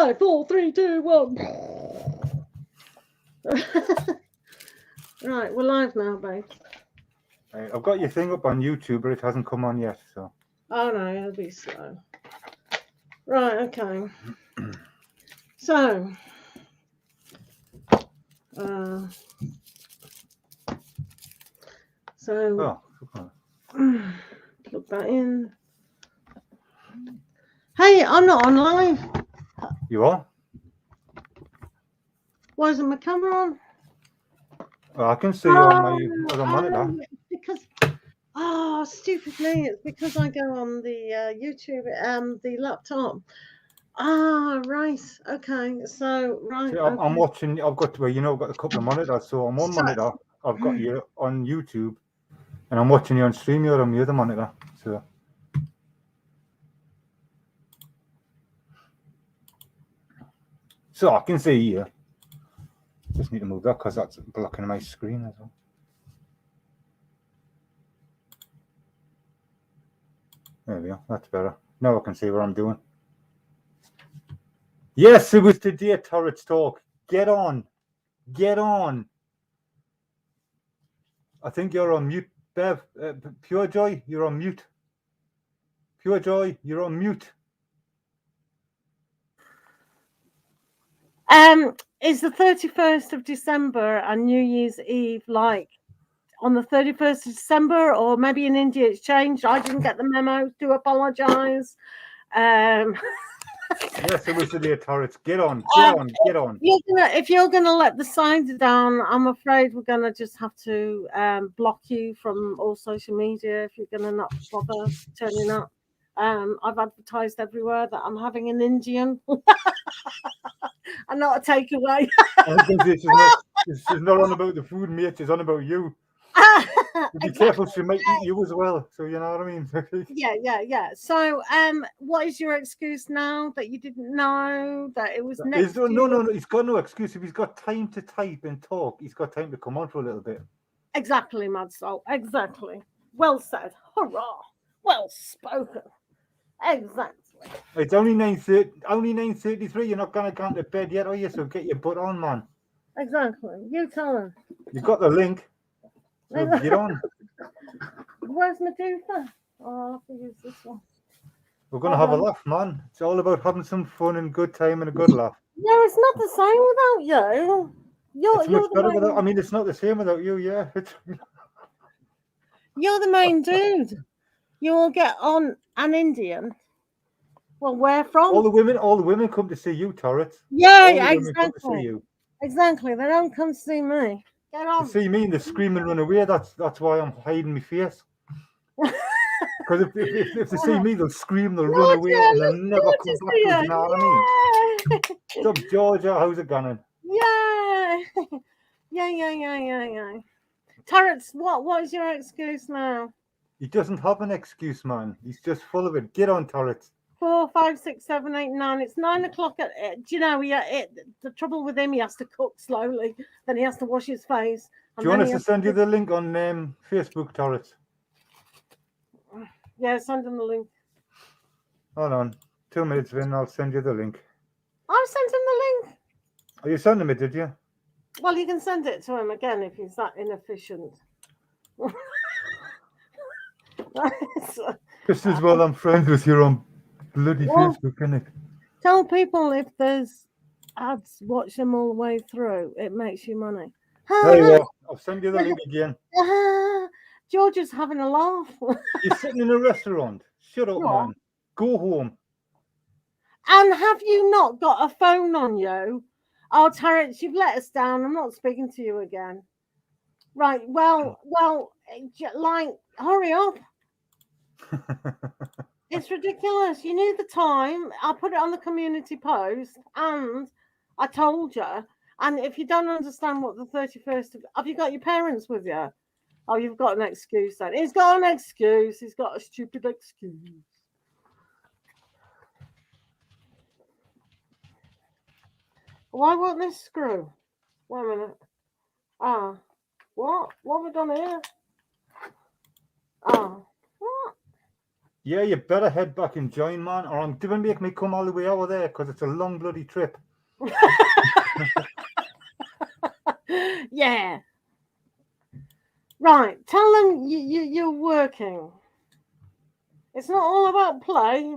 5, 4, 3, 2, 1. Right, we're live now, babe. I've got your thing up on YouTube, but it hasn't come on yet. So. Oh no, it'll be slow. Right, okay. So, Oh, plug that in. Hey, I'm not on live. you are? Why isn't my camera on? Oh, I can see you on my other monitor. Because, stupid me. It's because I go on the YouTube, the laptop. Right. Okay. So, right. See, Okay. I'm watching. I've got I've got a couple of monitors. So on one monitor, I've got you on YouTube, and I'm watching you on StreamYard on the other monitor. So I can see you. Just need to move that because that's blocking my screen as well. There we go. That's better. Now I can see what I'm doing. Yes, it was today, tarotstalk. Get on. Get on. I think you're on mute, Bev. PureJOY, you're on mute. PureJOY, you're on mute. Is the 31st of December and New Year's Eve like on the 31st of December, or maybe in India it's changed? I didn't get the memo. Do apologise. Yes, it was today, tarots. Get on. Get on. If you're gonna let the signs down, I'm afraid we're gonna just have to block you from all social media if you're gonna not bother turning up. I've advertised everywhere that I'm having an Indian and not a takeaway. I think this is not on about the food, mate. It's on about you. Be careful, she might eat you as well. So you know what I mean? Yeah. So, what is your excuse now that you didn't know that it was next? No. He's got no excuse. If he's got time to type and talk, he's got time to come on for a little bit. Exactly, Madsol. Exactly. Well said. Hurrah! Well spoken. Exactly. It's only 9:30. Only 9:33. You're not gonna go to bed yet, are you? So get your butt on, man. Exactly. You tell him. You got the link. So get on. Where's Medusa? Oh, I'll have to use this one. We're gonna have a laugh, man. It's all about having some fun and good time and a good laugh. No, it's not the same without you. You're the main... without. I mean, it's not the same without you. Yeah. You're the main dude. You will get on an Indian. Well, where from? All the women come to see you, Tarot. Yeah, exactly. Exactly. They don't come to see me. Get on. To see me and they scream and run away. That's why I'm hiding my face. Because if they see me, they'll scream, they'll run away, and they'll never come back. You know what I mean? What's up, Georgia? How's it going? Yeah. Tarots, what is your excuse now? He doesn't have an excuse, man. He's just full of it. Get on, Tarots. 4, 5, 6, 7, 8, 9. It's 9 o'clock. Do you know? The trouble with him, he has to cook slowly. Then he has to wash his face. Do you want us to send you the link on Facebook, Tarots? Yeah, send him the link. Hold on. 2 minutes, then I'll send you the link. I sent him the link. Oh, you sent him it, did you? Well, you can send it to him again if he's that inefficient. Just as well I'm friends with you on bloody Facebook, innit? Tell people if there's ads, watch them all the way through. It makes you money. There you go. I'll send you the link again. George is having a laugh. You're sitting in a restaurant. Shut up, man. Go home. And have you not got a phone on you? Oh, Terence, you've let us down. I'm not speaking to you again. Right. Well, like, hurry up. It's ridiculous. You knew the time. I put it on the community post and I told you. And if you don't understand what the 31st of... Have you got your parents with you? Oh, you've got an excuse then. He's got an excuse. He's got a stupid excuse. Why won't this screw? Wait a minute. What? What have we done here? What? Yeah, you better head back and join, man, or I'm going to make me come all the way over there because it's a long bloody trip. Yeah. Right. Tell them you're working. It's not all about play.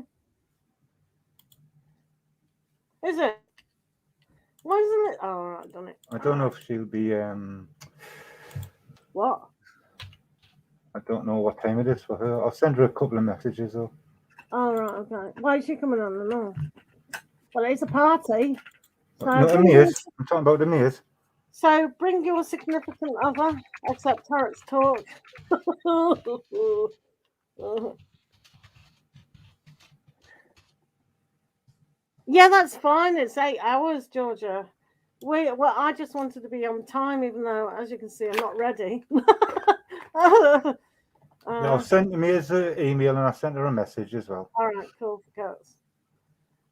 Is it? Why isn't it? Oh, right, done it. I don't know if she'll be. What? I don't know what time it is for her. I'll send her a couple of messages though. Oh, right, okay. Why is she coming on? No. Well, it's a party. So No, Emirs. I'm talking about Emirs. So bring your significant other, except Tarot's talk. Yeah, that's fine. It's 8 hours, Georgia. Well, I just wanted to be on time, even though, as you can see, I'm not ready. Yeah, I've sent Emirs an email and I sent her a message as well. All right, cool.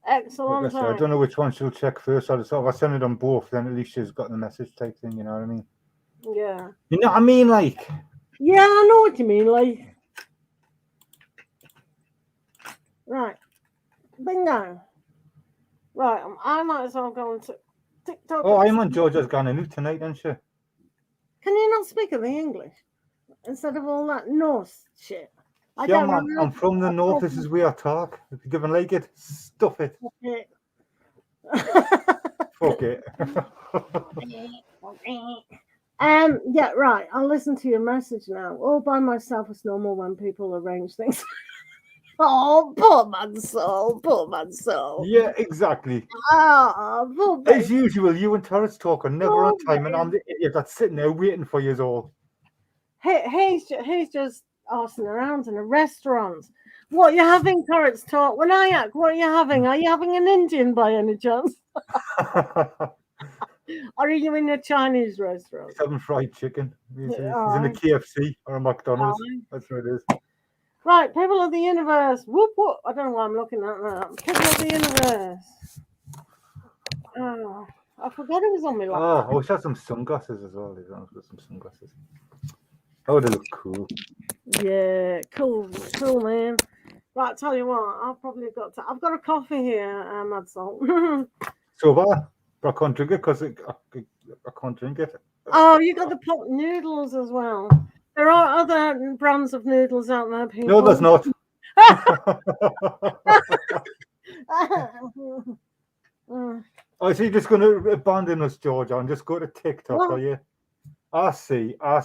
Excellent. Like I don't know which one she'll check first. I send it on both, then at least she's got the message type thing. You know what I mean? Yeah. You know what I mean? Like. Yeah, I know what you mean. Like. Right. Bingo. Right. I might as well go on to TikTok. Oh, I'm on Georgia's Gananu tonight, isn't she? Can you not speak the English instead of all that Norse shit? Yeah, man, I'm from the north. This is where I talk. If you give and like it, stuff it. Fuck it. Yeah, right. I'll listen to your message now. All by myself is normal when people arrange things. Oh, poor man's soul. Yeah, exactly. Oh, as usual, you and Tarots talk are never on time, and I'm the idiot that's sitting there waiting for you all. He's just arsing around in a restaurant. What are you having, Tarots talk? When I ask, what are you having? Are you having an Indian by any chance? Or are you in a Chinese restaurant? He's having fried chicken. He's in a KFC or a McDonald's. That's what it is. Right, people of the universe. Whoop whoop. I don't know why I'm looking at that. People of the universe. Oh, I forgot it was on my lap. Oh, I wish I had some sunglasses as well. I've got some sunglasses. Oh, they look cool. Yeah, cool, man. Right, I'll tell you what, I've probably got to. I've got a coffee here, Mad Salt. So bad. But I can't drink it because I can't drink it. Oh, you got the pot noodles as well. There are other brands of noodles out there, people. No, there's not. Oh, so you're just going to abandon us, Georgia, and just go to TikTok, are you? I see. Yeah,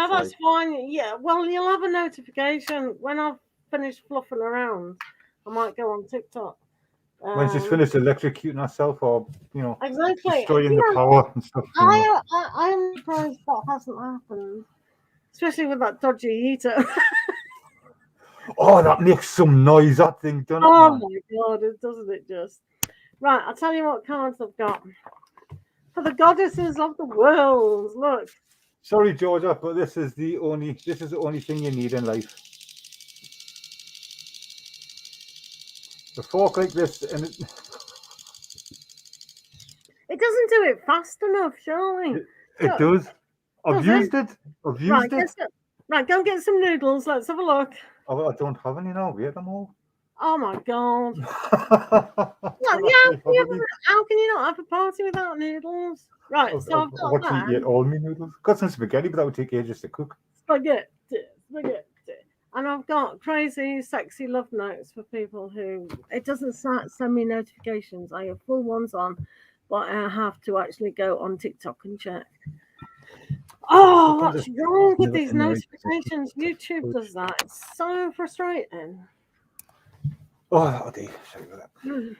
that's fine. Yeah, well, you'll have a notification when I've finished fluffing around. I might go on TikTok. When she's finished electrocuting herself, or exactly destroying the power and stuff. I'm surprised that hasn't happened, especially with that dodgy heater. Oh, that makes some noise. That thing, doesn't it? Oh my god, doesn't it just? Right, I'll tell you what cards I've got for the goddesses of the world. Look. Sorry, Georgia, but this is the only thing you need in life. A fork like this, and it doesn't do it fast enough, surely. It does. I've used it. Right, go get some noodles. Let's have a look. Oh, I don't have any now. Wait them all. Oh my god. How can you not have a party without noodles? Right, so I've got that. What do you eat? All my noodles? Got some spaghetti, but that would take ages to cook. Spaghetti. And I've got crazy, sexy love notes for people who it doesn't send me notifications. I have full ones on, but I have to actually go on TikTok and check. Oh, what's wrong with these notifications? YouTube does that. It's so frustrating. Oh, that'll do. Sorry about that.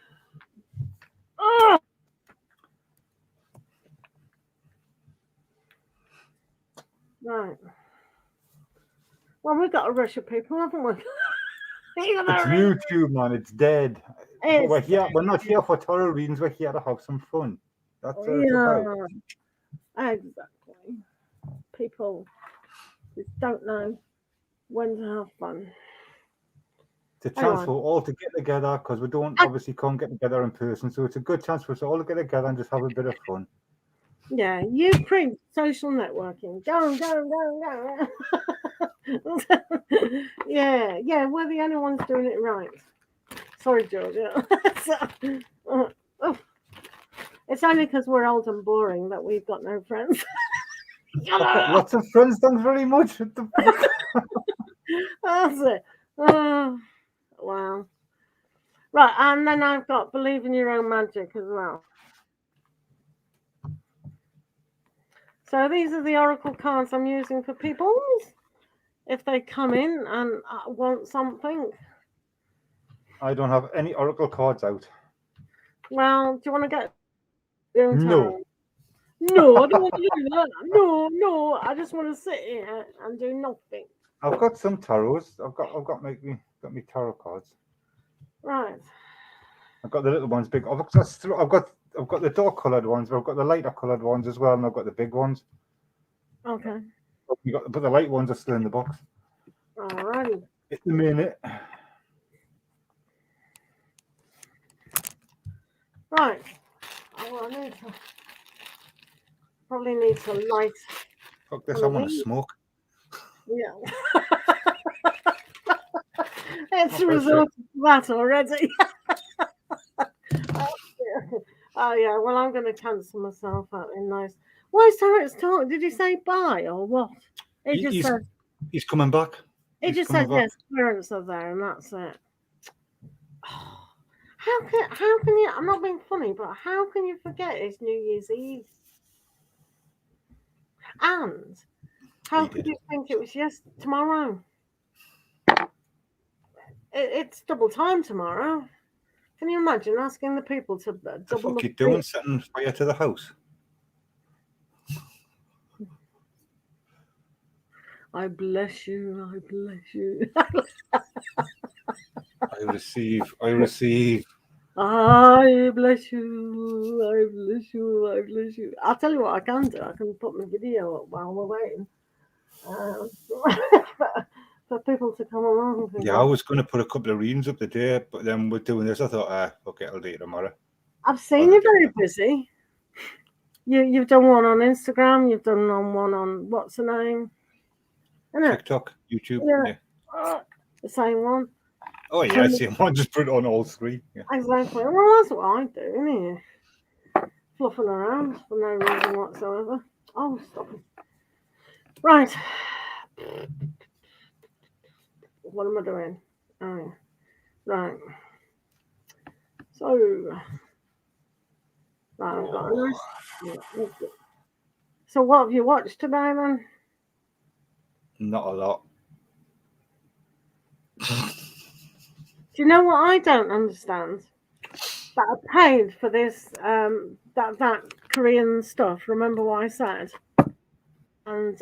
Oh. Right. Well, we've got to rush of people, haven't we? It's YouTube, man. It's dead. We're here. We're not here for tarot readings. We're here to have some fun. That's what it's about. Exactly. People just don't know when to have fun. It's a chance for all to get together because we obviously can't get together in person. So it's a good chance for us all to get together and just have a bit of fun. Yeah, you preach social networking. Go. Yeah, we're the only ones doing it right. Sorry, Georgia. Oh, it's only because we're old and boring that we've got no friends. I've got lots of friends, thanks very much. What the fuck? That's it. Wow. Right, and then I've got believe in your own magic as well. So these are the oracle cards I'm using for people if they come in and want something. I don't have any oracle cards out. Well, do you want to get your own No. tarot? No, I don't want to do that. No, I just want to sit here and do nothing. I've got some tarots. I've got me tarot cards. Right. I've got the little ones, big. I've got the dark coloured ones, but I've got the lighter coloured ones as well, and I've got the big ones. Okay. But the light ones are still in the box. Alrighty. At the minute. Right. Oh, I probably need to light. Fuck this! I want to smoke. Yeah. It's a result of that already. Oh yeah, well I'm going to cancel myself out in nice. Why is tarotstalk? Did he say bye or what? He's coming back. He just said yes, parents are there and that's it. How can you? I'm not being funny, but how can you forget it's New Year's Eve? And how could you think it was tomorrow? It's double time tomorrow. Can you imagine asking the people to double? What are you doing? Setting fire to the house? I bless you. I bless you. I receive. I receive. I bless you. I bless you. I bless you. I'll tell you what I can do. I can put my video up while we're waiting for people to come along. Yeah, I was going to put a couple of readings up today, but then we're doing this. I thought, okay, I'll do it tomorrow. I've seen you very busy. You've done one on Instagram. You've done one on what's the name? TikTok, YouTube. Yeah. The same one. Oh yeah, same one. Just put it on all three. Yeah. Exactly. Well, that's what I do, isn't it? Fluffing around for no reason whatsoever. Oh, stop it. Right. What am I doing? Oh, yeah. Right. So, right, I've got a nice. So, what have you watched today, then? Not a lot. Do you know what I don't understand? That I paid for this, that Korean stuff. Remember what I said? And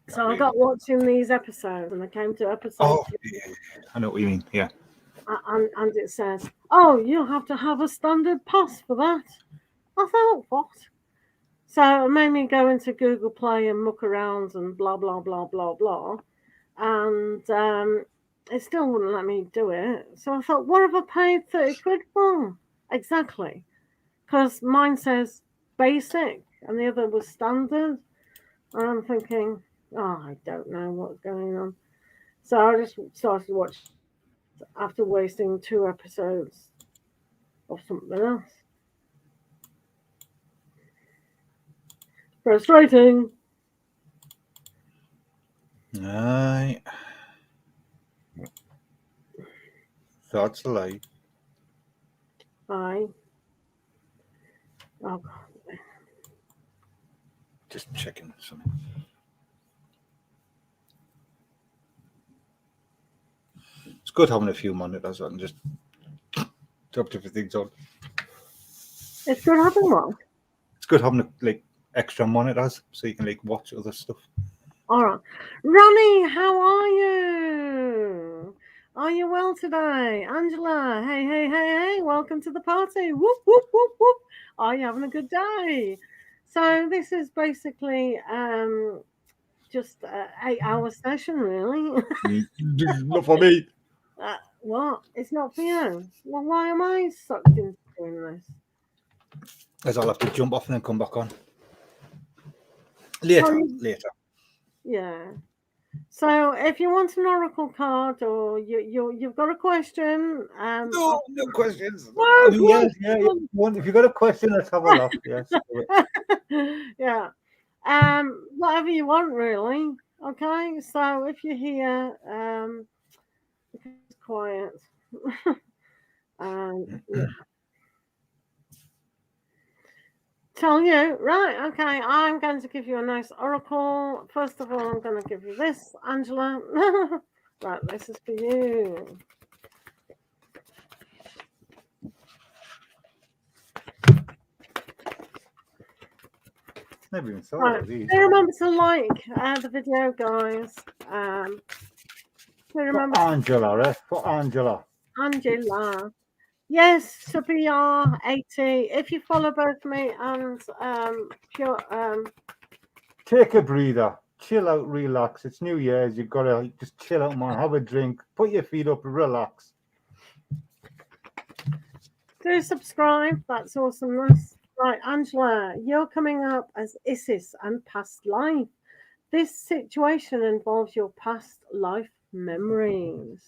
so I got watching these episodes, and I came to episode. Oh, yeah. I know what you mean. Yeah. And it says, "Oh, you have to have a standard pass for that." I thought, what? So it made me go into Google Play and muck around and blah blah blah blah blah, and it still wouldn't let me do it. So I thought, what have I paid 30 quid for? Exactly, because mine says basic and the other was standard. And I'm thinking, I don't know what's going on. So I just started watching after wasting 2 episodes of something else. Frustrating. Aye. That's a lie. Aye. Oh, God. Just checking something. It's good having a few monitors and just drop different things on. It's good having what? It's good having extra monitors so you can watch other stuff. All right. Ronnie, how are you? Are you well today? Angela, hey, welcome to the party. Whoop, whoop, whoop, whoop. Are you having a good day? So this is basically just an 8-hour session, really. Not for me. What? It's not for you? Well, why am I sucked into doing this? As I'll have to jump off and then come back on. Later. Yeah. So if you want an oracle card or you've got a question, No questions. no Yeah. question. If you've got a question, let's have a laugh. Yes. Yeah. Whatever you want, really. Okay. So if you're here, it's quiet. Yeah. Tell you, right? Okay, I'm going to give you a nice oracle. First of all, I'm going to give you this, Angela. Right, this is for you. Never even saw Right. these. Do remember to like the video, guys. Do remember For Angela, right? For Angela. Angela. Yes, to BR80. If you follow both me and Pure, Take a breather. Chill out, relax. It's New Year's. You've got to just chill out, man. Have a drink. Put your feet up, relax. do subscribe. That's awesomeness. Right, Angela, you're coming up as Isis and past life. This situation involves your past life memories.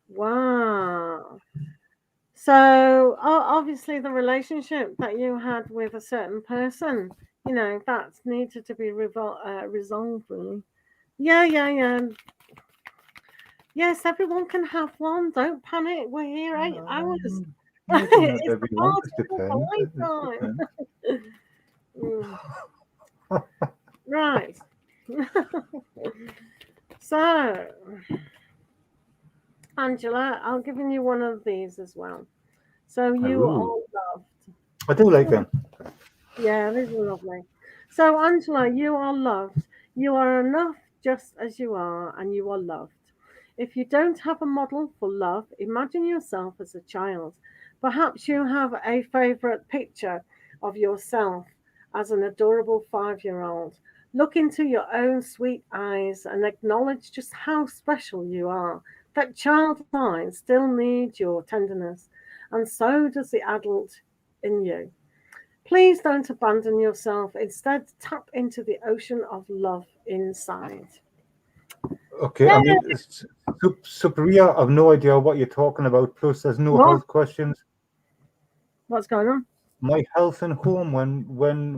Wow. So obviously the relationship that you had with a certain person, that needed to be resolved, really. Yeah. Yes, everyone can have one. Don't panic. We're here 8 hours. Maybe not It's the everyone. part Just of a depends. lifetime. Right. So, Angela, I'll give you one of these as well. So you are loved. I do like them. Yeah, these are lovely. So, Angela, you are loved. You are enough just as you are, and you are loved. If you don't have a model for love, imagine yourself as a child. Perhaps you have a favorite picture of yourself as an adorable 5-year-old. Look into your own sweet eyes and acknowledge just how special you are. That child mind still needs your tenderness, and so does the adult in you. Please don't abandon yourself. Instead, tap into the ocean of love inside. Okay, I mean, Supriya, I've no idea what you're talking about. Plus, there's no What? health questions. What's going on? My health and home, when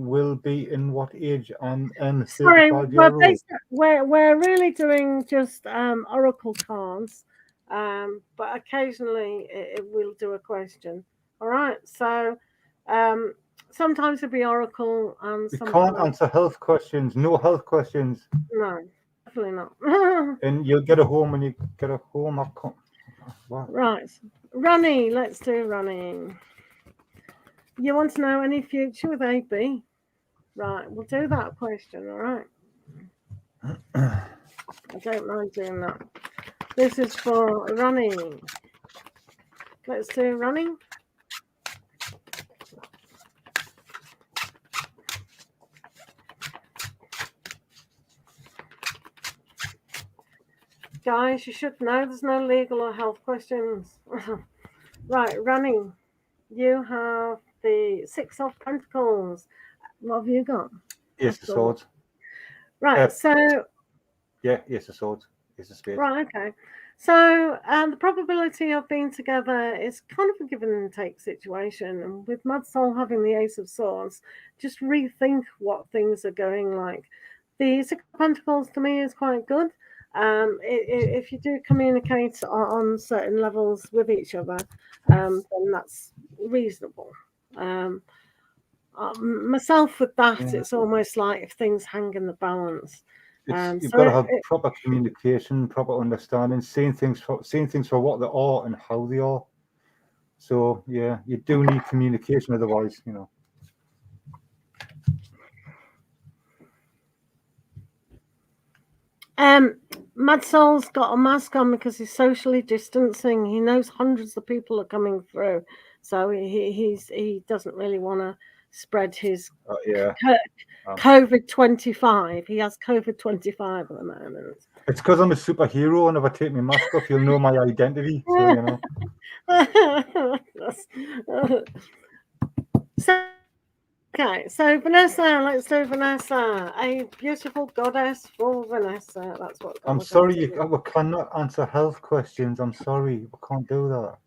will be in what age? I'm Sorry, 35-year-old. we're really doing just oracle cards, but occasionally it will do a question. All right, so sometimes it'll be oracle and We sometimes can't answer health questions. No health questions. no, definitely not. And you'll get a home when you get a home. What? Right, running. Let's do running. You want to know any future with AB? Right, we'll do that question. All right. I don't mind doing that. This is for running. Let's do running. Guys, you should know there's no legal or health questions. Right, running. You have the Six of Pentacles. What have you got? Yes, the swords. Right, so... Yeah, yes, the swords. Yes, the spade. Right, okay. So the probability of being together is kind of a give and take situation. And with Mad Soul having the Ace of Swords, just rethink what things are going like. The Six of Pentacles to me is quite good. If you do communicate on certain levels with each other, then that's reasonable. Myself with that, it's almost like if things hang in the balance. You've got to have proper communication, proper understanding, seeing things for what they are and how they are. So yeah, you do need communication, otherwise, Mad Soul's got a mask on because he's socially distancing. He knows hundreds of people are coming through, so he doesn't really want to spread his COVID-25. He has COVID-25 at the moment. It's because I'm a superhero, and if I take my mask off, you'll know my identity. So So Okay, so Vanessa, let's do Vanessa. A beautiful goddess for Vanessa. That's what I'm we're sorry, going to do. we cannot answer health questions. I'm sorry, we can't do that.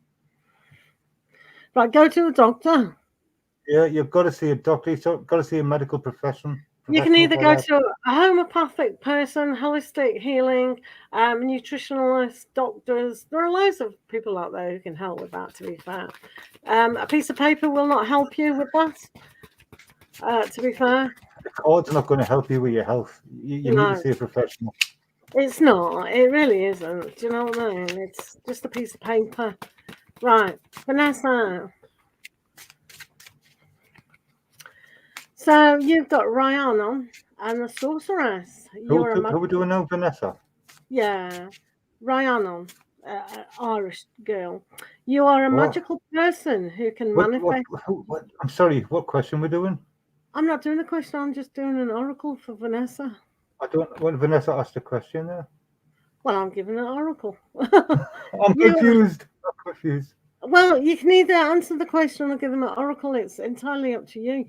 Right, go to the doctor. Yeah, you've got to see a doctor. You've got to see a medical professional. You can either for go that. to a homeopathic person, holistic healing, nutritionalists, doctors. There are loads of people out there who can help with that, to be fair. A piece of paper will not help you with that, to be fair. The card's not going to help you with your health. You need to No, see a professional. it's not. It really isn't. Do you know what I mean? It's just a piece of paper. Right, Vanessa. So you've got Rhiannon and the sorceress. Who You're a are we doing now, Vanessa? Yeah, Rhiannon, Irish girl. You are a What? magical person who can What? manifest. What? I'm sorry. What question we're doing? I'm not doing a question. I'm just doing an oracle for Vanessa. I don't. When Vanessa asked a question there, Well, I'm giving an oracle. I'm confused. I'm confused. Well, you can either answer the question or give them an oracle. It's entirely up to you.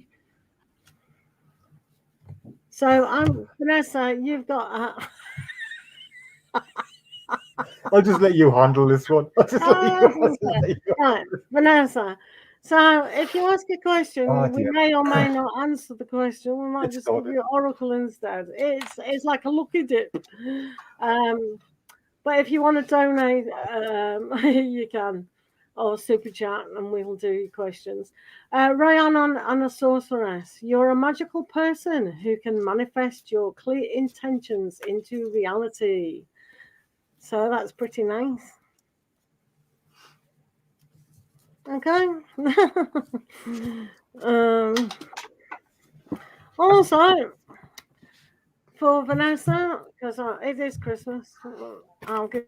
So, Vanessa. You've got. I'll just let you handle this one. Right, Vanessa. So, if you ask a question, Oh, we dear. may or may not answer the question. We might It's just give you oracle instead. It's like a lucky dip. But if you want to donate, you can, or super chat, and we'll do your questions. Rhiannon and a sorceress. You're a magical person who can manifest your clear intentions into reality. So that's pretty nice. Okay. Also, for Vanessa, because it is Christmas, I'll give.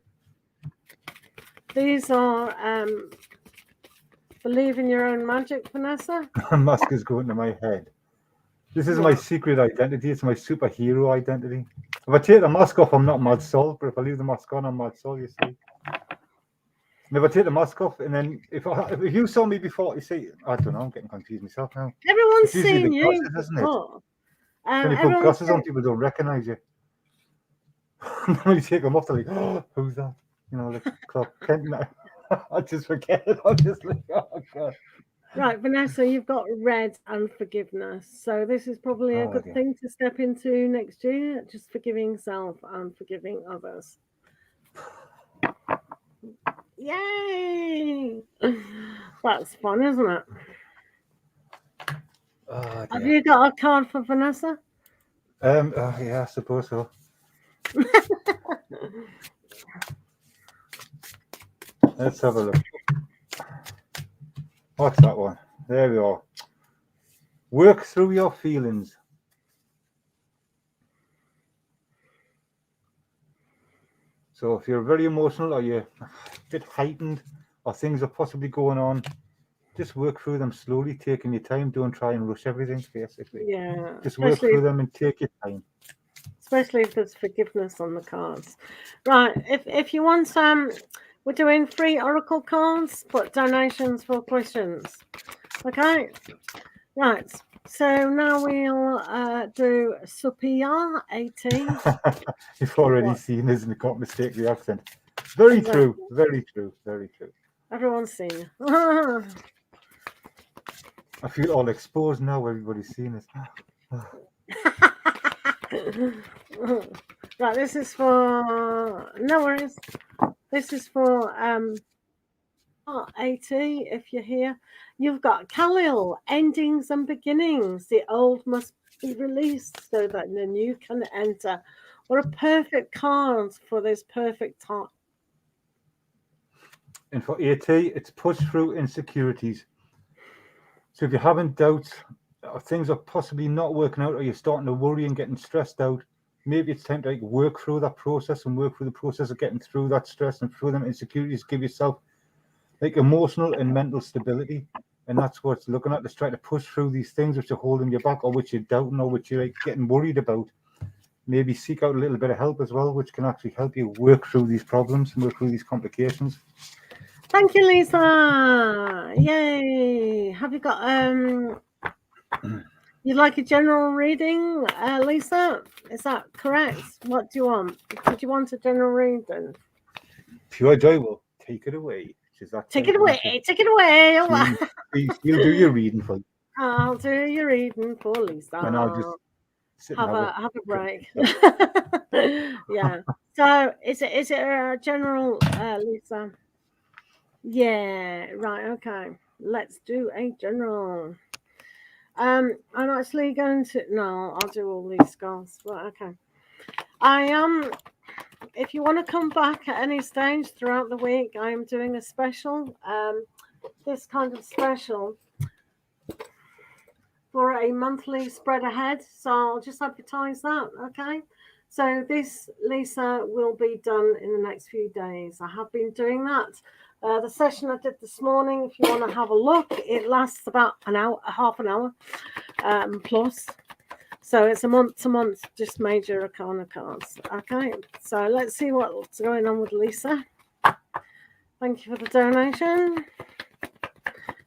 These are believe in your own magic, Vanessa. A mask is going to my head. This is my secret identity. It's my superhero identity. If I take the mask off, I'm not Mad Sol. But if I leave the mask on, I'm Mad Sol. You see. And if I take the mask off, and then if you saw me before, you see, I don't know. I'm getting confused myself now. Everyone's It's usually seen the you glasses, isn't it? before. When you put glasses on, people don't recognize you. When you take them off, they're like, "Oh, who's that?" You know, like Clark Kent. I just forget it. I'm just like, oh god. Right, Vanessa, you've got red and forgiveness. So this is probably a good thing to step into next year, just forgiving self and forgiving others. Yay! That's fun, isn't it? Oh, have you got a card for Vanessa? Yeah, I suppose so. Let's have a look. What's that one? There we are. Work through your feelings. So if you're very emotional or you're a bit heightened or things are possibly going on, just work through them slowly, taking your time. Don't try and rush everything, basically. Yeah. Just work through them and take your time. Especially if there's forgiveness on the cards. Right. If you want we're doing free oracle cards, but donations for questions. Okay. Right. So now we'll do Sophia 18. You've already seen, isn't it? Got mistake the accent. Very true. Very true. Very true. Everyone's seen you. I feel all exposed now. Everybody's seen it. Right, this is for no worries. This is for 80. If you're here, you've got Khalil, endings and beginnings. The old must be released so that the new can enter. What a perfect card for this perfect time. And for AT, it's push through insecurities. So if you're having doubts, or things are possibly not working out, or you're starting to worry and getting stressed out, maybe it's time to work through that process and work through the process of getting through that stress and through them insecurities. Give yourself emotional and mental stability. And that's what it's looking at. Just try to push through these things which are holding you back, or which you're doubting, or which you're getting worried about. Maybe seek out a little bit of help as well, which can actually help you work through these problems and work through these complications. Thank you, Lisa. Yay. Have you got You'd like a general reading, Lisa? Is that correct? What do you want? Did you want a general reading? PureJOY will take it away. Take it away. Take it away. You'll do your reading for you. I'll do your reading for Lisa. And I'll just sit have a break. Yeah. So is it a general, Lisa? Yeah. Right. Okay. Let's do a general. I'm actually going to. No, I'll do all these cards. Right. Okay. If you want to come back at any stage throughout the week, I am doing a special. This kind of special for a monthly spread ahead. So I'll just advertise that, okay? So this, Lisa, will be done in the next few days. I have been doing that. The session I did this morning, if you want to have a look, it lasts about an hour, half an hour plus. So it's a month-to-month, just major arcana cards. Okay, so let's see what's going on with Lisa. Thank you for the donation.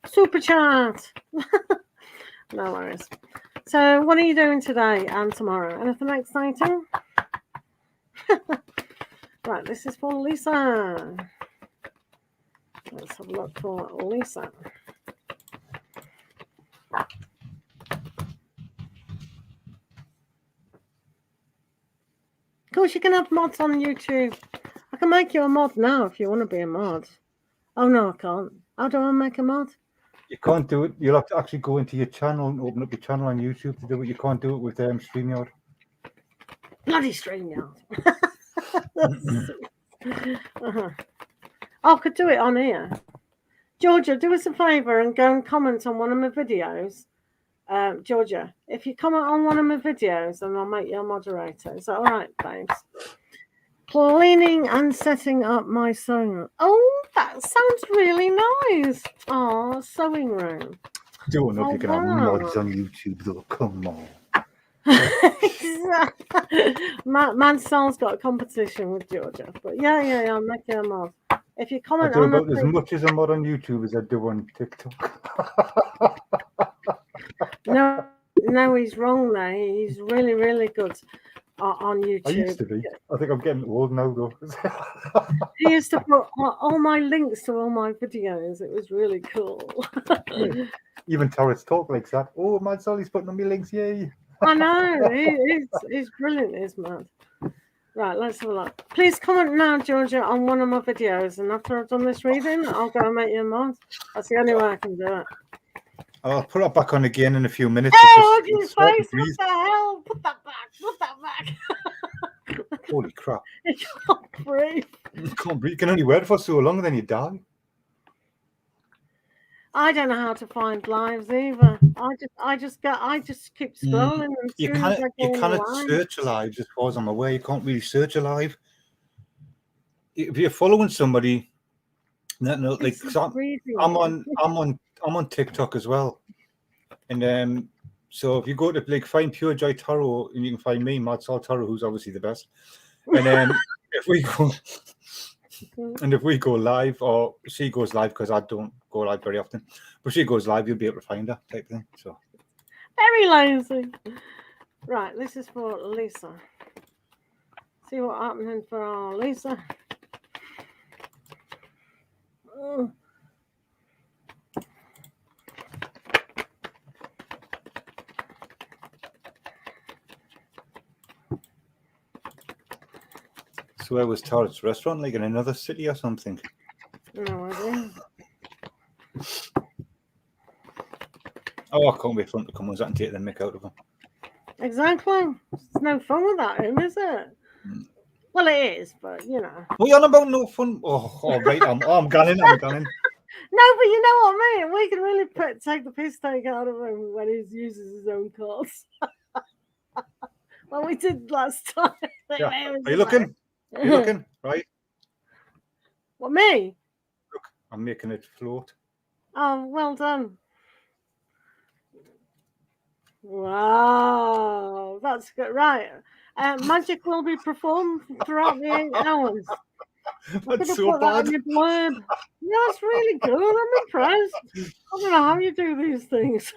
Super chat. No worries. So what are you doing today and tomorrow? Anything exciting? Right, this is for Lisa. Let's have a look for Lisa. Of course, you can have mods on YouTube. I can make you a mod now if you want to be a mod. Oh, no, I can't. How do I make a mod? You can't do it. You'll have to actually go into your channel and open up your channel on YouTube to do it. You can't do it with StreamYard. Bloody StreamYard. I could do it on here. Georgia, do us a favour and go and comment on one of my videos. Georgia, if you comment on one of my videos, then I'll make you a moderator. Is that all right, babes? Cleaning and setting up my sewing room. Oh, that sounds really nice. Oh, sewing room. Don't know if you can have mods on YouTube, though. Come on. Madsol's got a competition with Georgia. But yeah, I'll make you a mod. If you comment I do on about as much as a mod on YouTube as I do on TikTok. No, he's wrong there. He's really, really good on YouTube. I used to be. I think I'm getting old now, though. He used to put all my links to all my videos. It was really cool. Even tarotstalk likes that. Oh, Madsol's putting on me links, yay. I know. He's brilliant, he's mad. Right, let's have a look. Please comment now, Georgia, on one of my videos. And after I've done this reading, I'll go and make you a mod. That's the only way I can do it. I'll put it back on again in a few minutes. Hey, look at his face. What the hell? Put that back. Put that back. Holy crap. You can't breathe. You can't breathe. You can only wear it for so long and then you die. I don't know how to find lives either. I just keep scrolling. And you cannot search a live as far as I'm aware. You can't really search a live. If you're following somebody, no, like I'm on TikTok as well, and so if you go to like find PureJOY Tarot, and you can find me, madsoltarot, who's obviously the best, and if we go live, or she goes live because I don't go live very often, but she goes live, you'll be able to find her type thing. So very lazy. Right, this is for Lisa. See what's happening for our Lisa. Oh. So where was Tarot's restaurant? Like in another city or something? No idea. Oh, I can't be fun to come on that and take the mick out of them. Exactly. There's no fun with that, is it? Well, it is, but you know. What are you on about? No fun? Oh right. I'm gunning. No, but you know what I mean. We can really take the piss take out of him when he uses his own cards. Well, we did last time. Yeah. Are you looking? Are you looking? Right. What, me? Look, I'm making it float. Oh, well done. Wow, that's good. Right. Magic will be performed throughout the 8 hours. That's so bad. That blurb. Yeah, that's really good. I'm impressed. I don't know how you do these things.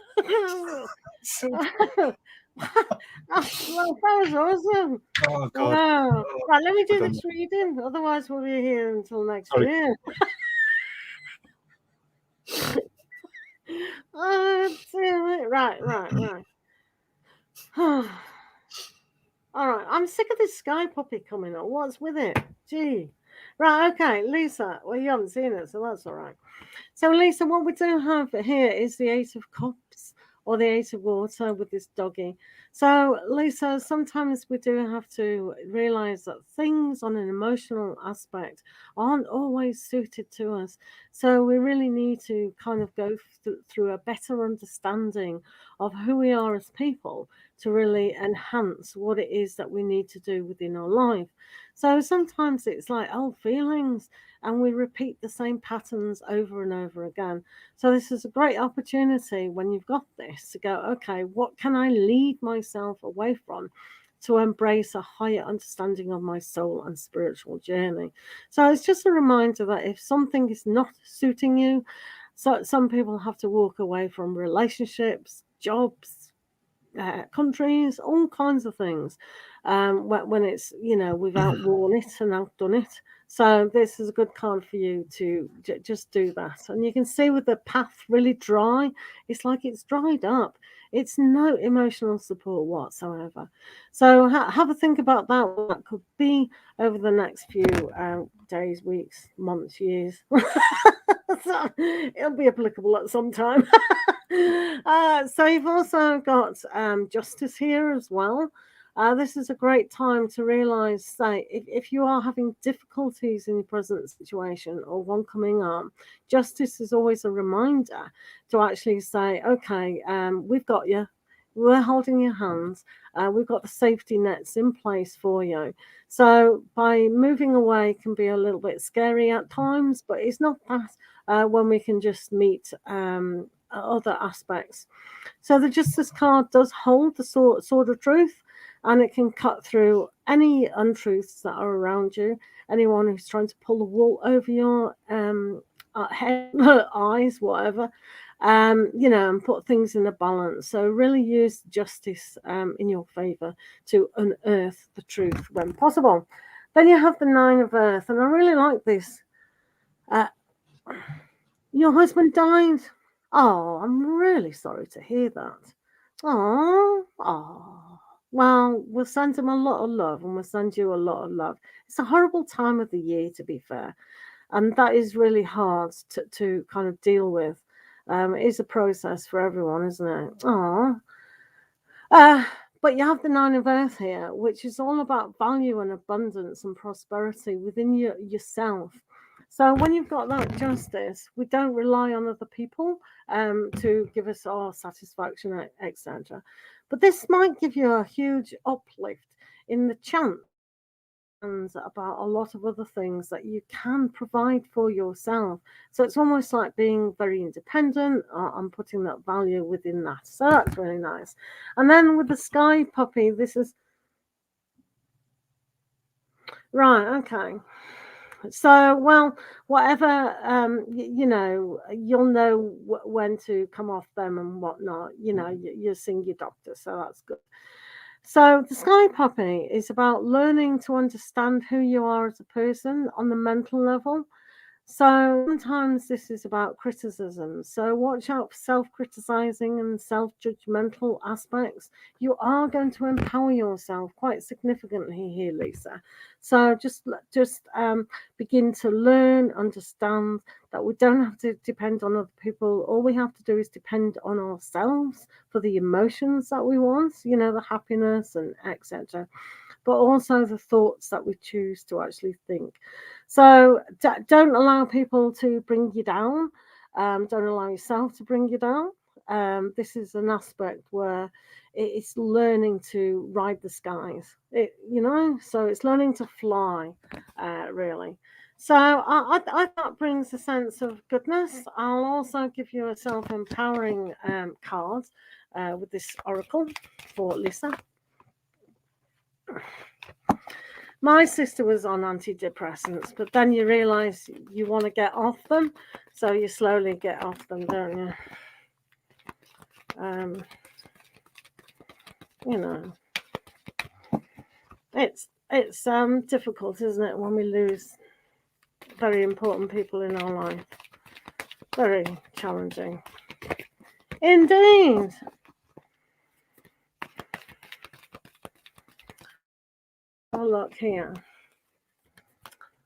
Well, that was awesome. Oh God. Wow. Right, let me do I don't this reading. Otherwise, we'll be here until next Sorry. year. Oh, damn it. Right. All right, I'm sick of this sky puppy coming on. What's with it? Gee. Right, okay, Lisa. Well, you haven't seen it, so that's all right. So, Lisa, what we do have here is the Eight of Cups or the Eight of Water with this doggy. So, Lisa, sometimes we do have to realize that things on an emotional aspect aren't always suited to us. So, we really need to kind of go through a better understanding of who we are as people to really enhance what it is that we need to do within our life. So, sometimes it's like old feelings and we repeat the same patterns over and over again. So this is a great opportunity when you've got this to go, okay, what can I lead myself away from to embrace a higher understanding of my soul and spiritual journey? So it's just a reminder that if something is not suiting you, so some people have to walk away from relationships, jobs, countries, all kinds of things. When it's, we've outworn it and outdone it. So this is a good card for you to just do that. And you can see with the path really dry, it's like it's dried up. It's no emotional support whatsoever. So have a think about that. What that could be over the next few days, weeks, months, years. So it'll be applicable at some time. So you've also got justice here as well. This is a great time to realize, say, if you are having difficulties in your present situation or one coming on, justice is always a reminder to actually say, okay, we've got you. We're holding your hands. We've got the safety nets in place for you. So by moving away can be a little bit scary at times, but it's not that when we can just meet other aspects. So the Justice card does hold the sword of truth, and it can cut through any untruths that are around you. Anyone who's trying to pull the wool over your head, eyes, whatever, and put things in a balance. So really use justice in your favor to unearth the truth when possible. Then you have the Nine of Earth, and I really like this. Your husband died. Oh, I'm really sorry to hear that. Oh. Well, we'll send him a lot of love and we'll send you a lot of love. It's a horrible time of the year, to be fair. And that is really hard to kind of deal with. It is a process for everyone, isn't it? Oh. But you have the Nine of Earth here, which is all about value and abundance and prosperity within yourself. So when you've got that justice, we don't rely on other people to give us our satisfaction, etc. But this might give you a huge uplift in the chance about a lot of other things that you can provide for yourself. So it's almost like being very independent and putting that value within that. So that's really nice. And then with the Sky Puppy, this is right. Okay. So, well, whatever, you'll know when to come off them and whatnot. You're seeing your doctor, so that's good. So, the Sky Puppy is about learning to understand who you are as a person on the mental level. So sometimes this is about criticism. So watch out for self-criticizing and self-judgmental aspects. You are going to empower yourself quite significantly here, Lisa. So just begin to learn, understand that we don't have to depend on other people. All we have to do is depend on ourselves for the emotions that we want, the happiness and etc. But also the thoughts that we choose to actually think. So don't allow people to bring you down. Don't allow yourself to bring you down. This is an aspect where it's learning to ride the skies. So it's learning to fly, really. So I that brings a sense of goodness. I'll also give you a self-empowering card with this oracle for Lisa. My sister was on antidepressants, but then you realize you want to get off them, so you slowly get off them, don't you? you know, it's difficult, isn't it, when we lose very important people in our life? Very challenging. Indeed. Oh, look here.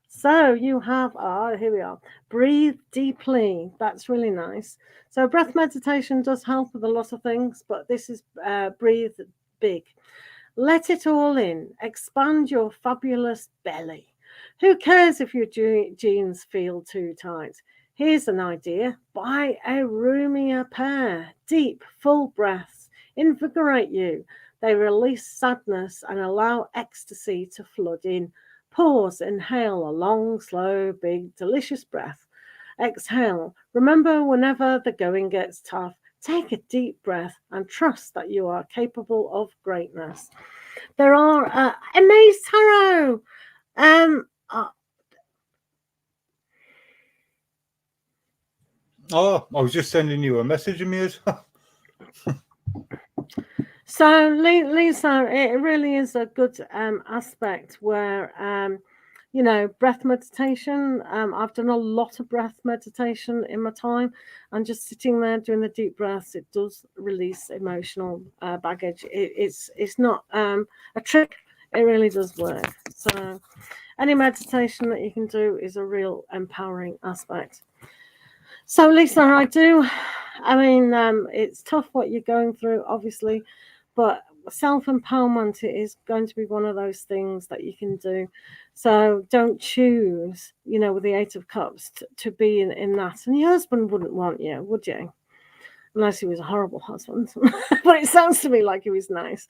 So you have, here we are. Breathe deeply. That's really nice. So breath meditation does help with a lot of things, but this is breathe big. Let it all in. Expand your fabulous belly. Who cares if your jeans feel too tight? Here's an idea. Buy a roomier pair. Deep, full breaths invigorate you. They release sadness and allow ecstasy to flood in. Pause, inhale a long, slow, big, delicious breath. Exhale. Remember, whenever the going gets tough, take a deep breath and trust that you are capable of greatness. There are Amazetarot. Oh, I was just sending you a message, Amir. So, Lisa, it really is a good aspect where, you know, breath meditation. I've done a lot of breath meditation in my time, and just sitting there doing the deep breaths, it does release emotional baggage. It's not a trick. It really does work. So, any meditation that you can do is a real empowering aspect. So, Lisa, I mean, it's tough what you're going through, obviously, but self-empowerment is going to be one of those things that you can do. So don't choose, you know, with the Eight of Cups to be in that. And your husband wouldn't want you, would you? Unless he was a horrible husband. But it sounds to me like he was nice.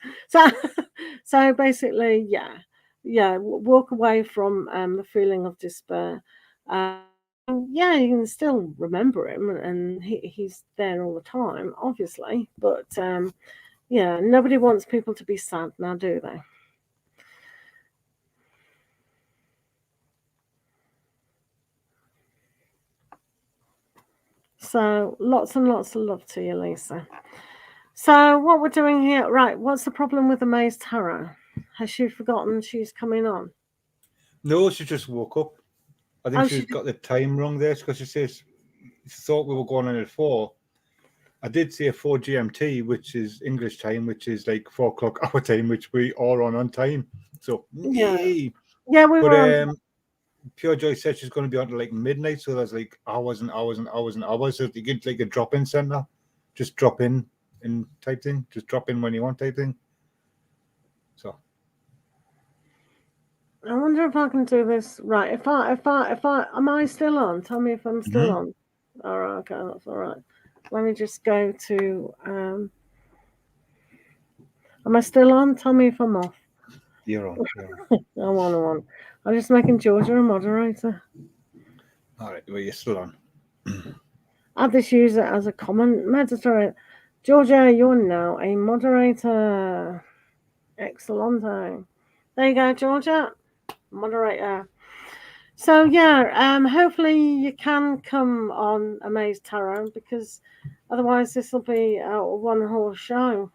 So basically, yeah, walk away from the feeling of despair. Yeah, you can still remember him, and he's there all the time, obviously. But yeah, nobody wants people to be sad now, do they? So lots and lots of love to you, Lisa. So what we're doing here, right? What's the problem with Amazetarot? Has she forgotten she's coming on? No, she just woke up. I think she's got the time wrong there because she says she thought we were going on at 4. I did say 4 GMT, which is English time, which is like 4 o'clock our time, which we are on time. So yeah, we were. PureJOY said she's going to be on to like midnight, so there's like hours and hours and hours and hours. So you get like a drop-in center, just drop in and type thing, just drop in when you want type thing. So I wonder if I can do this right. If I, am I still on? Tell me if I'm still on. All right, okay, that's all right. Let me just go to. Am I still on? Tell me if I'm off. You're on. I'm on. I'm just making Georgia a moderator. All right, well, you're still on. Add this user as a comment meditator. Georgia, you're now a moderator. Excellent. There you go, Georgia. Moderator. So yeah, hopefully you can come on Amazetarot, because otherwise this will be a one horse show.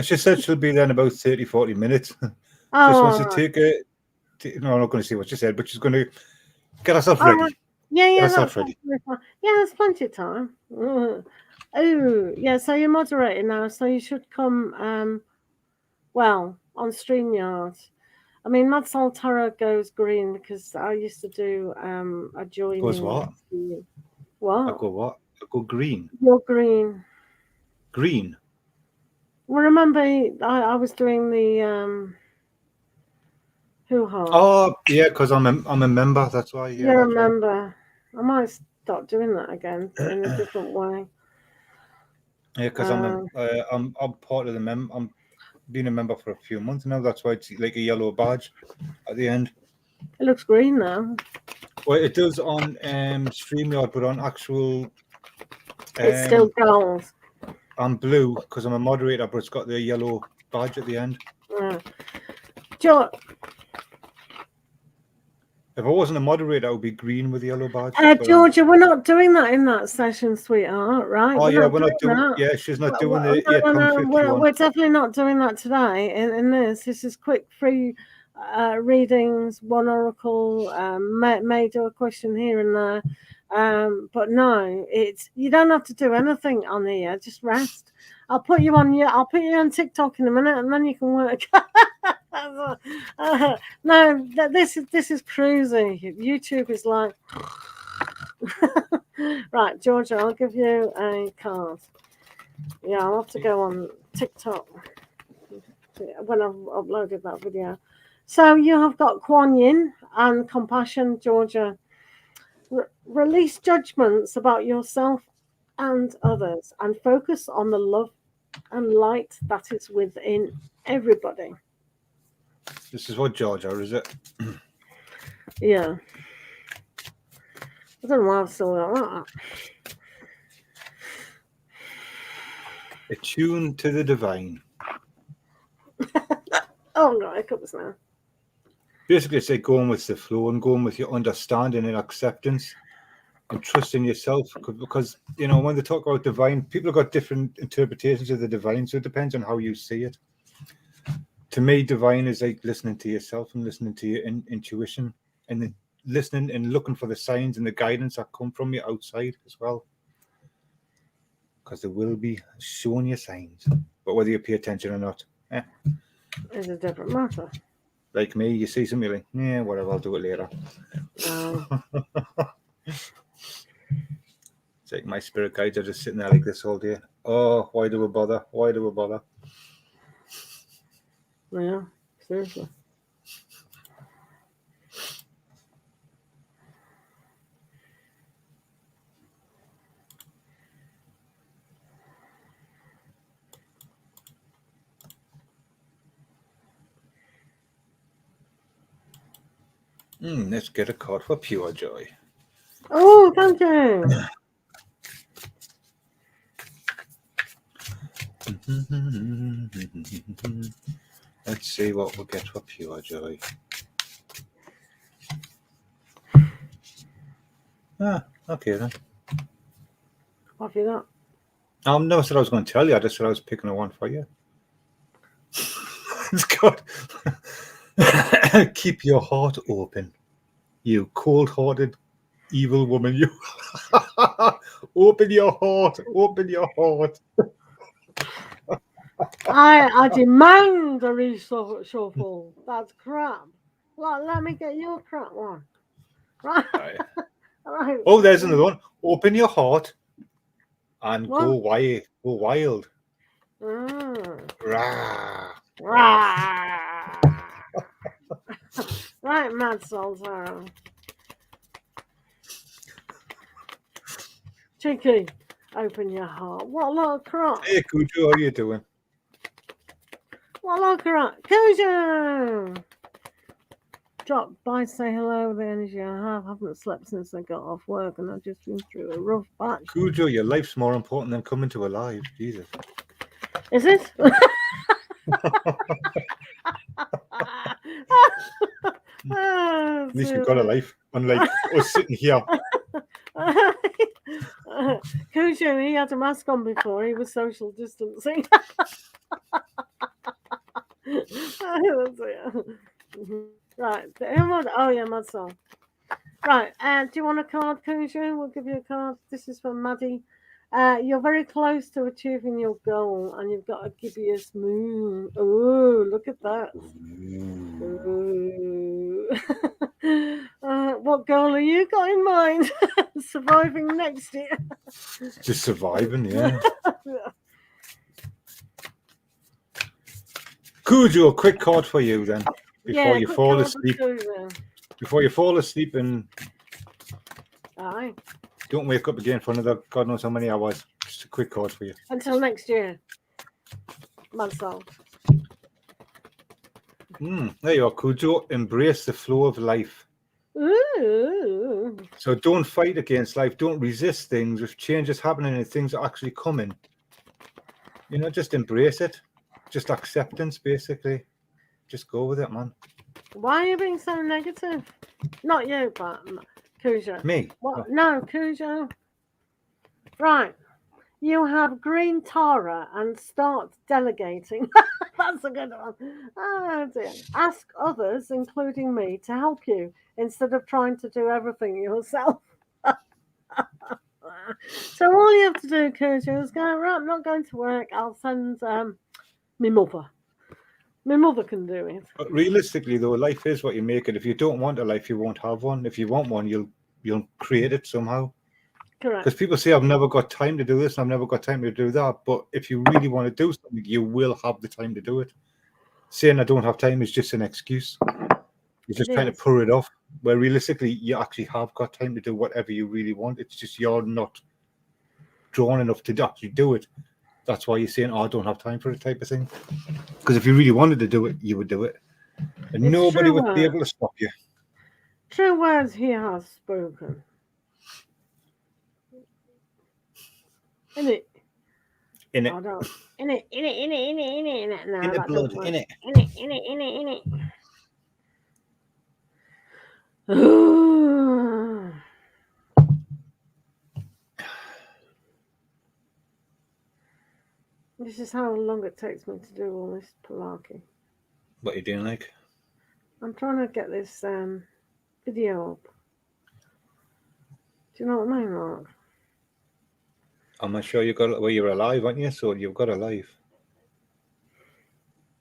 She said she'll be there in about 30-40 minutes. Oh, just wants to take it. No, I'm not going to say what she said, but she's going to get herself ready. Yeah, that's ready. Yeah, there's plenty of time. Oh, yeah. So you're moderating now, so you should come. Well, on StreamYard. I mean, madsoltarot goes green because I used to do a joining. Goes what? What? I go what? I go green. You're green. Green. Well, remember, I was doing the hoo-ha. Oh yeah, because I'm a member. That's why. Yeah, You're a member. Right. I might start doing that again, but in a different way. Yeah, because I'm part of the I'm been a member for a few months now. That's why it's like a yellow badge at the end. It looks green now. Well, it does on StreamYard, but on actual. It's still gold. I'm blue because I'm a moderator, but it's got the yellow badge at the end. If I wasn't a moderator, I would be green with yellow badge. But Georgia, we're not doing that in that session, sweetheart, right? oh, we're yeah, not we're not doing that. Yeah, she's not Well, doing the £8.50 we're definitely not doing that today in this. This is quick, free readings, one oracle, may do a question here and there. But no, you don't have to do anything on here. Just rest. I'll put you on TikTok in a minute, and then you can work. No, this is cruising. YouTube is like right, Georgia. I'll give you a card. Yeah, I'll have to go on TikTok when I've uploaded that video. So you have got Kuan Yin and compassion, Georgia. Release judgments about yourself and others, and focus on the love and light that is within everybody. This is what Georgia, is it? Yeah. I don't know why I've still got that. Attune to the divine. Oh no, hiccups now. Basically, it's like going with the flow and going with your understanding and acceptance and trusting yourself. Because, when they talk about divine, people have got different interpretations of the divine, so it depends on how you see it. To me, divine is like listening to yourself and listening to your intuition, and then listening and looking for the signs and the guidance that come from you outside as well. Because they will be showing you signs. But whether you pay attention or not, It's a different matter. like me, you see something, you're like, yeah, whatever, I'll do it later. It's like my spirit guides are just sitting there like this all day. Oh, why do we bother? Why do we bother? Yeah, seriously. Let's get a card for PureJOY. Oh, thank you. Let's see what we'll get for PureJOY. Okay then. What have you got? I never said I was going to tell you. I just said I was picking a one for you. It's good. Keep your heart open, you cold-hearted, evil woman. You open your heart. Open your heart. I demand a reshuffle. That's crap. Let me get you a crap one. Right. Right. Oh, there's another one. Open your heart and What? go wild. Go wild. Rah. Right, madsoltarot. Cheeky, open your heart. What a lot of crap. Hey, Cujo, how are you doing? What a lot of crap. Cujo! Drop by, say hello with the energy I have. Haven't slept since I got off work, and I've just been through a rough patch. Cujo, your life's more important than coming to a live. Jesus. Is it? At least you've got a life, unlike us sitting here. Cujo, he had a mask on before. He was social distancing. Right. Oh, yeah, Madsol. Right. Do you want a card, Cujo? We'll give you a card. This is from Maddie. You're very close to achieving your goal, and you've got a gibbous moon. Oh, look at that. What goal have you got in mind? Surviving next year. Just surviving, yeah. Cujo, a quick card for you then. Before you fall asleep. Before you fall asleep and aye. Don't wake up again for another God knows how many hours. Just a quick card for you. Until next year. Madsol. There you are, Cujo. Embrace the flow of life. Ooh. So don't fight against life. Don't resist things. If change is happening and things are actually coming, just embrace it. Just acceptance, basically. Just go with it, man. Why are you being so negative? Not you, but Cujo. Me? What? No, Cujo. Right. You have green Tara and start delegating. That's a good one. Oh dear. Ask others, including me, to help you instead of trying to do everything yourself. So all you have to do, Cujo, is go, right, I'm not going to work. I'll send my mother. My mother can do it. But realistically, though, life is what you make it. If you don't want a life, you won't have one. If you want one, you'll create it somehow. Correct. Because people say, I've never got time to do this, and I've never got time to do that. But if you really want to do something, you will have the time to do it. Saying I don't have time is just an excuse. You're just trying to put it off. Where realistically, you actually have got time to do whatever you really want. It's just you're not drawn enough to actually do it. That's why you're saying, I don't have time for it type of thing. Because if you really wanted to do it, you would do it. And It's nobody true would be able to stop you. True words he has spoken. In it. In it. I don't. In it. No, In the blood. In it. In it. This is how long it takes me to do all this malarkey. What are you doing, like? I'm trying to get this video up. Do you know what I mean, Mark? I'm not sure you got. Well, you're alive, aren't you? So you've got a life.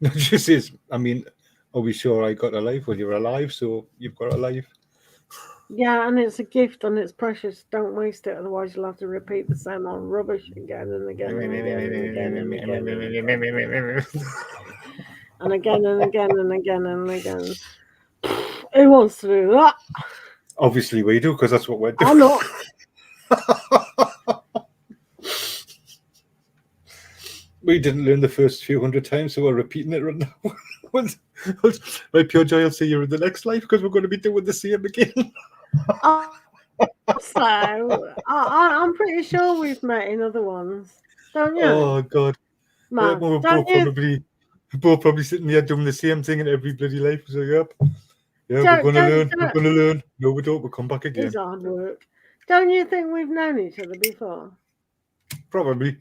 No, just is. I mean, are we sure I got a life? Well, you're alive, so you've got a life. Yeah, and it's a gift and it's precious. Don't waste it, otherwise you'll have to repeat the same old rubbish again and again and again and again and again and again. And again and again and again and again. Who wants to do that? Obviously, we do, because that's what we're doing. I'm not. We didn't learn the first few hundred times, so we're repeating it right now. My PureJOY will see you in the next life, because we're going to be doing the same again. So, I'm pretty sure we've met in other ones. Don't you? Oh, God. Man, We're both probably sitting here doing the same thing in every bloody life. So, yep. Yeah, we're going to learn. We're going to learn. No, we don't. We'll come back again. It's hard work. Don't you think we've known each other before? Probably.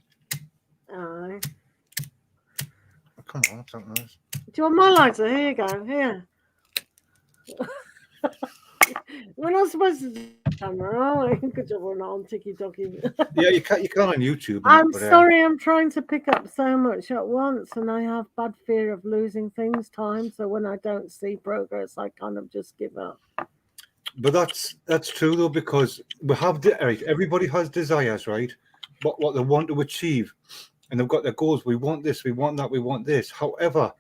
Aye. Come on, that's not nice. Do you want my lighter? Here you go. Here. We're not supposed to do camera, are we? Good job we're not on TikTok. Yeah, you can't on YouTube. I'm sorry, I'm trying to pick up so much at once, and I have bad fear of losing things time. So when I don't see progress, I kind of just give up. But that's true though, because we have right. Everybody has desires, right? What they want to achieve, and they've got their goals. We want this, we want that, we want this. However,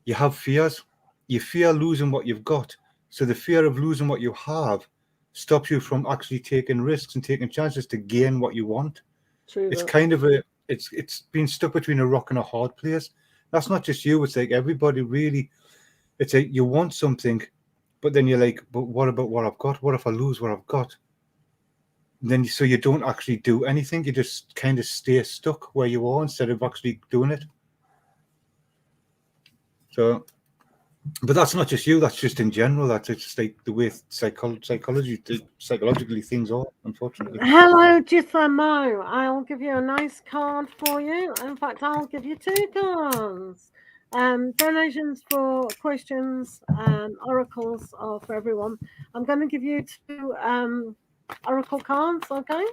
you have fears. You fear losing what you've got. So the fear of losing what you have stops you from actually taking risks and taking chances to gain what you want. True. It's kind of it's been stuck between a rock and a hard place. That's not just you. It's like everybody really. It's like you want something, but then you're like, but what about what I've got? What if I lose what I've got? And then so you don't actually do anything. You just kind of stay stuck where you are instead of actually doing it. But that's not just you. That's just in general. That's just like the way psychologically things are, unfortunately. Hello, Jithamo. I'll give you a nice card for you. In fact, I'll give you 2 cards. Donations for questions, oracles are for everyone. I'm going to give you 2 oracle cards, okay?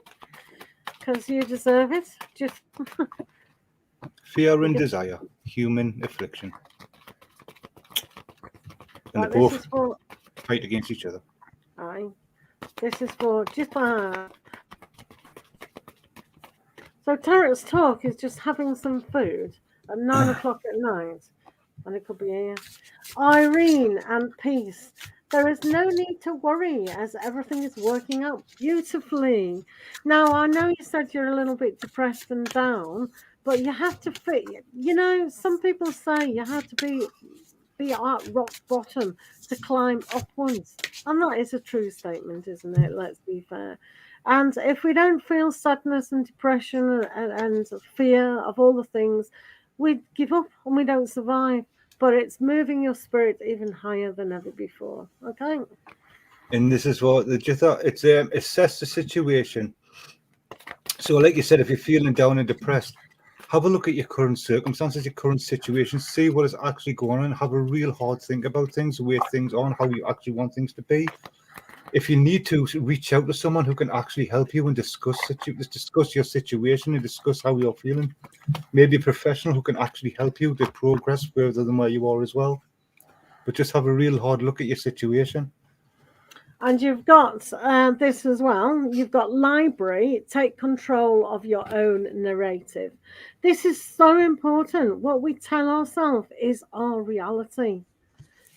Because you deserve it. Just fear and desire, human affliction. And right, they both fight against each other. Aye. This is for Jitha. So Tarot's talk is just having some food at 9 o'clock at night. And it could be here. Irene and peace. There is no need to worry as everything is working out beautifully. Now, I know you said you're a little bit depressed and down, but you have to fit. You know, some people say you have to be at rock bottom to climb upwards. And that is a true statement, isn't it? Let's be fair. And if we don't feel sadness and depression and fear of all the things, we give up and we don't survive. but it's moving your spirit even higher than ever before. Okay. And this is what it's assess the situation. So, like you said, if you're feeling down and depressed, have a look at your current circumstances, your current situation, see what is actually going on, have a real hard think about things, the way things are, and how you actually want things to be. If you need to, reach out to someone who can actually help you and discuss your situation and discuss how you're feeling. Maybe a professional who can actually help you to progress further than where you are as well. But just have a real hard look at your situation. And you've got this as well. You've got library. Take control of your own narrative. This is so important. What we tell ourselves is our reality.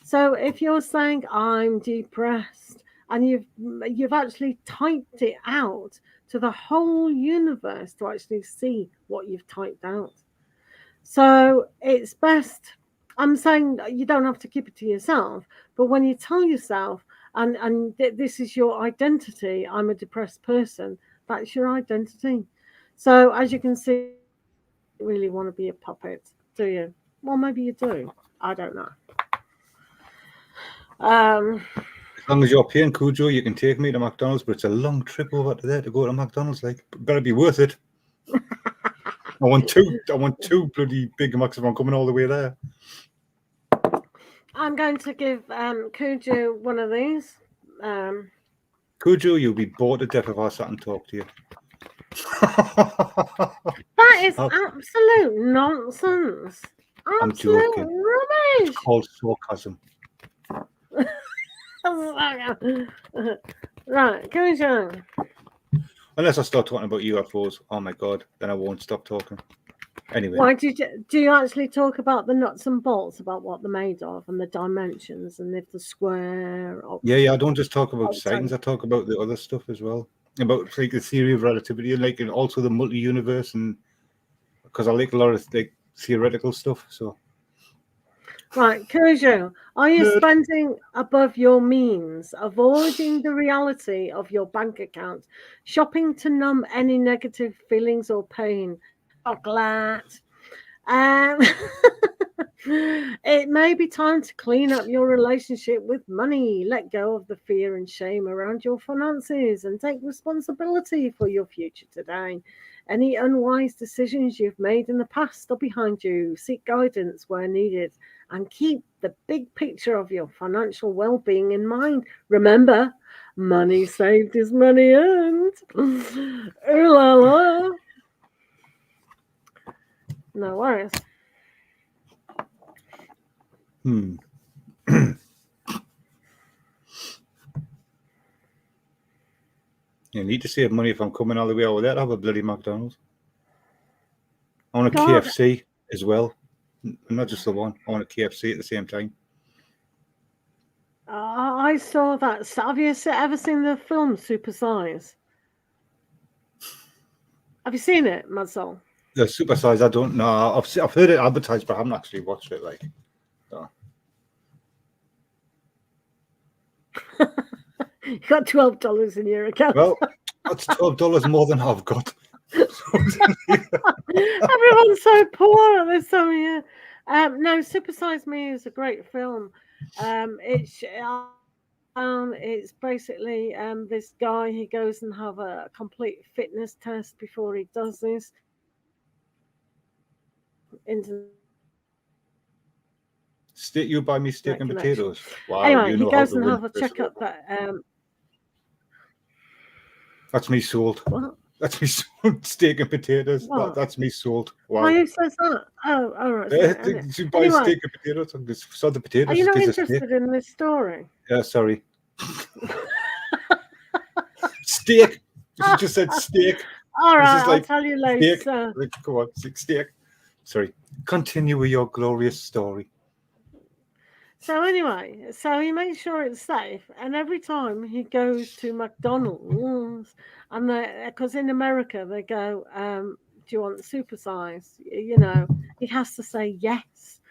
So if you're saying I'm depressed and you've actually typed it out to the whole universe to actually see what you've typed out. So it's best. I'm saying you don't have to keep it to yourself, but when you tell yourself, this is your identity, I'm a depressed person, that's your identity. So as you can see, you don't really want to be a puppet, do you? Well, maybe you do. I don't know. As long as you're paying Cujo, you can take me to McDonald's, but it's a long trip over to there to go to McDonald's. Like, better be worth it. I want two bloody Big Macs if I'm coming all the way there. I'm going to give Cujo one of these. Cujo, you'll be bored to death if I sat and talk to you. That is absolute nonsense. I'm joking. Rubbish. It's called sarcasm. Right, Cujo. Unless I start talking about UFOs, oh my god, then I won't stop talking. Anyway. Why do you actually talk about the nuts and bolts, about what they're made of and the dimensions and if the square? Yeah. I don't just talk about sightings. I talk about the other stuff as well, about like the theory of relativity and also the multi-universe, and because I like a lot of like theoretical stuff. So. Right, Cujo, are you spending above your means, avoiding the reality of your bank account, shopping to numb any negative feelings or pain? Chocolate. It may be time to clean up your relationship with money. Let go of the fear and shame around your finances and take responsibility for your future today. Any unwise decisions you've made in the past are behind you. Seek guidance where needed and keep the big picture of your financial well-being in mind. Remember, money saved is money earned. Ooh la la. No worries. You need to save money if I'm coming all the way over there to have a bloody McDonald's. I want a KFC as well. Not just the one. I want a KFC at the same time. I saw that. Have you ever seen the film Super Size? Have you seen it, Madsol? The Super Size, I don't know. I've heard it advertised, but I haven't actually watched it. Like, so. You got $12 in your account. Well, that's $12 more than I've got. Everyone's so poor at this time of year. No, Super Size Me is a great film. It's basically this guy. He goes and have a complete fitness test before he does this. You buy me steak and potatoes. Wow, anyway, he goes and have a checkup. That's me sold. What? That's me sold. Steak and potatoes. That's me sold. Wow. Why says that? Oh, all right. You buy steak and potatoes. I just saw the potatoes. Are you not interested in this story? Yeah, sorry. Steak. You just said steak. All right, I'll tell you later. Go on, steak. Sorry. Continue with your glorious story. So anyway, he makes sure it's safe, and every time he goes to McDonald's, and because in America they go, "Do you want super size?" You know, he has to say yes.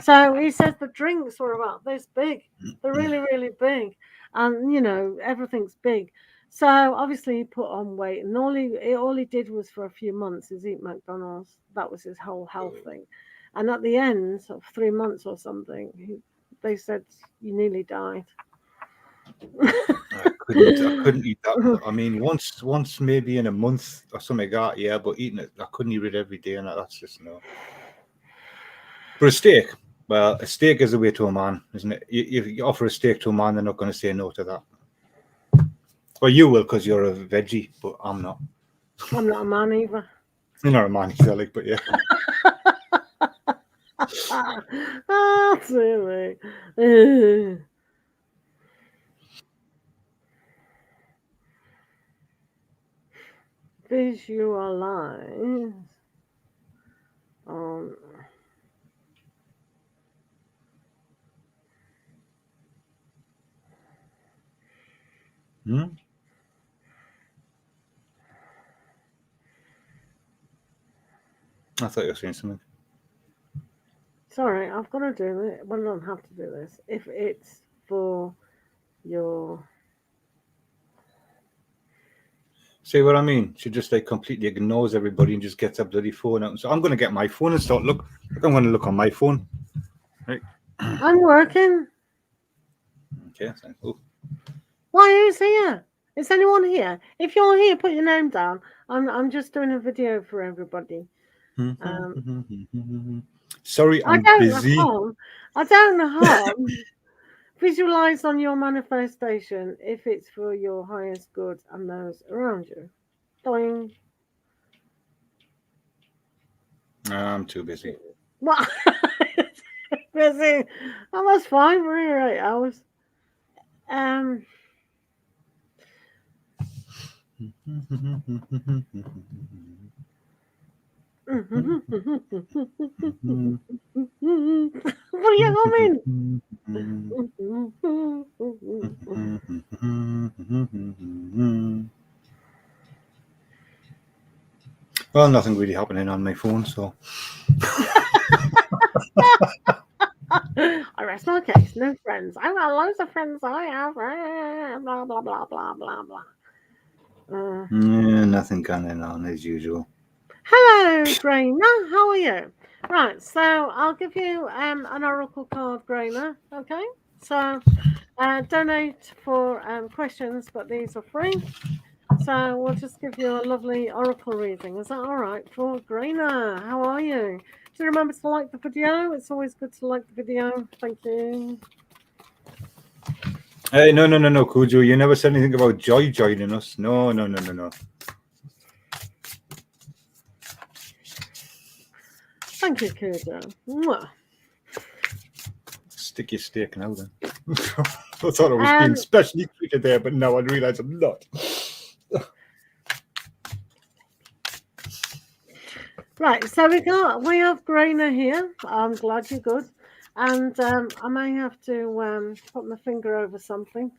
So he says the drinks were about this big. They're really, really big, and you know everything's big. So obviously he put on weight, and all he did was for a few months is eat McDonald's. That was his whole health thing. And at the end of 3 months or something, they said you nearly died. I couldn't eat that. I mean, once maybe in a month or something like that, yeah. But eating it, I couldn't eat it every day, and that's just no. But a steak, well, a steak is the way to a man, isn't it? If you offer a steak to a man, they're not going to say no to that. Well, you will because you're a veggie, but I'm not. I'm not a man either. You're not a man either, like, but yeah. Silly. Visualize. Hmm? I thought you were saying something. Sorry, I've got to do it. Well, I don't have to do this. If it's for your... See what I mean? She just like completely ignores everybody and just gets her bloody phone out. So I'm going to get my phone and start look. I'm going to look on my phone. Right. I'm working. Okay. Oh. Why, who's here? Is anyone here? If you're here, put your name down. I'm just doing a video for everybody. Sorry, I'm busy. I don't harm. Visualize on your manifestation if it's for your highest good and those around you. Doing. I'm too busy. What? Busy. Oh, that's fine. We're here 8 hours. What are you humming? Well, nothing really happening on my phone, so. I rest my case. No friends. I've got loads of friends. I have. Blah, blah, blah, blah, blah, blah. Yeah, nothing going on as usual. Hello, Grainer. How are you? Right, so I'll give you an oracle card, Grainer. Okay, so donate for questions, but these are free. So we'll just give you a lovely oracle reading. Is that all right for Grainer? How are you? Do remember to like the video? It's always good to like the video. Thank you. Hey, no, Cujo. You never said anything about Joy joining us. No. Thank you, Cujo. Mwah. Stick your steak now, then. I thought I was being specially treated there, but now I realise I'm not. Right, so we have Grainer here. I'm glad you're good. And I may have to put my finger over something.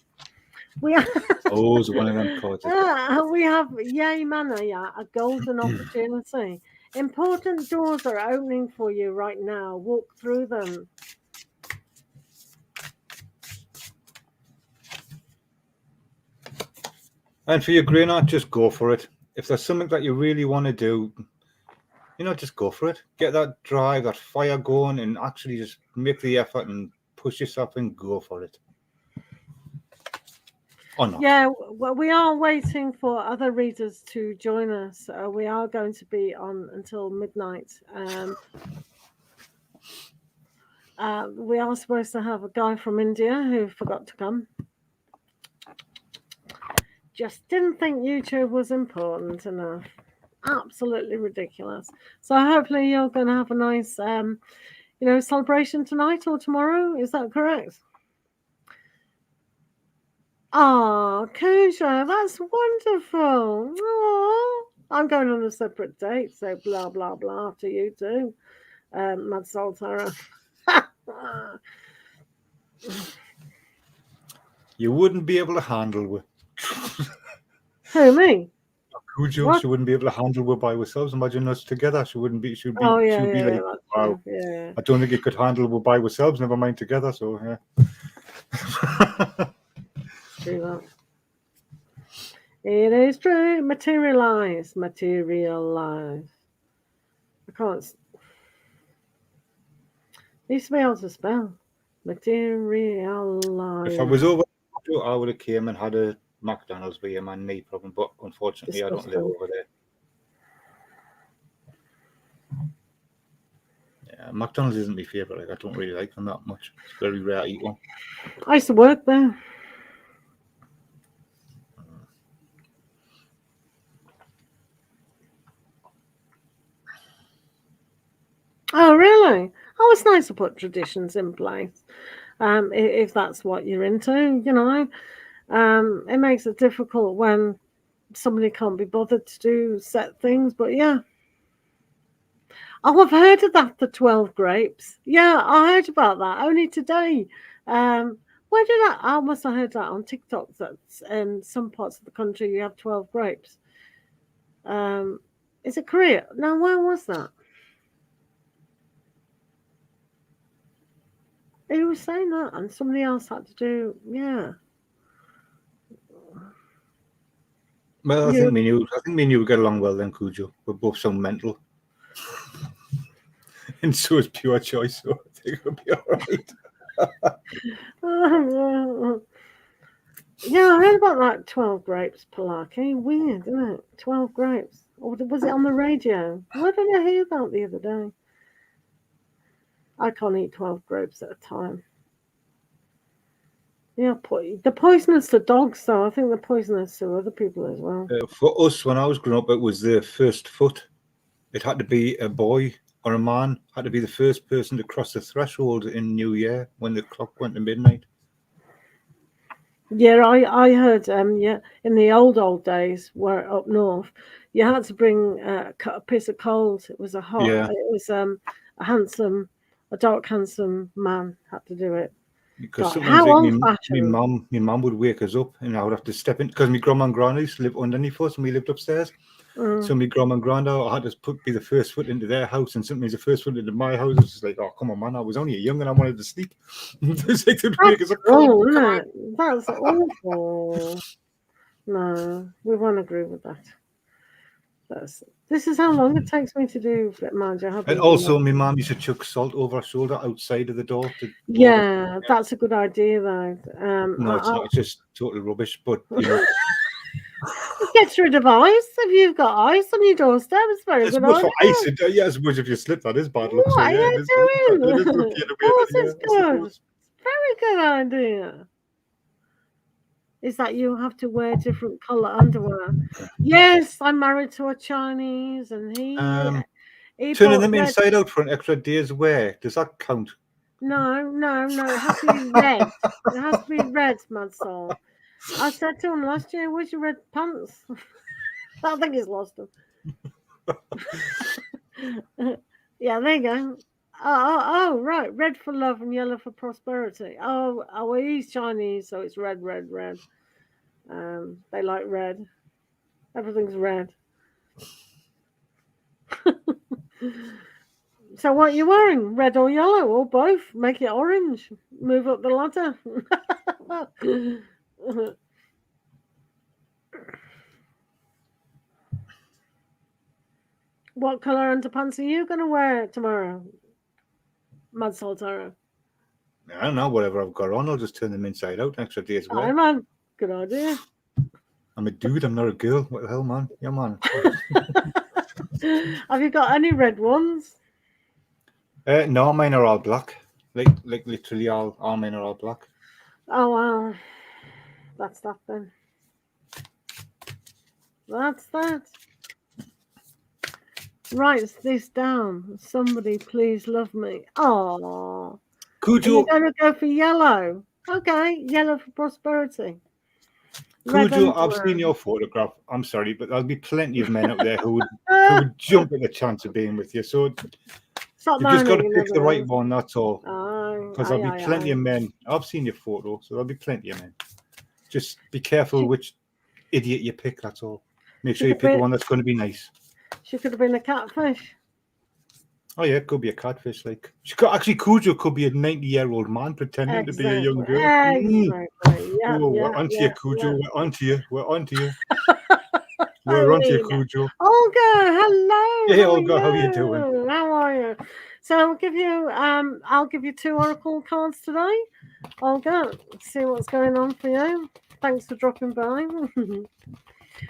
Oh, it's one of them cards. We have Yay Manaya, a golden opportunity. Important doors are opening for you right now. Walk through them. And for your Grainer, just go for it. If there's something that you really want to do, just go for it. Get that drive, that fire going, and actually just make the effort and push yourself and go for it. Or not. Yeah, well, we are waiting for other readers to join us. We are going to be on until midnight. We are supposed to have a guy from India who forgot to come. Just didn't think YouTube was important enough. Absolutely ridiculous. So hopefully you're going to have a nice, celebration tonight or tomorrow. Is that correct? Oh, Kuja, that's wonderful. Aww. I'm going on a separate date, so blah, blah, blah after you do, madsoltarot. You wouldn't be able to handle it. Who, me? Cujo, she wouldn't be able to handle it by ourselves. Imagine us together. She wouldn't be. She'd be. Oh, yeah, she'd be like, wow. Yeah. I don't think it could handle it by ourselves. Never mind together. So yeah. True that. It is true. Materialize. I can't. used to be able to spell. Materialize. If I was over, I would have came and had a McDonald's with my knee problem, but unfortunately, I don't live over there. Yeah, McDonald's isn't my favourite. Like, I don't really like them that much. It's very rare to eat one. I used to work there. Oh, really? Oh, it's nice to put traditions in place. If that's what you're into, you know. It makes it difficult when somebody can't be bothered to do set things, but yeah. Oh, I've heard of that, the 12 grapes. Yeah, I heard about that only today. Where did I must have heard that on TikTok, that in some parts of the country you have 12 grapes. Is it Korea? No, where was that? He was saying that, and somebody else had to do, yeah. Well, I think me and you would get along well then, Cujo. We're both so mental. And so is PureJOY, so I think it'll be alright. Yeah, I heard about that 12 grapes, Palaki. Weird, isn't it? 12 grapes. Or was it on the radio? Where did I hear that the other day? I can't eat 12 grapes at a time. Yeah, they're poisonous to dogs, though. I think they're poisonous to other people as well. For us, when I was growing up, it was the first foot. It had to be a boy or a man, had to be the first person to cross the threshold in New Year when the clock went to midnight. Yeah, I heard, yeah, in the old days, where up north, you had to bring a piece of coal. It was it was a dark, handsome man had to do it. Because God, how old-fashioned. my mum would wake us up and I would have to step in, because my grandma and granny used to live underneath us and we lived upstairs. So my grandma and granddad, I had to be the first foot into their house, and sometimes the first foot into my house. It was just like, oh, come on, man, I was only young and I wanted to sleep. It's like they'd wake us up. That's awful. No, we won't agree with that. This is how long it takes me to do Mind You. And also, my mum used to chuck salt over her shoulder outside of the door. Yeah, that's a good idea, though. No, it's not. It's just total rubbish. But you know, it gets rid of ice. If you've got ice on your doorstep, it's very good idea. Ice. Yeah, I suppose if you slip, that is bad luck. What are you doing? Of course, it's good. Very good idea. Is that you have to wear different colour underwear? Yes, I'm married to a Chinese, and he turning them inside out for an extra day's wear. Does that count? No. It has to be red. It has to be red, Mad Soul. I said to him last year, "Where's your red pants?" I think he's lost them. Yeah, there you go. Oh, right. Red for love and yellow for prosperity. Oh, well, he's Chinese, so it's red. They like red. Everything's red. So what are you wearing? Red or yellow or both? Make it orange. Move up the ladder. What colour underpants are you going to wear tomorrow? Madsoltarot. I don't know. Whatever I've got on, I'll just turn them inside out. Extra day's wear. Hi, man. Good idea. I'm a dude. I'm not a girl. What the hell, man? Yeah, man. Have you got any red ones? No, mine are all black. Like literally all mine are all black. Oh wow, that's that then. That's that. Writes this down. Somebody please love me. Oh, Cujo, you're gonna go for yellow. Okay, yellow for prosperity. Cujo, I've seen your photograph. I'm sorry, but there'll be plenty of men out there who would jump at the chance of being with you. So you've just got to pick the right one. That's all. Because there'll be plenty of men. I've seen your photo, so there'll be plenty of men. Just be careful which idiot you pick. That's all. Make sure you pick one that's going to be nice. She could have been a catfish. Oh yeah, it could be a catfish. Like Cujo could be a 90-year-old man pretending to be a young girl. Exactly. Yeah, we're onto you, Cujo. Yeah. We're onto you. We're onto you, Cujo. Olga, hello. Hey, Olga, how are you doing? How are yeah. So I'll give you 2 oracle cards today. Olga, see what's going on for you. Thanks for dropping by.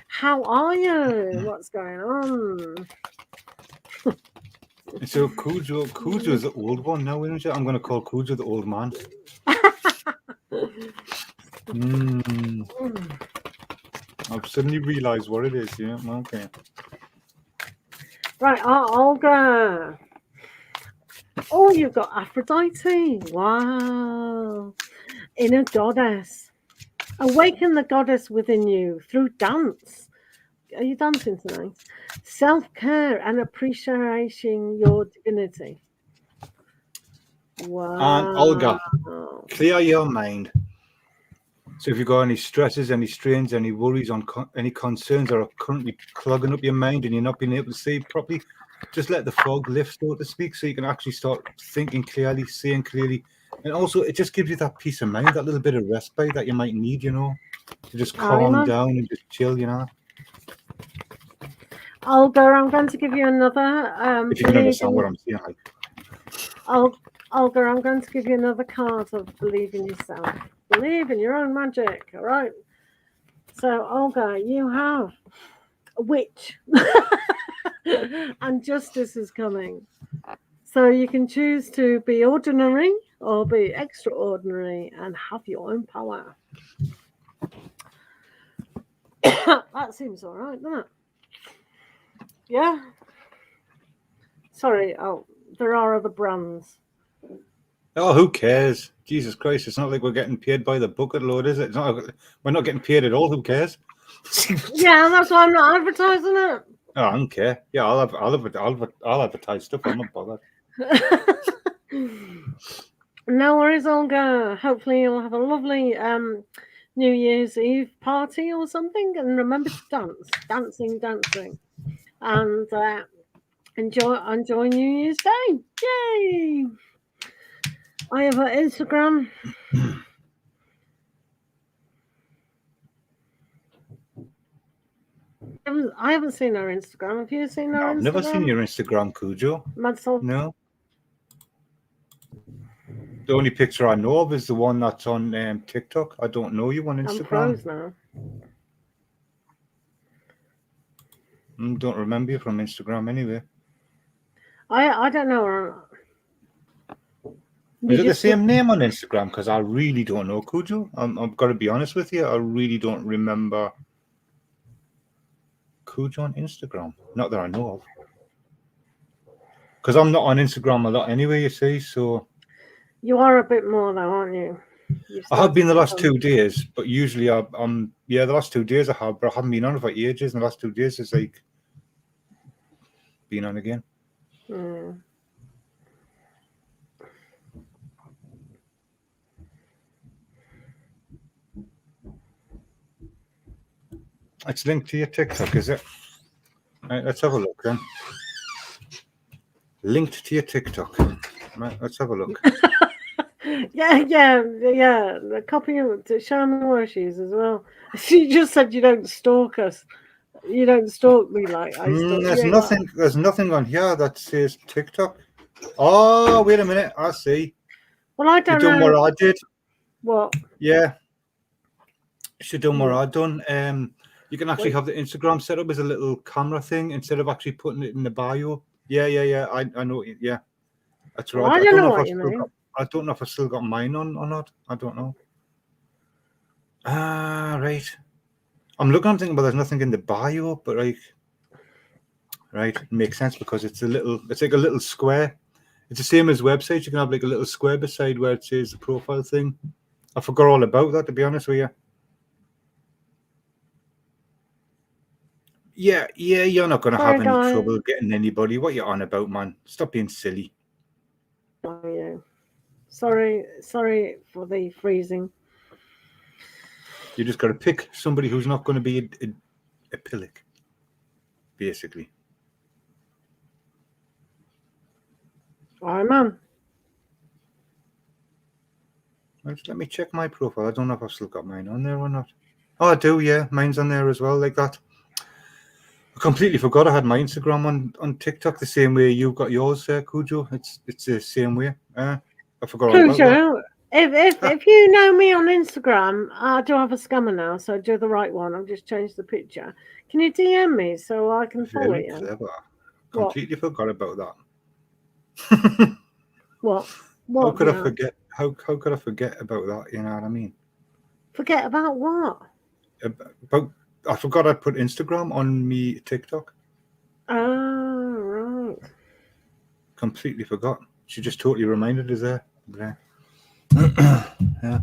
How are you? What's going on? So Cujo's the old one now, isn't it? I'm going to call Cujo the old man. I've suddenly realised what it is. Yeah, okay. Right, Olga. Oh, you've got Aphrodite. Wow. Inner goddess. Awaken the goddess within you through dance. Are you dancing tonight? Self-care and appreciating your divinity. Wow. And Olga, clear your mind. So if you've got any stresses, any strains, any worries, on any concerns that are currently clogging up your mind and you're not being able to see properly, just let the fog lift, so to speak, so you can actually start thinking clearly, seeing clearly. And also, it just gives you that peace of mind, that little bit of respite that you might need, to just calm down and just chill, Olga, I'm going to give you another... if you can understand what I'm saying. Olga, I'm going to give you another card of believe in yourself. Believe in your own magic, all right? So, Olga, you have a witch. And justice is coming. So you can choose to be ordinary or be extraordinary and have your own power. That seems all right, doesn't it? Yeah. Sorry, there are other brands. Oh, who cares? Jesus Christ, it's not like we're getting paid by the bucket load, is it? It's not, we're not getting paid at all. Who cares? Yeah, that's why I'm not advertising it. Oh, I don't care. Yeah, I'll advertise stuff. I'm not bothered. No worries, Olga. Hopefully you'll have a lovely New Year's Eve party or something, and remember to dancing, and enjoy New Year's Day. Yay! I have an Instagram. I haven't seen her Instagram. Have you seen her Instagram? I've never seen your Instagram, Cujo. Madsoltarot. No. The only picture I know of is the one that's on TikTok. I don't know you on Instagram. I'm froze now. Don't remember you from Instagram anyway. I don't know. Is it the same name on Instagram? Because I really don't know, Cujo. I've got to be honest with you. I really don't remember Cujo on Instagram. Not that I know of. Because I'm not on Instagram a lot anyway, you see, so... You are a bit more though, aren't you? I have been the last 2 days, but usually I'm... Yeah, the last 2 days I have, but I haven't been on it for ages, and the last 2 days it's like... Been on again. It's linked to your TikTok, is it? Right, let's have a look then. Linked to your TikTok. Right, let's have a look. Yeah. The copy of to show me where she is as well. She just said you don't stalk us. You don't stalk me like I stalk you. There's nothing on here that says TikTok. Oh, wait a minute. I see. Well, I don't know. You've done what I did. What? Yeah. Should done what I done. You can actually have the Instagram set up as a little camera thing instead of actually putting it in the bio. Yeah. I know. Yeah, that's right. Well, I don't know what you mean. I don't know if I still got mine on or not. I don't know. Right. I'm looking. I'm thinking, but there's nothing in the bio. But right, it makes sense because it's like a little square. It's the same as websites. You can have like a little square beside where it says the profile thing. I forgot all about that, to be honest with you. Yeah, you're not going to have any trouble getting anybody. What you on about, man? Stop being silly. Oh, yeah. Sorry for the freezing. You just got to pick somebody who's not going to be a pillock, basically. All right, man. Let me check my profile. I don't know if I've still got mine on there or not. Oh, I do, yeah. Mine's on there as well, like that. I completely forgot I had my Instagram on TikTok the same way you got yours, Cujo. It's the same way. I forgot all about that. Cujo, if you know me on Instagram, I do have a scammer now, so do the right one. I've just changed the picture. Can you DM me so I can follow Very you? clever. What? Completely forgot about that. What? How could I forget? How could I forget about that? You know what I mean? Forget about what? About I forgot I put Instagram on me TikTok. Oh, right. Completely forgot. She just totally reminded us there. Yeah.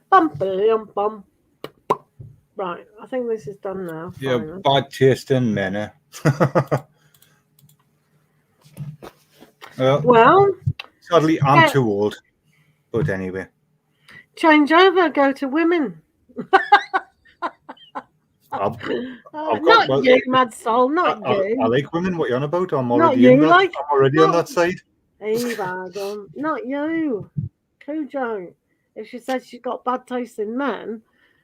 Bum. Right, I think this is done now. Yeah, Finally. bad taste in men, eh? Well, sadly, I'm too old. But anyway. Change over, go to women. I've not got, you, mad soul, not you. I like women. What you on about? I'm Not already you, in that. like, I'm already on that side. Hey, Adam, not you. Cujo. If she says she's got bad taste in men,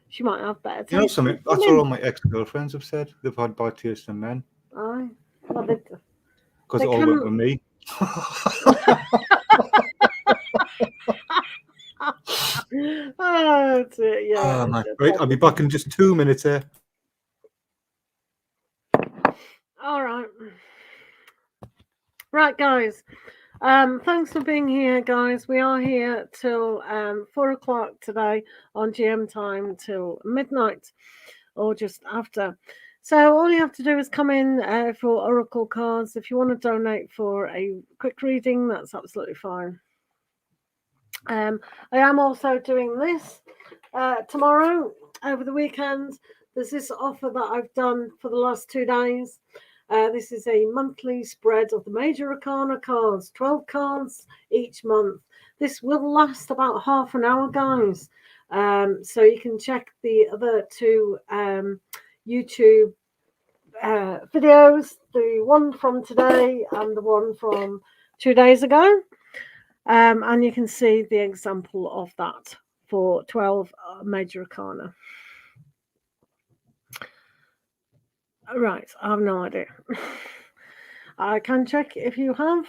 she might have better taste. You know something? That's what all my ex-girlfriends have said. They've had bad taste in men. Aye. Well, because it all went with me. Oh, yeah. Oh, right, I'll be back in just 2 minutes here. All right. Right, guys. Thanks for being here, guys. We are here till 4 o'clock today on GM time till midnight or just after. So all you have to do is come in for Oracle cards. If you want to donate for a quick reading, that's absolutely fine. I am also doing this tomorrow over the weekend. There's this offer that I've done for the last 2 days. This is a monthly spread of the major arcana cards, 12 cards each month. This will last about half an hour, guys. So you can check the other 2 YouTube videos, the one from today and the one from 2 days ago. And you can see the example of that for 12 major arcana. Right, I have no idea. I can check if you have.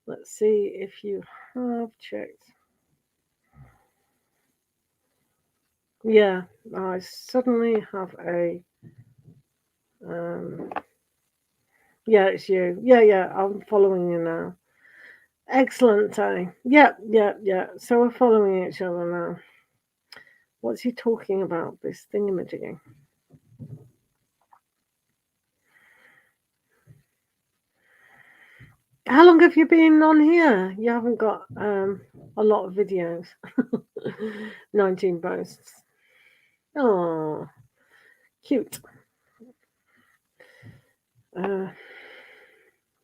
Let's see if you have checked. Yeah, I suddenly have a. Yeah, it's you. Yeah, I'm following you now. Excellent, Yeah. So we're following each other now. What's he talking about? This thingamajiggy. How long have you been on here? You haven't got a lot of videos. 19 posts. Oh, cute.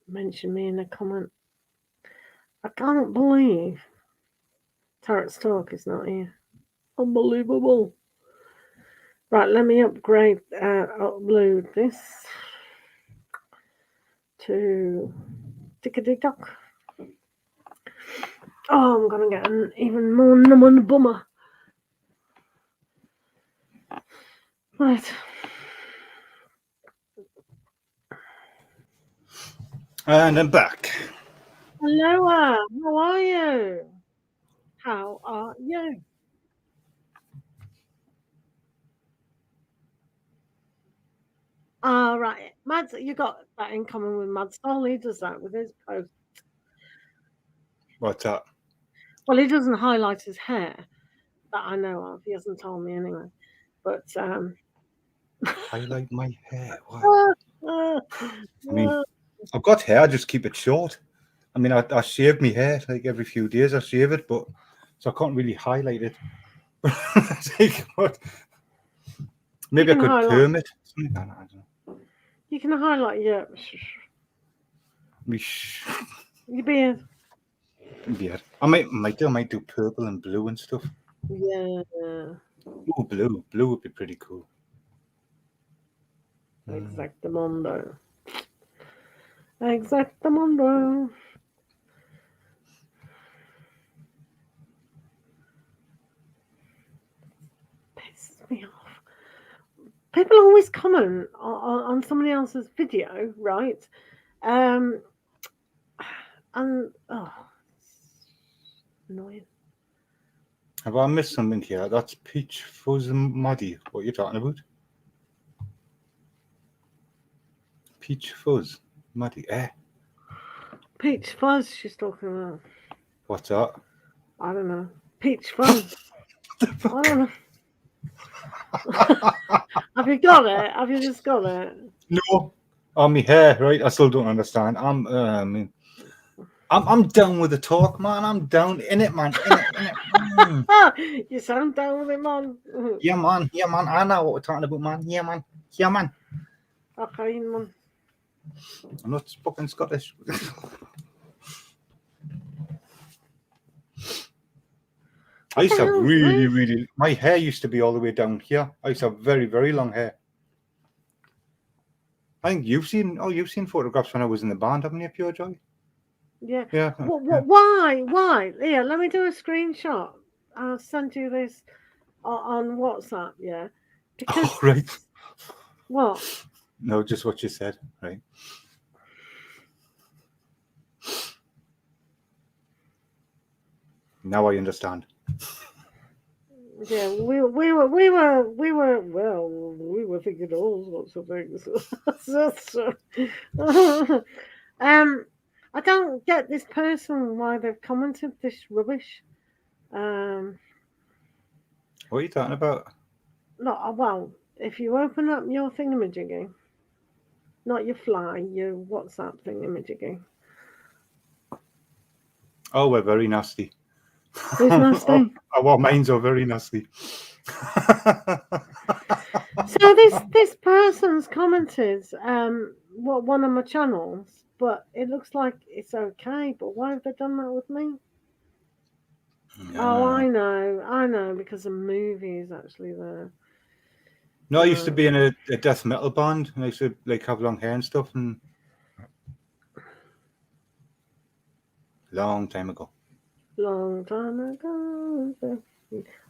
Mention me in a comment. I can't believe tarotstalk is not here. Unbelievable. Right, let me upload this to tickety-tock. Oh, I'm going to get an even more number bummer. Right. And I'm back. Hello, how are you? How are you? All right. Mads, you got that in common with Mads. All he does that with his post. What's that? Well, he doesn't highlight his hair that I know of. He hasn't told me anyway. But highlight my hair. What? I mean, I've got hair. I just keep it short. I mean, I shave my hair like every few days. I shave it, but so I can't really highlight it. Like, what? Maybe I could perm it. I don't know. You can highlight your beard. Yeah, I might do purple and blue and stuff. Yeah. Oh, blue would be pretty cool. Exactamundo. me off. People always comment on somebody else's video, right? And it's annoying. Have I missed something here? That's Peach Fuzz and Maddie. What are you talking about? Peach Fuzz, Maddie. Peach Fuzz, she's talking about. What's that? I don't know. Peach Fuzz. I don't know. Have you got it? Have you just got it? No. On my hair, right? I still don't understand. I'm down with the talk, man. I'm down in it, man. In it. You sound down with it, man. Yeah, man. I know what we're talking about, man. Yeah, man. Okay, man. I'm not fucking Scottish. I used to have really. My hair used to be all the way down here. I used to have very, very long hair. I think you've seen photographs when I was in the band, haven't you, PureJOY? Yeah. Yeah. Why? Here, let me do a screenshot. I'll send you this on WhatsApp. Yeah. Because, right. What? No, just what you said. Right. Now I understand. Yeah, we were thinking all sorts of things. I don't get this person why they've commented this rubbish. What are you talking about? No, well, if you open up your thingamajiggy, not your fly, your WhatsApp thingamajiggy. Oh, we're very nasty. Who's nasty? Our minds are very nasty. So this person's commented one of my channels, but it looks like it's okay. But why have they done that with me? Oh, I know, because the movie is actually there. No, I used to be in a death metal band, and I used to like have long hair and stuff, and long time ago.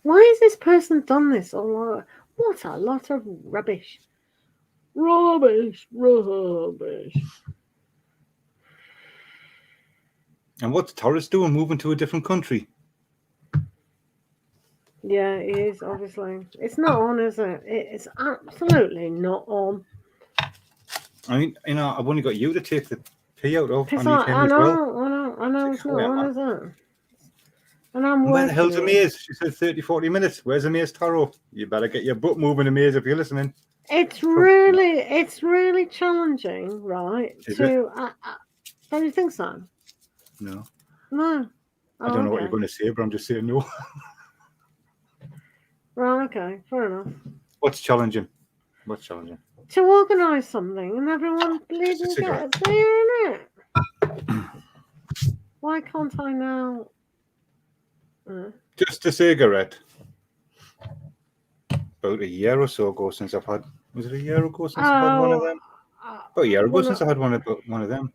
Why has this person done this? What a lot of rubbish. And what's Taurus doing, moving to a different country? Yeah, it is, obviously. It's not on, is it? It's absolutely not on. I mean, I've only got you to take the pee out of. I know, it's not on, is it? And I'm working. Where the hell's Amaze? She said 30-40 minutes. Where's Amazetarot? You better get your butt moving, Amaze, if you're listening. It's really challenging, right? Don't you think so? No. No. I don't know what you're going to say, but I'm just saying no. Right, okay, fair enough. What's challenging? To organise something and everyone bleeding gets there, innit? Why can't I now? Just a cigarette. About a year or so ago since I've had. Was it a year ago since I had one of them? About a year ago since I had one of them.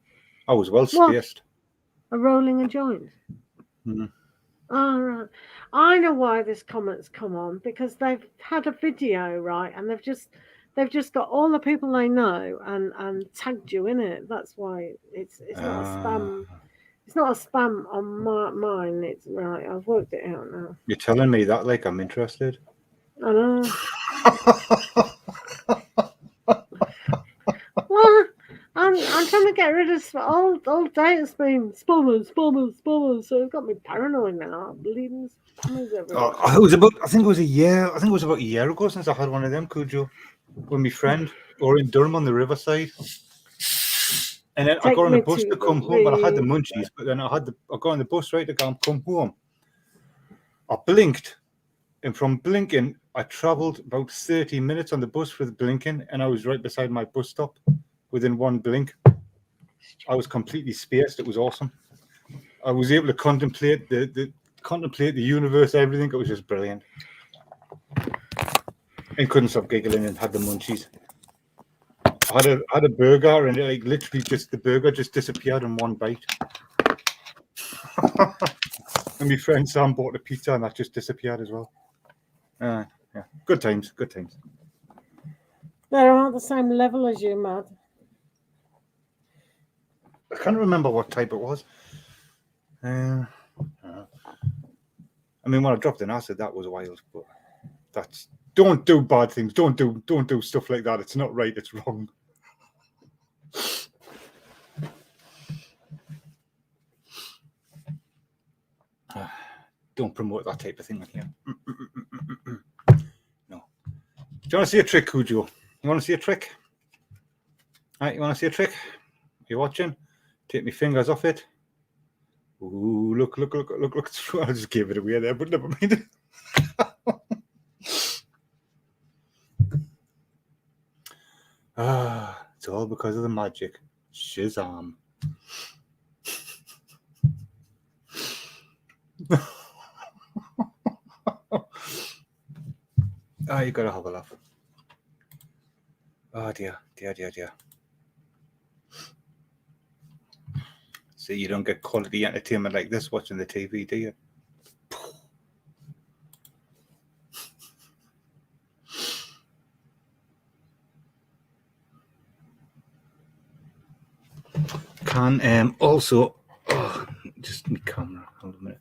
I was well spaced. A rolling a joint. Mm-hmm. Oh, right. I know why this comment's come on, because they've had a video, right, and they've just got all the people they know and tagged you in it. That's why it's not a spam. It's not a spam on mine. It's right. I've worked it out now. You're telling me that like I'm interested? I know. Well, I'm trying to get rid of old data spammers. So it's got me paranoid now. I'm bleeding spammers everywhere. I think it was a year. I think it was about a year ago since I had one of them, Cujo, with my friend, or in Durham on the riverside. And then I got on the bus to come home, but I had the munchies. But then I got on the bus right to come home. I blinked, and from blinking, I travelled about 30 minutes on the bus with blinking, and I was right beside my bus stop within one blink. I was completely spaced. It was awesome. I was able to contemplate the universe, everything. It was just brilliant. And couldn't stop giggling and had the munchies. I had a burger, and it literally the burger just disappeared in one bite. And my friend Sam bought a pizza, and that just disappeared as well. Yeah. Good times. Good times. They're on the same level as you, Mad. I can't remember what type it was. I mean, when I dropped in acid, that was wild. But that's don't do bad things. Don't do stuff like that. It's not right. It's wrong. Don't promote that type of thing on here. No. Do you want to see a trick, Cujo? You want to see a trick? Right, you want to see a trick? You watching? Take my fingers off it. Ooh, look. I just gave it away there, but never mind. It's all because of the magic. Shazam. You gotta have a laugh. Oh dear. See, you don't get quality entertainment like this watching the TV, do you? Can also just my camera. Hold a minute.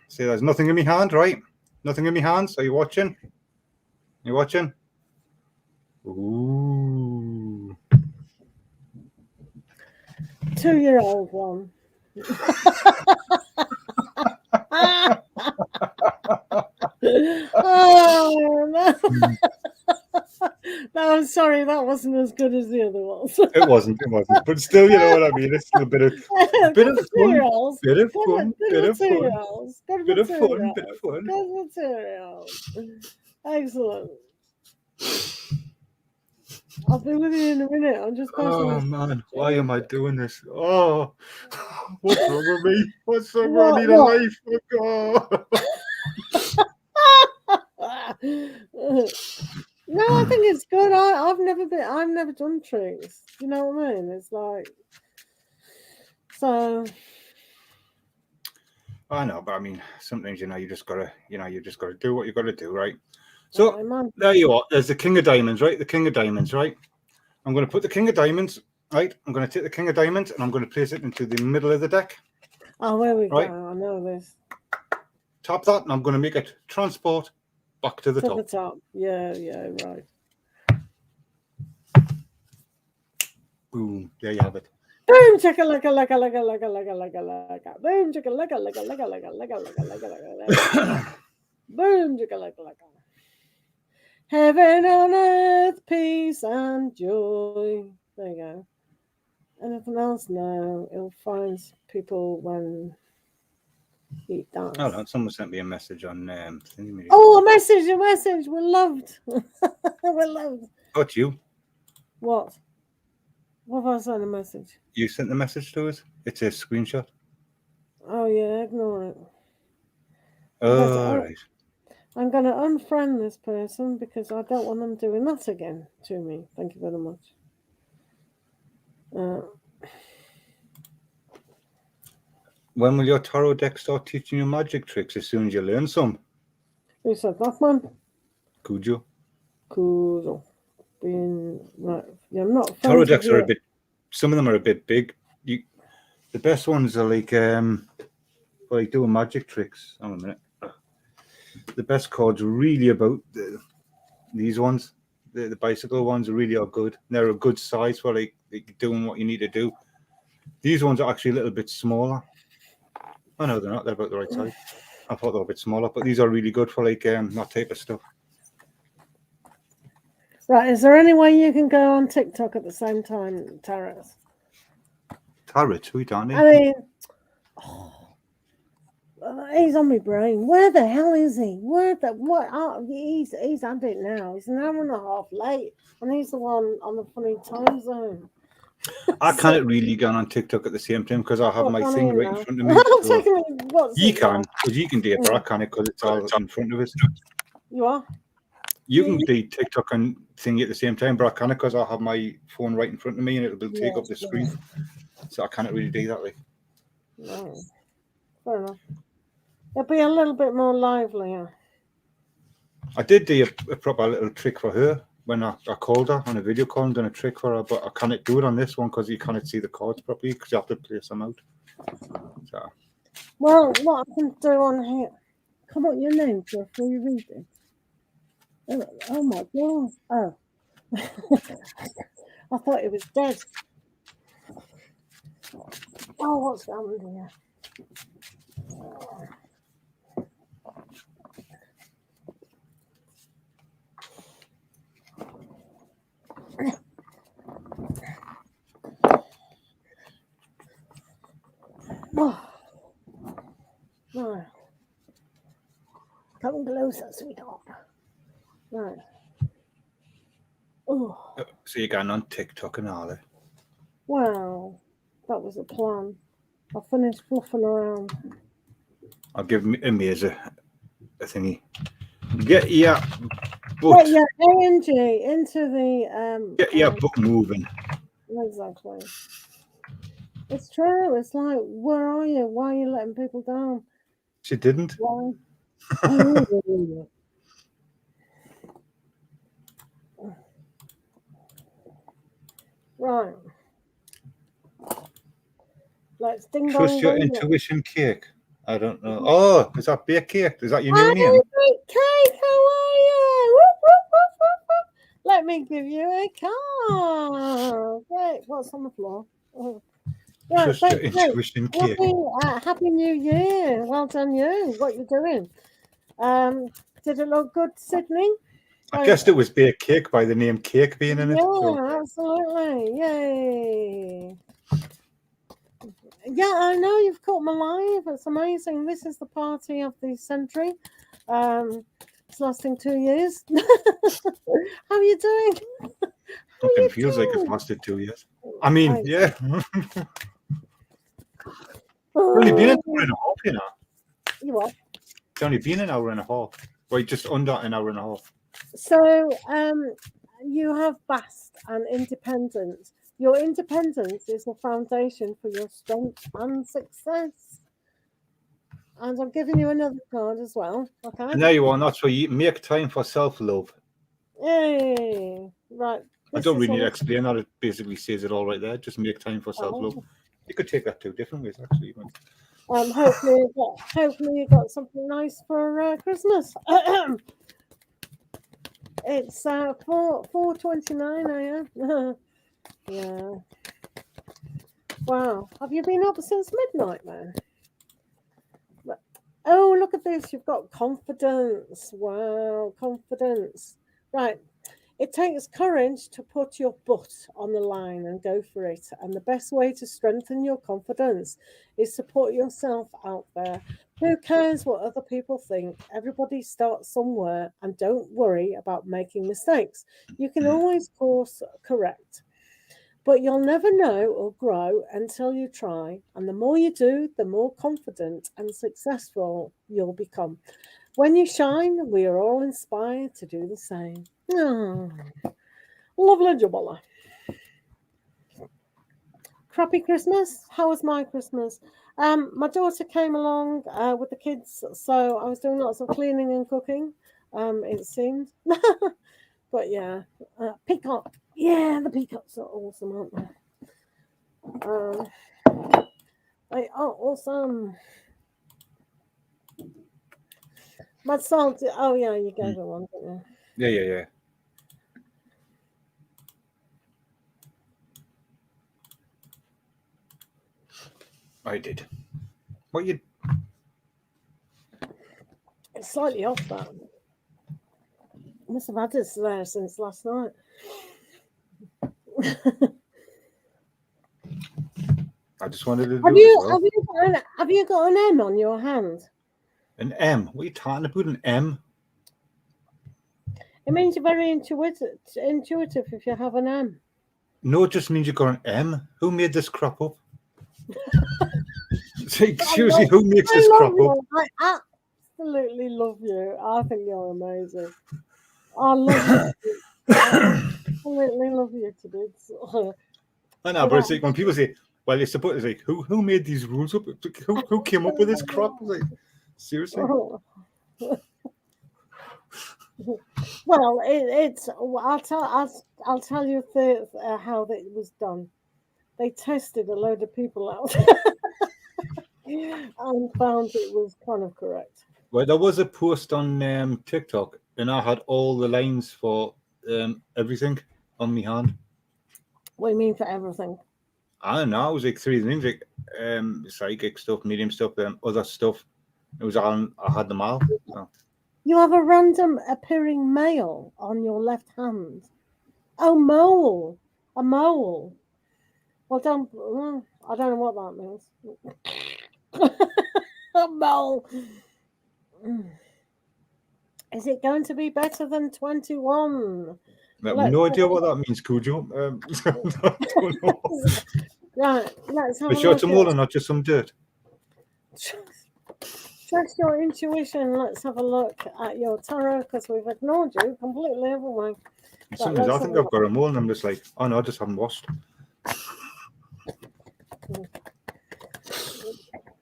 See, there's nothing in my hand, right? Nothing in my hands. Are you watching? You watching? Ooh. 2-year-old one. Oh no. No, I'm sorry, that wasn't as good as the other ones. It wasn't, but still, you know what I mean. It's still a bit of fun, bit of fun. Excellent. I'll be with you in a minute. I'm just Oh man, why am I doing this? Oh, what's wrong with me? What's wrong with me? I need a life. Oh, no, I think it's good. I've never done tricks. You know what I mean? It's like, so. I know, but I mean, sometimes you just gotta do what you gotta do, right? So there you are. There's the King of Diamonds, right? The King of Diamonds, right? I'm going to put the King of Diamonds, right? I'm going to take the King of Diamonds and I'm going to place it into the middle of the deck. Oh, where we go? I know this. Tap that, and I'm going to make it transport back to the top. To the top. Yeah, right. Boom. There you have it. Boom, chicka, laka. Boom, chicka, laka. Boom, chicka, laka. Heaven on earth, peace and joy. There you go. Anything else? No. It'll find people when he dies. Oh, no, someone sent me a message on Oh, a message. We're loved. We're loved. Got you. What? What have I sent a message? You sent the message to us? It's a screenshot. Oh, yeah, ignore it. Oh, right. I'm going to unfriend this person because I don't want them doing that again to me. Thank you very much. When will your tarot deck start teaching you magic tricks? As soon as you learn some. Who said that, man? Cujo. Right. Yeah, I'm not. Tarot decks are a bit. Some of them are a bit big. The best ones are like doing magic tricks. Hang on a minute. The best cards are really about these ones. The bicycle ones really are good. They're a good size for like doing what you need to do. These ones are actually a little bit smaller. Oh no, they're not. They're about the right size. I thought they were a bit smaller, but these are really good for like that type of stuff. Right, is there any way you can go on TikTok at the same time, Tarot? Tarot, sweet, aren't he? I mean, he's on my brain. Where the hell is he? What? He's at it now. He's an hour and a half late, and he's the one on the funny time zone. I can't really go on TikTok at the same time because I have my thing right in front of me. So you can, because you can do it, but I can't because it's all in front of us. You are? You can do TikTok and thingy at the same time, but I can't because I have my phone right in front of me and it'll take up the screen. So I can't really do that. Like. No. Fair enough. It'll be a little bit more livelier. I did do a proper little trick for her when I called her on a video call and done a trick for her, but I can't do it on this one because you can't see the cards properly because you have to place them out. So. Well, what I can do on here? Come on, your name before you read it. Oh my god! Oh, I thought it was dead. Oh, what's going on here? Oh. Right. Come closer, sweetheart. Right. Oh. So you're going on TikTok and all that? Wow, that was a plan. I finished fluffing around. I'll give Amaze a thingy. Get your butt. Get your energy into the Get your butt moving. Exactly. It's true. It's like, where are you? Why are you letting people down? She didn't. Why? Right. Let's ding dong. Trust your intuition, cake. I don't know. Oh, is that Beer Cake? Is that your new name? Cake, how are you? Whoop, whoop, whoop, whoop, whoop. Let me give you a card. Great. What's on the floor? Oh. Right, Trust your intuition, cake. Happy New Year. Well done, you. What you doing? Did it look good, Sydney? I guessed it was Beer Cake by the name Cake being in it. Yeah, So. absolutely. Yay. Yeah, I know you've caught my live. It's amazing. This is the party of the century. It's lasting 2 years. How are you doing? It feels like it's lasted 2 years. I mean, yeah. It's only been an hour and a half, you know. You what? It's only been an hour and a half. Right, just under an hour and a half. So, you have Bast and independence. Your independence is the foundation for your strength and success. And I'm giving you another card as well. Okay. And there you are. That's where you make time for self-love. Yay. Right. I don't really need to explain that. It basically says it all right there. Just make time for self-love. You could take that two different ways, actually. Hopefully you got something nice for Christmas. It's 4:29 a.m. Yeah. Wow. Have you been up since midnight, man? Oh, look at this. You've got confidence. Wow, confidence. Right. It takes courage to put your butt on the line and go for it. And the best way to strengthen your confidence is to put yourself out there. Who cares what other people think? Everybody starts somewhere, and don't worry about making mistakes. You can always course correct. But you'll never know or grow until you try. And the more you do, the more confident and successful you'll become. When you shine, we are all inspired to do the same. Oh, lovely jubbler. Crappy Christmas? How was my Christmas? My daughter came along with the kids, so I was doing lots of cleaning and cooking, it seemed. But yeah, peacock. Yeah, the peacocks are awesome, aren't they? They are awesome. Madsoltarot. Oh yeah, you gave her one, didn't you? Yeah. I did. What you? It's slightly off that. I must have had this there since last night. I just wanted to do Have you got an M on your hand? An M? What are you talking about? An M? It means you're very intuitive if you have an M. No, it just means you got an M. Who made this crap up? Seriously, who makes this crap up? I absolutely love you. I think you're amazing. I love you. I absolutely love you to bits. I know, but it's like when people say, "Well, you're supposed," it's like, who made these rules up? Who came up with this crap? Like, seriously? Well, it's. I'll tell you how it was done. They tested a load of people out and found it was kind of correct. Well, there was a post on TikTok, and I had all the lines for everything on my hand. What do you mean for everything? I don't know. It was like three things, like psychic stuff, medium stuff, other stuff. It was on. I had them all. So. You have a random appearing male on your left hand. Oh, mole. A mole. Well, I don't know what that means. A mole. Is it going to be better than 21? I have no idea what that means, Cujo. I don't know. Right, let's have But sure, it's a mole and not just some dirt. Trust your intuition. Let's have a look at your tarot because we've ignored you completely, haven't we? Sometimes I think I've got a mole and I'm just like, oh no, I just haven't washed.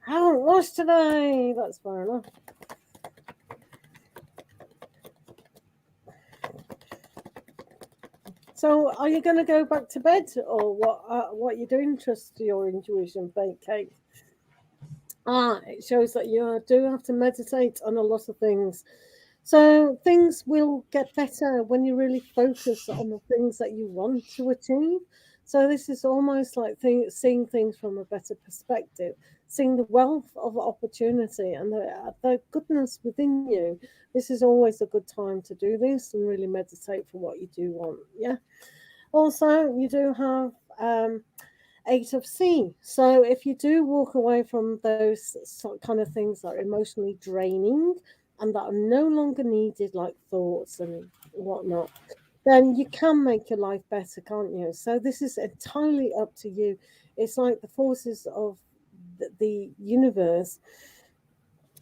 Haven't washed today. That's fair enough. So, are you going to go back to bed, or what you're doing? Trust your intuition, Baked Cake. It shows that you do have to meditate on a lot of things. So things will get better when you really focus on the things that you want to achieve. So this is almost like seeing things from a better perspective, seeing the wealth of opportunity and the goodness within you. This is always a good time to do this and really meditate for what you do want. Yeah. Also, you do have 8 of C. So if you do walk away from those kind of things that are emotionally draining and that are no longer needed, like thoughts and whatnot, then you can make your life better, can't you? So this is entirely up to you. It's like the forces of the universe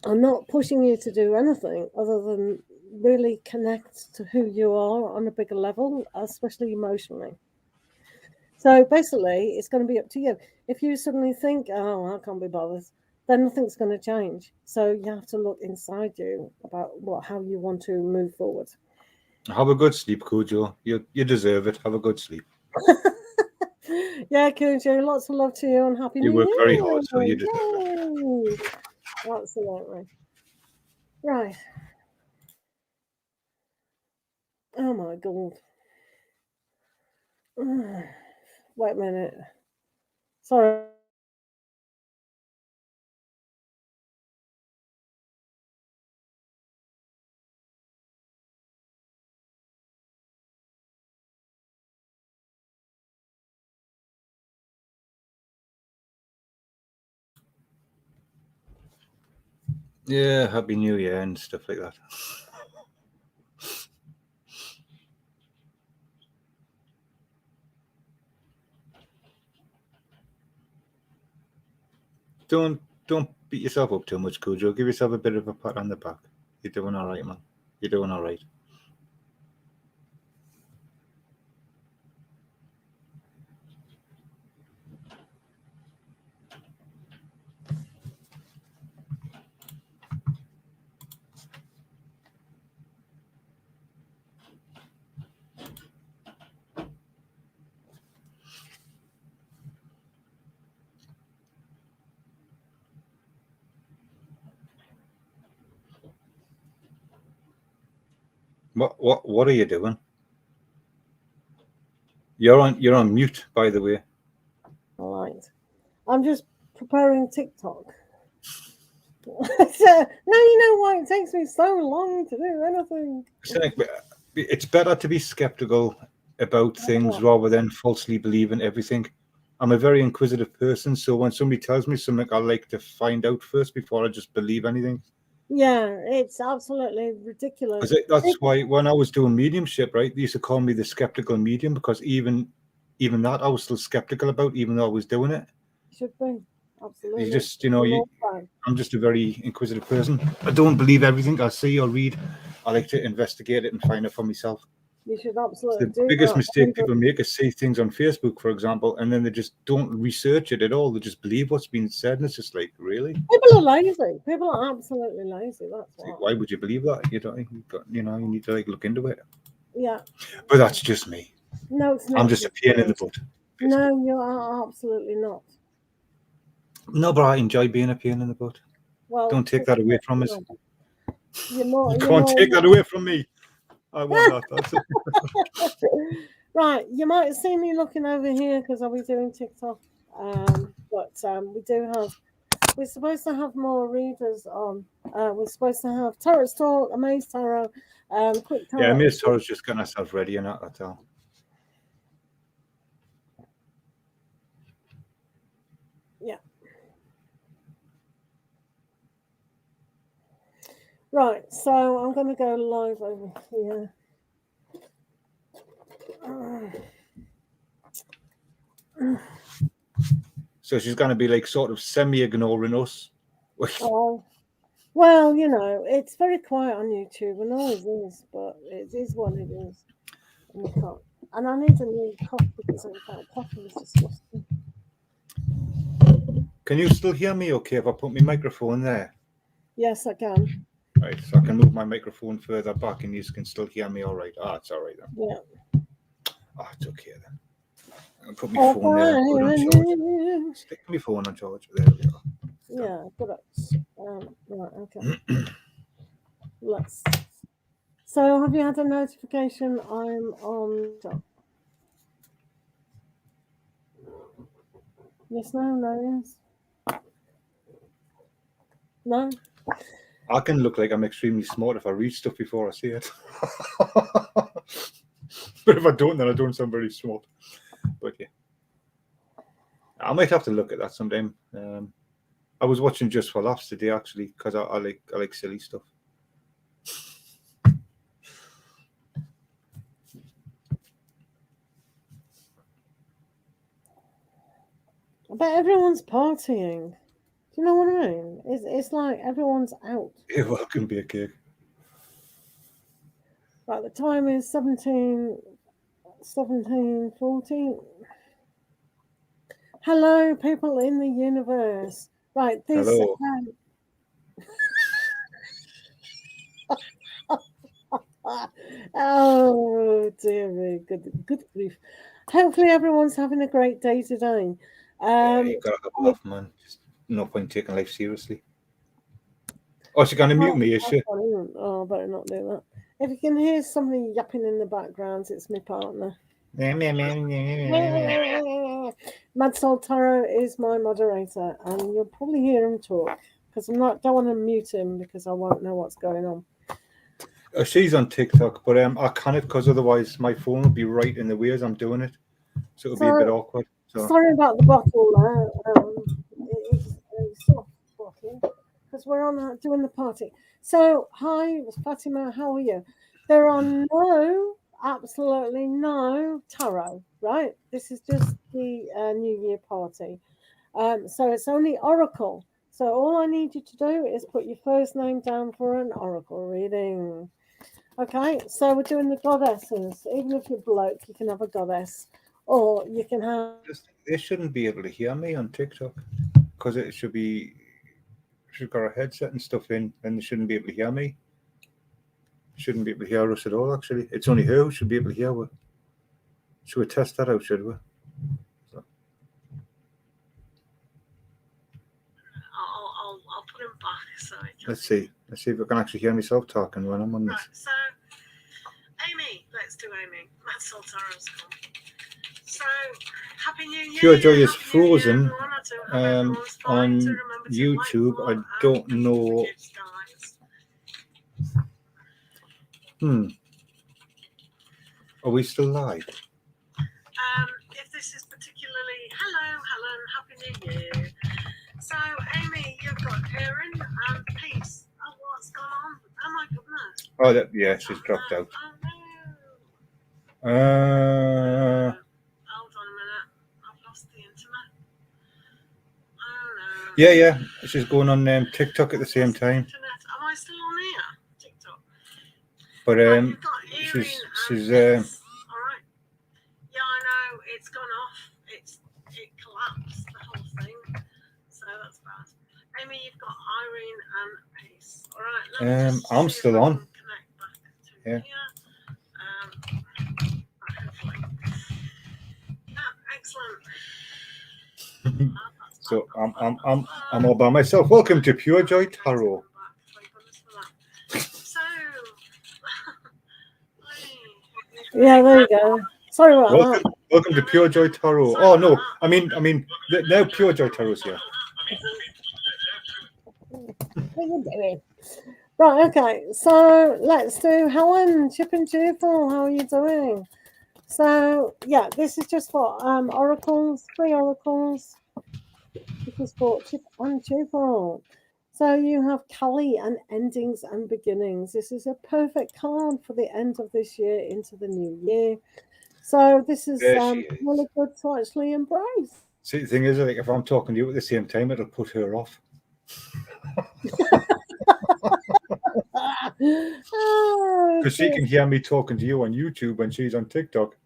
are not pushing you to do anything other than really connect to who you are on a bigger level, especially emotionally. So basically, it's going to be up to you. If you suddenly think, oh, I can't be bothered, then nothing's going to change. So you have to look inside you about how you want to move forward. Have a good sleep, Cujo. You deserve it. Have a good sleep. Yeah, Cujo, lots of love to you and happy You New work Year. very hard, so you deserve it. Absolutely. Right. Oh my God. Wait a minute. Sorry. Yeah, Happy New Year and stuff like that. Don't beat yourself up too much, Cujo. Give yourself a bit of a pat on the back. You're doing all right, man. You're doing all right. What are you doing? You're on mute, by the way. All right. I'm just preparing TikTok. So, now you know why it takes me so long to do anything. It's better to be skeptical about things rather than falsely believing everything. I'm a very inquisitive person, so when somebody tells me something, I like to find out first before I just believe anything. Yeah, it's absolutely ridiculous. That's why when I was doing mediumship, right, they used to call me the skeptical medium because even that I was still skeptical about, even though I was doing it. Should be. Absolutely. You just, I'm just a very inquisitive person. I don't believe everything I see or read. I like to investigate it and find it for myself. You should absolutely The do biggest that. mistake people make is see things on Facebook, for example, and then they just don't research it at all. They just believe what's being said, and it's just like, really? People are lazy. People are absolutely lazy. That's Like, why. why would you believe that? You don't. You need to like look into it. Yeah. But that's just me. No, it's not. I'm just a pain in the butt. No, you are absolutely not. No, but I enjoy being a pain in the butt. Well, Don't take that away from us. You're more. You can't take that away from me. I want that. That's it. Right, you might have seen me looking over here because I'll be doing TikTok. We're supposed to have more readers on. We're supposed to have tarotstalk, Amazetarot, quick tarot. Yeah, Amazetarot's just getting herself ready and that's all. Yeah. Right, so I'm going to go live over here. So she's going to be like sort of semi-ignoring us. Oh, well, it's very quiet on YouTube and always is, but it is what it is. And I need a new cough because that coffee is disgusting. Can you still hear me okay if I put my microphone there? Yes, I can. Right, so I can move my microphone further back and you can still hear me all right. It's all right then. Yeah. It's okay then. I'll put my phone there. Put on charge. Stick my phone on charge. There we go. Yeah, good. Right, okay. So have you had a notification I'm on top? Yes, no, yes. No? I can look like I'm extremely smart if I read stuff before I see it. But if I don't, then I don't sound very smart. But yeah. I might have to look at that sometime. I was watching Just for Laughs today actually, because I like silly stuff. But everyone's partying. Do you know what I mean? It's like everyone's out. You're welcome, be a cake. Right, the time is 17:14. Hello, people in the universe. Right, this. Hello. Oh dear me, good grief. Hopefully everyone's having a great day today. Yeah, you gotta have a laugh, man. Just no point taking life seriously. Oh, she's gonna mute me, is she? Oh, I better not do that. If you can hear somebody yapping in the background, it's my partner. Madsoltarot is my moderator, and you'll probably hear him talk because don't want to mute him because I won't know what's going on. She's on TikTok, but I can't because otherwise my phone will be right in the way as I'm doing it, so it'll be a bit awkward. So. Sorry about the bottle. It's soft bottle because we're on doing the party. So hi, Fatima. How are you? There are absolutely no tarot, right? This is just the New Year party. So it's only oracle. So all I need you to do is put your first name down for an oracle reading. Okay, so we're doing the goddesses. Even if you're bloke, you can have a goddess. Or you can have... They shouldn't be able to hear me on TikTok because it should be... She's got a headset and stuff in and they shouldn't be able to hear me. Shouldn't be able to hear us at all, actually. It's only her who should be able to hear us. Should we test that out, should we? So. I'll put him back. So Let's see if I can actually hear myself talking when I'm on this. Right, so Amy, let's do Amy. Madsoltarot's come. So Happy New Year. PureJOY is frozen on YouTube. I don't know. Are we still live? If this is particularly hello, Helen, Happy New Year. So Amy, you've got Erin and Peace. Oh, what's gone on? Oh my goodness. Oh, yeah, she's dropped out. Oh no. Hold on a minute. I've lost the internet. Oh no. Yeah. She's going on TikTok at the same time. Am I still on here? TikTok. But You've got she's all right. Yeah, I know it's gone off. It collapsed the whole thing. So that's bad. Amy, you've got Irene and Peace. All right. Let me just I'm see still if I on. can connect back to Yeah. here. Hopefully. Yeah, excellent. So I'm all by myself. Welcome to PureJOY Tarot. So, yeah, there you go. Sorry about welcome to PureJOY Tarot. Oh no, I mean now PureJOY Tarot's here. What are you doing? Right, okay. So let's do Helen, Chip and Cheerful. How are you doing? So yeah, this is just for oracles, free oracles. This is for Chip and Cheerful. So you have Kali and endings and beginnings. This is a perfect card for the end of this year into the new year. So this is really good to actually embrace. See, the thing is, like, if I'm talking to you at the same time, it'll put her off. Because she can hear me talking to you on YouTube when she's on TikTok.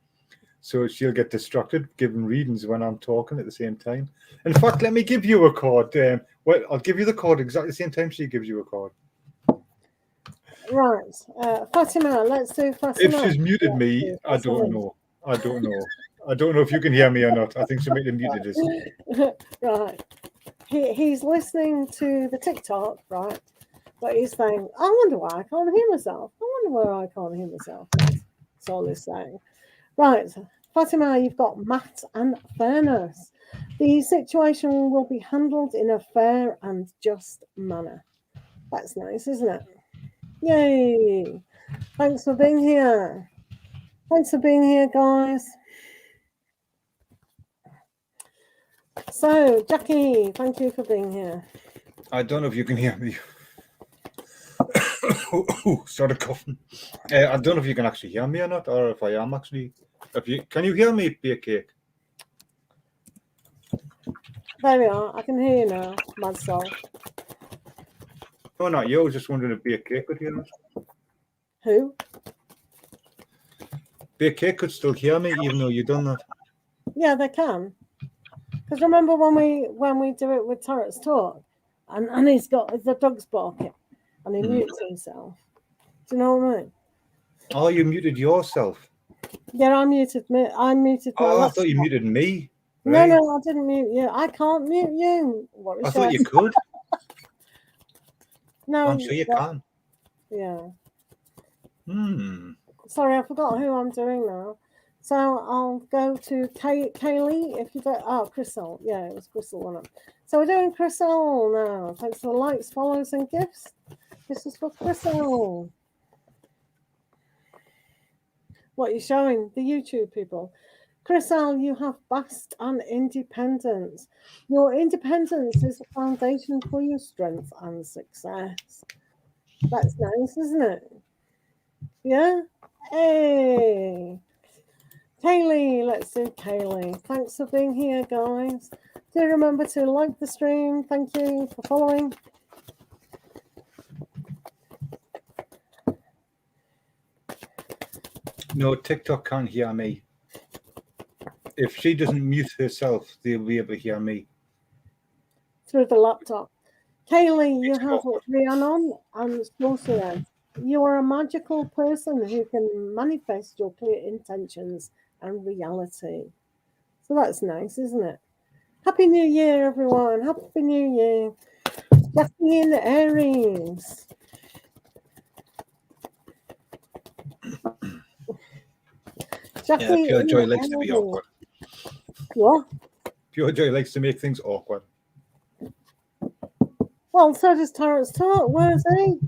So she'll get distracted giving readings when I'm talking at the same time. In fact, let me give you a card. Well, I'll give you the card exactly the same time she gives you a card. Right. Fatima, let's do Fatima. If she's muted me, I don't know. I don't know if you can hear me or not. I think she might have muted us. Right. He's listening to the TikTok, right? But he's saying, I wonder why I can't hear myself. I wonder why I can't hear myself. That's all he's saying. Right. Fatima, you've got math and fairness. The situation will be handled in a fair and just manner. That's nice, isn't it? Yay. Thanks for being here. Thanks for being here, guys. So, Jackie, thank you for being here. I don't know if you can hear me. Started coughing. I don't know if you can actually hear me or not, or if I am actually. Can you hear me, Be a Cake? There we are. I can hear you now, Mad Soul. No, not you. I was just wondering if Be a Cake could hear us. Who? Be a Cake could still hear me, even though you've done that. Yeah, they can. Because remember when we do it with tarotstalk, and he's got the dog's barking, and he mutes himself. Do you know what I mean? Oh, you muted yourself. Yeah, I muted me. I muted. Oh, I thought you muted me. Right? No, I didn't mute you. I can't mute you. I thought you could. No, I'm sure you can. Yeah. Hmm. Sorry, I forgot who I'm doing now. So I'll go to Kaylee. If you don't, Crystal. Yeah, it was Crystal one. So we're doing Crystal now. Thanks for the likes, follows, and gifts. This is for Crystal. What are you showing? The YouTube people. Crystal, you have vast and independence. Your independence is the foundation for your strength and success. That's nice, isn't it? Yeah? Hey! Kaylee, let's do Kaylee. Thanks for being here, guys. Do remember to like the stream. Thank you for following. No, TikTok can't hear me. If she doesn't mute herself, they'll be able to hear me. Through the laptop. Kaylee, you have Rhiannon and Sorceress. You are a magical person who can manifest your clear intentions and reality. So that's nice, isn't it? Happy New Year, everyone. Happy New Year. Jackie in Aries. Jackie PureJOY likes to be awkward. What? PureJOY likes to make things awkward. Well, so does tarotstalk. Where's he?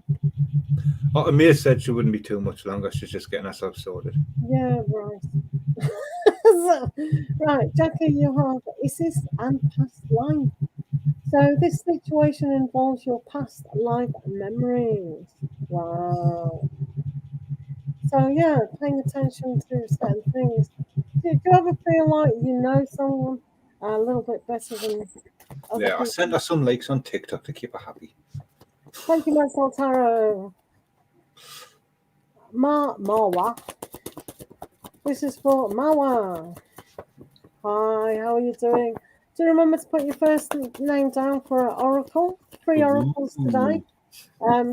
Oh, Amir said she wouldn't be too much longer. She's just getting herself sorted. Yeah, right. Right, Jackie, you have Isis and past life. So this situation involves your past life memories. Wow. So yeah, paying attention to certain things. Do you ever feel like you know someone a little bit better than other people? I sent her some likes on TikTok to keep her happy. Thank you, madsoltarot. Marwa. This is for Marwa. Hi, how are you doing? Do you remember to put your first name down for an oracle? 3 oracles today.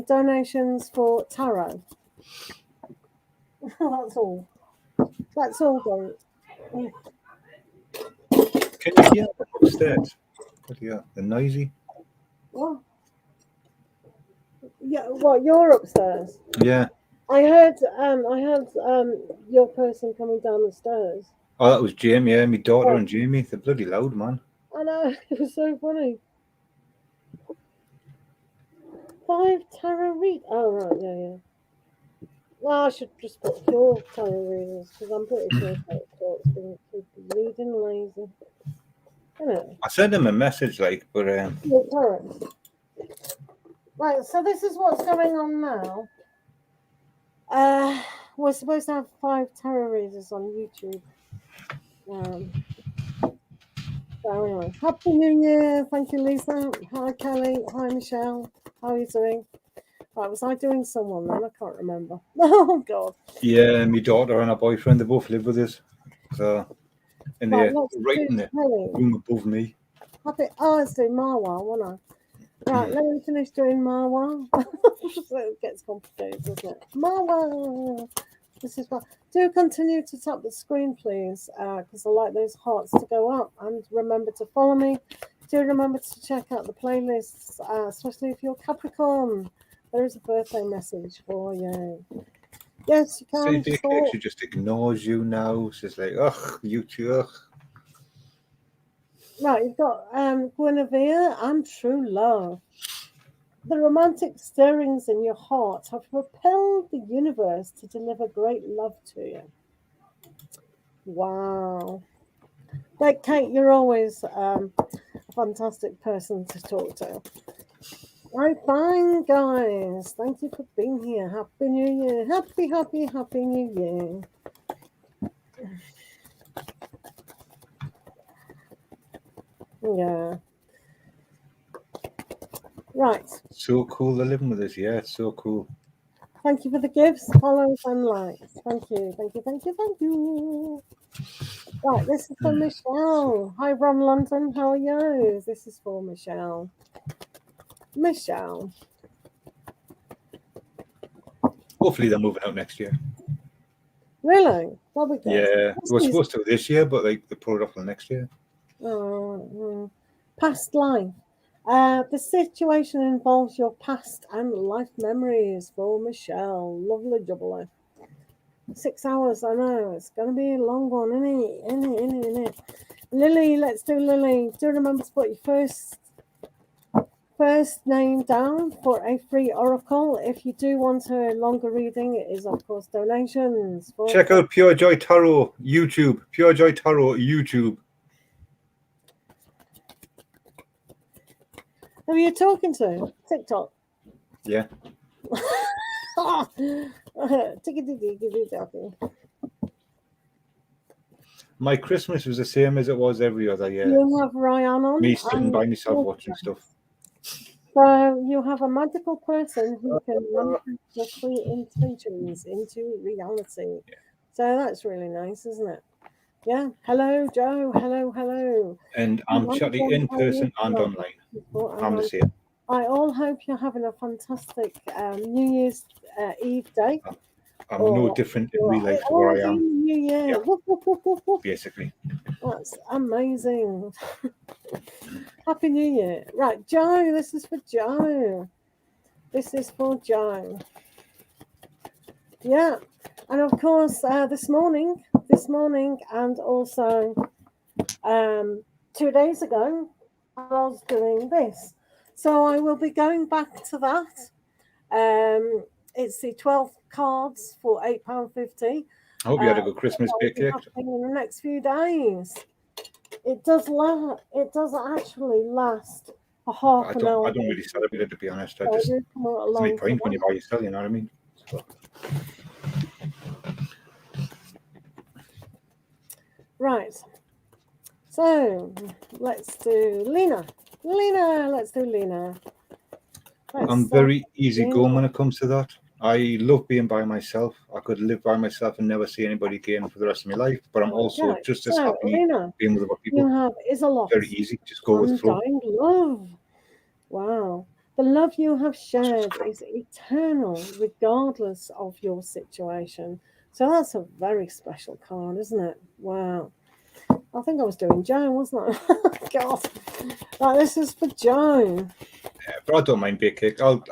Donations for tarot. That's all. That's all, guys. Can you hear them upstairs? What yeah, they're noisy. What? Yeah, what? You're upstairs. Yeah. I heard your person coming down the stairs. Oh, that was Jamie. Yeah, my daughter and Jamie. They're bloody loud, man. I know, it was so funny. 5 tarot read. Oh right, yeah. Well, I should just put 4 tarot readers because I'm pretty sure it's been reading lazy. I sent him a message, like, but tarot. Right, so this is what's going on now. We're supposed to have 5 tarot readers on YouTube. So anyway, Happy New Year. Thank you, Lisa. Hi, Kelly. Hi, Michelle. How are you doing? Right, was I doing someone then? I can't remember. Oh, God. Yeah, my daughter and her boyfriend, they both live with us. So, and they're right in the room above me. Happy. Oh, let's do Marwa, won't I? Right, let me finish doing Marwa. It gets complicated, doesn't it? Marwa. This is what. Do continue to tap the screen, please, because I like those hearts to go up. And remember to follow me. Do remember to check out the playlists, especially if you're Capricorn. There is a birthday message for you. Yes, you can. She just ignores you now. She's like, ugh, YouTube. Right, you've got Guinevere and True Love. The romantic stirrings in your heart have propelled the universe to deliver great love to you. Wow. Like Kate, you're always a fantastic person to talk to. Right, fine, guys. Thank you for being here. Happy New Year. Happy New Year. Yeah. Right. So cool they're living with us. Yeah, it's so cool. Thank you for the gifts, follows, and likes. Thank you. Right, this is for Michelle. Hi, from London. How are you? This is for Michelle. Michelle. Hopefully they're moving out next year. Really? That'll be good. Yeah, we're supposed to this year, but like they put it off for next year. Past life. The situation involves your past and life memories for Michelle. Lovely jubbly. 6 hours, I know. It's going to be a long one, isn't it? Lily, let's do Lily. Do remember to put your first name down for a free oracle. If you do want a longer reading, it is, of course, donations. Check out PureJOY Tarot YouTube. PureJOY Tarot YouTube. Who are you talking to? TikTok? Yeah. My Christmas was the same as it was every other year. You have Ryan on. Me sitting by myself watching stuff. So you have a magical person who can manifest your free intentions into reality. Yeah. So that's really nice, isn't it? Yeah. Hello, Joe. Hello. And I'm chatting in person and online. I'm the same. I all hope you're having a fantastic New Year's Eve day. I'm no different in real life to where I am. New Year. Yeah. Whoop. Basically. That's amazing. Happy New Year. Right, Joe, this is for Joe. This is for Joe. Yeah. And of course, this morning, and also 2 days ago, I was doing this. So I will be going back to that. It's the 12 cards for £8.50. I hope you had a good Christmas bake in the next few days. It does actually last for half an hour. I don't really celebrate it, to be honest. It's no point when you buy yourself, you know what I mean? So. Right. So let's do Lena. Let's do Lena. I'm very easygoing when it comes to that. I love being by myself. I could live by myself and never see anybody again for the rest of my life. But I'm also Okay. just as So, happy Lena, being with other you people. have is a lot. Very easy. Just go with the flow. Undying love. Wow. The love you have shared is eternal, regardless of your situation. So that's a very special card, isn't it? Wow. I think I was doing Joan, wasn't I? God. Right, this is for Joan. Yeah, but I don't mind bake cake. I'll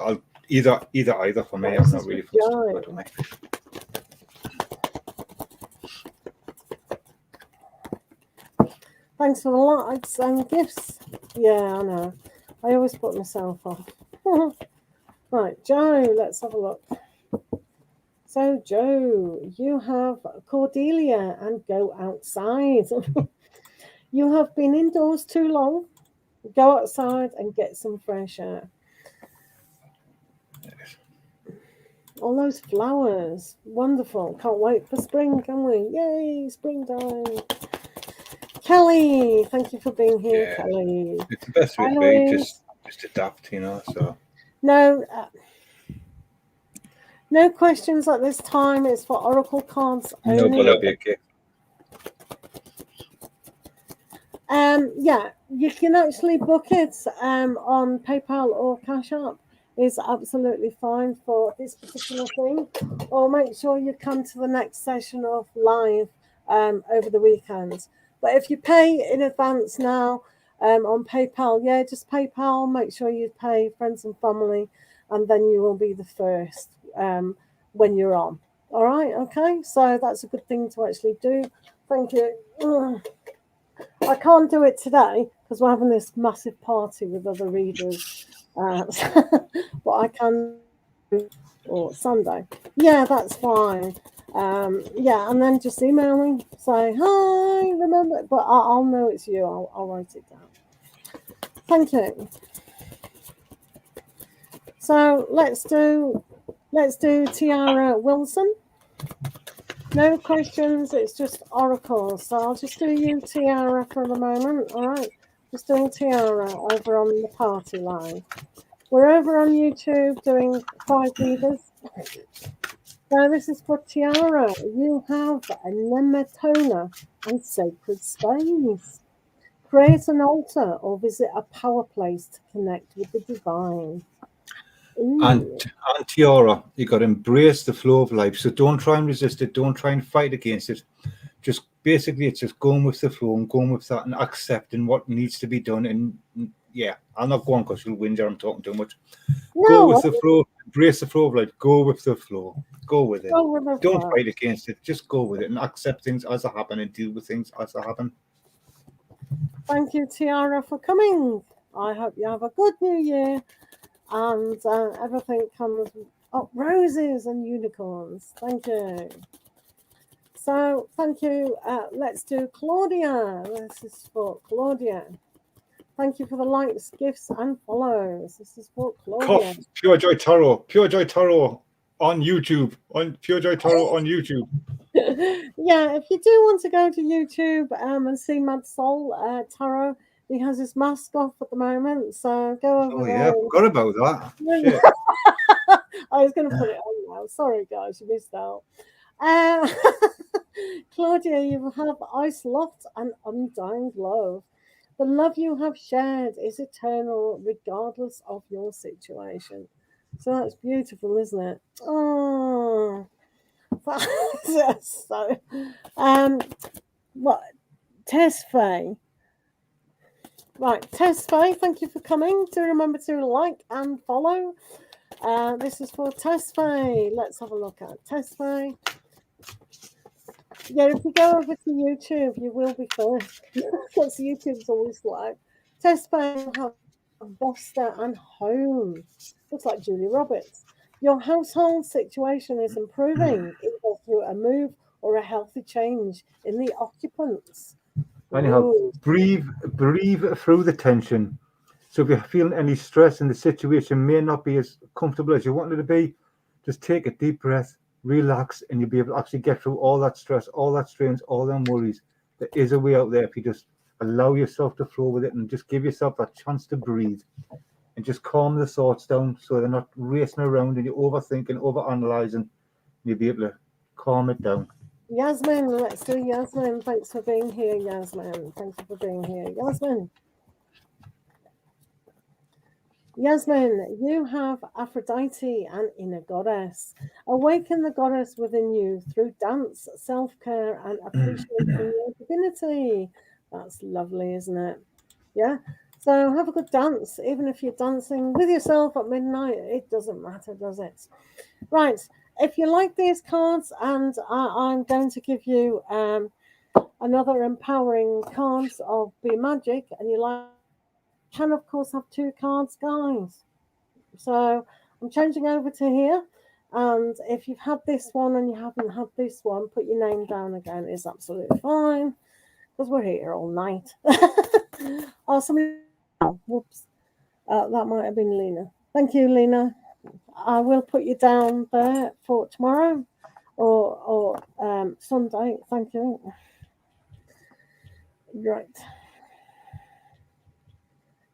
either for me. Right, I'm this not is really for fussed. Joan. I don't mind. Thanks for the likes and gifts. Yeah, I know. I always put myself off. Right, Joe, let's have a look. So, Joe, you have Cordelia and go outside. You have been indoors too long. Go outside and get some fresh air. Yes. All those flowers. Wonderful. Can't wait for spring, can we? Yay, springtime. Kelly, thank you for being here, Yeah. Kelly. It's the best way to be. Just adapt, you know. So No, no questions at this time. It's for oracle cards no only. bother bake cake. Yeah, you can actually book it on PayPal or Cash App. Is absolutely fine for this particular thing. Or make sure you come to the next session of live over the weekend. But if you pay in advance now on PayPal, yeah, just PayPal. Make sure you pay friends and family, and then you will be the first when you're on. All right, okay. So that's a good thing to actually do. Thank you. I can't do it today because we're having this massive party with other readers. But I can do or Sunday. Yeah, that's fine. Yeah, and then just email me, say hi, remember, but I'll know it's you. I'll write it down. Thank you. So let's do Tiara Wilson. No questions, it's just oracles. So I'll just do you, Tiara, for the moment. All right. Just doing Tiara over on the party line. We're over on YouTube doing 5 readers. So this is for Tiara. You have a nematona and sacred space. Create an altar or visit a power place to connect with the divine. And Tiara, you got to embrace the flow of life. So don't try and resist it. Don't try and fight against it. Just basically, it's just going with the flow and going with that and accepting what needs to be done. And yeah, I'll not go on because you'll whinge. I'm talking too much. No, Go with the flow. Embrace the flow of life. Go with the flow. Go with it. Don't fight against it. Just go with it and accept things as they happen and deal with things as they happen. Thank you, Tiara, for coming. I hope you have a good new year and everything comes up roses and unicorns. Thank you. So, thank you. Let's do Claudia. This is for Claudia. Thank you for the likes, gifts, and follows. This is for Claudia. Cough. PureJOY Tarot. PureJOY Tarot on YouTube. On PureJOY Tarot on YouTube. Yeah, if you do want to go to YouTube and see Mad Soul Tarot, he has his mask off at the moment. So go over there. Yeah, forgot about that. Shit. I was going to put it on now. Sorry, guys, you missed out. Claudia, you have Ice Loft and Undying Love. The love you have shared is eternal, regardless of your situation. So that's beautiful, isn't it? Oh, so, what? Tess Faye. Right, Tess Faye, thank you for coming. Do remember to like and follow. This is for Tess Faye. Let's have a look at Tess Faye. Yeah, if you go over to YouTube, you will be first. Because YouTube's always like. Tess Faye will have Boster and Home. Looks like Julie Roberts. Your household situation is improving either through a move or a healthy change in the occupants. Anyhow, breathe through the tension. So if you're feeling any stress and the situation may not be as comfortable as you want it to be, just take a deep breath, relax, and you'll be able to actually get through all that stress, all that strains, all them worries. There is a way out there if you just allow yourself to flow with it and just give yourself that chance to breathe. and just calm the thoughts down so they're not racing around and you're overthinking, overanalyzing. You'll be able to calm it down. Yasmin, let's do Yasmin. Thanks for being here, Yasmin. Thank you for being here, Yasmin. Yasmin, you have Aphrodite and inner goddess. Awaken the goddess within you through dance, self-care, and appreciating your divinity. That's lovely, isn't it? Yeah. So have a good dance, even if you're dancing with yourself at midnight. It doesn't matter, does it? Right. If you like these cards, and I'm going to give you another empowering cards of Be Magic, and you like, can of course have 2 cards, guys. So I'm changing over to here, and if you've had this one and you haven't had this one, put your name down again. It's absolutely fine because we're here all night. Oh, somebody, whoops, that might have been Lena. Thank you, Lena. I will put you down there for tomorrow or Sunday. Thank you. Right.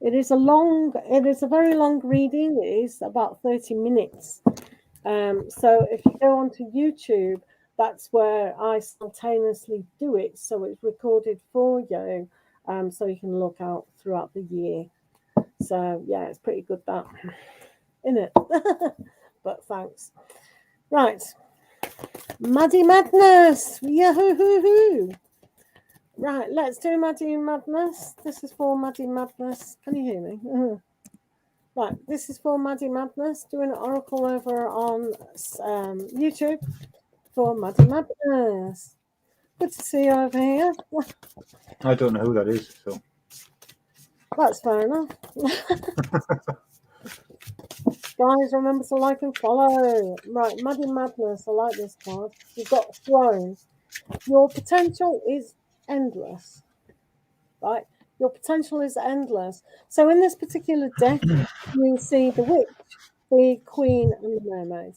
It is a very long reading. It is about 30 minutes. So if you go onto YouTube, that's where I simultaneously do it. So it's recorded for you. So you can look out throughout the year. So yeah, it's pretty good that, isn't it? But thanks. Right. Maddie Madness. Yahoo! Right, let's do Maddie Madness. This is for Maddie Madness. Can you hear me? Right, this is for Maddie Madness, doing an oracle over on YouTube for Maddie Madness. Good to see you over here. I don't know who that is, so. That's fair enough. Guys, remember to like and follow. Right, Maddie Madness. I like this card. You've got Throne. Your potential is endless. Right? Your potential is endless. So in this particular deck, you see the Witch, the Queen, and the Mermaid.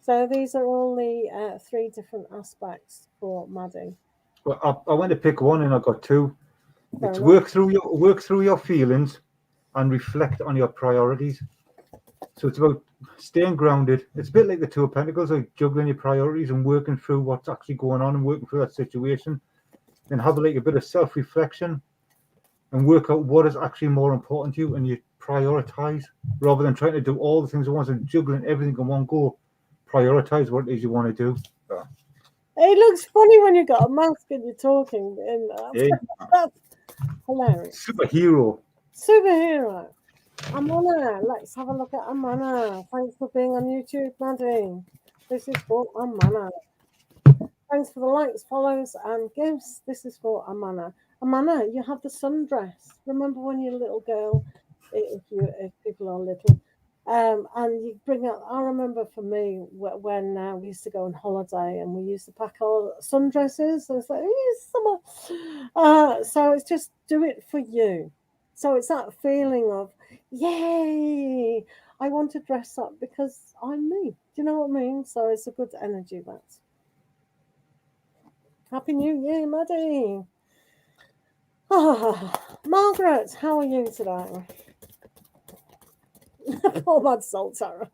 So these are all the 3 different aspects for Maddie. Well, I went to pick one and I got 2. It's work through your feelings and reflect on your priorities. So it's about staying grounded. It's a bit like the 2 of Pentacles, like juggling your priorities and working through what's actually going on and working through that situation. And have like a bit of self-reflection and work out what is actually more important to you, and you prioritize rather than trying to do all the things at once and juggling everything in one go. Prioritize what it is you want to do. It looks funny when you've got a mask and you're talking. That's hilarious. Superhero. Amana, let's have a look at Amana. Thanks for being on YouTube, Maddie. This is for Amana. Thanks for the likes, follows, and gifts. This is for Amana. Amana, you have the sundress. Remember when you're a little girl, if people are little, and you bring out. I remember for me when we used to go on holiday and we used to pack our sundresses. So it's like, summer. So it's just do it for you. So it's that feeling of, yay, I want to dress up because I'm me. Do you know what I mean? So it's a good energy, that. Happy New Year, Maddie. Margaret, how are you today? Poor madsoltarot.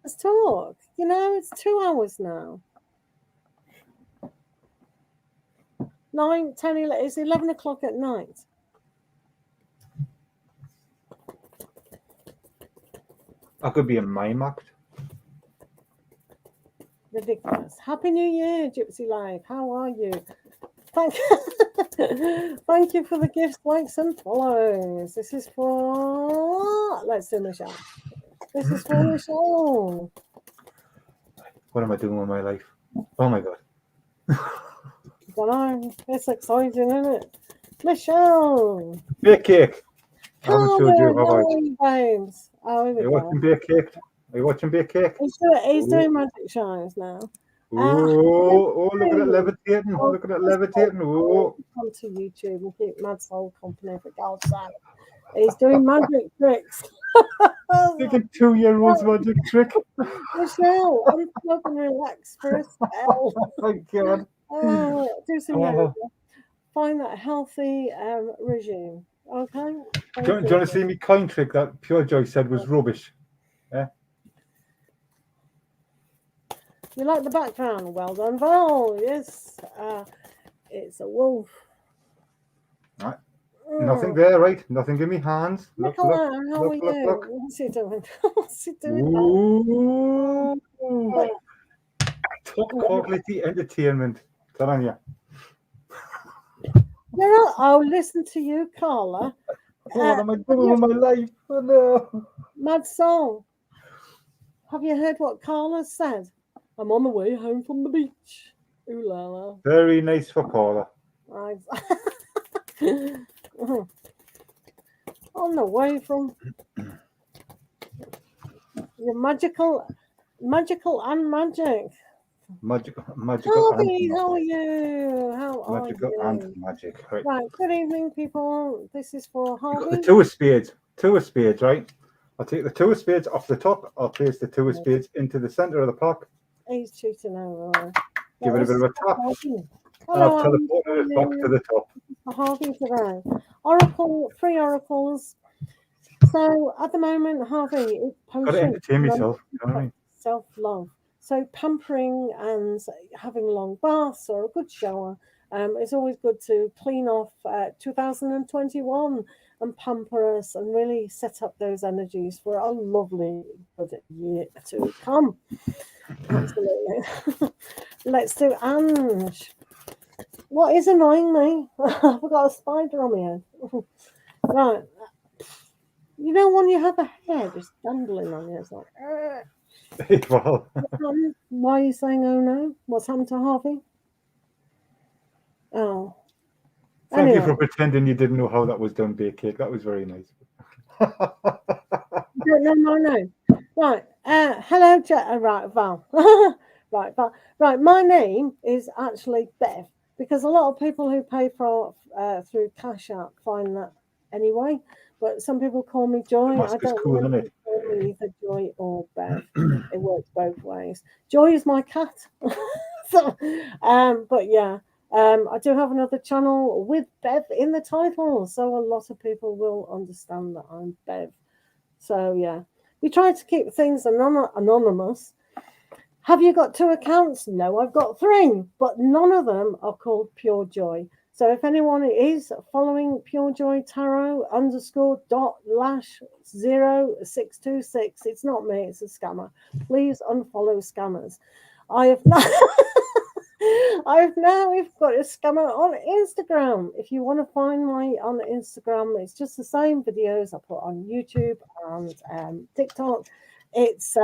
Let's talk. You know, it's 2 hours now. 9, 10, 11, it's 11 o'clock at night. I could be a mime act. Ridiculous. Happy New Year, Gypsy Life. How are you? Thank you for the gifts, likes, and follows. This is for... Let's do Michelle. This is for Michelle. What am I doing with my life? Oh my God. I don't know. It's exciting, isn't it? Michelle. Bake cake. I haven't showed you, have I? Babes. Oh, here we go. Watching Bake Cake? Are you watching Bake Cake? He's doing magic shines now. Look at it levitating. Look at it levitating. Oh. Come to YouTube and keep Mad Soul company for God's sake. He's doing magic tricks. Like a 2-year-old's magic trick. Michelle, unplug and relax for a spell. Oh my God. Do some yoga. Find that healthy regime. Okay? Do you want to see me coin trick that PureJOY said was rubbish? Yeah. You like the background? Well done, Val. Yes. It's a wolf. Right. Nothing there, right? Nothing in me hands. Look, Nicola, look, how look, are look, you? look. What's he doing? What's he doing? Ooh. Top quality entertainment. Telling you. You're not, oh, listen to you, Carla. What am I doing with my life? Oh, no. Mad Soul. Have you heard what Carla said? I'm on the way home from the beach. Ooh la la. Very nice for Paula. On the way from your magical and magic. Magical Harvey, and how are you? How are magical you? and magic. Right. Right, good evening, people. This is for You've got Harvey. the two of spades. Two of spades, right? I'll take the two of spades off the top. I'll place the two of spades into the center of the pack. He's cheating over. Give it a bit of a tap. Harvey. And I've Hello, teleported it back to the top. for Harvey today. Oracle, 3 oracles. So at the moment, Harvey is Got to entertain myself. You know what I mean? self-love. So pampering and having long baths or a good shower. It's always good to clean off 2021 and pamper us and really set up those energies for a lovely good year to come. Absolutely. Let's do Ange. What is annoying me? I've got a spider on my head. Right. You know when you have a hair just dangling on you, it's like, Well, why are you saying oh no? What's happened to Harvey? Oh. thank you for pretending you didn't know how that was done, Bake Cake. That was very nice. Don't know my name. Right. Hello, right, Val. Right, Val. Right, my name is actually Bev because a lot of people who pay for through Cash App find that anyway. But some people call me Joy. That's I don't cool, isn't it? call me either Joy or Bev. It works both ways. Joy is my cat. So, but yeah. I do have another channel with Bev in the title, so a lot of people will understand that I'm Bev. So yeah, we try to keep things anonymous. Have you got 2 accounts? No, I've got 3, but none of them are called PureJOY. So if anyone is following PureJOY Tarot _./0626, it's not me, it's a scammer. Please unfollow scammers. I've now got a scammer on Instagram. If you want to find me on Instagram, it's just the same videos I put on YouTube and TikTok. It's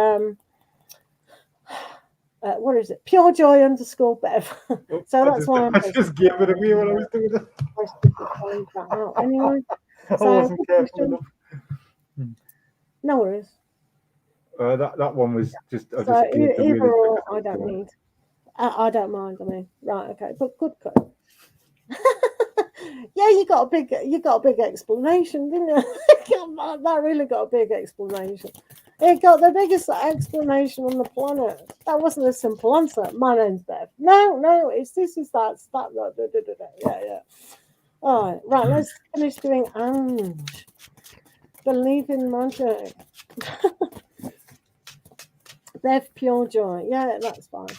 what is it? PureJOY _Bev. So that's why I just gave it away when I was doing it. Anyway, I wasn't careful enough. No worries. That one was just. I So just gave it either away or, because I don't doing it. need. I don't mind. I mean, right, okay, but good. Yeah, you got a big explanation, didn't you? That really got a big explanation. It got the biggest explanation on the planet. That wasn't a simple answer. My name's Bev. No, it's this, is that, it's that. Yeah. All right. Let's finish doing Ange. Believe in magic. Bev PureJOY. Yeah, that's fine.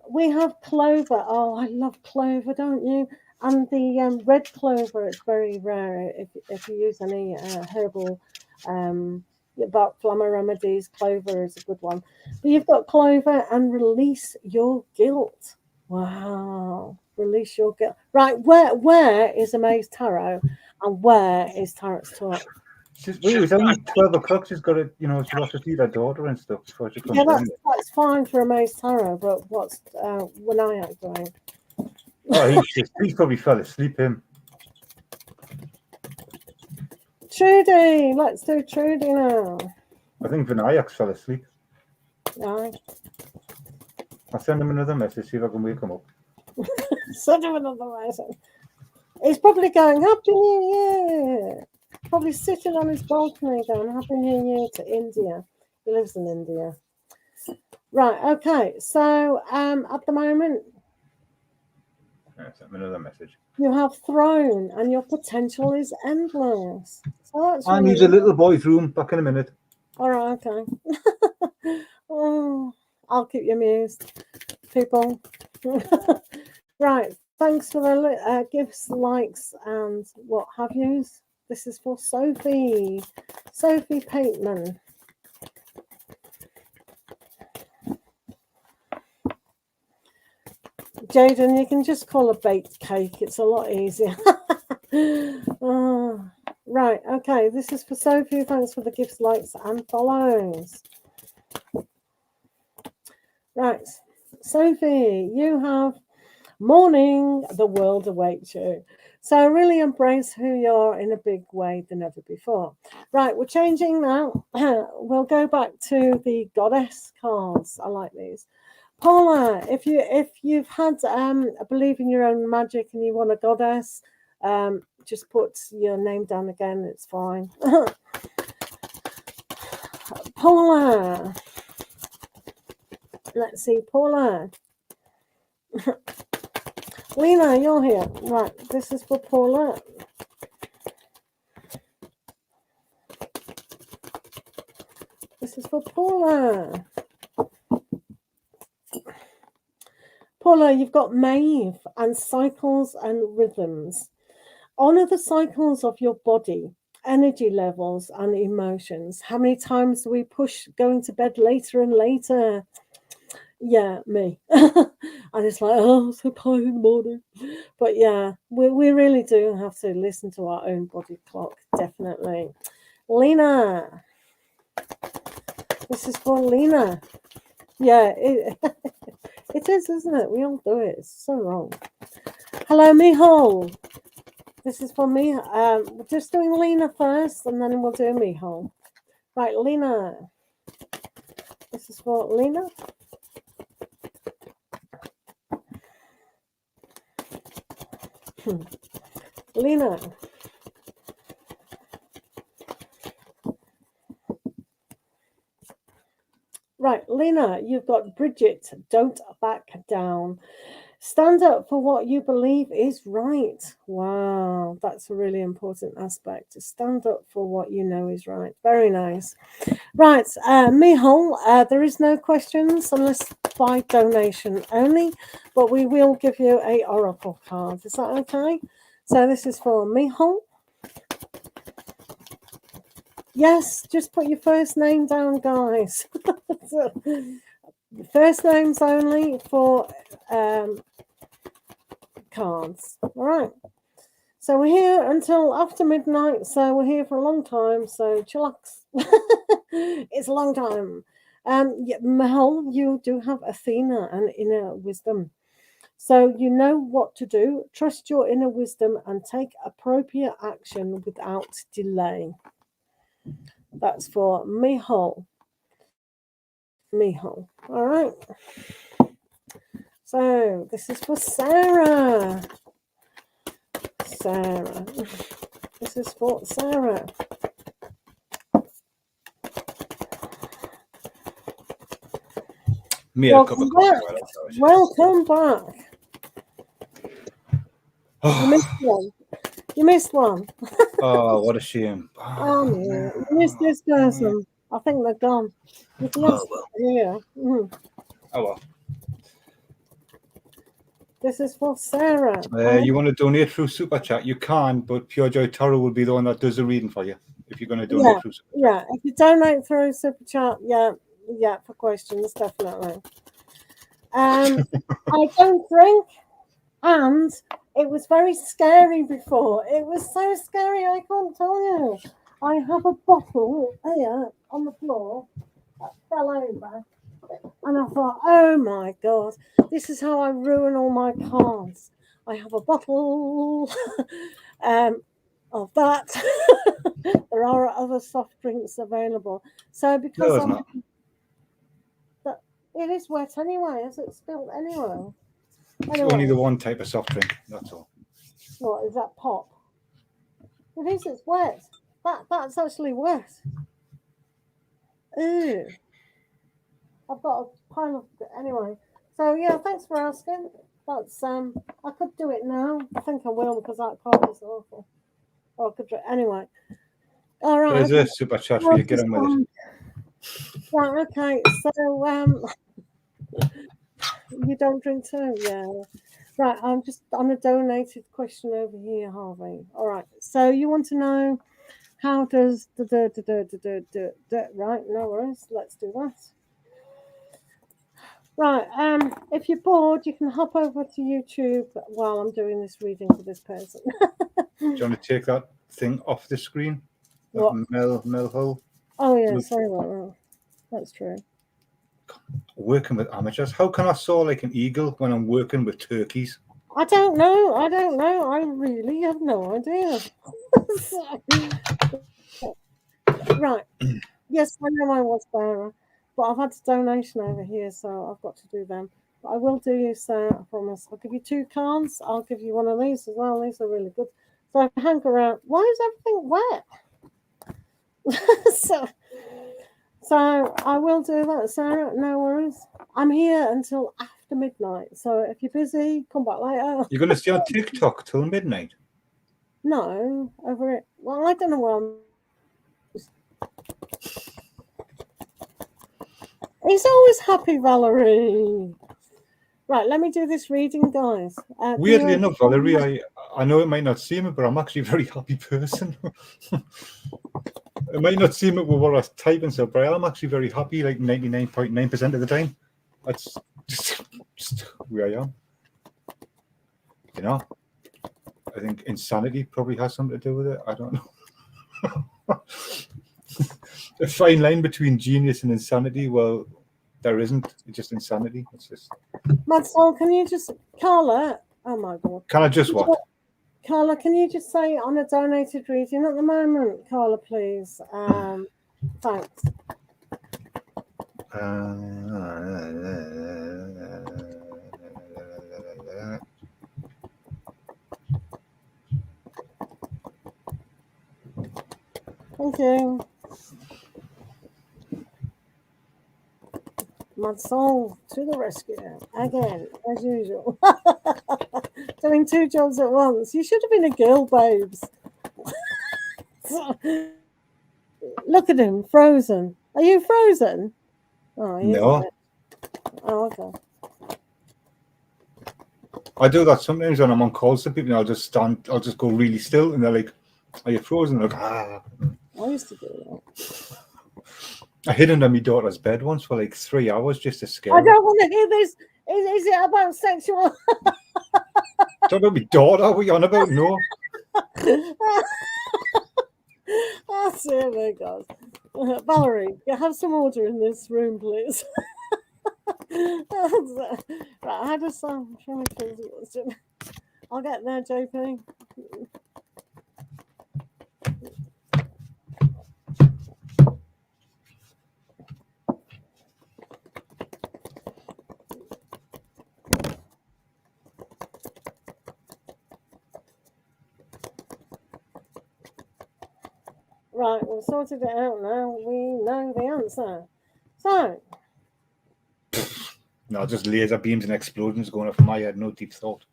We have clover. Oh, I love clover, don't you? And the red clover is very rare. If you use any herbal about flamma remedies, clover is a good one. But you've got clover and release your guilt. Wow, release your guilt. Right, where is Amazetarot and where is tarotstalk? It was only 12 o'clock. She's got to, she'll have to feed her daughter and stuff before she comes in. That's fine for Amazetarot, but what's Winayak doing? Oh, he's probably fell asleep, him. Trudy, let's do Trudy now. I think Vinayak's fell asleep. Right. I'll send him another message, see if I can wake him up. Send him another message. He's probably going, Happy New Year. Probably sitting on his balcony going, Happy New Year to India. He lives in India. Right, okay. So at the moment, Send me another message. You have throne, and your potential is endless. So that's I really need a little boy's room. Back in a minute. all right. Okay. Oh, I'll keep you amused, people. Right. Thanks for the gifts, likes, and what have yous. This is for Sophie. Sophie Pateman. Jaden, you can just call a baked cake. It's a lot easier. Oh, right. Okay. This is for Sophie. Thanks for the gifts, likes, and follows. Right. Sophie, you have morning. The world awaits you. So really embrace who you are in a big way than ever before. Right. We're changing now. We'll go back to the goddess cards. I like these. Paula, if you've had a believe in your own magic and you want a goddess, just put your name down again. It's fine. Paula, let's see, Paula. Lena, you're here. Right, this is for Paula. This is for Paula. Paula, you've got Maeve and cycles and rhythms. Honor the cycles of your body, energy levels and emotions. How many times do we push going to bed later and later? Yeah, me. And it's like, oh, so tired in the morning. But yeah, we really do have to listen to our own body clock, definitely. Lena. This is for Lena. Yeah, it is, isn't it? We all do it. It's so wrong. Hello, Mihal. This is for me. We're just doing Lena first, and then we'll do Mihal. Right, Lena. This is for Lena. Lena. Right, Lena, you've got Bridget. Don't back down. Stand up for what you believe is right. Wow, that's a really important aspect. To stand up for what you know is right. Very nice. Right, Mihal, there is no questions unless by donation only, but we will give you a oracle card. Is that okay? So this is for Mihal. Yes, just put your first name down, guys. First names only for cards. All right. So we're here until after midnight. So we're here for a long time. So chillax. It's a long time. Yeah, Mahal, you do have Athena and inner wisdom. So you know what to do. Trust your inner wisdom and take appropriate action without delay. That's for Mihal. Mihal. All right. So this is for Sarah. Sarah. This is for Sarah. Welcome back. Welcome back. You missed one. You missed one. Oh, what a shame. Oh, no. You missed this person. I think they're gone. You've lost here. Oh, well. This is for Sarah. You want to donate through Super Chat? You can, but PureJOY Tarot will be the one that does the reading for you if you're going to donate through Super Chat. Yeah, if you donate through Super Chat, yeah, for questions, definitely. I don't drink, and it was very scary before. It was so scary, I can't tell you. I have a bottle here on the floor that fell over. And I thought, oh my God, this is how I ruin all my cards. I have a bottle of that. There are other soft drinks available. So because it is wet anyway, is it spilled anyway? It's only the one type of soft drink, that's all. What is that, pop? It is, it's wet. That's actually wet. Ew. I've got a pile of anyway. So yeah, thanks for asking. That's I could do it now. I think I will because that card is awful. Or I could anyway. All right. There's a super chat for you. Get on with it. Right. Okay. So you don't drink too, yeah. Right. I'm just on a donated question over here, Harvey. All right. So you want to know how does right? No worries. Let's do that. Right. If you're bored, you can hop over to YouTube while I'm doing this reading for this person. Do you want to take that thing off the screen? What? Mel hole. Oh yeah, sorry about that. That's true. Working with amateurs. How can I soar like an eagle when I'm working with turkeys? I don't know. I really have no idea. Right. Yes, I know I was bearer, but I've had a donation over here, so I've got to do them. But I will do you, sir, I promise. I'll give you 2 cards. I'll give you one of these as well. These are really good. So I can hang around. Why is everything wet? so I will do that, Sarah. No worries. I'm here until after midnight. So if you're busy, come back later. You're going to stay on TikTok till midnight? No, over it. Well, I don't know where I'm. He's always happy, Valerie. Right, let me do this reading, guys. Weirdly enough, Valerie, I know it might not seem it, but I'm actually a very happy person. It might not seem it with what I was typing, so, but I'm actually very happy, like 99.9% of the time. That's just who I am. You know, I think insanity probably has something to do with it. I don't know. A fine line between genius and insanity. Well, there isn't. It's just insanity. It's just. Madsol, can you just, Carla? Oh my God. Can I just what? Carla, can you just say on a donated reading at the moment, Carla, please? Thanks. Thank you. Madsol to the rescue again, as usual. Doing 2 jobs at once. You should have been a girl, babes. Look at him, frozen. Are you frozen? Oh, he no. isn't. Oh, okay. I do that sometimes when I'm on calls to people. I'll just go really still, and they're like, "Are you frozen?" I'm like, ah. I used to do that. I hid under my daughter's bed once for like 3 hours just to scare her. I don't want to hear this. Is it about sexual? Talk about my daughter. What are you on about? No. Oh, dear my God. Valerie, have some order in this room, please. Right, I had a song. I'll get there, JP. Right, we've sorted it out now. We know the answer. So. No, just laser beams and explosions going off from my head. No deep thought.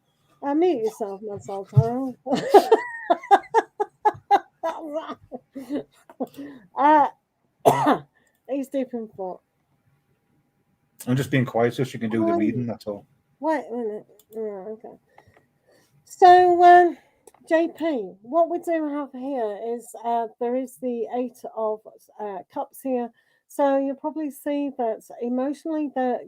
Mute yourself, madsoltarot. He's deep in thought. I'm just being quiet so she can do the reading. That's all. Wait a minute. Okay. So, JP, what we do have here is there is the 8 of cups here. So you'll probably see that emotionally that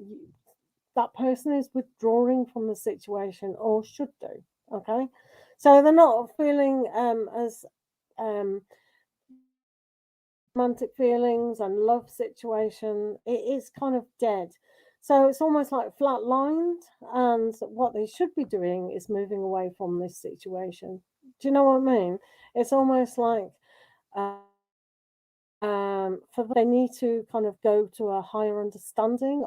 person is withdrawing from the situation or should do. Okay. So they're not feeling as romantic feelings and love situation. It is kind of dead. So it's almost like flatlined, and what they should be doing is moving away from this situation. Do you know what I mean? It's almost like for they need to kind of go to a higher understanding.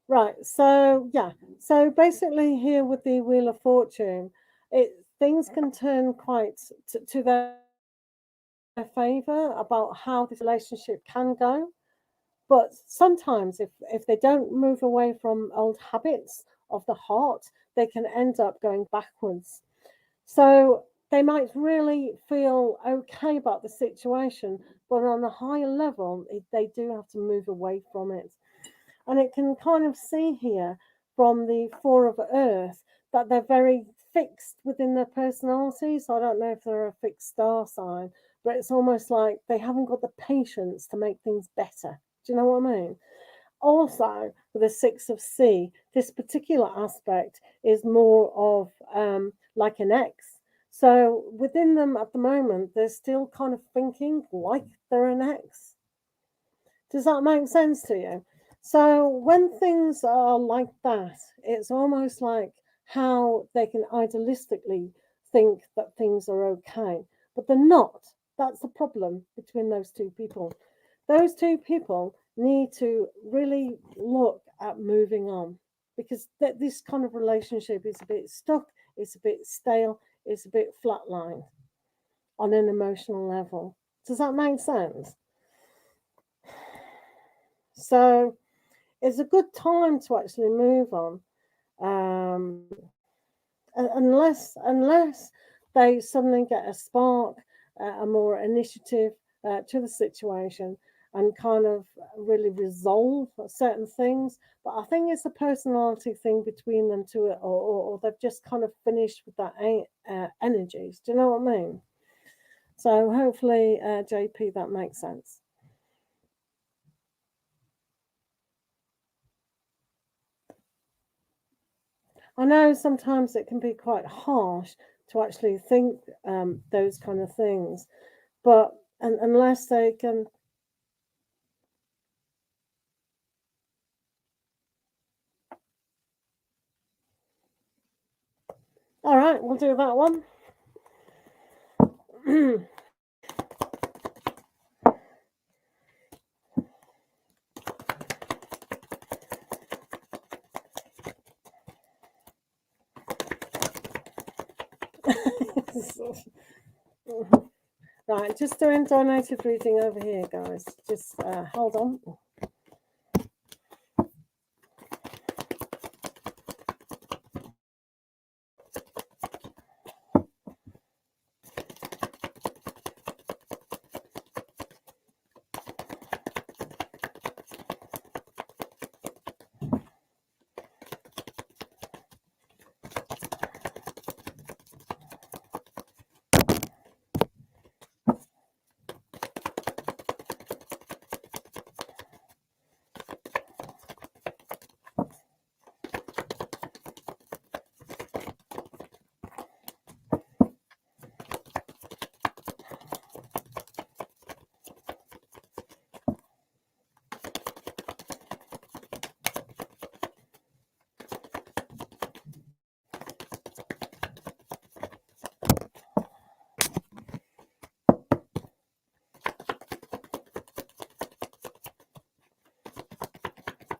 Right. So yeah. So basically, here with the Wheel of Fortune, things can turn quite to their favour about how this relationship can go. But sometimes, if they don't move away from old habits of the heart, they can end up going backwards. So they might really feel okay about the situation, but on a higher level, they do have to move away from it. And it can kind of see here from the Four of Earth that they're very fixed within their personality. So I don't know if they're a fixed star sign, but it's almost like they haven't got the patience to make things better. Do you know what I mean? Also, with the Six of Sea, this particular aspect is more of like an X. So within them at the moment, they're still kind of thinking like they're an X. Does that make sense to you? So when things are like that, it's almost like how they can idealistically think that things are okay, but they're not. That's the problem between those two people. Those two people need to really look at moving on because this kind of relationship is a bit stuck, it's a bit stale, it's a bit flatlined on an emotional level. Does that make sense? So it's a good time to actually move on, um, unless they suddenly get a spark, a more initiative to the situation, and kind of really resolve certain things. But I think it's a personality thing between them two, or they've just kind of finished with that energies. Do you know what I mean? So hopefully, JP, that makes sense. I know sometimes it can be quite harsh to actually think those kind of things, but unless they can, all right, we'll do that one. Right, just doing donated reading over here, guys. Just hold on.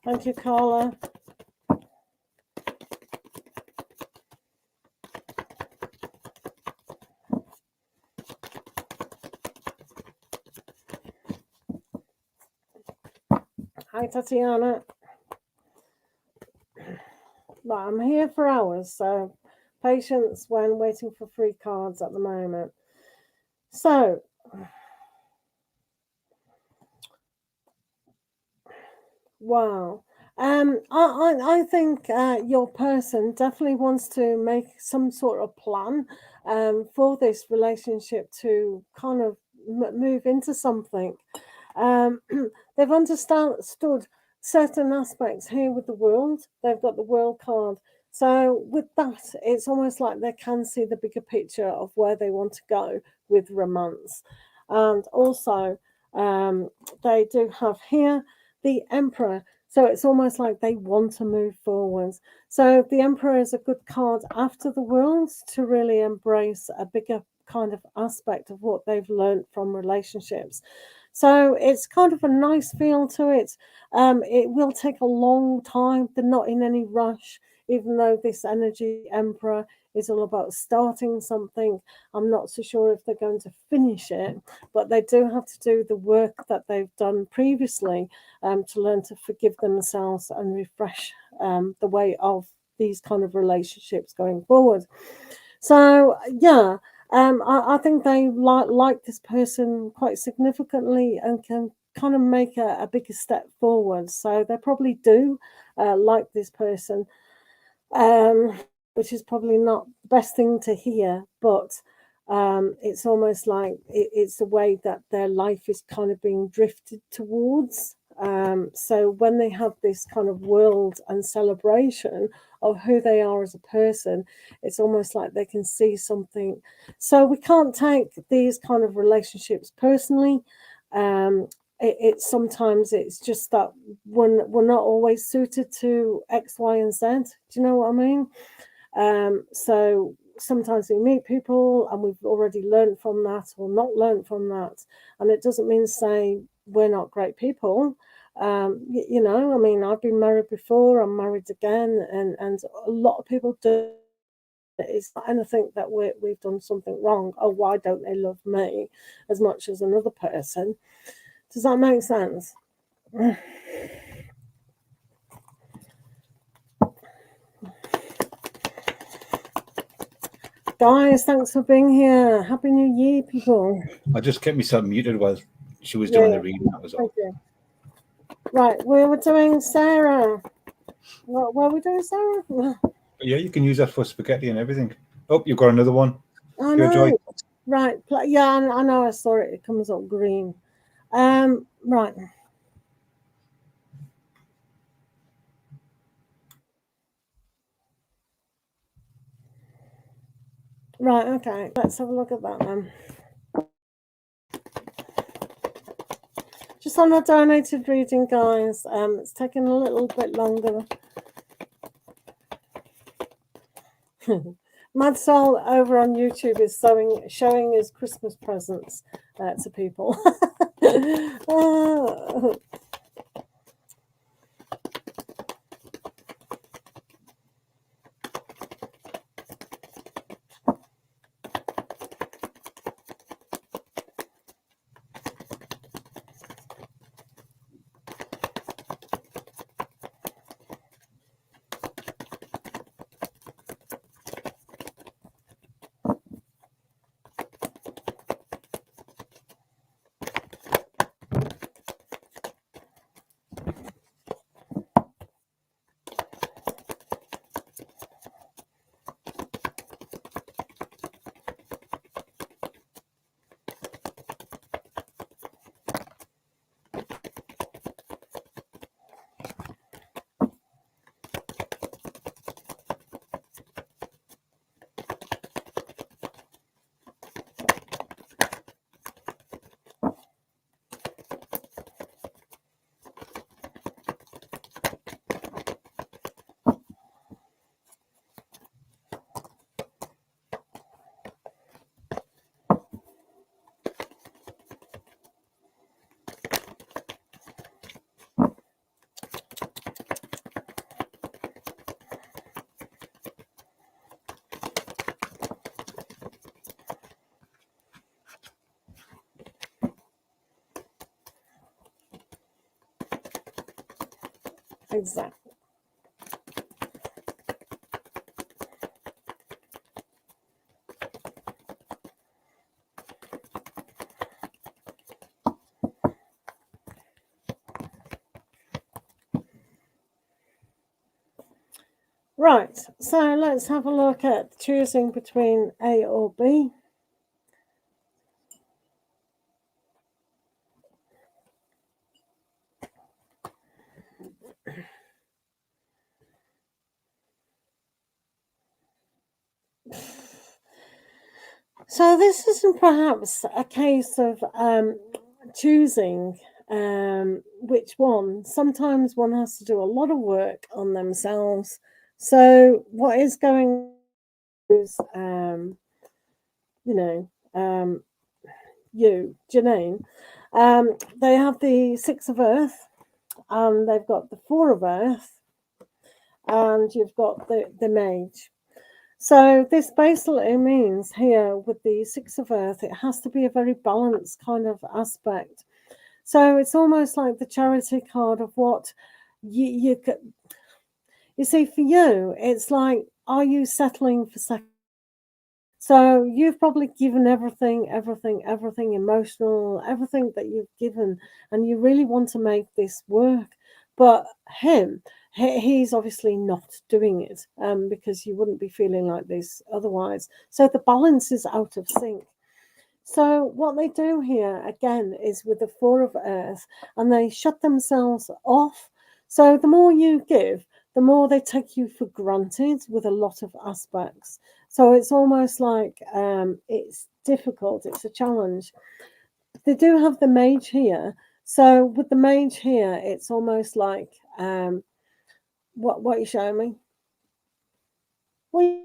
Thank you, Carla. Hi, Tatiana. Right, I'm here for hours, so patience when waiting for free cards at the moment. So, wow. I think your person definitely wants to make some sort of plan for this relationship to kind of move into something. Um, they've understood certain aspects here with the world. They've got the world card. So with that, it's almost like they can see the bigger picture of where they want to go with romance. And also, they do have here the Emperor. So it's almost like they want to move forwards. So the Emperor is a good card after the Worlds to really embrace a bigger kind of aspect of what they've learned from relationships. So it's kind of a nice feel to it. It will take a long time. They're not in any rush, even though this energy emperor is all about starting something. I'm not so sure if they're going to finish it, but they do have to do the work that they've done previously to learn to forgive themselves and refresh the way of these kind of relationships going forward. So yeah, I think they like this person quite significantly and can kind of make a bigger step forward. So they probably do like this person, which is probably not the best thing to hear, but it's almost like it's the way that their life is kind of being drifted towards. So when they have this kind of world and celebration of who they are as a person, it's almost like they can see something. So we can't take these kind of relationships personally. It's sometimes it's just that we're not always suited to X, Y, and Z. Do you know what I mean? So sometimes we meet people and we've already learned from that or not learned from that, and it doesn't mean to say we're not great people. You know, I mean, I've been married before, I'm married again, and a lot of people do. It's not anything that we've done something wrong. Oh, why don't they love me as much as another person? Does that make sense? Guys, thanks for being here. Happy New Year, people. I just kept myself muted while she was doing the reading. That was all. Thank you. Right, we were doing Sarah. What were we doing, Sarah? Yeah, you can use that for spaghetti and everything. Oh, you've got another one. I PureJOY. know. Right. Yeah, I know. I saw it. It comes up green. Right. Right. Okay. Let's have a look at that then. Just on a donated reading, guys. It's taking a little bit longer. Mad Soul over on YouTube is showing his Christmas presents to people. Exactly. Right, so let's have a look at choosing between A or B. So this isn't perhaps a case of choosing which one. Sometimes one has to do a lot of work on themselves. So what is going is, you know, you, Janine, They have the 6 of Earth, and they've got the 4 of Earth, and you've got the Mage. So this basically means here with the 6 of Earth, it has to be a very balanced kind of aspect. So it's almost like the Charity card of what you see for you. It's like, are you settling for second? So you've probably given everything, emotional, everything that you've given, and you really want to make this work. But he's obviously not doing it because you wouldn't be feeling like this otherwise. So the balance is out of sync. So what they do here, again, is with the 4 of Earth, and they shut themselves off. So the more you give, the more they take you for granted with a lot of aspects. So it's almost like it's difficult. It's a challenge. They do have the Mage here. So with the Mage here, it's almost like what are you showing me? What?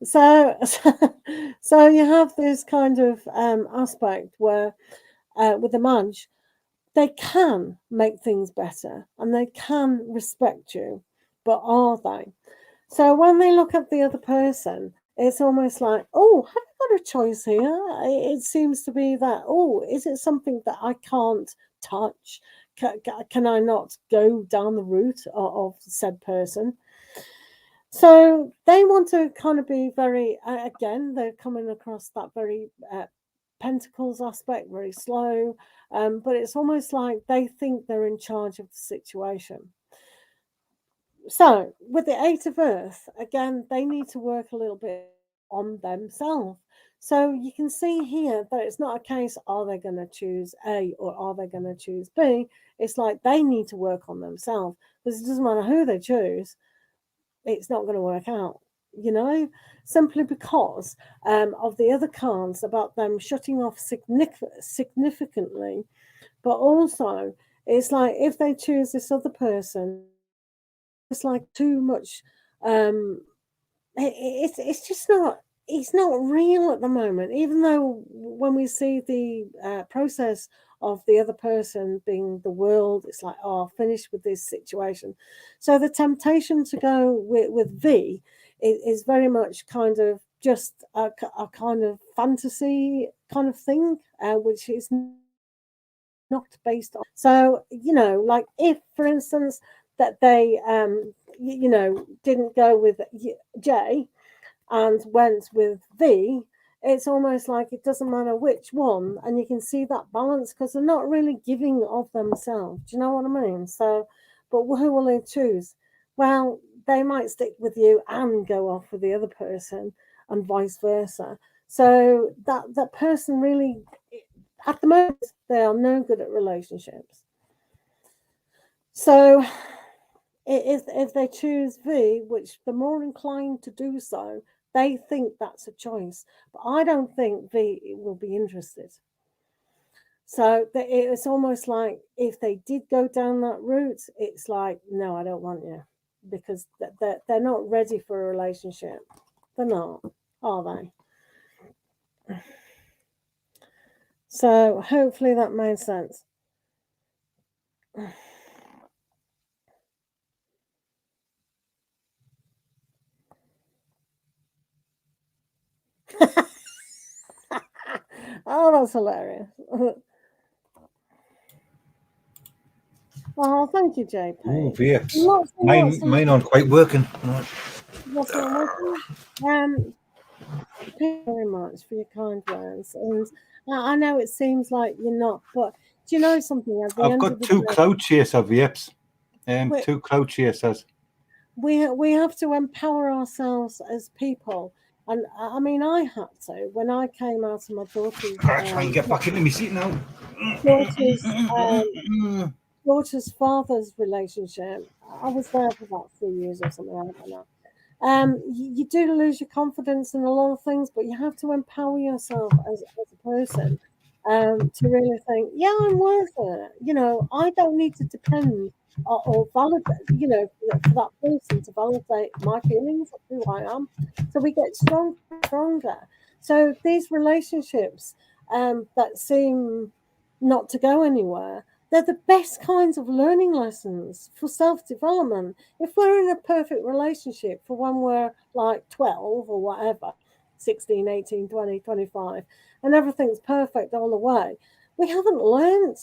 So you have this kind of aspect where with the Mage, they can make things better and they can respect you, but are they? So when they look at the other person, it's almost like, oh, have I got a choice here? It seems to be that, oh, is it something that I can't touch? Can I not go down the route of said person? So they want to kind of be very, again, they're coming across that very Pentacles aspect, very slow, but it's almost like they think they're in charge of the situation. So with the 8 of Earth, again, they need to work a little bit on themselves. So you can see here that it's not a case, are they going to choose A or are they going to choose B? It's like they need to work on themselves, because it doesn't matter who they choose, it's not going to work out, simply because of the other cards about them shutting off significantly. But also, it's like if they choose this other person, it's like too much. It's just not. It's not real at the moment. Even though when we see the process of the other person being the world, it's like, oh, finish with this situation. So the temptation to go with V is very much kind of just a kind of fantasy kind of thing, which is not based on. So like if, for instance, that they didn't go with J and went with V, it's almost like it doesn't matter which one, and you can see that balance because they're not really giving of themselves. Do you know what I mean? So, but who will they choose? Well, they might stick with you and go off with the other person, and vice versa. So that person really, at the moment, they are no good at relationships. So if they choose V, which they're more inclined to do so, they think that's a choice. But I don't think V will be interested. So it's almost like if they did go down that route, it's like, no, I don't want you, because they're not ready for a relationship. They're not, are they? So hopefully that made sense. Oh, that's hilarious. Oh, thank you, JP. Oh, Vapes. Mine aren't quite working. What's not working? Thank you very much for your kind words. And I know it seems like you're not, but do you know something? At the I've end got of the two day, cloud chaser Vapes. Two cloud chasers. We have to empower ourselves as people. And I mean, I had to when I came out of my daughter's. Try and get back into my seat now. Daughter's father's relationship. I was there for about 3 years or something. I don't know. You do lose your confidence in a lot of things, but you have to empower yourself as a person to really think, yeah, I'm worth it. I don't need to depend or validate, for that person to validate my feelings of who I am. So we get stronger. So these relationships that seem not to go anywhere, they're the best kinds of learning lessons for self-development. If we're in a perfect relationship for when we're like 12 or whatever, 16, 18, 20, 25, and everything's perfect all the way, we haven't learned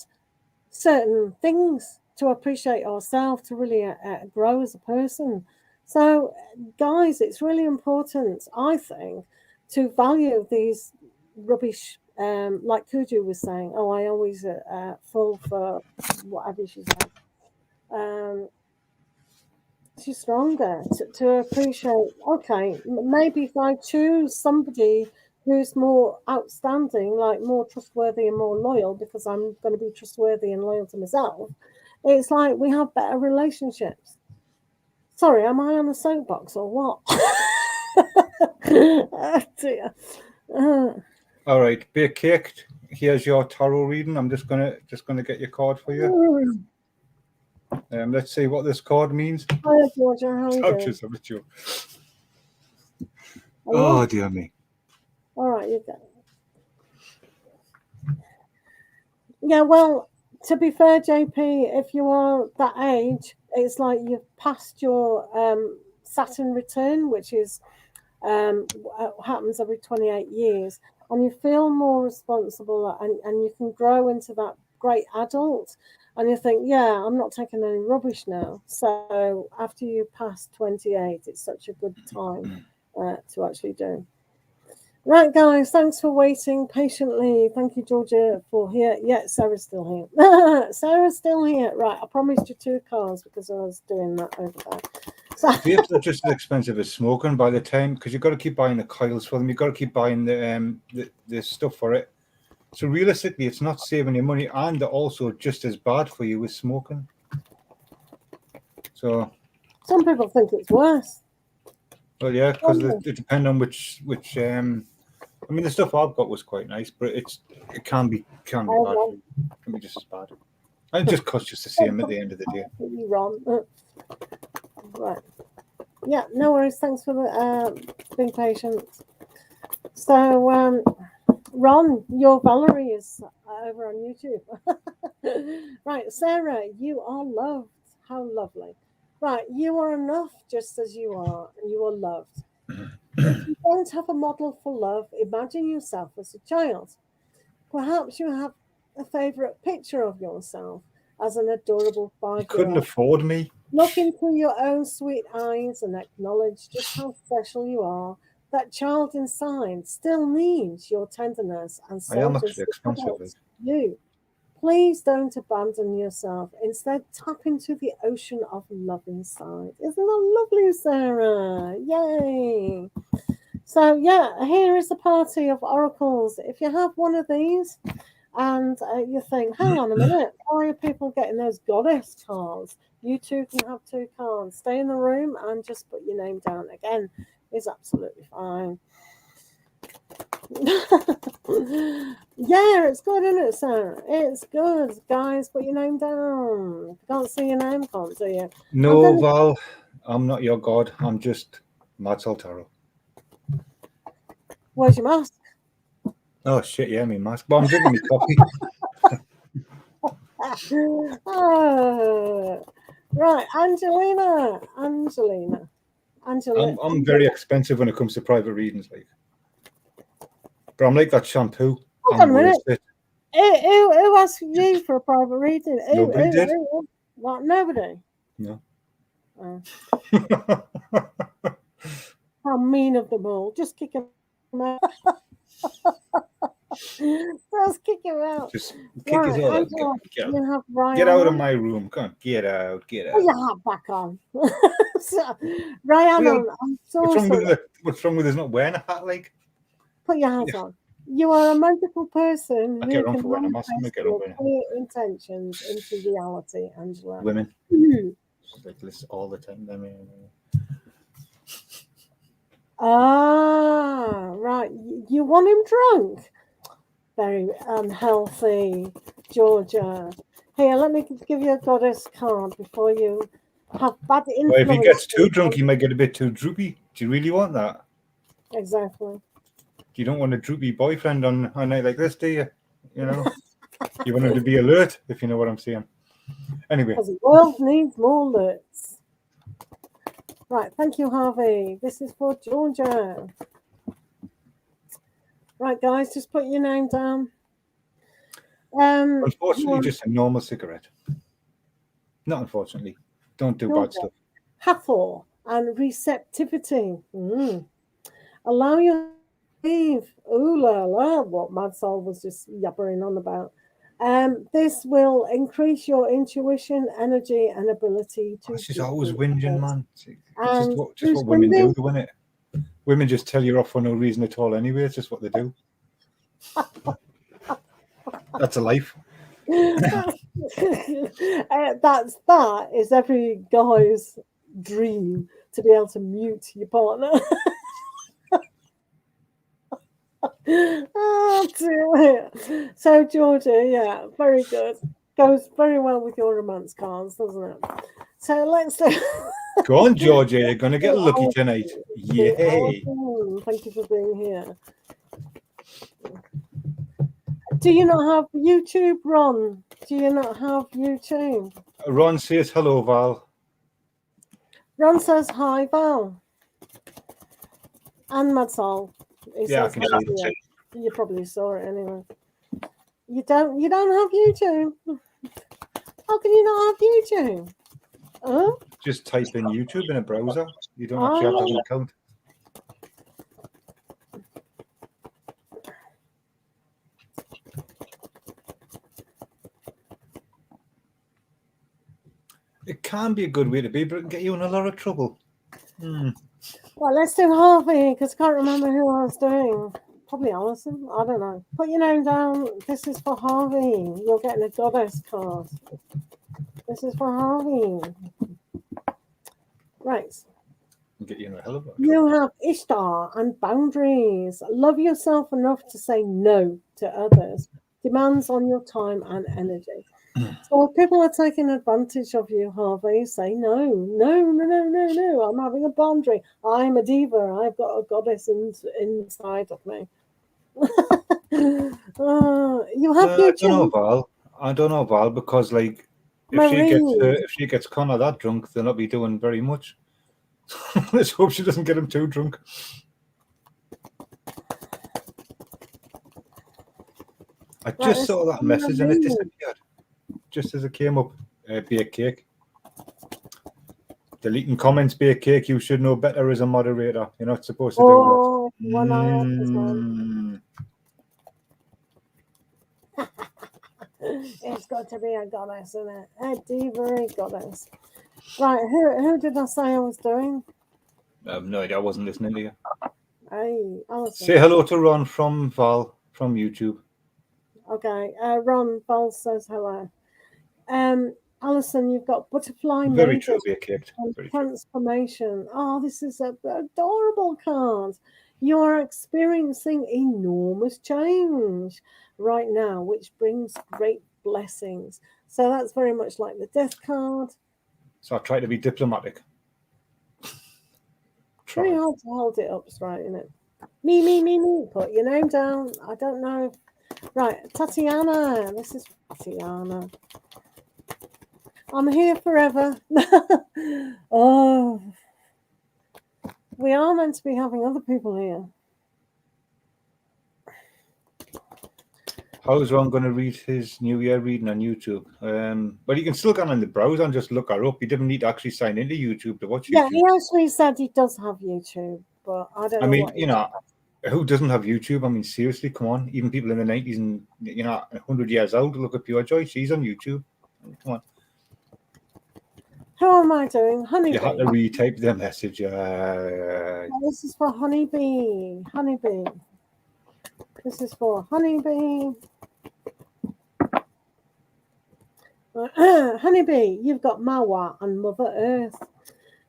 certain things to appreciate ourselves, to really grow as a person. So, guys, it's really important, I think, to value these rubbish. Like Kuju was saying, oh, I always fall for whatever she said. She's stronger to appreciate. Okay, maybe if I choose somebody who's more outstanding, like more trustworthy and more loyal, because I'm going to be trustworthy and loyal to myself, it's like we have better relationships. Sorry, am I on a soapbox or what? Oh dear. All right, Bake Caked. Here's your tarot reading. I'm just gonna get your card for you. Let's see what this card means. Hi, Georgia. How are you doing? Oh dear me. All right, you go. Yeah, well, to be fair, JP, if you are that age, it's like you've passed your Saturn return, which is happens every 28 years, and you feel more responsible, and you can grow into that great adult, and you think, yeah, I'm not taking any rubbish now. So after you pass 28, it's such a good time to actually do. Right, guys, thanks for waiting patiently. Thank you, Georgia, for here. Yeah, Sarah's still here. Sarah's still here. Right, I promised you 2 cards because I was doing that over there. So vapes are just as expensive as smoking by the time, because you've got to keep buying the coils for them. You've got to keep buying the stuff for it. So realistically, it's not saving you money, and they're also just as bad for you with smoking. So some people think it's worse. Well, yeah, because it depends on which. I mean, the stuff I've got was quite nice, but it can be bad. It can be just as bad. And it just costs just the same at the end of the day. You're wrong. Right. Yeah, no worries. Thanks for being patient. So, Ron, your Valerie is over on YouTube. Right, Sarah, you are loved. How lovely. Right, you are enough just as you are, and you are loved. If you don't have a model for love, imagine yourself as a child. Perhaps you have a favourite picture of yourself as an adorable 5-year-old. You couldn't afford me. Look into your own sweet eyes and acknowledge just how special you are. That child inside still needs your tenderness, and so I am does actually expensive. you. Please don't abandon yourself. Instead, tap into the ocean of love inside. Isn't that lovely, Sarah? Yay! So, yeah, here is a party of oracles. If you have one of these and you think, hang on a minute, why are people getting those goddess cards? You too can have 2 cards. Stay in the room and just put your name down. Again, is absolutely fine. Yeah, it's good, isn't it, Sarah? It's good, guys. Put your name down. If you can't see your name, can't see you. No, Val, I'm not your god. I'm just madsoltarot. Where's your mask? Oh shit, yeah, my mask. But I'm drinking my coffee. Right, Angelina. I'm very expensive when it comes to private readings, like. But I'm like that shampoo. Hold on a minute. Who asked you for a private reading? Nobody did. What? Nobody? No. Oh. How mean of them all. Just kick him out. Just kick him out. Just kick his out. Get out of my room. Come on, get out. Put your hat back on. Ryan, I'm so sorry. What's wrong with us not wearing a hat, like? Put your hat on. You are a magical person who can manifest your clear intentions into reality, Angela. Women. Like this all the time. I mean, right. You want him drunk? Very unhealthy, Georgia. Here, let me give you a goddess card before you have bad influence. Well, if he gets too drunk, he might get a bit too droopy. Do you really want that? Exactly. You don't want a droopy boyfriend on a night like this, do you? You know, you want him to be alert, if you know what I'm saying. Anyway. Because the world needs more alerts. Right, thank you, Harvey. This is for Georgia. Right, guys, just put your name down. Unfortunately, just a normal cigarette. Not unfortunately. Don't do bad stuff. Hathor and receptivity. Allow your leave. Ooh la la, what Mad Soul was just yabbering on about. This will increase your intuition, energy, and ability to. She's always whinging, man. And just what women do, isn't it? Women just tell you off for no reason at all anyway. It's just what they do. That's a life. That is every guy's dream, to be able to mute your partner. Oh, dear. So Georgia, yeah, very good. Goes very well with your romance cards, doesn't it? So let's go on, Georgia. You're gonna get lucky tonight. Yay! Thank you for being here. Do you not have YouTube, Ron? Do you not have YouTube? Ron says hello, Val. Ron says hi, Val. And Mad Soul. Yeah, I can see it. You probably saw it anyway. You don't have YouTube. How can you not have YouTube? Huh? Just type in YouTube in a browser. You don't actually have to have an account. It can be a good way to be, but it can get you in a lot of trouble. Well, let's do Harvey, because I can't remember who I was doing. Probably Alison. I don't know. Put your name down. This is for Harvey. You're getting a goddess card. This is for Harvey. Right. Get you in a hell of a trouble. You have Ishtar and boundaries. Love yourself enough to say no to others. Demands on your time and energy. So if people are taking advantage of you, Harvey, say no. No. I'm having a boundary. I'm a diva. I've got a goddess inside of me. You have YouTube. I don't know, Val, because like if she gets Connor that drunk, they'll not be doing very much. Let's hope she doesn't get him too drunk. I just saw that message and it disappeared. Just as it came up, bake cake. Deleting comments, bake cake. You should know better as a moderator. You're not supposed to do that. One eye off as well. It's got to be a goddess, isn't it? A diva goddess. Right, who did I say I was doing? I have no idea. I wasn't listening to you. Hey, Alison. Say hello to Ron from Val from YouTube. Okay, Ron Val says hello. Alison, you've got butterfly. Very true, cake. Transformation. Oh, this is an adorable card. You are experiencing enormous change right now, which brings great blessings. So that's very much like the death card. So I try to be diplomatic. Very hard to hold it up straight, isn't it? Me. Put your name down. I don't know. Right, Tatiana. This is Tatiana. I'm here forever. Oh, we are meant to be having other people here. How is Ron going to read his New Year reading on YouTube? Well, you can still go on the browser and just look her up. You didn't need to actually sign into YouTube to watch YouTube. Yeah, he actually said he does have YouTube, but I don't know. I mean, you know, who doesn't have YouTube? I mean, seriously, come on. Even people in the 90s and, 100 years old, look at PureJOY. She's on YouTube. Come on. How am I doing? Honeybee. You have to retype the message. This is for Honeybee. Honeybee. This is for Honeybee. Honeybee, you've got Mawa and Mother Earth.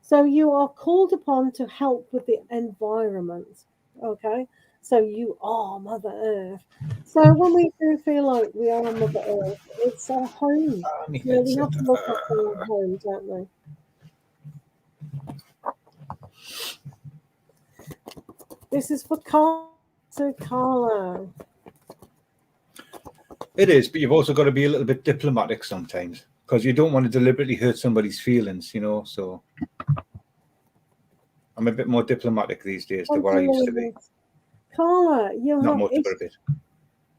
So you are called upon to help with the environment. Okay? So you are Mother Earth. So when we do feel like we are Mother Earth, it's our home. We have to look after our home, don't we? This is for Carl. to Carla. It is, but you've also got to be a little bit diplomatic sometimes because you don't want to deliberately hurt somebody's feelings, you know. So I'm a bit more diplomatic these days than what I used to be. Carla, Not much, but a bit.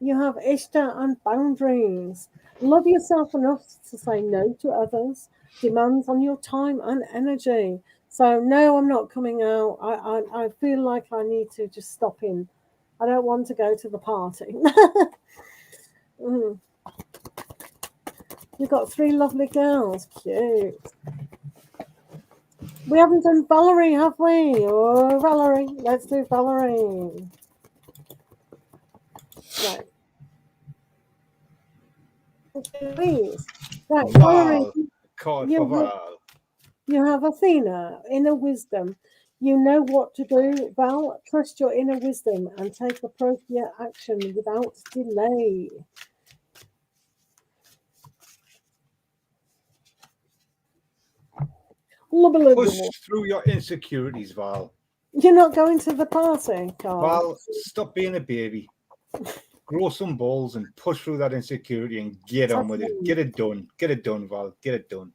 You have Ishtar and boundaries. Love yourself enough to say no to others. Demands on your time and energy. So no, I'm not coming out. I feel like I need to just stop in. I don't want to go to the party. We've got 3 lovely girls. Cute. We haven't done Valerie, have we? Oh, Valerie. Let's do Valerie. Right. Please. Right, Valerie. You have Athena, inner wisdom. You know what to do. Val, trust your inner wisdom and take appropriate action without delay. Push through your insecurities, Val. You're not going to the party, Carl. Val, stop being a baby. Grow some balls and push through that insecurity and get on with it. Get it done. Get it done, Val. Get it done.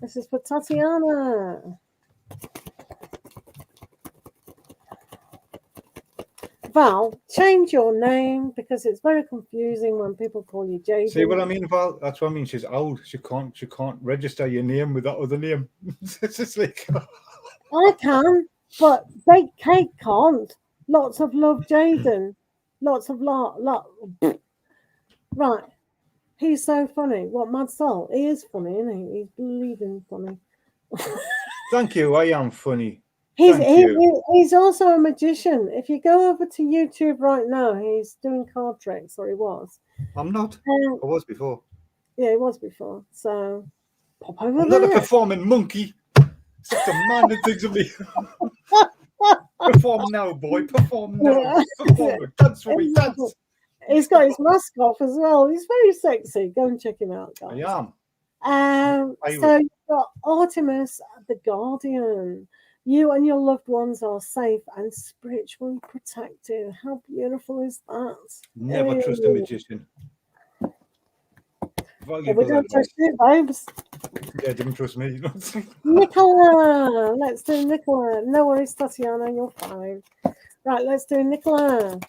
This is for Tatiana. Val, change your name because it's very confusing when people call you Jaden. See what I mean, Val? That's what I mean. She's old. She can't register your name with that other name. It's just like I can, but Baked Cake can't. Lots of love, Jaden. Lots of love. Right. He's so funny. What, Mad Soul? He is funny, isn't he? He's bleeding funny. Thank you. I am funny. He's also a magician. If you go over to YouTube right now, he's doing card tricks, or he was. I'm not. I was before. Yeah, he was before. So pop over I'm there. not a performing monkey. Such a man that thinks of me. Perform now, boy. Perform now. Yeah. Perform. Dance for me. Dance. He's got his mask off as well. He's very sexy. Go and check him out, guys. I am. So you've got Artemis, the Guardian. You and your loved ones are safe and spiritually protected. How beautiful is that? Never trust a magician. We don't trust you, babes. Yeah, don't trust me. Nicola. Let's do Nicola. No worries, Tatiana. You're fine. Right, let's do Nicola.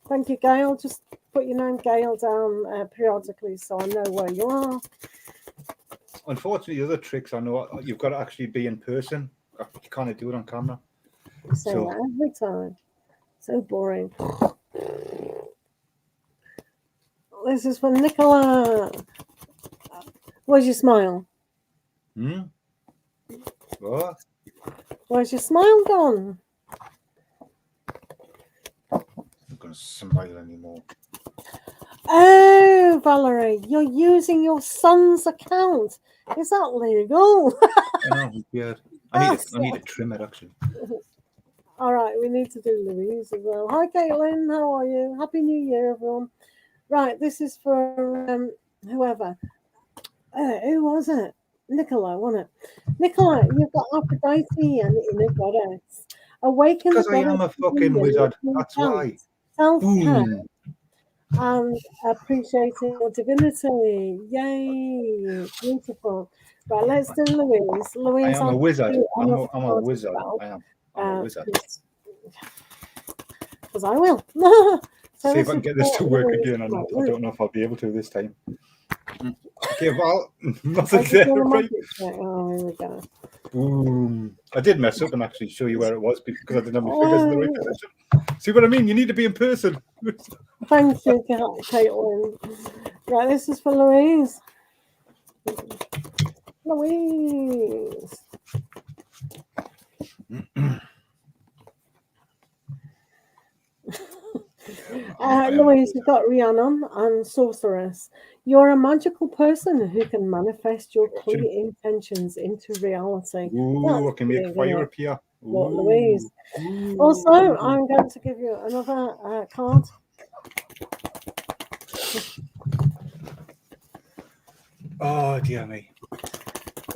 Thank you, Gail. Just put your name, Gail, down periodically so I know where you are. Unfortunately, the other tricks I know you've got to actually be in person. You can't do it on camera. You say that every time. So boring. This is for Nicola. Where's your smile? What? Where's your smile gone? I'm not going to smile anymore. Oh, Valerie, you're using your son's account. Is that legal? Yeah. I need to trim it, actually. All right, we need to do Louise as well. Hi, Caitlin. How are you? Happy New Year, everyone. Right, this is for whoever. Who was it? Nicola, wasn't it? Nicola, you've got Aphrodite and inner goddess. Awaken because I am a fucking wizard. That's why. Self-care and appreciating your divinity. Yay! Beautiful. Right, let's do Louise. Louise, I am a wizard. I'm a wizard. I am. I'm a wizard. Because I will. See if I can get this to work again or not. I don't know if I'll be able to this time. Okay, Val, nothing there. Right? Oh, here we go. Boom. I did mess up and actually show you where it was because I didn't have my fingers in the right position. See what I mean? You need to be in person. Thank you, Caitlin. Right, this is for Louise. Louise. Louise, you've got Rhiannon and Sorceress. You're a magical person who can manifest your clear intentions into reality. Ooh, I can make fire appear. What, Louise? Ooh. Also, I'm going to give you another card. Oh, dear me.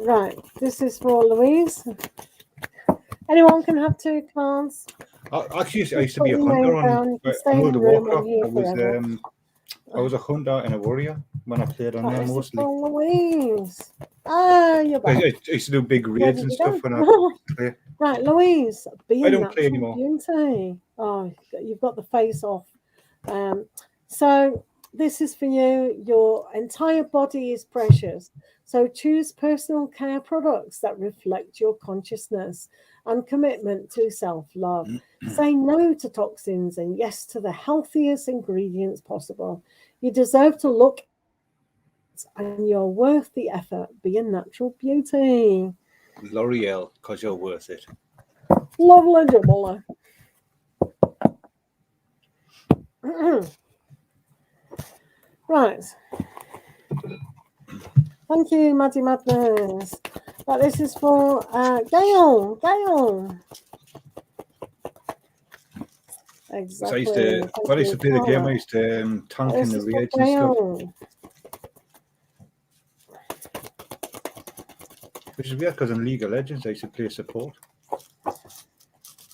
Right, this is for Louise. Anyone can have 2 cards. Actually, I used to be a hunter on World of Warcraft. I was a hunter and a warrior when I played on there mostly. Louise. Ah, you're back. I used to do big raids and stuff when I play. Right, Louise. I don't play anymore. Beauty. Oh, you've got the face off. So this is for you. Your entire body is precious. So choose personal care products that reflect your consciousness and commitment to self-love. Say no to toxins and yes to the healthiest ingredients possible. You deserve to look and you're worth the effort. Be a natural beauty. L'Oreal, because you're worth it. Lovely jubbly. Right. Thank you, Maddie Madness. But this is for Gail. Gail. Exactly. So I used to play the game, I used to tank in the raids and stuff. Which is weird because in League of Legends I used to play support.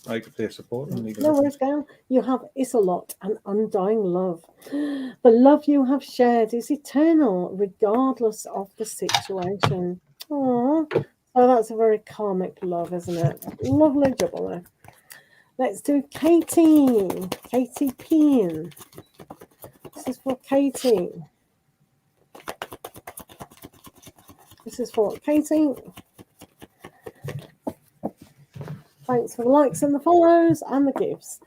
I could play support in League of Legends. Gail. You have Isolot and undying love. The love you have shared is eternal, regardless of the situation. Oh, that's a very karmic love, isn't it? Lovely jubbly. Let's do Katie. Katie Peen. This is for Katie. This is for Katie. Thanks for the likes and the follows and the gifts.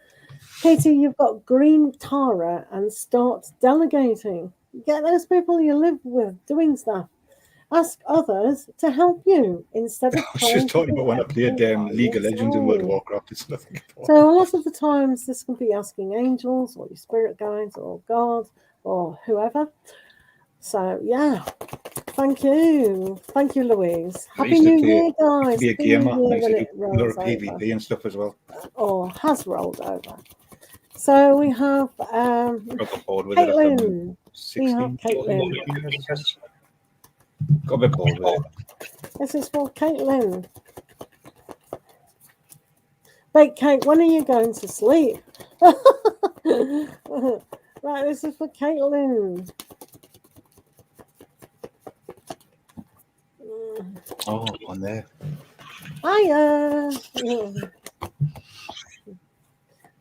Katie, you've got green Tara and start delegating. Get those people you live with doing stuff. Ask others to help you instead of. I was just talking about when I played League of Legends and World of Warcraft. It's nothing. So a lot of the times this can be asking angels or your spirit guides or God or whoever. So yeah, thank you, Louise. Happy New Year, guys. Be a gamer. A lot of PvP and stuff as well. Or has rolled over. So we have Caitlin. We have Caitlin. Got a bit bored with it. This is for Caitlin. Bake Cake, when are you going to sleep? Right, this is for Caitlin. Oh, on there. Hiya.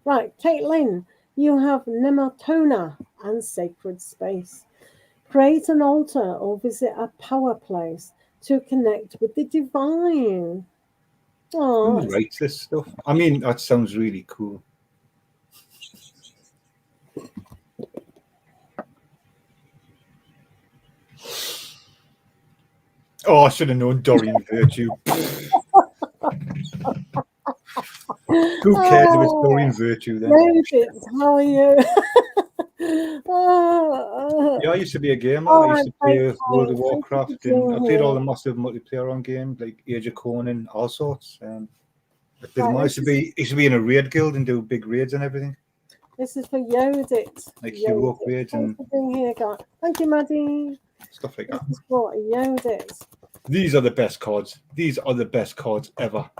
Right, Caitlin, you have Nematona and Sacred Space. Create an altar or visit a power place to connect with the divine. Oh, who writes this stuff? I mean, that sounds really cool. Oh, I should have known Doreen Virtue. Who cares if it's Doreen Virtue then? How are you? Yeah, I used to be a gamer. I used to play World of Warcraft, and I played all the massive multiplayer on games like Age of Conan, all sorts. I used to be in a raid guild and do big raids and everything. This is for Yodit. Like hero raids and thank you, Maddie. Stuff like that. This is for Yodit. These are the best cards. These are the best cards ever.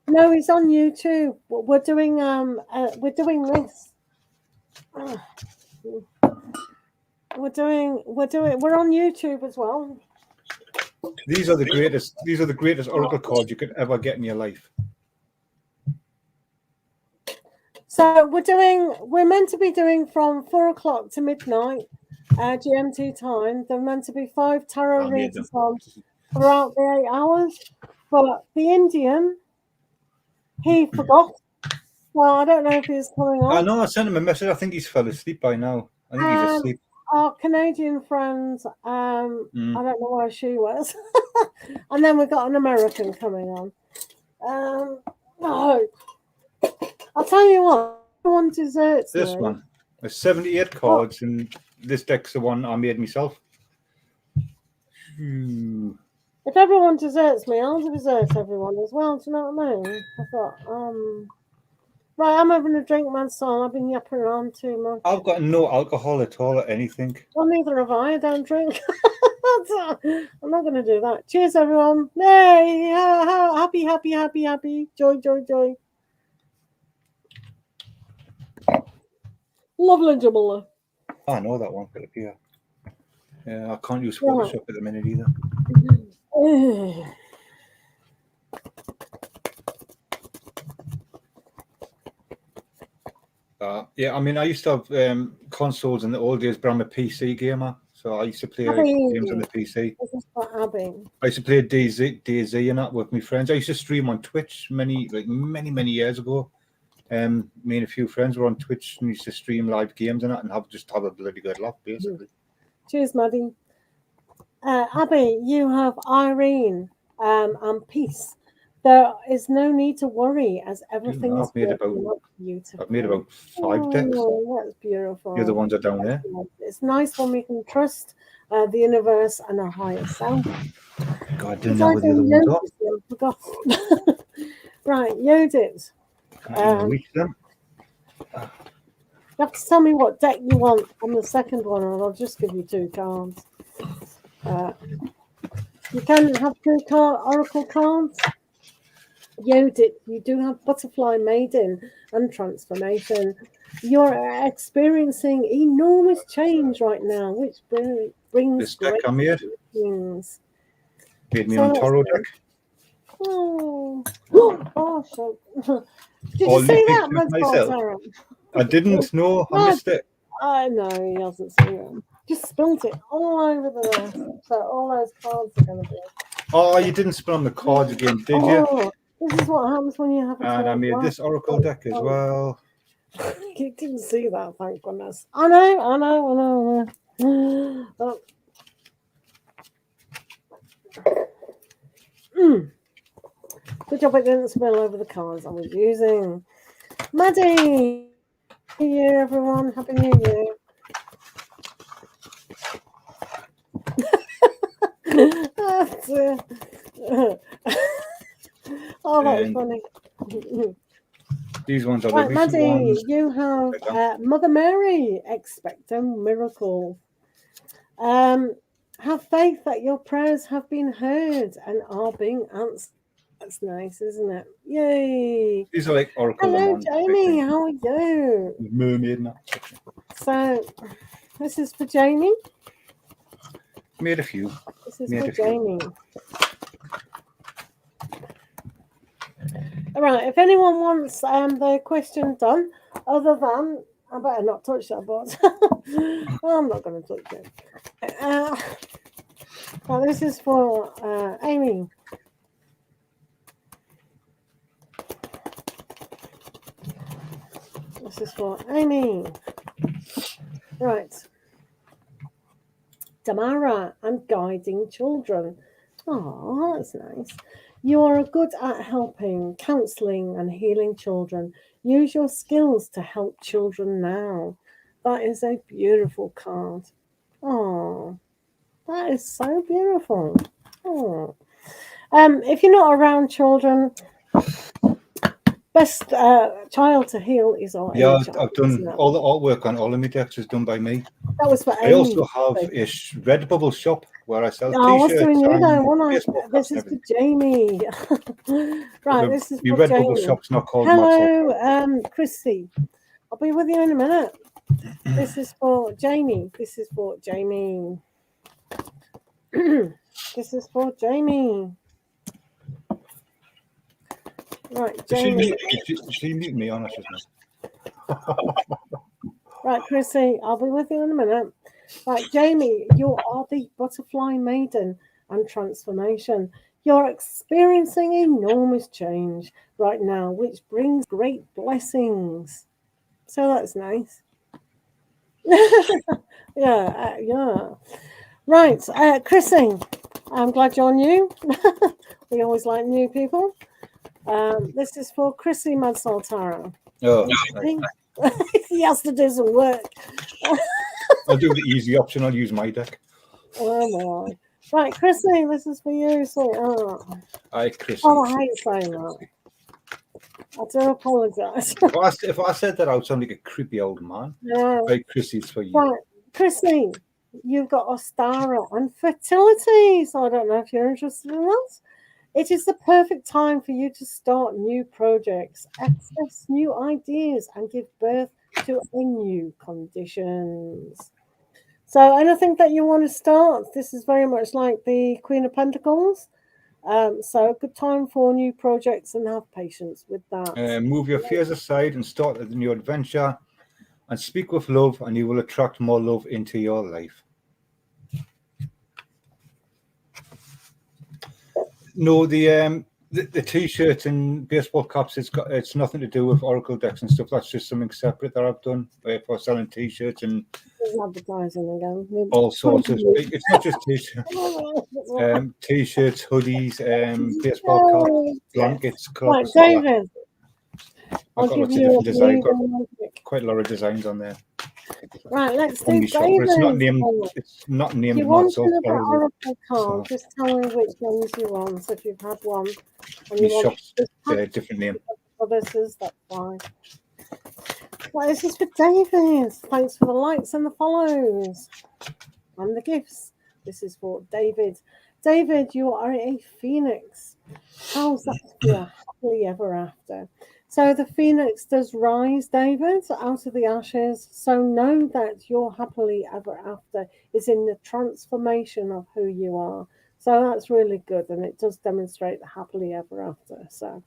No, he's on YouTube. We're doing this. We're on YouTube as well. These are the greatest oracle cards you could ever get in your life. So we're meant to be doing from 4 o'clock to midnight GMT time. They're meant to be 5 tarot readings on throughout the 8 hours. But the Indian, he forgot. Well, I don't know if he's coming on. I know, I sent him a message. I think he's fell asleep by now. I think he's asleep. Our Canadian friend, I don't know where she was. And then we got an American coming on. No. I'll tell you what, everyone deserts this me. One. There's 78 cards, and this deck's the one I made myself. If everyone deserts me, I'll desert everyone as well. Do you know what I mean? I thought, right, I'm having a drink, man, son. I've been yapping around too much. I've got no alcohol at all or anything. Well, neither have I. I don't drink. I'm not going to do that. Cheers, everyone. Yay! Happy. Joy. Lovely jubbler. I know that one. Got up here. Yeah, I can't use Photoshop at the minute either. Yeah, I mean, I used to have consoles in the old days, but I'm a PC gamer, so I used to play games on the PC. This is for Abby. I used to play DayZ and that with my friends. I used to stream on Twitch many years ago. Me and a few friends were on Twitch and used to stream live games and that, and have a bloody good laugh, basically. Cheers, Maddie. Abby, you have Irene and Peace. There is no need to worry, as everything is beautiful. I've made about 5 decks. Oh, that's beautiful. The other ones are down there. It's nice when we can trust the universe and our higher self. God, I didn't know what the other ones are. Forgot. Right, Yodit. Reach them. You have to tell me what deck you want on the second one, and I'll just give you 2 cards. You can have 2 oracle cards. Yodit, you do have Butterfly Maiden and Transformation. You're experiencing enormous change right now, which brings this deck I made. Things. Made me on tarot deck. Oh, so. Did you see that, madsoltarot? I didn't know. I missed it. I know he hasn't seen it. Just spilt it all over the nest. So all those cards are going to be. Oh, you didn't spill on the cards again, did you? This is what happens when you have a And I made this oracle deck as well. You didn't see that, thank goodness. I know. Good job it didn't spill over the cards I was using. Maddie! Happy New Year, everyone. Happy New Year. Oh, that was funny. These ones are right, the Maddie, ones. You have Mother Mary, expect a miracle. Have faith that your prayers have been heard and are being answered. That's nice, isn't it? Yay! These are like oracle. Hello, Jamie. How are you? Mermaid. So, this is for Jamie. Made a few. This is for Jamie. All right. If anyone wants their question done, other than I better not touch that box. I'm not going to touch it. Well, this is for Amy. This is for Amy. Right. Tamara and guiding children. Oh, that's nice. You are good at helping, counselling and healing children. Use your skills to help children now. That is a beautiful card. Oh, that is so beautiful. Oh. If you're not around children, best child to heal is our I've done all the artwork on all of my decks is done by me. That was for Amy. I also have a Redbubble shop where I sell t-shirts. I was doing you though, wasn't I? This is for Jamie. Right, this is for Redbubble Jamie. shop's not called Hello, Chrissy. I'll be with you in a minute. This is for Jamie. This is for Jamie. This is for Jamie. Right, Jamie. She mute me on, Right, Chrissy, I'll be with you in a minute. Right, Jamie, you are the Butterfly Maiden and Transformation. You're experiencing enormous change right now, which brings great blessings. So that's nice. Yeah. Right, Chrissy, I'm glad you're new. We always like new people. This is for Chrissy madsoltarot. Oh, he has to do some work. I'll do the easy option. I'll use my deck. Oh my. Right, Chrissy, this is for you. Hi, Chrissy. Oh, I hate saying that. I do apologise. If I said that, I would sound like a creepy old man. Yeah. Right, Chrissy, it's for you. Right, Chrissy, you've got Ostara and fertility. So I don't know if you're interested in that. It is the perfect time for you to start new projects, access new ideas, and give birth to a new conditions. So anything that you want to start, this is very much like the Queen of Pentacles. So a good time for new projects, and have patience with that. Move your fears aside and start a new adventure, and speak with love, and you will attract more love into your life. No, the t-shirts and baseball caps, it's nothing to do with Oracle decks and stuff. That's just something separate that I've done for selling t-shirts and Advertising again. all sorts of. It's not just t-shirts. T-shirts, hoodies, baseball caps, blankets, clocks. Right, David. I've got lots of different designs. Quite a lot of designs on there. Right, let's do David. It's not named. You want another Oracle card? Just tell me which ones you want. So if you've had one and you want a different name. That's fine. Right, this is for David. Thanks for the likes and the follows and the gifts. This is for David. David, you are a phoenix. How's that feel? Happily ever after. So the phoenix does rise, David, out of the ashes. So know that your happily ever after is in the transformation of who you are. So that's really good, and it does demonstrate the happily ever after. So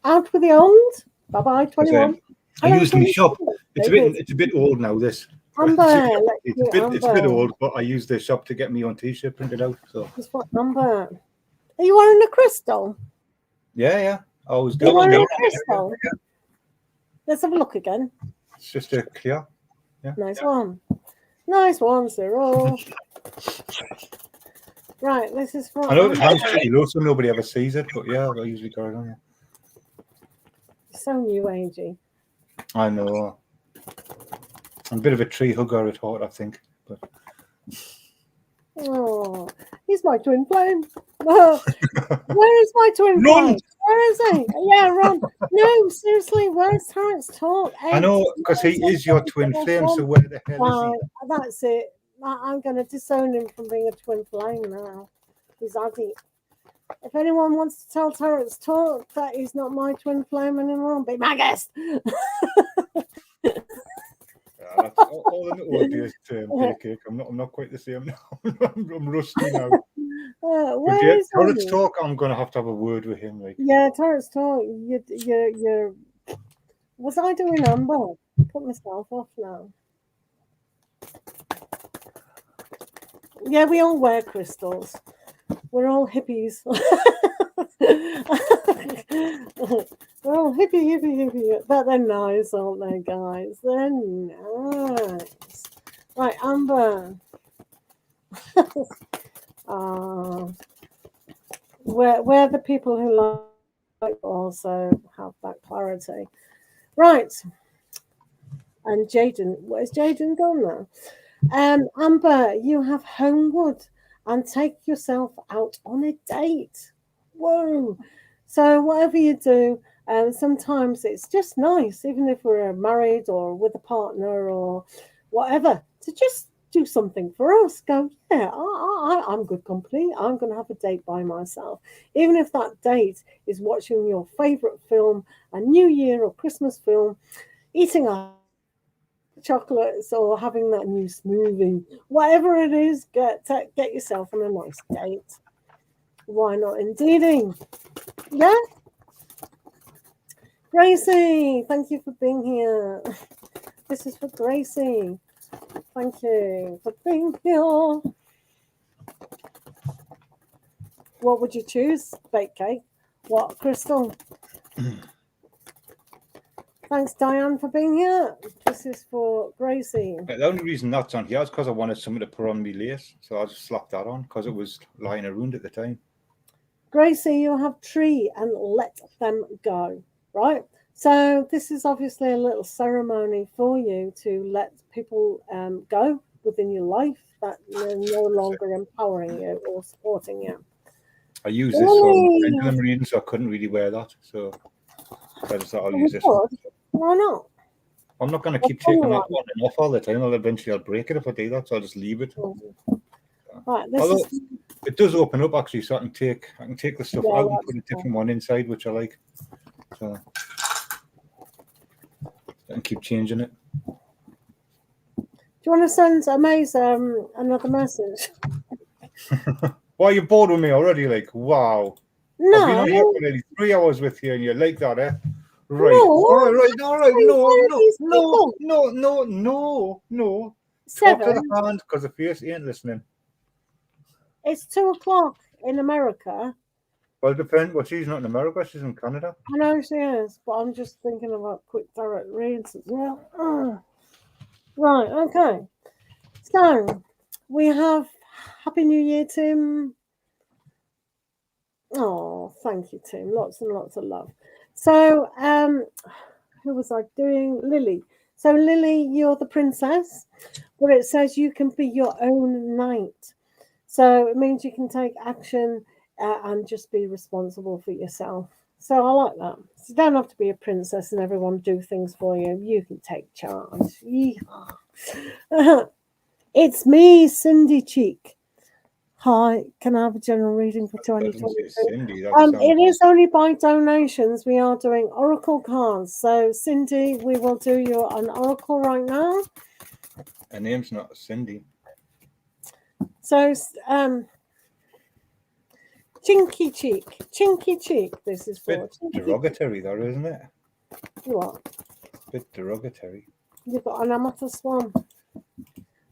out with the old. Bye-bye, 21. I use my shop. It's a bit old now, this. Amber, it's a bit old, but I use the shop to get me on t-shirt printed out. So it's what Amber. Are you wearing a crystal? Yeah. I always do. You're wearing a crystal? Let's have a look again. It's just a clear. Yeah. Nice one. Nice one, Cyril. Right, this is for. I know it hangs pretty low, so nobody ever sees it, but yeah, I usually got it on. So new agey. I know. I'm a bit of a tree hugger at heart, I think. But oh, he's my twin flame. Where is my twin flame? Where is he? Yeah, Ron. No, seriously, where's tarotstalk? I know, because he is your twin flame, so where the hell is he? That's it. I'm going to disown him from being a twin flame now. He's ugly. If anyone wants to tell tarotstalk that he's not my twin flame anymore, be my guest. That's all in the audience cake. I'm not quite the same now. I'm rusty now. Tarotstalk, I'm gonna have to have a word with him. Like, yeah, tarotstalk. You're. Was I doing Amber? Put myself off now. Yeah, we all wear crystals. We're all hippies. We're all hippie. But they're nice, aren't they, guys? They're nice. Right, Amber. We're the people who like also have that clarity. Right. And Jaden, where's Jaden gone now? Amber, you have homewood and take yourself out on a date. Whoa. So whatever you do, sometimes it's just nice, even if we're married or with a partner or whatever, to just do something for us. Go, yeah, I'm good company. I'm going to have a date by myself. Even if that date is watching your favorite film, a New Year or Christmas film, eating a chocolates or having that new smoothie, whatever it is, get yourself on a nice date. Why not indeed? Yeah. Gracie, thank you for being here. This is for Gracie. Thank you for being here. What would you choose? Baked cake? What, crystal? Thanks, Diane, for being here. This is for Gracie. The only reason that's on here is because I wanted something to put on my lace, so I just slapped that on because it was lying around at the time. Gracie, you have tree and let them go, right? So this is obviously a little ceremony for you to let people go within your life that are no longer empowering you or supporting you. I use this for pendulum reading, so I couldn't really wear that. So I just thought I'll use this. Why not? I'm not going to keep taking that on and off all the time. I'll break it if I do that, so I'll just leave it. Right, although it does open up actually, so I can take the stuff out and put a different one inside, which I like. So I can keep changing it. you want to send Amaze another message? Why are you bored with me already? Like, wow. No. I've been on here for nearly 3 hours with you and you're like that, eh? Right. No. All right. People. No. Talk to 7. the hand because the face ain't listening. It's 2:00 in America. Well, it depends. Well, she's not in America. She's in Canada. I know she is, but I'm just thinking about quick direct reads as well. Right, okay. So we have Happy New Year, Tim. Oh, thank you, Tim. Lots and lots of love. So, who was I doing? Lily. So, Lily, you're the princess, but it says you can be your own knight. So it means you can take action and just be responsible for yourself. So I like that. So you don't have to be a princess and everyone do things for you. You can take charge. It's me, Cindy Cheek. Hi, can I have a general reading for 2022? Cindy, It is only by donations. We are doing oracle cards. So Cindy, we will do you an oracle right now. Her name's not Cindy. So Chinky cheek. This is for bit derogatory, though, isn't it? What? Bit derogatory. You've got an amethyst one.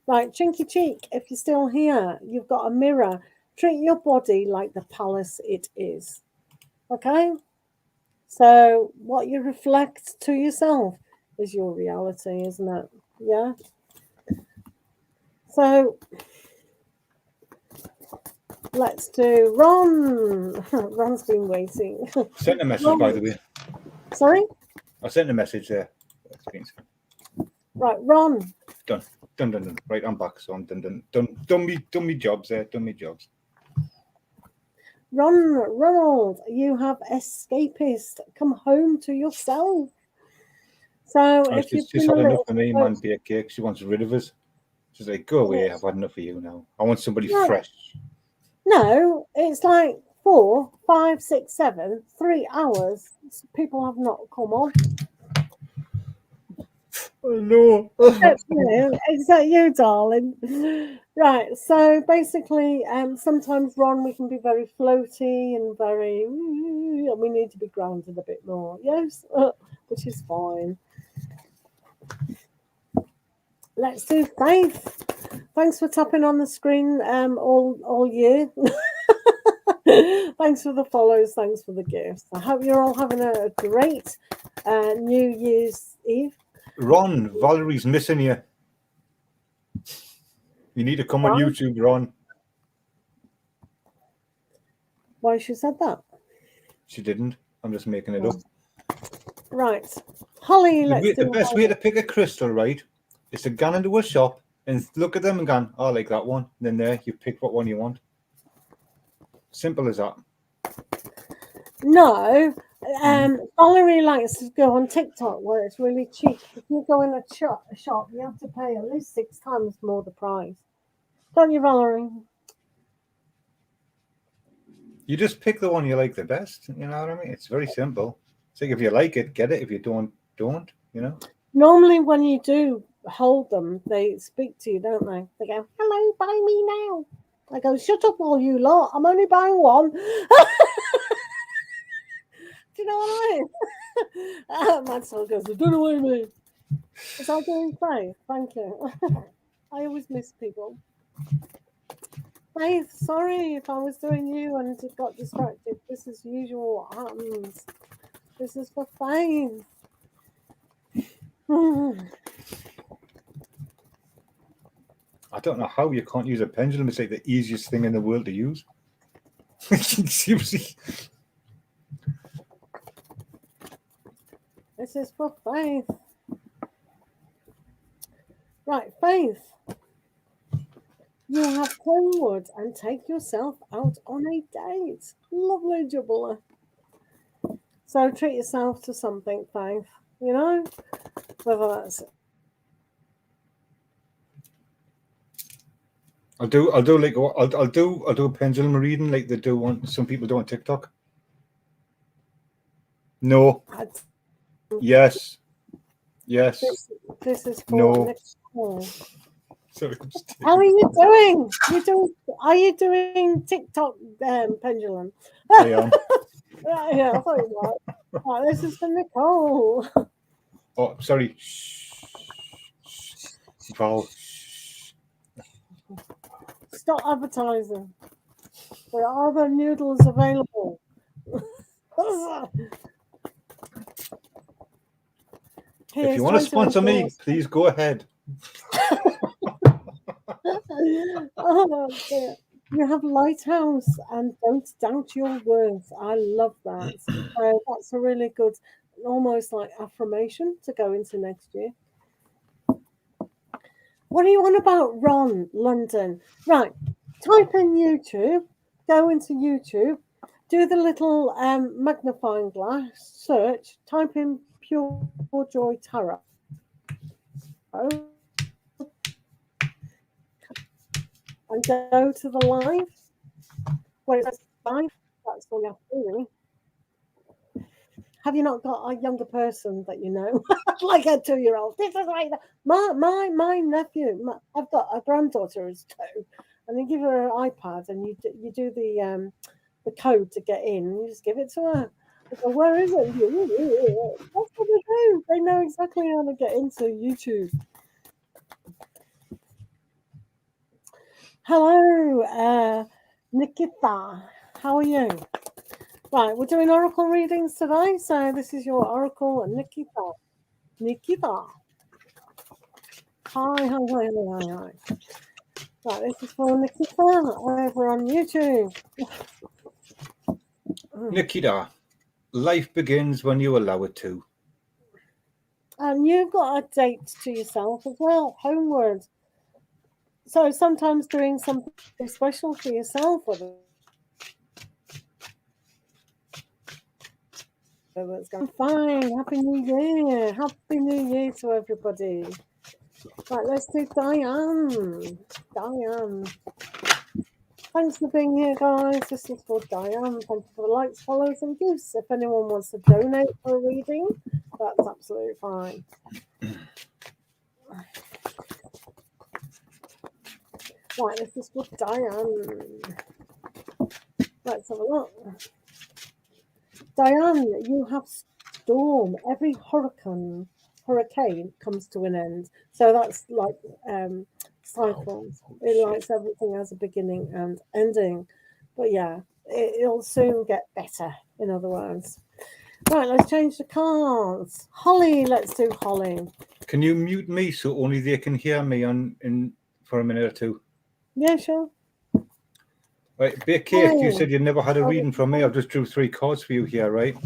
Right, Chinky cheek. If you're still here, you've got a mirror. Treat your body like the palace it is. Okay. So what you reflect to yourself is your reality, isn't it? Yeah. So let's do Ron. Ron's been waiting. Sent a message, by the way. Sorry? I sent a message there. Right, Ron. Done. Right, I'm back. So I'm done me jobs there. Done me jobs. Ronald, you have escapist. Come home to yourself. So if you've she's had enough of me, man, be a cake. She wants rid of us. She's like, go away. I've had enough of you now. I want somebody fresh. No, it's like 4, 5, 6, 7, 3 hours. People have not come on. No. Except you, darling. Right. So basically, sometimes Ron, we can be very floaty and very, and we need to be grounded a bit more. Yes, which is fine. Let's do Faith. Thanks for tapping on the screen all year. Thanks for the follows. Thanks for the gifts. I hope you're all having a great New Year's Eve. Ron, Valerie's missing you. You need to come on YouTube, Ron. Why she said that? She didn't. I'm just making it up. Right. Holly, the best way to pick a crystal, right, is to go into a shop and look at them and go, oh, I like that one. And then there, you pick what one you want. Simple as that. No. Valerie likes to go on TikTok where it's really cheap. If you go in a shop, you have to pay at least 6 times more the price. Don't you, Valerie? You just pick the one you like the best. You know what I mean? It's very simple. It's like if you like it, get it. If you don't, you know? Normally when you do hold them, they speak to you, don't they? They go, hello, buy me now. I go, shut up all you lot. I'm only buying one. Do you know what I mean? Madsoltarot goes, I don't know what I mean. Is that doing Faith? Thank you. I always miss people. Faith, sorry if I was doing you and it got distracted. This is usual what happens. This is for Faith. I don't know how you can't use a pendulum. It's like the easiest thing in the world to use. Seriously. This is for Faith. Right, Faith. You have homewood and take yourself out on a date. Lovely jubbler. So treat yourself to something, Faith. You know? Whether that's I'll do a pendulum reading like they do on some people do on TikTok. No. Yes. This is for no. Nicole. Sorry, I'm just How are you doing? Are you doing TikTok pendulum? I am. Yeah, I thought you were. Right, this is for Nicole. Oh, sorry. Val. Stop advertising. There are other noodles available. If you want to sponsor me, please go ahead. Oh, dear. You have lighthouse and don't doubt your worth. I love that. So that's a really good, almost like affirmation to go into next year. What are you on about, Ron, London? Right, type in YouTube, go into YouTube, do the little magnifying glass search, type in PureJOY Tarot. And go to the live. Where it says live, that's all you have to do, really. Have you not got a younger person that you know, like a 2-year-old? This is like my nephew. I've got a granddaughter who's 2, and you give her an iPad and you do the code to get in, and you just give it to her. Go, where is it? That's what they do. They know exactly how to get into YouTube. Hello, Nikita. How are you? Right, we're doing oracle readings today, so this is your oracle, Nikita. Nikita. Hi. Right, this is for Nikita over on YouTube. Nikita, life begins when you allow it to. And you've got a date to yourself as well, homeward. So sometimes doing something special for yourself, whether that's going fine. Happy New Year. Happy New Year to everybody. Right, let's do Diane. Diane. Thanks for being here, guys. This is for Diane. Thank you for the likes, follows, and gifts. If anyone wants to donate for a reading, that's absolutely fine. Right, this is for Diane. Let's have a look. Diane, you have storm. Every hurricane comes to an end. So that's like cyclones. It likes everything has a beginning and ending. But yeah, it'll soon get better, in other words. Right, let's change the cards. Holly, let's do Holly. Can you mute me so only they can hear me for a minute or two? Yeah, sure. Right, Big Cake, you said you never had a reading from me. I've just drew 3 cards for you here, right?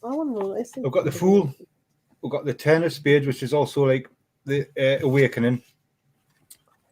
I want to listen. I've got the Fool. We've got the 10 of Spades, which is also like the Awakening.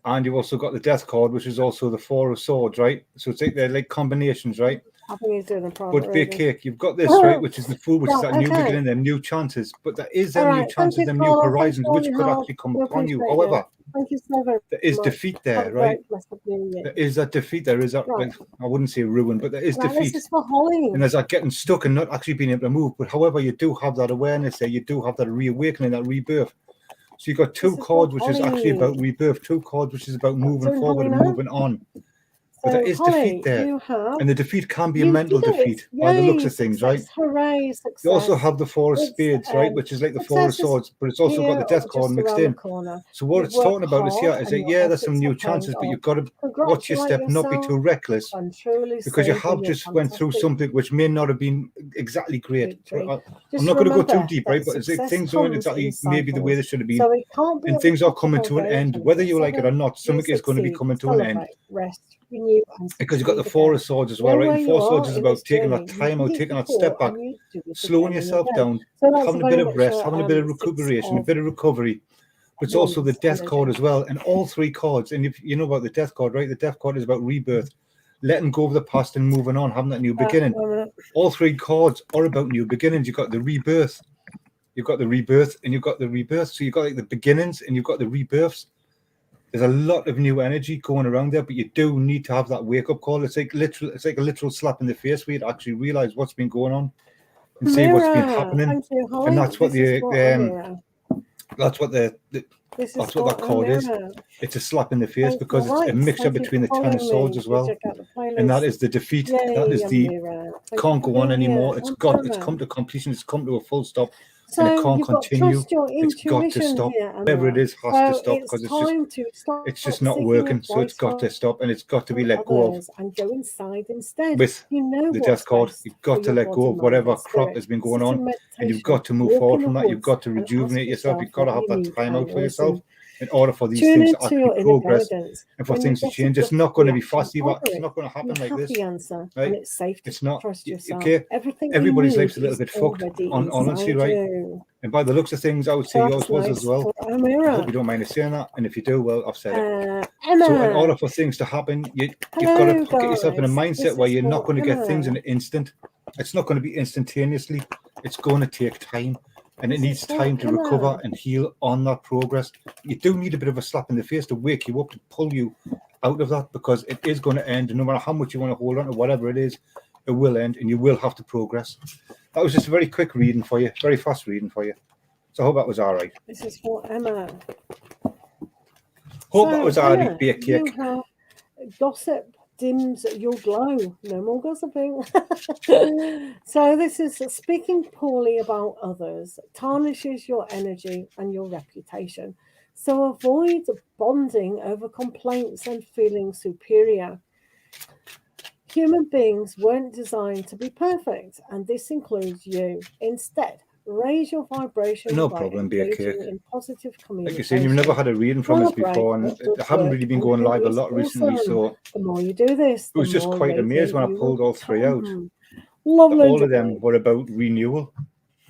And you've also got the Death card, which is also the 4 of Swords, right? So it's like they're like combinations, right? I think he's doing a private But Big Cake, you've got this, right, which is the Fool, which is that new beginning, them new chances. But there is them new chances, them new horizons, which could actually come upon you. However, thank you so very there is much. defeat there, right? There is that defeat. There is that, like, I wouldn't say ruin, but there is defeat. This is for Holly. And there's that getting stuck and not actually being able to move. But however, you do have that awareness there. You do have that reawakening, that rebirth. So you've got 2 cards, which is actually about rebirth, 2 cards, which is about moving forward and moving on. But there is defeat there. And the defeat can be a mental defeat by the looks of things, right? Hooray, success. You also have the 4 of Spades, right? Which is like the 4 of Swords, but it's also got the Death card mixed in. So what it's talking about is here is that, yeah, there's some new chances, but you've got to watch your step, not be too reckless. Because you have just went through something which may not have been exactly great. I'm not going to go too deep, right? But it's like things aren't exactly maybe the way they should have been. And things are coming to an end. Whether you like it or not, something is going to be coming to an end. Because you've got the 4 of Swords as well, right? And 4 Swords is about taking that time out, taking that step back, slowing yourself down, having a bit of rest, having a bit of recuperation, a bit of recovery. But it's also the Death card as well. And all 3 cards, and if you know about the Death card, right? The Death card is about rebirth, letting go of the past and moving on, having that new beginning. All 3 cards are about new beginnings. You've got the rebirth, you've got the rebirth, and you've got the rebirth. So you've got like the beginnings and you've got the rebirths. There's a lot of new energy going around there, but you do need to have that wake-up call. It's like a literal slap in the face where you actually realize what's been going on and see what's been happening. And that's what the That's what the This is that's what that card is. It's a slap in the face because it's a mixture between the Ten of Swords as well, and that is the defeat. Yay, that is the can't go on anymore. Here. It's come to completion. It's come to a full stop, so and it can't you've continue. Got your it's got to stop. Here, Whatever it is has to stop because it's just not working. So it's got to stop, and it's got to be let go of. And go inside instead. With the death card, you've got to let go of whatever crap has been going on, and you've got to move forward from that. You've got to rejuvenate yourself. You've got to have that time out for yourself in order for these things to actually progress and for things to change. It's not going to be fast either. It's not going to happen like this. Right? It's safe. It's not. Okay. Everybody's life's a little bit fucked, honestly, right? And by the looks of things, I would say yours was as well. I hope you don't mind me saying that. And if you do, well, I've said it. So in order for things to happen, you've got to get yourself in a mindset where you're not going to get things in an instant. It's not going to be instantaneously. It's going to take time. And it needs time to recover and heal on that progress. You do need a bit of a slap in the face to wake you up, to pull you out of that, because it is going to end. And no matter how much you want to hold on to whatever it is, it will end and you will have to progress. That was just a very quick reading for you, very fast reading for you. So I hope that was all right. This is for Emma. Hope that was all right, be a cake. Gossip dims your glow. No more gossiping. So this is speaking poorly about others tarnishes your energy and your reputation. So avoid bonding over complaints and feeling superior. Human beings weren't designed to be perfect, and this includes you. Instead, raise your vibration. No problem, be a cake. In positive communication. Like you said, you've never had a reading from us before, and I haven't really been going live a lot recently, so the more you do this, I was just quite amazed when I pulled all three out. Lovely. All of them were about renewal.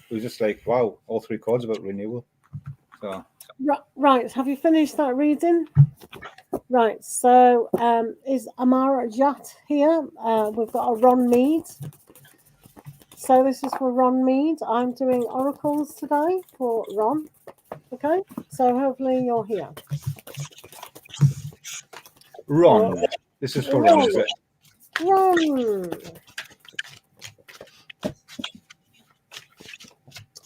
It was just like, wow, all three cards about renewal. So right, have you finished that reading? Right, so is Amazetarot here? We've got a Ron Mead. So this is for Ron Mead. I'm doing oracles today for Ron. Okay, so hopefully you're here. Ron, this is for Ron, is it? Ron.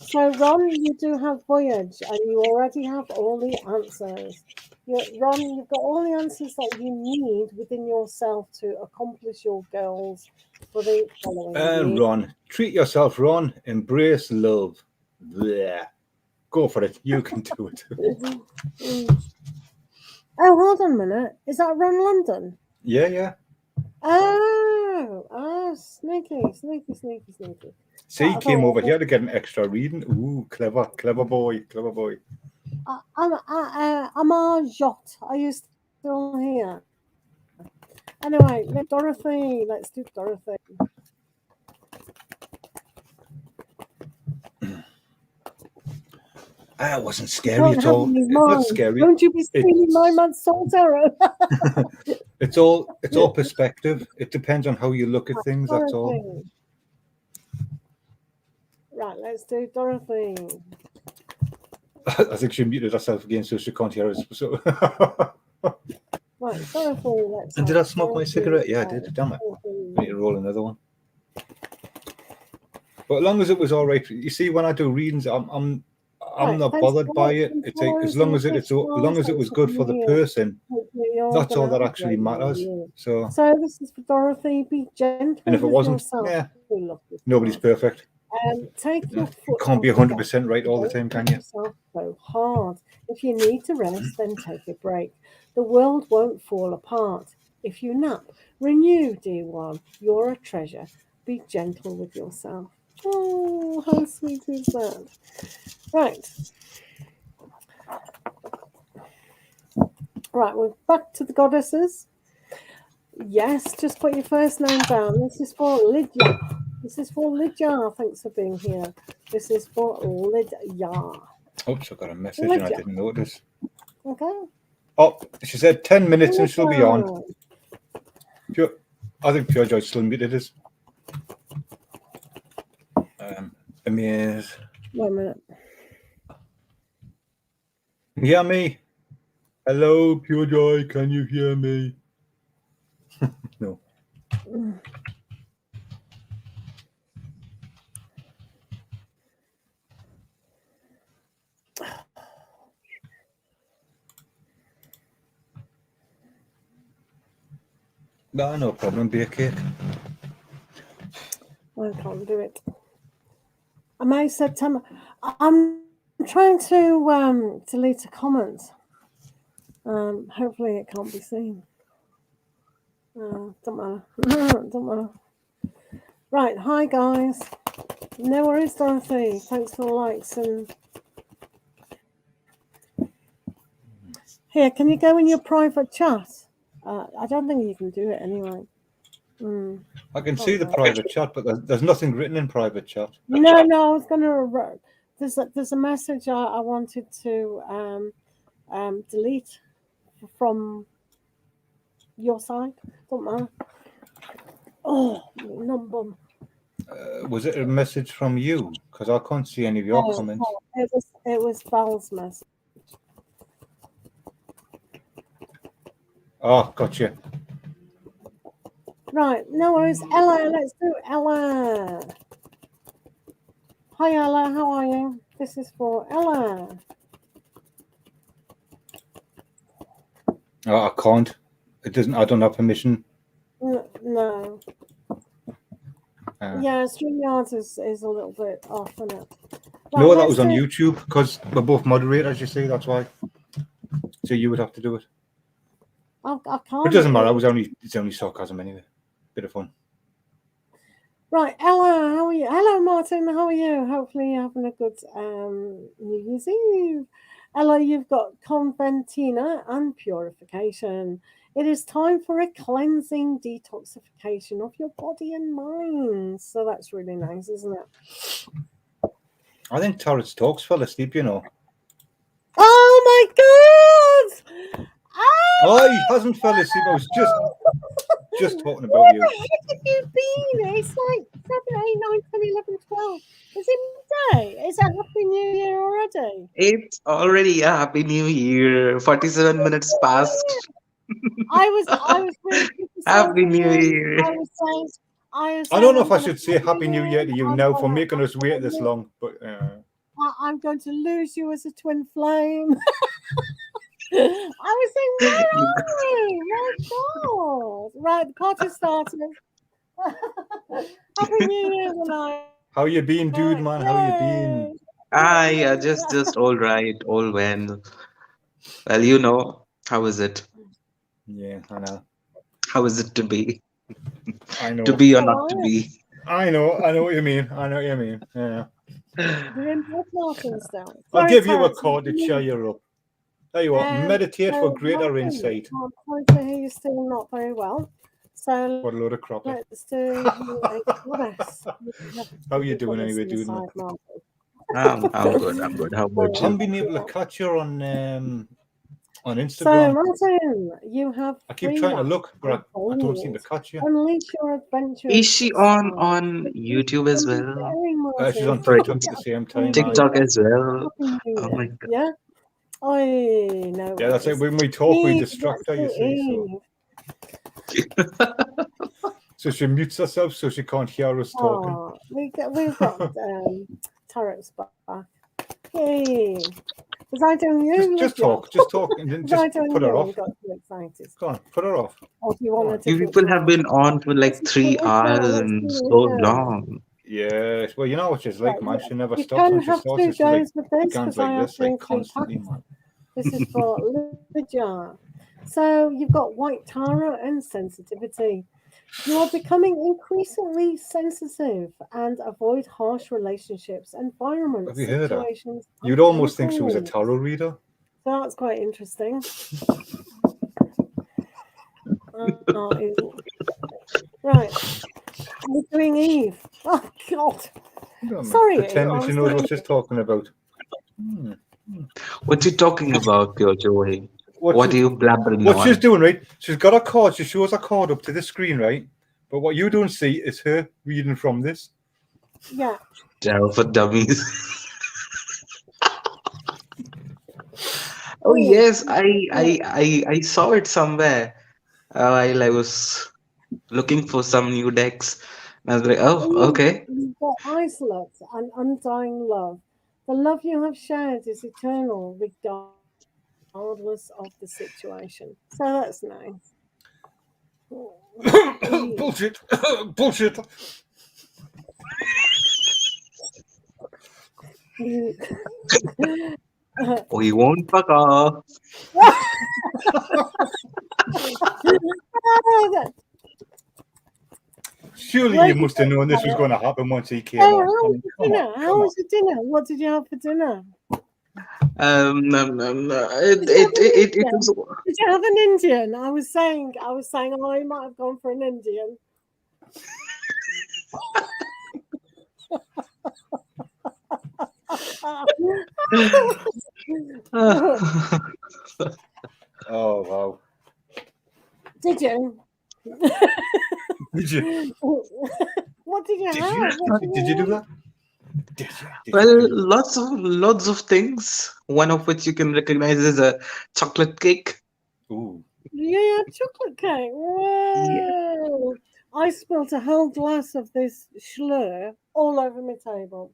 So Ron, you do have Voyage, and you already have all the answers. Ron, you've got all the answers that you need within yourself to accomplish your goals for the following year. Ron, treat yourself, Ron. Embrace love. Blech. Go for it. You can do it. Oh, hold on a minute. Is that Ron London? Yeah. Oh, sneaky. See, he came over here to get an extra reading. Ooh, clever boy. Amazetarot, are you still here? Anyway, Dorothy. Let's do Dorothy. That wasn't scary at all. It's not scary. Don't you be stealing my madsoltarot. It's all perspective. It depends on how you look at things. Dorothy. That's all. Right, let's do Dorothy. I think she muted herself again, so she can't hear us. So. Right, Dorothy. And did I smoke my cigarette? Yeah, I did. Damn it! I need to roll another one. But as long as it was all right, you see, when I do readings, I'm not bothered by it. It's like, as long as it was good for the person, that's all that actually matters. So this is for Dorothy. Be gentle. And if it wasn't, yeah, nobody's perfect. Take your foot. You can't be 100% right all the time, can you? So hard. If you need to rest, then take a break. The world won't fall apart if you nap. Renew, dear one. You're a treasure. Be gentle with yourself. Oh, how sweet is that? Right, we're back to the goddesses. Yes, just put your first name down. This is for Lydia. Thanks for being here. This is for Lydia. Oops, I got a message and I didn't notice. Okay. Oh, she said 10 minutes and she'll be on. I think PureJOY still muted us. Wait a minute. Hear me? Hello, PureJOY, can you hear me? No. No problem. Be a cake. I can't do it. Amazetarot. I'm trying to delete a comment. Hopefully it can't be seen. Don't matter. Don't matter. Right, hi guys. No worries, Dorothy. Thanks for the likes and here. Can you go in your private chat? I don't think you can do it anyway. I can see the private chat, but there's nothing written in private chat. No, I was gonna. There's a message I wanted to delete from your side. Don't matter. Oh, num bum. Was it a message from you? Because I can't see any of your comments. It was Val's message. Oh, gotcha. Right, no worries. Ella, let's do Ella. Hi Ella, how are you? This is for Ella. Oh, I can't. It doesn't. I don't have permission. No. Yeah, StreamYards is a little bit off, isn't it? Right, no, that was on YouTube because we're both moderators, you see, that's why. So you would have to do it. I can't. It doesn't matter. It's only sarcasm anyway. Bit of fun. Right, Ella, how are you? Hello, Martin. How are you? Hopefully, you're having a good New Year's Eve. Ella, you've got Conventina and Purification. It is time for a cleansing detoxification of your body and mind. So that's really nice, isn't it? I think tarotstalk fell asleep, you know. Oh my God! Oh, he hasn't fell asleep. I was just talking about you. Where the heck have you been? It's like 7, 8, 9, 10, 11, 12. Is it midday? Is that Happy New Year already? It's already a Happy New Year. 47 minutes past. I was really Happy New Year. I don't know if I should say Happy New Year to you now for making us wait this long, but I'm going to lose you as a twin flame. I was saying, where are you? My God! Right, the party started. Happy New Year tonight. How you been, dude, man? How you been? Yeah, just all right, all well. Well, you know, how is it? Yeah, I know. How is it to be? I know. To be or not to be? I know what you mean. Yeah. You're in Martin still. I'll give you a card to cheer you up. There you are. Meditate for greater insight. I'm sorry to hear you're still not very well. So what a load of crap. Let's do a goddess. How you doing anyway, dude? I'm good. How about you? I haven't been able to catch you on Instagram. So Martin, you have. I keep trying to look, but I don't seem to catch you. Unleash your adventure. Is she on YouTube as well? She's on TikTok at the same time. TikTok as well. Oh my God. Yeah. I know. Yeah, that's it. When we talk, we distract her. You see. So she mutes herself so she can't hear us talking. We've got Tarot's back. Hey, was I doing you? Just talk, and then just put her off. Got too excited. Go on, put her off. Or do you want You people have been on for like 3 hours and so long. Yes, well, you know what she's like, man. She never you stops when she have starts. Two goes with this guns like this, like constantly, man. This is for Lydia. So you've got white tarot and sensitivity. You are becoming increasingly sensitive and avoid harsh relationships, environments, have you heard situations. Her? You'd almost think she was a tarot reader. So that's quite interesting. Right. We're doing Eve. Oh, God. Sorry. Pretending she knows what she's talking about. What you talking about, PureJOY? What are you blabbering on? What she's doing, right? She's got a card. She shows a card up to the screen, right? But what you don't see is her reading from this. Yeah. Tarot for dummies. Oh yes, I saw it somewhere while I was looking for some new decks. And I was like, oh, okay. You've got isolate and undying love. The love you have shared is eternal, regardless of the situation. So that's nice. Bullshit. Bullshit. We won't fuck off. Surely you must have known this was going to happen once he came Oh, on. how I was mean, your come dinner? on, How come on. was your dinner? What did you have for dinner? It was. Did you have an Indian? I was saying, oh, he might have gone for an Indian. Oh, wow. Did you? Did you? What did you Did have? you? Did you do that? Did you? Did Well, you? lots of things. One of which you can recognize is a chocolate cake. Ooh. You had chocolate cake. Whoa! I spilled a whole glass of this schlur all over my table.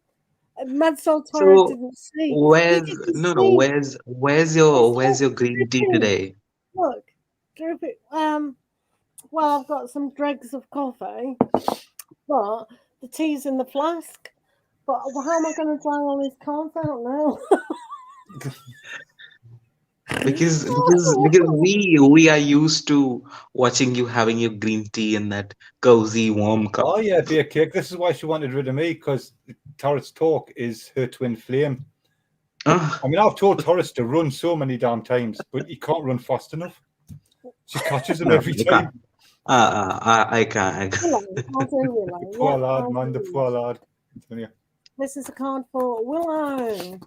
Madsoltarot So didn't see. He where's didn't no no see. where's your green tea today? Look, drip it. Well, I've got some dregs of coffee, but the tea's in the flask. But how am I going to dry all these cards? I don't know. Because we are used to watching you having your green tea in that cozy warm cup. Oh, yeah, beer cake. This is why she wanted rid of me, because Taurus Talk is her twin flame. Ah, I mean, I've told Taurus to run so many damn times, but he can't run fast enough. She catches him no, every I time. can't. I can't. Willow, I'll do The Willow. poor Yep, lad, I'll man, the do poor Willow. lad. I'm telling you. This is a card for Willow.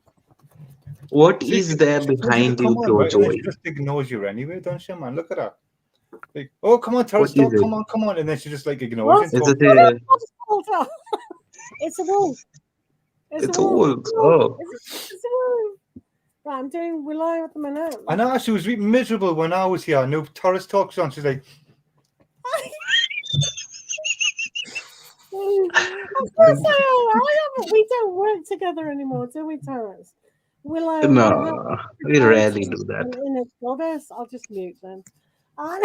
What See, is there she tells you to behind come you, on, right? And then PureJOY? she just ignores you anyway, don't she, man? Look at her. Like, oh, come on, What Taurus is Talk, it? come on. And then she just like ignores you What? and Is talks. it a? Hold on. It's a wolf. It's a It's a wolf. wolf. Oh, It's a wolf. Right, I'm doing Willow at the minute. I know she was miserable when I was here. I know Taurus Talk's on. She's like, Of course I am. We don't work together anymore, do we, Terence? Willow, you have no, we rarely do that. an inner goddess. I'll just mute them. And,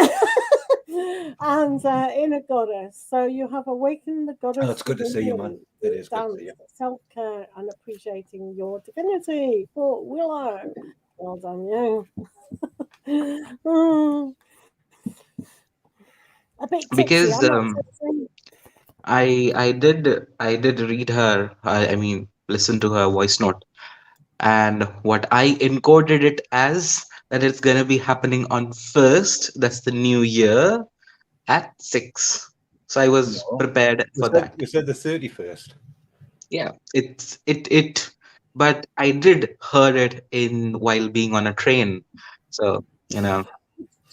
inner goddess. So you have awakened the goddess. oh, it's good to see you, man. It is good to see you. Self-care and appreciating your divinity for Willow. Well done, you. A bit tipsy. Because I'm not tipsy. I did read her. I mean, listen to her voice note, and what I encoded it as that it's gonna be happening on first. That's the new year at 6. So I was No. prepared for that. We said the 31st. Yeah, it. But I did heard it in while being on a train. So you know.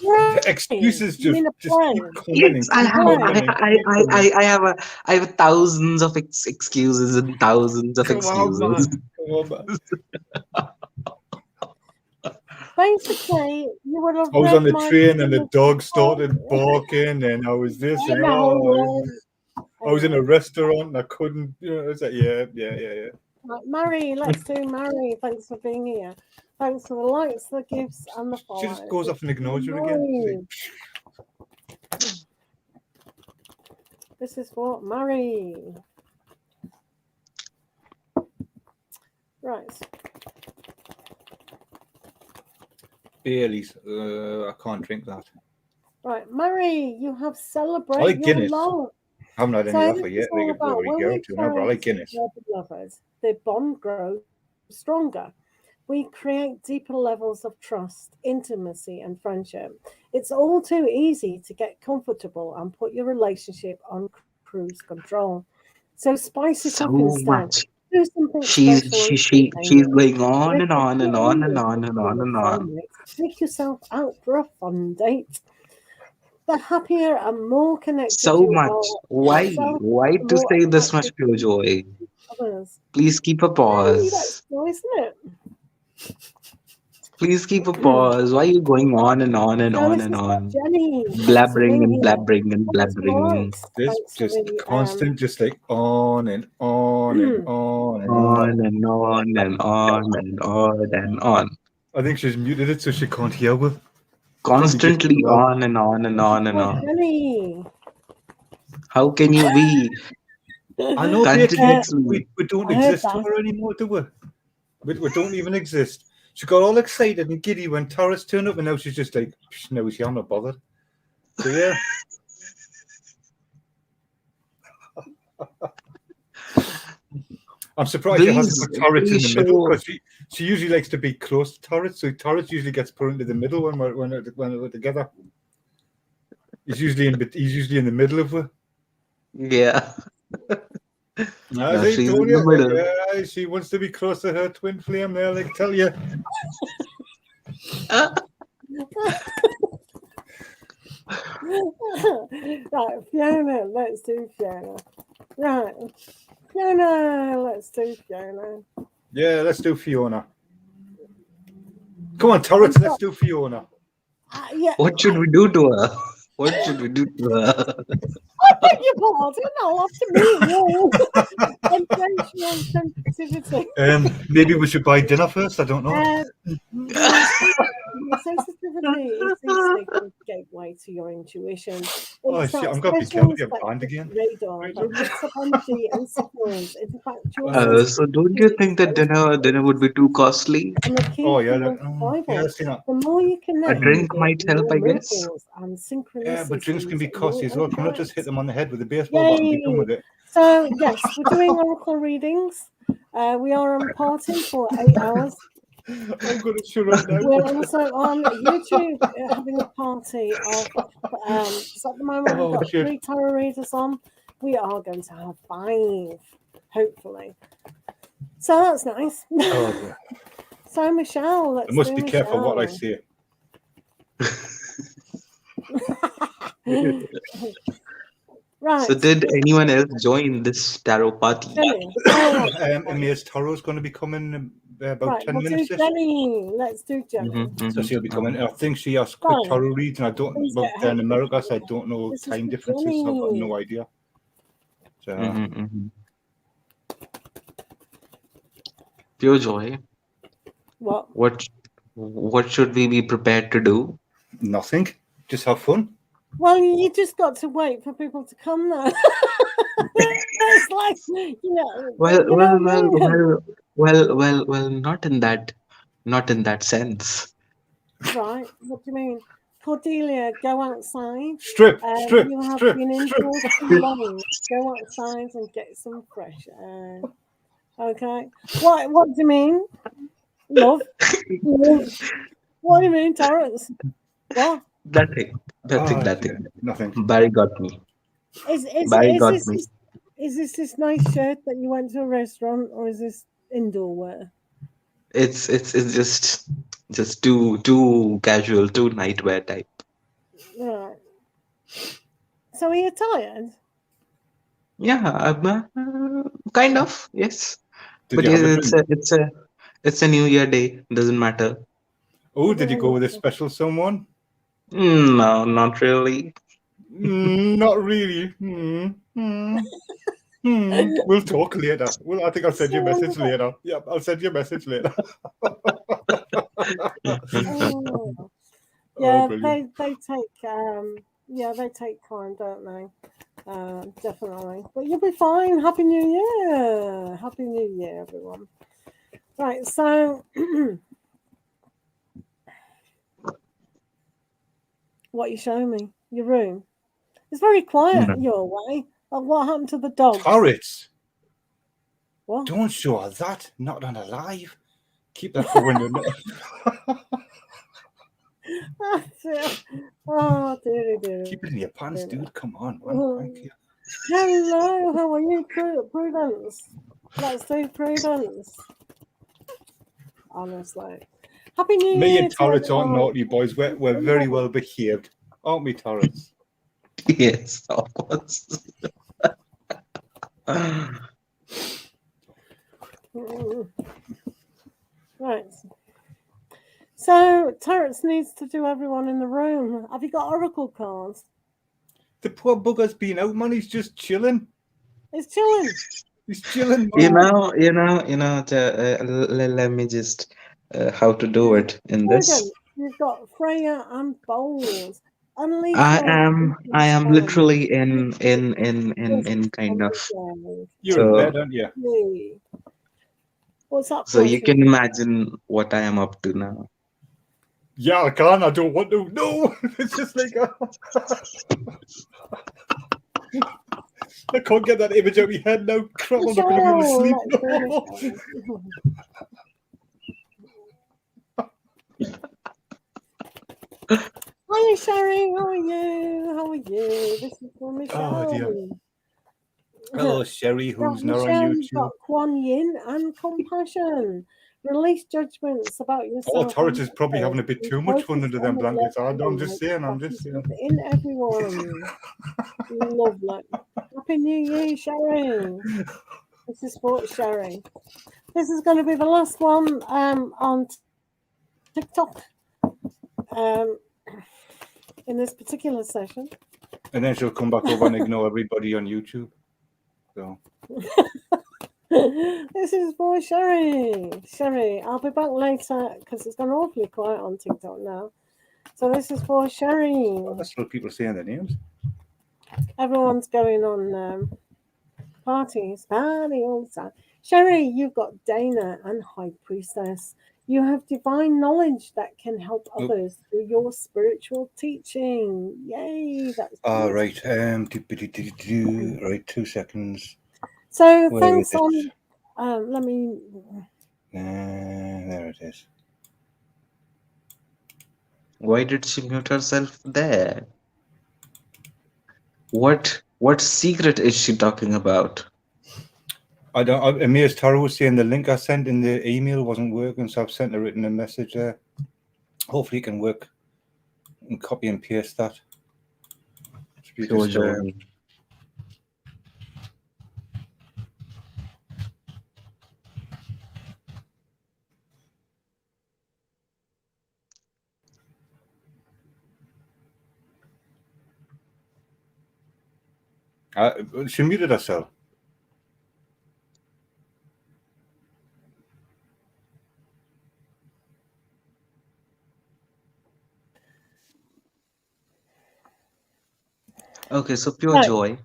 The excuses You mean a just keep plane? coming and Yes, keep coming and keep coming. I have thousands of excuses and thousands of Come on, excuses. man. Come on, man. Basically, you would have I was read on the my train and the business dog report. started barking, and I was this, and I was in a restaurant and I couldn't. You know, I was like, yeah. Right, Mary, let's do Mary. Thanks for being here. Thanks for the likes, the gifts, and the follows. She just goes off and ignores you again. She's like, This is for Mary. Right. Bailey's. I can't drink that. Right, Mary, you have I celebrated like your Guinness. love. I haven't had any So offer this yet. is all about We when go we to now, but I like cherish Guinness. our beloved, the bond grows stronger. We create deeper levels of trust, intimacy, and friendship. It's all too easy to get comfortable and put your relationship on cruise control. So spice it So up instead. much. Do something She's special and she's spontaneous. going on And if and it's on and not on in and your on and on and on. soulmate, take yourself out for a fun date. The happier and more connected So you much. are Why? to yourself, Why the to more say this much, attractive you PureJOY? are to others. Please keep a Hey, pause. that's nice, isn't it? Please keep a pause. Why are you going on and on and So on this and is for on? Jenny. Thanks for Blabbering being and here. blabbering and Thanks for the blabbering. likes. This Thanks for just the constant, just like on and on and on and on. On and on and on and on and on. I think she's muted it so she can't hear. Well, Constantly on and on and on and Oh, on. Jenny. How can you be I know, basically, continuously? we don't I heard exist to that. her anymore, do we? We don't even exist. She got all excited and giddy when Taurus turned up, and now she's just like, no, I'm not bothered. So, yeah. I'm surprised she hasn't put Taurus in the middle, because she usually likes to be close to Taurus. So Taurus usually gets put into the middle when we're together. He's usually in the middle of her. Yeah. I Now see, she's told in the you. middle. Yeah, she wants to be close to her twin flame there, like tell you. Right, Fiona, let's do Fiona. Right, Fiona, let's do Fiona. Yeah, let's do Fiona. Come on, Taurus, let's do Fiona. Yeah. What should we do to her? What should we do to her? I beg your pardon, I'll have to meet you. Emotional sensitivity. Maybe we should buy dinner first. I don't know. The sensitivity is the sacred gateway to your intuition. Oh, shit, I'm going to be careful. You're blind again. Radar that lifts up energy and signals. In fact, your So don't you think that dinner would be too costly? and the key Oh, yeah. to your survival. Yeah, I've seen that. The more you A connect drink with might help, I guess. miracles and synchronicities. Yeah, but drinks can be costly as well. Can I just hit them on the head with a baseball bat and be done with it? So, yes, we're doing oracle readings. We are on party for 8 hours. I'm going to shut up now. We're also on YouTube having a party of, so at the moment we've got 3 tarot readers on. We are going to have 5, hopefully. So that's nice. Oh, dear. So, Michelle, let's I must do be careful what I Michelle. say. Right. So did anyone else join this tarot party? Amazetarot is going to be coming about right, 10 we'll minutes. Do Jenny. Let's do Jenny. So she'll be coming. I think she has quick tarot reads, and I don't. Well, they're in America, so I don't know time differences. So I've got no idea. So. PureJOY. What? What should we be prepared to do? Nothing. Just have fun. Well, you just got to wait for people to come there. It's like, you know. Well, not in that sense. Right. What do you mean? Cordelia, go outside. Strip. You have been indoors too long. Go outside and get some fresh air. Okay. What do you mean? Love? What do you mean, Terrence? What? Nothing. Nothing. Barry got me. Is this nice shirt that you went to a restaurant, or is this indoor wear? It's just too casual, too nightwear type. Right. So are you tired? Yeah, kind of. Yes. But it's a New Year day. Doesn't matter. Oh, did you go with a special someone? No, not really. Not really. We'll talk later. I think I'll send you a message later. Yeah, I'll send you a message later. Yeah, they take time, don't they? Definitely. But you'll be fine. Happy New Year. Happy New Year, everyone. Right, so what are you showing me? Your room. It's very quiet your way. What happened to the dogs? Tarots. What? Don't show her that. Not on alive. Keep that for when you're not. Oh, dear. Keep it in your pants, dude. Come on, man. Thank you. Hello, how are you, Prudence? Let's do Prudence. Honestly. Happy New Year. Me and Tarots aren't naughty boys. We're very well behaved. Aren't we, Tarots? Yes, of course. Right. So, Tarots needs to do everyone in the room. Have you got oracle cards? The poor bugger's been out, man. He's just chilling. He's chilling. He's chilling. Let me just how to do it in this. You've got Freya and Bowls. Unleash I your am intelligence, I am Sam. literally in kind of, You're in so bed, aren't you? Hey. What's up, so you Martin? can imagine what I am up to now. Yeah, I can. I don't want to. No, it's just like I can't get that image out of my head now. Crap, I'm not going to be able to sleep. Hi, Sherry. How are you? How are you? This is for Michelle. Oh dear. Hello, Sherry, who's now on Michelle, you've YouTube. got Kuan Yin and compassion. Release judgments about Oh, yourself. Taurus is probably having a bit too much fun under them blankets. I'm just saying. In everyone. Lovely. Happy New Year, Sherry. This is for Sherry. This is going to be the last one on TikTok in this particular session. And then she'll come back over and ignore everybody on YouTube. So. This is for Sherry. Sherry, I'll be back later because it's gone awfully quiet on TikTok now. So this is for Sherry. Oh, that's what people saying their names. Everyone's going on parties, party all the time. Sherry, you've got Dana and High Priestess. You have divine knowledge that can help others through your spiritual teaching. Yay! That's right. Right, 2 seconds. So thanks on. Let me. There it is. Why did she mute herself there? What secret is she talking about? I don't. Amazetarot was saying the link I sent in the email wasn't working, so I've sent her written a message there. Hopefully, it can work. And copy and paste that. PureJOY. She muted herself. Okay, so PureJOY.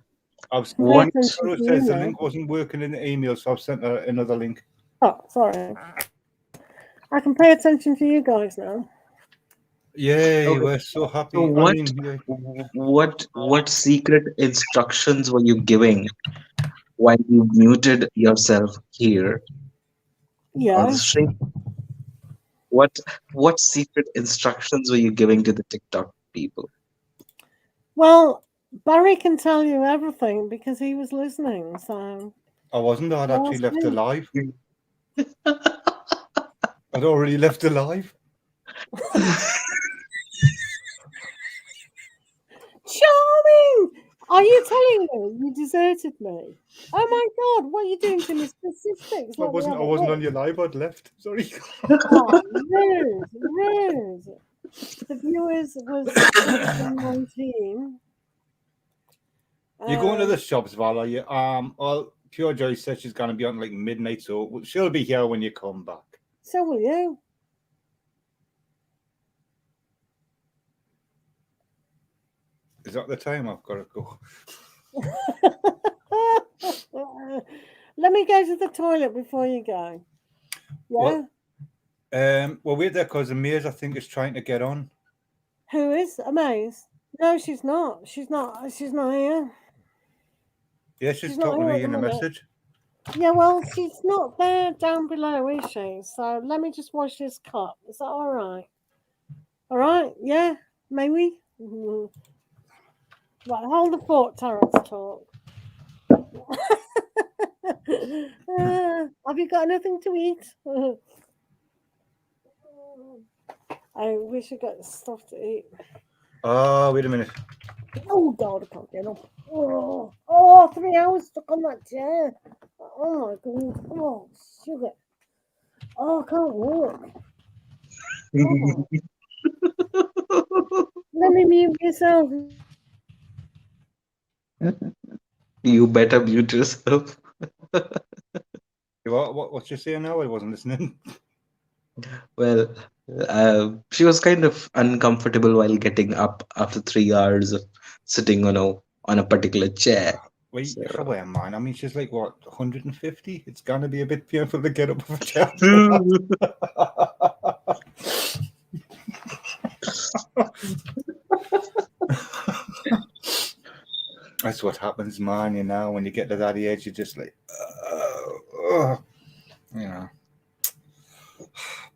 What says the link wasn't working in the email, so I've sent her another link. Oh, sorry. I can pay attention to you guys now. Yay, okay. We're so happy. So what secret instructions were you giving while you muted yourself here on the stream? What secret instructions were you giving to the TikTok people? Well, Barry can tell you everything because he was listening. So I wasn't. I'd actually left alive. I'd already left alive. Charming! Are you telling me you deserted me? Oh my God! What are you doing to me? Statistics. I wasn't on your live. I'd left. Sorry. Oh, rude. The viewers was 19. You're going to the shops, Val, are you? Well, PureJOY says she's going to be on like midnight, so she'll be here when you come back. So will you. Is that the time I've got to go? Let me go to the toilet before you go. Yeah. Well, wait there because Amaze, I think, is trying to get on. Who is Amaze? No, she's not. She's not here. Yeah, she's talking to me in a message. Yeah, well, she's not there down below, is she? So let me just wash this cup. Is that all right? All right? Yeah? Maybe? Mm-hmm. Right, hold the fort, tarotstalk. Have you got anything to eat? I wish I got stuff to eat. Oh, wait a minute. Oh, God, I can't get up. Oh, 3 hours stuck on that chair. Oh, my God. Oh, sugar. Oh, I can't walk. Oh. Let me mute yourself. You better mute yourself. What you saying now? I wasn't listening. Well, She was kind of uncomfortable while getting up after 3 hours of sitting on a particular chair. Well, So. how am I? I mean, she's like, what, 150? It's going to be a bit painful to get up of a chair. That's what happens, man. You know, when you get to that age, you're just like, you know,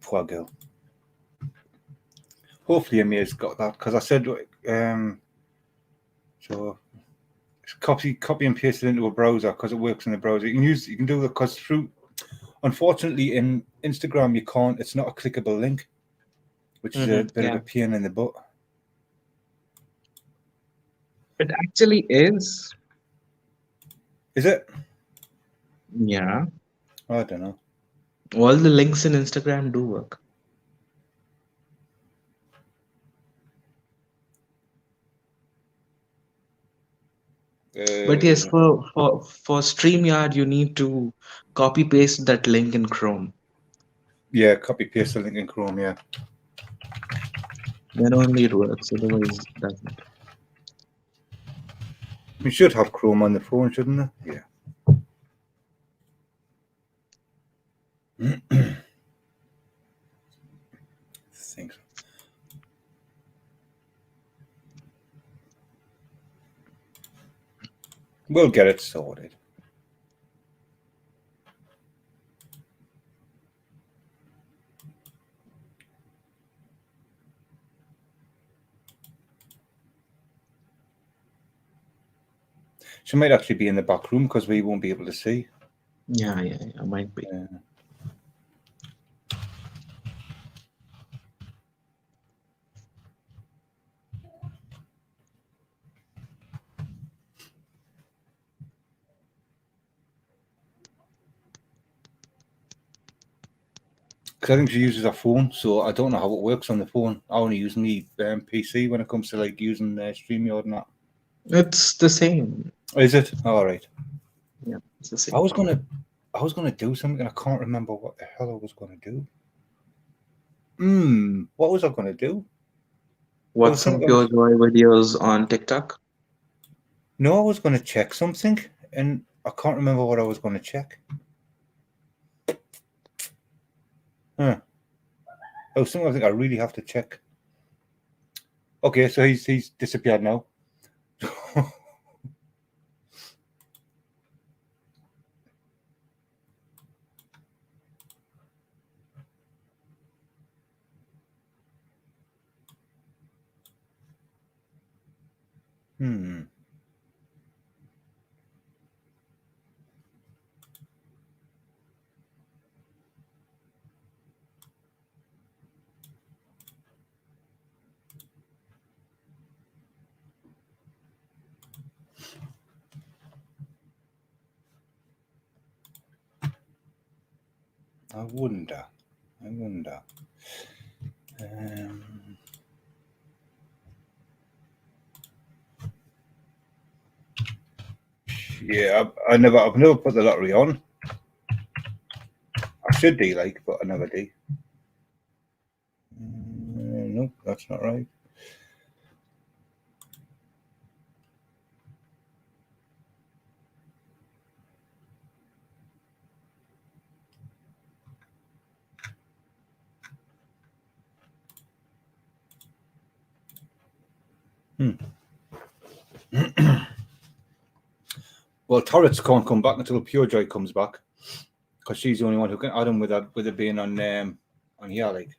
poor girl. Hopefully, Amir's got that because I said, so copy and paste it into a browser because it works in the browser. You can do it because unfortunately, in Instagram, you can't. It's not a clickable link, which is a bit of a pain in the butt. It actually is. Is it? Yeah. I don't know. All the links in Instagram do work. But yes, for StreamYard, you need to copy paste that link in Chrome. Yeah, copy paste the link in Chrome. Yeah. Then only it works. Otherwise, it doesn't. We should have Chrome on the phone, shouldn't it? Yeah. Thanks. We'll get it sorted. She might actually be in the back room because we won't be able to see. Yeah, might be. Yeah. Because I think she uses her phone, so I don't know how it works on the phone. I only use my PC when it comes to like using StreamYard and that. It's the same. Is it? All right. Yeah, it's the same. I was gonna do something and I can't remember what the hell I was gonna do. What was I gonna do? Watch some PureJOY videos on TikTok. No, I was gonna check something and I can't remember what I was gonna check. Oh, something I think I really have to check. Okay, so he's disappeared now. I wonder. Yeah, I've never put the lottery on. I should do, like, but I never do. Nope, that's not right. Well, tarots can't come back until PureJOY comes back, because she's the only one who can add them with it being on here, like.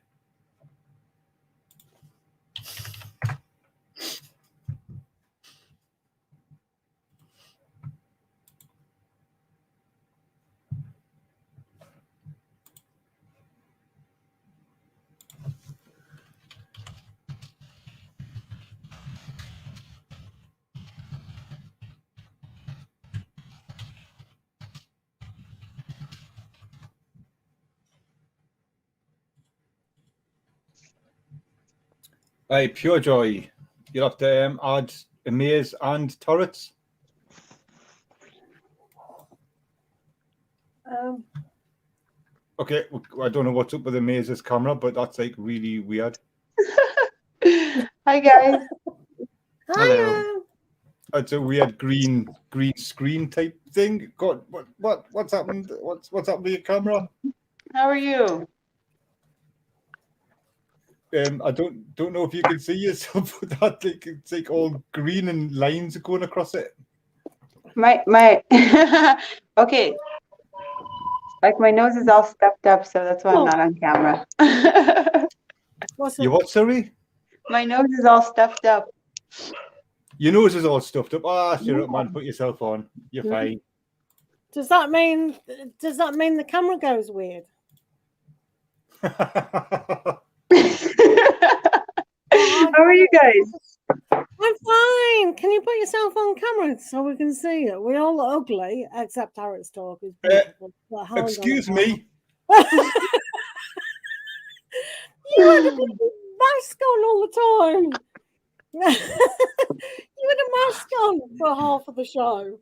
Hey, PureJOY, you'll have to add Amaze and tarots. Okay, I don't know what's up with the Maze's camera, but that's like really weird. Hi guys. Hiya. It's a weird green screen type thing. God, what's happened? What's happened with your camera? How are you? I don't know if you can see yourself with that. It's like all green and lines are going across it. My okay. Like my nose is all stuffed up, so that's why I'm not on camera. What's You it? what, sorry? My nose is all stuffed up. Your nose is all stuffed up. Ah, shut up, man. Put yourself on. You're fine. Does that mean the camera goes weird? How are you guys? I'm fine. Can you put yourself on camera so we can see it? We all look ugly, except tarotstalk is beautiful. Excuse me. You had a mask on all the time. You had a mask on for half of the show.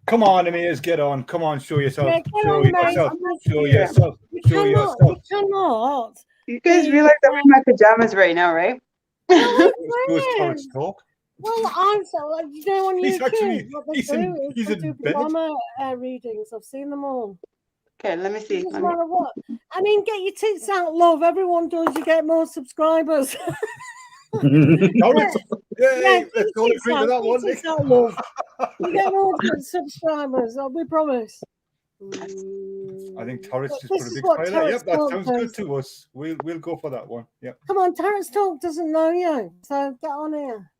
Come on, Amirs, get on. Come on, show yourself. Yeah, get Show on, mate. yourself. I'm not Show here. yourself. You Show yourself. cannot. You guys realize I'm in my pajamas right now, right? No, Those Tarots talk. well, I'm so you know on He's YouTube actually- what they he's do in- is he's they in do bed. drama readings. I've seen them all. Okay, let me see. It doesn't matter what. I mean, get your tits out, love. Everyone does. You get more subscribers. Tarots. Yay, Yeah, let's go and agree to that one. tits out, love. You get more subscribers. We promise. I think Tarots just This put a is big what smile. Yep, that Tarots sounds Talk good does. to us. We'll go for that one. Yep. Come on, tarotstalk doesn't know you, so get on here.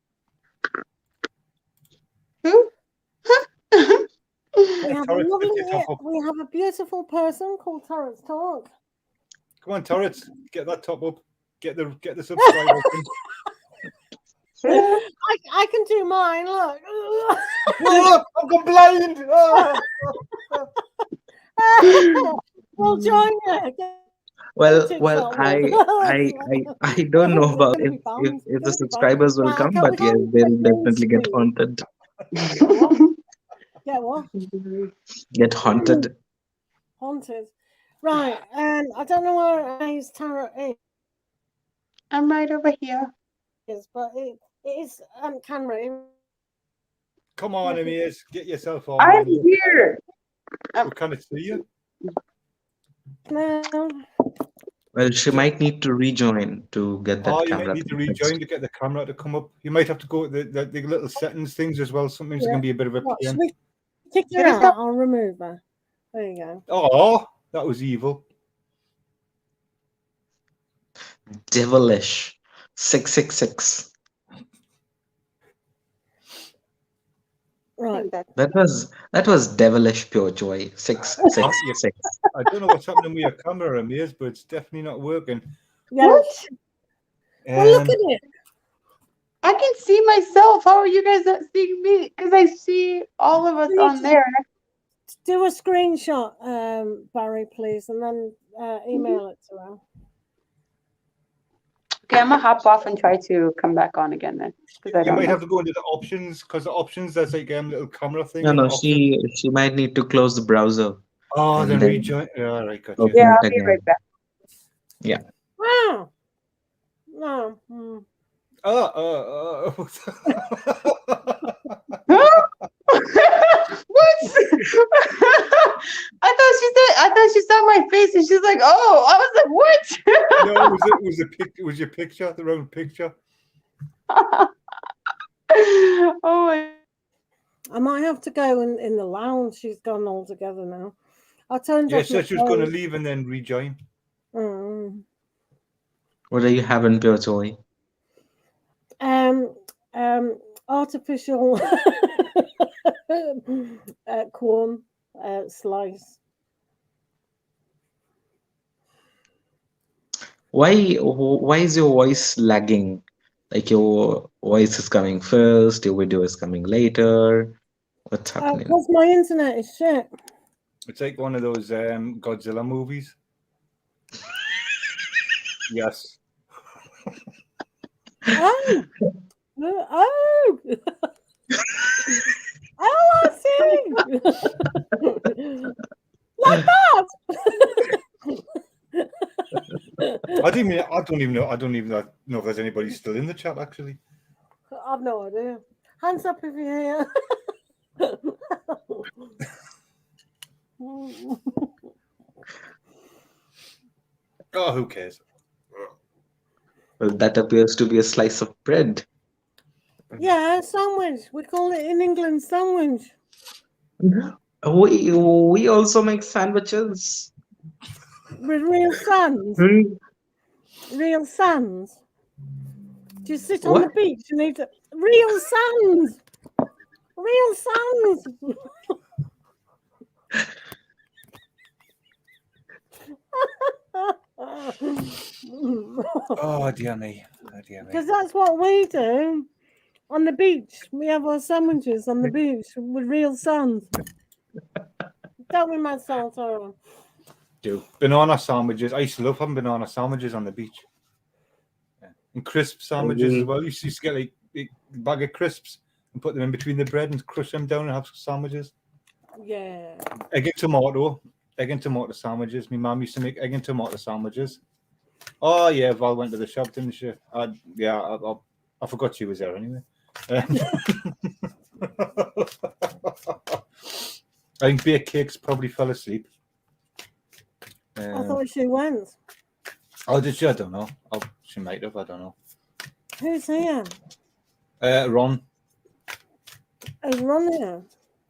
Who? We have a Tarots, lovely, lift your top up. we have a beautiful person called tarotstalk. Come on, Tarots, get that top up. Get the subscriber. I can do mine. Look. Oh, I'm gone blind. Oh. Well, join you. Well, Tits well, out, I, love. I don't know about Gonna if, be if, banned. if the Gonna be banned. subscribers will Right, come, okay, but we yes, can't they'll take green definitely get screen. haunted. Get what? Get haunted. Haunted. Right, and I don't know where A's tarot I'm right over here. is, but it is Canberra. Come on, Amirs, get yourself on. I'm man. here. We can't see you. No. Well, she might need to rejoin to get that Oh, you camera might need to thing fixed. rejoin to get the camera to come up. You might have to go the little settings things as well. Sometimes it Yeah. can be a bit of a What, should pain. we kick her What is out? that? I'll remove her. There you go. Oh, that was evil. Devilish. 666. Right. That was devilish pure joy. 666. I don't know what's happening with your camera, Amirs, but it's definitely not working. Yeah. What? Well, look at it. I can see myself. How are you guys not seeing me? Because I see all of us on there. Do a screenshot, Barry, please, and then email it to her. Okay, I'm gonna hop off and try to come back on again then. Because I You don't might know. have to go into the options because the options there's like little camera thing. No, in the no, options. she might need to close the browser. Oh, and then then rejoin. Yeah, right, gotcha. open Yeah, it I'll be again. right back. Yeah. Wow. No. Hmm. What? I thought she saw my face and she's like, oh, I was like, what? No, it was your picture, the wrong picture. Oh my. I might have to go in the lounge. She's gone all together now. I turned Yeah, off so my she was going to phone. leave and then rejoin. What do you have in pure joy? Artificial corn slice. Why is your voice lagging? Like your voice is coming first, your video is coming later. What's happening? Because my internet is shit. It's like one of those Godzilla movies. Yes. Oh, oh, oh! I see. Like that. I don't even know if there's anybody still in the chat actually. I've no idea. Hands up if you're here. Oh, who cares? Well, that appears to be a slice of bread. Yeah, sandwich. We call it in England sandwich. We also make sandwiches. With real sands. Real sands. Do you sit on the What? beach and eat real sands? Real sands. Oh dear me. Because that's what we do on the beach. We have our sandwiches on the beach with real sands. Don't we, madsoltarot? Do banana sandwiches. I used to love having banana sandwiches on the beach. Yeah. And crisp sandwiches as well. You used to get like a bag of crisps and put them in between the bread and crush them down and have sandwiches. Yeah. Egg and tomato sandwiches. My mum used to make egg and tomato sandwiches. Oh yeah, Val went to the shop, didn't she? I forgot she was there anyway. I think baked cakes probably fell asleep. I thought she went. Oh, did she? I don't know. Oh, she might have. I don't know. Who's here? Ron. Is Ron here?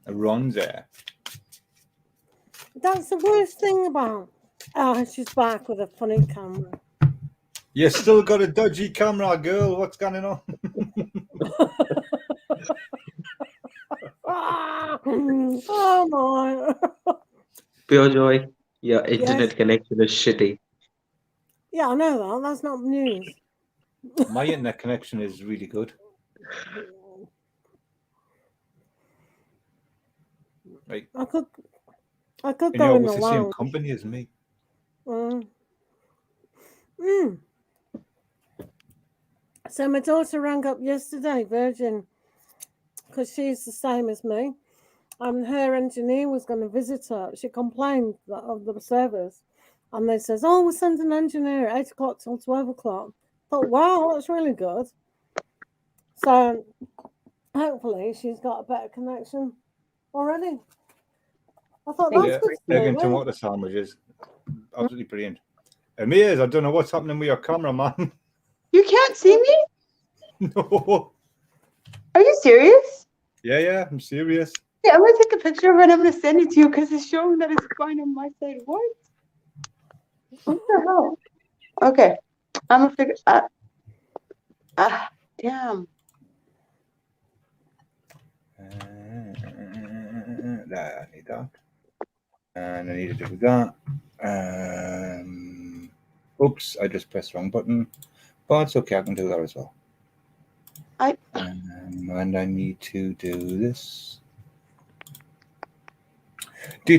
Ron's there. That's the worst thing about. Oh, she's back with a funny camera. You still got a dodgy camera, girl. What's going on? Oh my. PureJOY, your internet connection is shitty. Yeah, I know that. That's not news. My internet connection is really good. Right. I could And go you're in the almost the same lounge. company as me. So my daughter rang up yesterday, Virgin, because she's the same as me, and her engineer was going to visit her. She complained of the service, and they says, "Oh, we'll send an engineer at 8 o'clock till 12 o'clock." I thought, wow, that's really good. So hopefully she's got a better connection already. I thought that's good. Egg and tomato sandwiches, absolutely brilliant. Amirs, I don't know what's happening with your camera, man. You can't see me? No. Are you serious? Yeah, I'm serious. Yeah, I'm gonna take a picture of it and I'm gonna send it to you because it's showing that it's fine on my side. What the hell? Okay, I'm gonna figure. Damn. I need that. And I need to do that. Oops, I just pressed the wrong button. But it's okay, I can do that as well. And I need to do this. Do.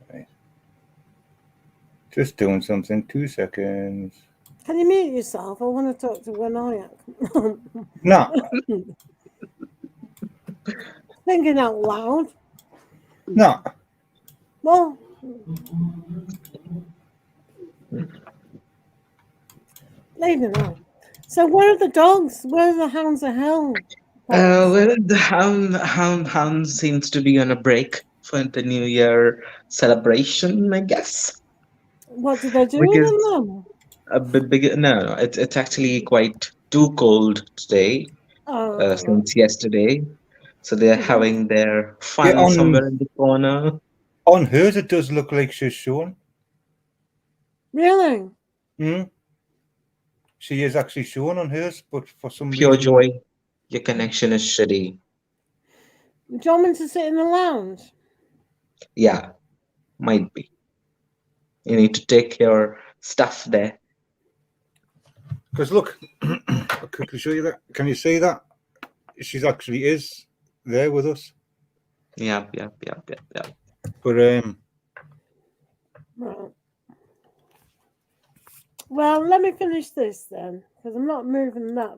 Right. Just doing something. 2 seconds. Can you mute yourself? I want to talk to Winayak. No. Thinking out loud. No. Well, leaving on. So where are the dogs? Where are the hounds of hell? Well, the hound seems to be on a break for the New Year celebration, I guess. What did they do Because with them? a bit bigger. No, it's actually quite too cold today since yesterday. So they're having their fun somewhere in the corner. On hers, it does look like she's showing. Really? She is actually showing on hers, but for some reason... PureJOY, your connection is shitty. Do you want me to sit in the lounge? Yeah, might be. You need to take your stuff there. Because look, I'll quickly show you that. Can you see that? She's actually is there with us. Yeah. But right. Well, let me finish this then, because I'm not moving that.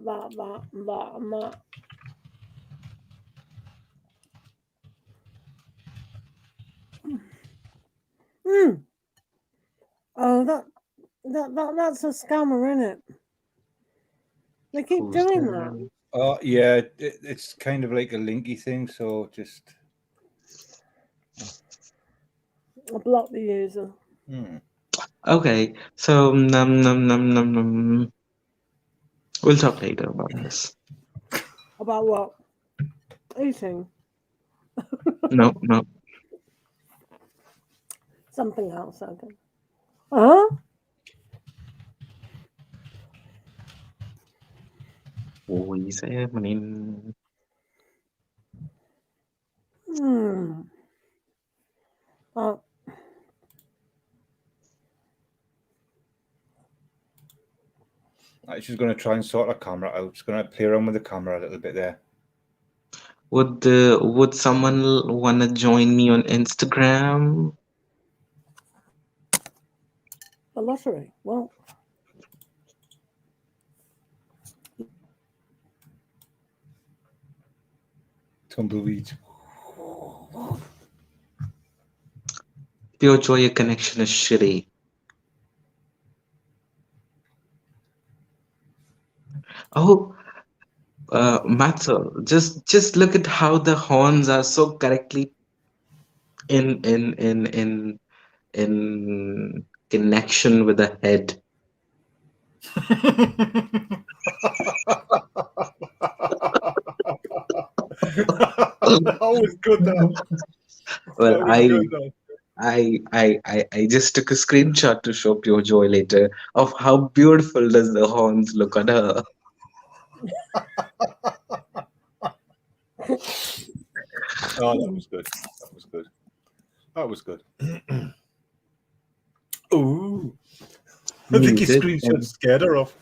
Oh, that's a scammer, isn't it? They keep Who's doing there? that. Yeah, it's kind of like a linky thing. So just I block the user. Okay, so we'll talk later about this. About what? Eating. No, no. Something else, I think. Huh? What you say? I mean, Oh, she's going to try and sort her camera out. She's going to play around with the camera a little bit there. would someone wanna join me on Instagram? the lottery. Well, Tumbleweeds. PureJOY, your connection is shitty. Oh, Matzo, just look at how the horns are so correctly in connection with the head. That was good. Well, That was good. I just took a screenshot to show PureJOY later of how beautiful does the horns look on her. Oh, that was good. That was good. That was good. Ooh. I think his Music screenshot and- scared her off.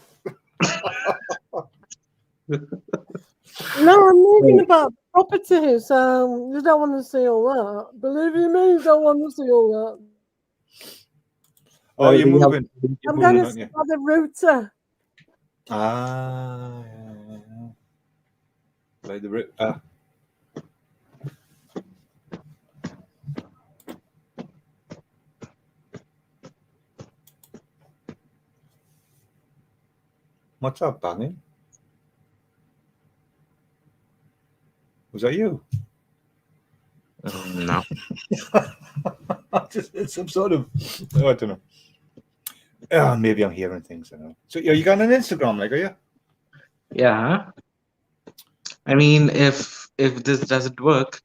no, I'm moving about property, so you don't want to see all that. Believe you me, you don't want to see all that. Oh, you're we have- moving. You're I'm going moving, to aren't you? start the router. Ah, yeah. Like the what's that banging? Was that you? No. Just it's some sort of I don't know. Maybe I'm hearing things. I don't know. So are you got an Instagram, like, are you? Yeah. I mean, if this doesn't work,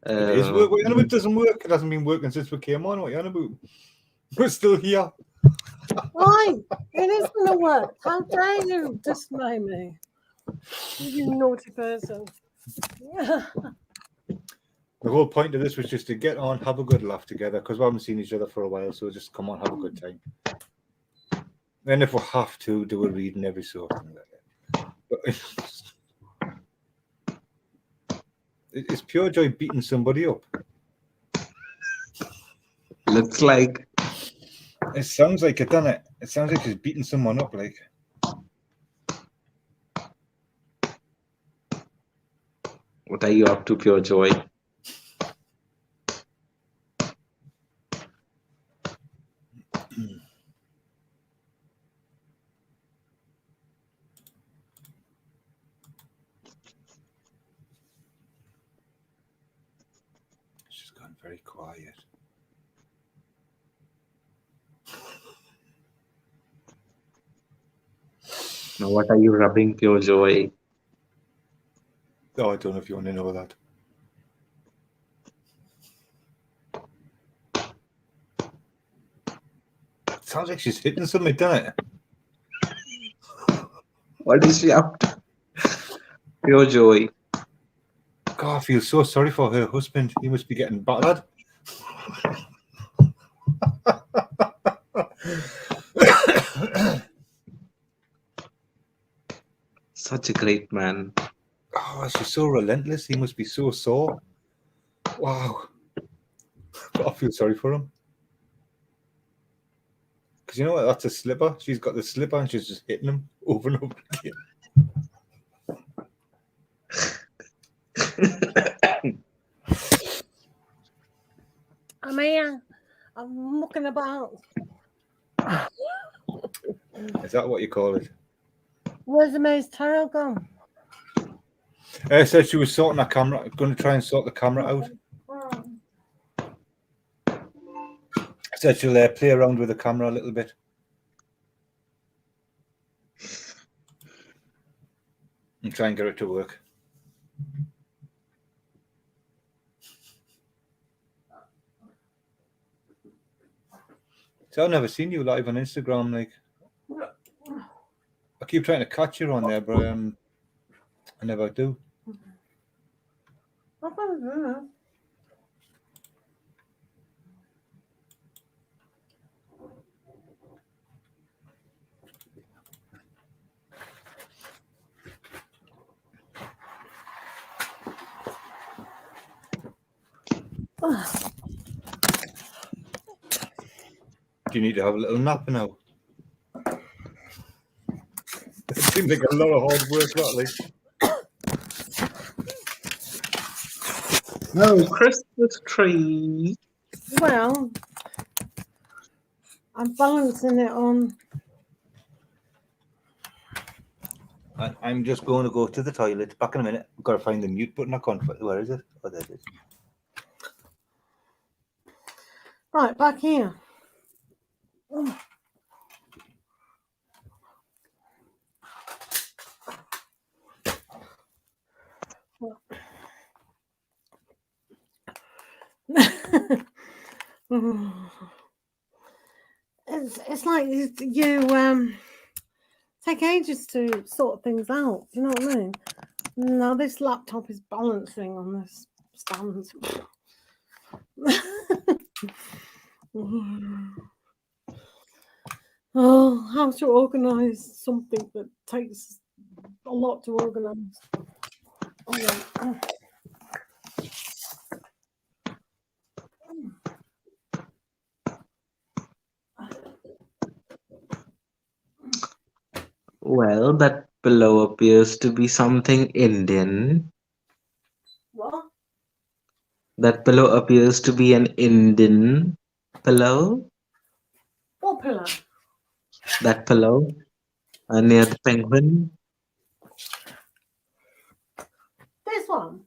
It is work. What you on about? It doesn't work. It hasn't been working since we came on. What you on about? We're still here. Why? It is going to work. How dare you dismay me? You naughty person. The whole point of this was just to get on, have a good laugh together, because we haven't seen each other for a while. So just come on, have a good time. Then if we have to, do a reading every so often. But is PureJOY beating somebody up? looks like It sounds like it, doesn't it? It sounds like he's beating someone up, like. what are you up to, PureJOY? She's gone very quiet. Now, what are you rubbing, PureJOY? Oh, I don't know if you want to know that. Sounds like she's hitting something, doesn't it? What is she up to? PureJOY. God, I feel so sorry for her husband. He must be getting battered. Such a great man. Oh, she's so relentless. He must be so sore. Wow. God, I feel sorry for him. Because you know what? That's a slipper. She's got the slipper and she's just hitting him over and over again. I'm here. I'm mucking about. Is that what you call it? Where's Amazetarot gone? I said she was sorting her camera, going to try and sort the camera out. I said she'll play around with the camera a little bit. And try and get it to work. So I've never seen you live on Instagram. Like, I keep trying to catch you on there, but I never do. I can't do that. Do you need to have a little nap now? It seems like a lot of hard work, that, like. No Christmas tree. Well, I'm balancing it on. I'm just going to go to the toilet. Back in a minute. I've got to find the mute button. I can't find. Where is it? Oh, there it is. Right, back here. It's like you take ages to sort things out. Do you know what I mean? Now this laptop is balancing on this stand. Oh, how to organise something that takes a lot to organise. Oh, yeah. Well, that pillow appears to be something Indian. What? That pillow appears to be an Indian pillow. What pillow? That pillow near the penguin. This one?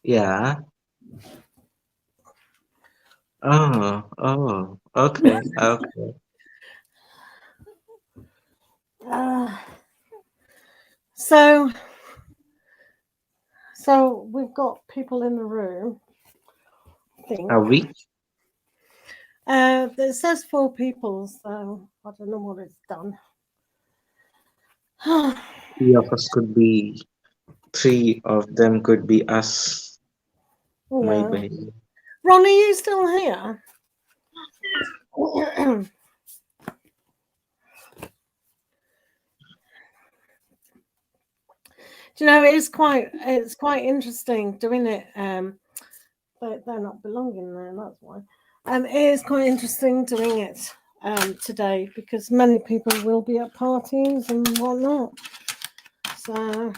Yeah. Oh, okay, okay. So we've got people in the room. I think. Are we? It says 4 people, so I don't know what it's done. 3 of us could be. 3 of them could be us. Yeah. Maybe. Ron, are you still here? Do you know, it's quite interesting doing it. They're not belonging there, that's why. It is quite interesting doing it today because many people will be at parties and whatnot. So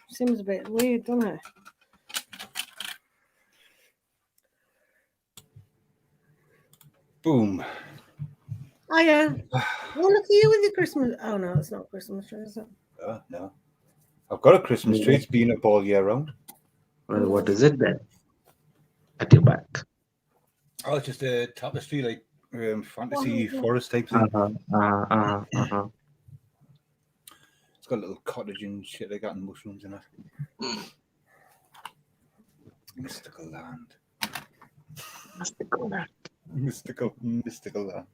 seems a bit weird, doesn't it? Boom. Oh yeah. Well, look at you with your Christmas. Oh no, it's not Christmas tree, is it? No. I've got a Christmas tree. It's been up all year round. Well, what is it then? At your back. Oh, it's just a tapestry, like fantasy forest type thing. It's got a little cottage and shit like that and mushrooms in it. Mystical land. Mystical land. Mystical land.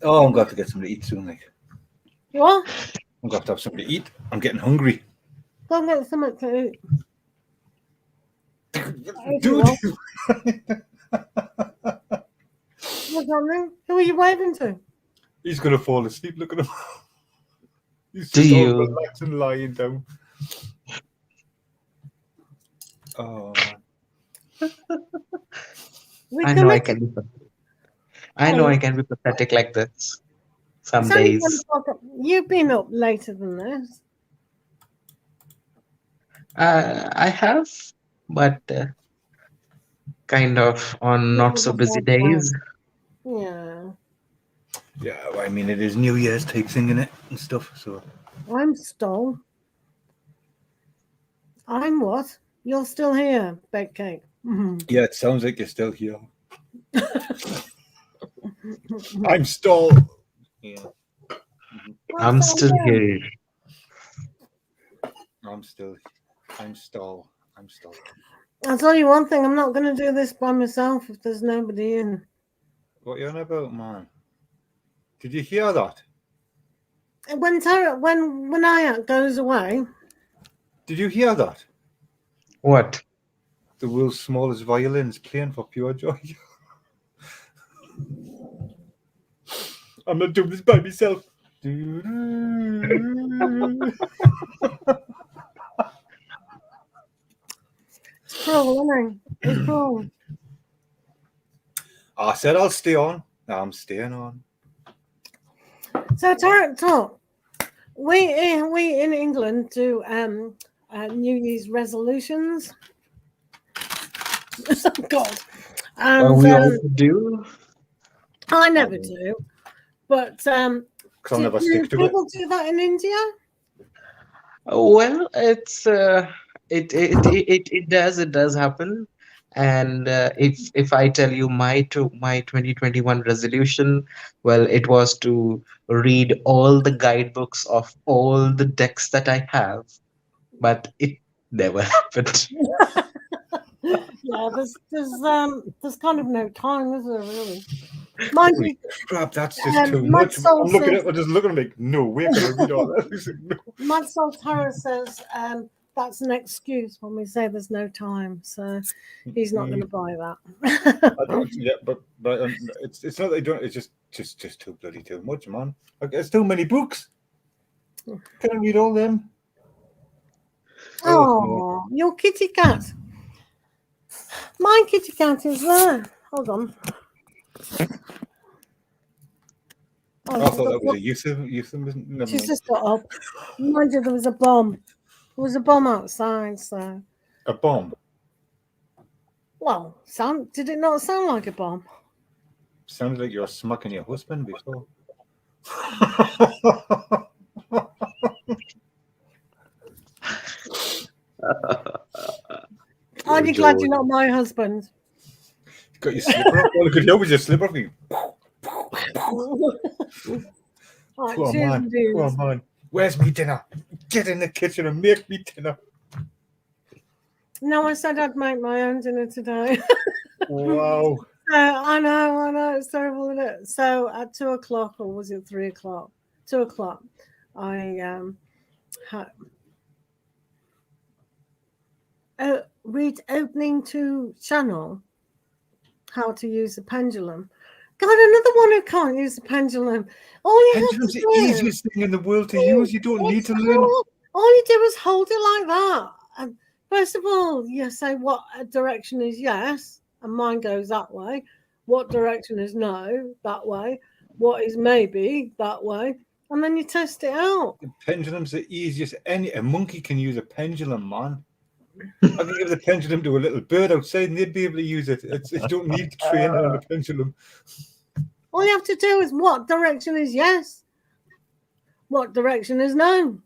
Oh, I'm going to get something to eat soon. Like, What? I'm going to have something to eat. I'm getting hungry. Go and get something to eat. Dude. What's happening? Who are you waving to? He's going to fall asleep. Look at him. He's Do just all you? relaxed and lying down. Oh. I know I can be. I know I can be pathetic like this. Some days. You've been up later than this. I have, but kind of on not so busy days. Yeah. Yeah, well, I mean, it is New Year's take singing it and stuff. So I'm stole. I'm what? You're still here, bake cake. yeah, it sounds like you're still here. I'm still. Yeah, I'm still here. I'm still. I'm still. I'm still. I'll tell you one thing, I'm not going to do this by myself if there's nobody in. What you on about, man? Did you hear that? When Ayat goes away, Did you hear that? What? The world's smallest violins playing for PureJOY. I'm not doing this by myself. it's cruel, isn't it? It's cruel. I said I'll stay on. I'm staying on. So Tarot Talk, we in England do New Year's resolutions. Oh God, and We also do. I never do, but Because I'll never do stick to it. people do that in India? Well, it's it does happen. And if I tell you my 2021 resolution, well, it was to read all the guidebooks of all the decks that I have, but it never happened. Yeah, there's kind of no time, is there really? Mind you, Crap, that's just too Mad much. Soul I'm looking says- at it, just looking at me. No, we're going to read all that. He's like, no. Madsoltarot says that's an excuse when we say there's no time, so he's not going to buy that. I don't, yeah, but it's not that I don't. It's just too bloody too much, man. Like, there's too many books. Can I read all them? Oh, your kitty cat. My kitty cat is there. Hold on. I thought that was a euphemism. She's just got up. Mind you, there was a bomb. There was a bomb outside, so. A bomb. Well, did it not sound like a bomb? Sounded like you were smacking your husband before. Aren't you glad you're not my husband? You got your slipper up. All I could hear was your slipper. Right, Poor man. Poor man. Where's me dinner? Get in the kitchen and make me dinner. No, I said I'd make my own dinner today. Wow. I know, it's terrible, isn't it? So at 2 o'clock, or was it 3 o'clock? 2 o'clock, I read opening to channel how to use the pendulum. God, another one who can't use the pendulum. All you Pendulum's have the to do, easiest thing in the world to use. You don't need to learn. all you do is hold it like that. And first of all, you say what direction is yes, and mine goes that way. What direction is no, that way. What is maybe, that way. And then you test it out. The pendulum's the easiest. A monkey can use a pendulum, man. I can give the pendulum to a little bird outside and they'd be able to use it. You don't need training on a pendulum. All you have to do is what direction is yes, what direction is no,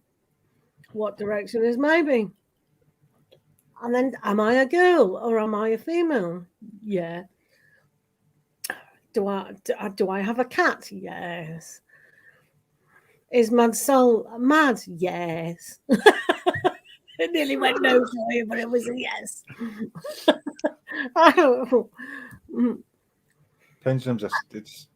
what direction is maybe. And then, am I a girl or am I a female? Yeah. Do I have a cat? Yes. Is Mad Soul mad? Yes. It nearly went no for you, but it was a yes. Pendulums are. It's.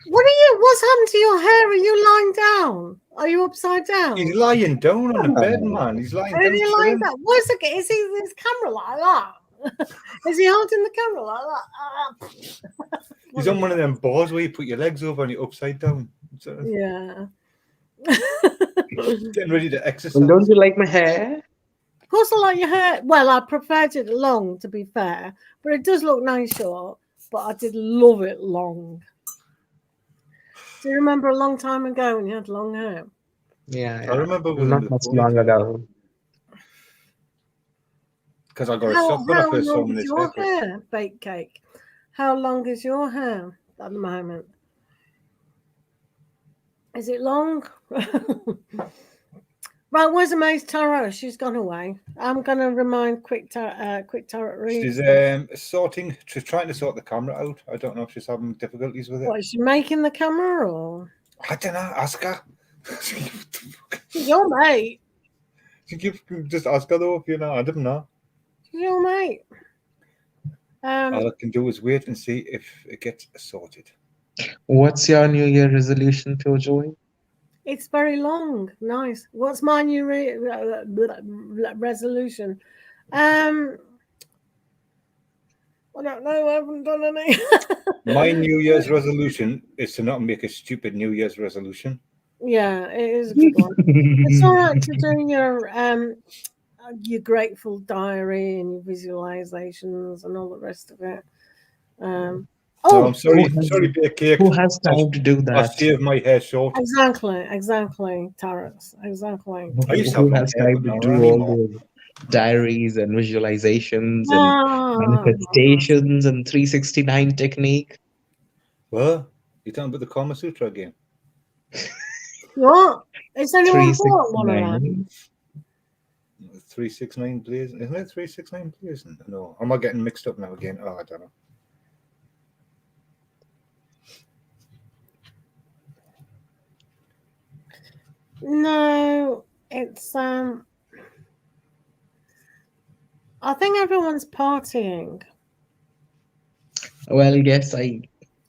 What's happened to your hair? Are you lying down? Are you upside down? He's lying down on the bed, man. He's lying down. Is he lying down? What's it? Is he his camera like that? Is he holding the camera like that? He's on one of them boards where you put your legs over and you're upside down. So Yeah. getting ready to exercise. Well, don't you like my hair? Of course, I like your hair. Well, I preferred it long, to be fair, but it does look nice short. But I did love it long. Do you remember a long time ago when you had long hair? Yeah, I remember when not much long ago. because I got a shock when I How first saw long him in is his your haircut. hair, Baked Cake? How long is your hair at the moment? Is it long? Right, where's Amazetarot? She's gone away. I'm going to remind quick tarot reads. She's trying to sort the camera out. I don't know if she's having difficulties with it. What, is she making the camera or? I don't know. Ask her. She's your mate. Just ask her though. If you know, I don't know. She's your mate. All I can do is wait and see if it gets sorted. What's your New Year resolution, PureJOY? It's very long. Nice. What's my new resolution? I don't know. I haven't done any. My New Year's resolution is to not make a stupid New Year's resolution. Yeah, it is a good one. It's all right to do your grateful diary and your visualizations and all the rest of it. No, I'm sorry, Bake Cake. Who has time to do I that? shaved my hair short. Exactly, tarots. Exactly. I used to have Who my has hair, time but to not do all anymore. those diaries and visualizations and Ah, manifestations and 369 technique? Well, you're talking about the Kama Sutra again. what? Is anyone bought one of them? 369. 369 blazing, isn't it? 369 blazing? No, am I getting mixed up now again? Oh, I don't know. No, it's I think everyone's partying. Well, yes,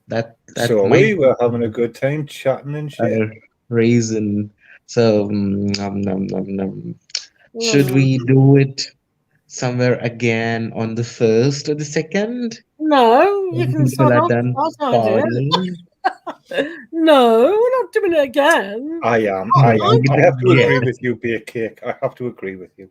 that So might we were having a good time chatting and be shit. a reason. So, should we do it somewhere again on the 1st or the 2nd? No, you When can people start are off. done That's the idea. partying? No, we're not doing it again. I am. Oh, I have to yeah. agree with you, Bake Cake. I have to agree with you.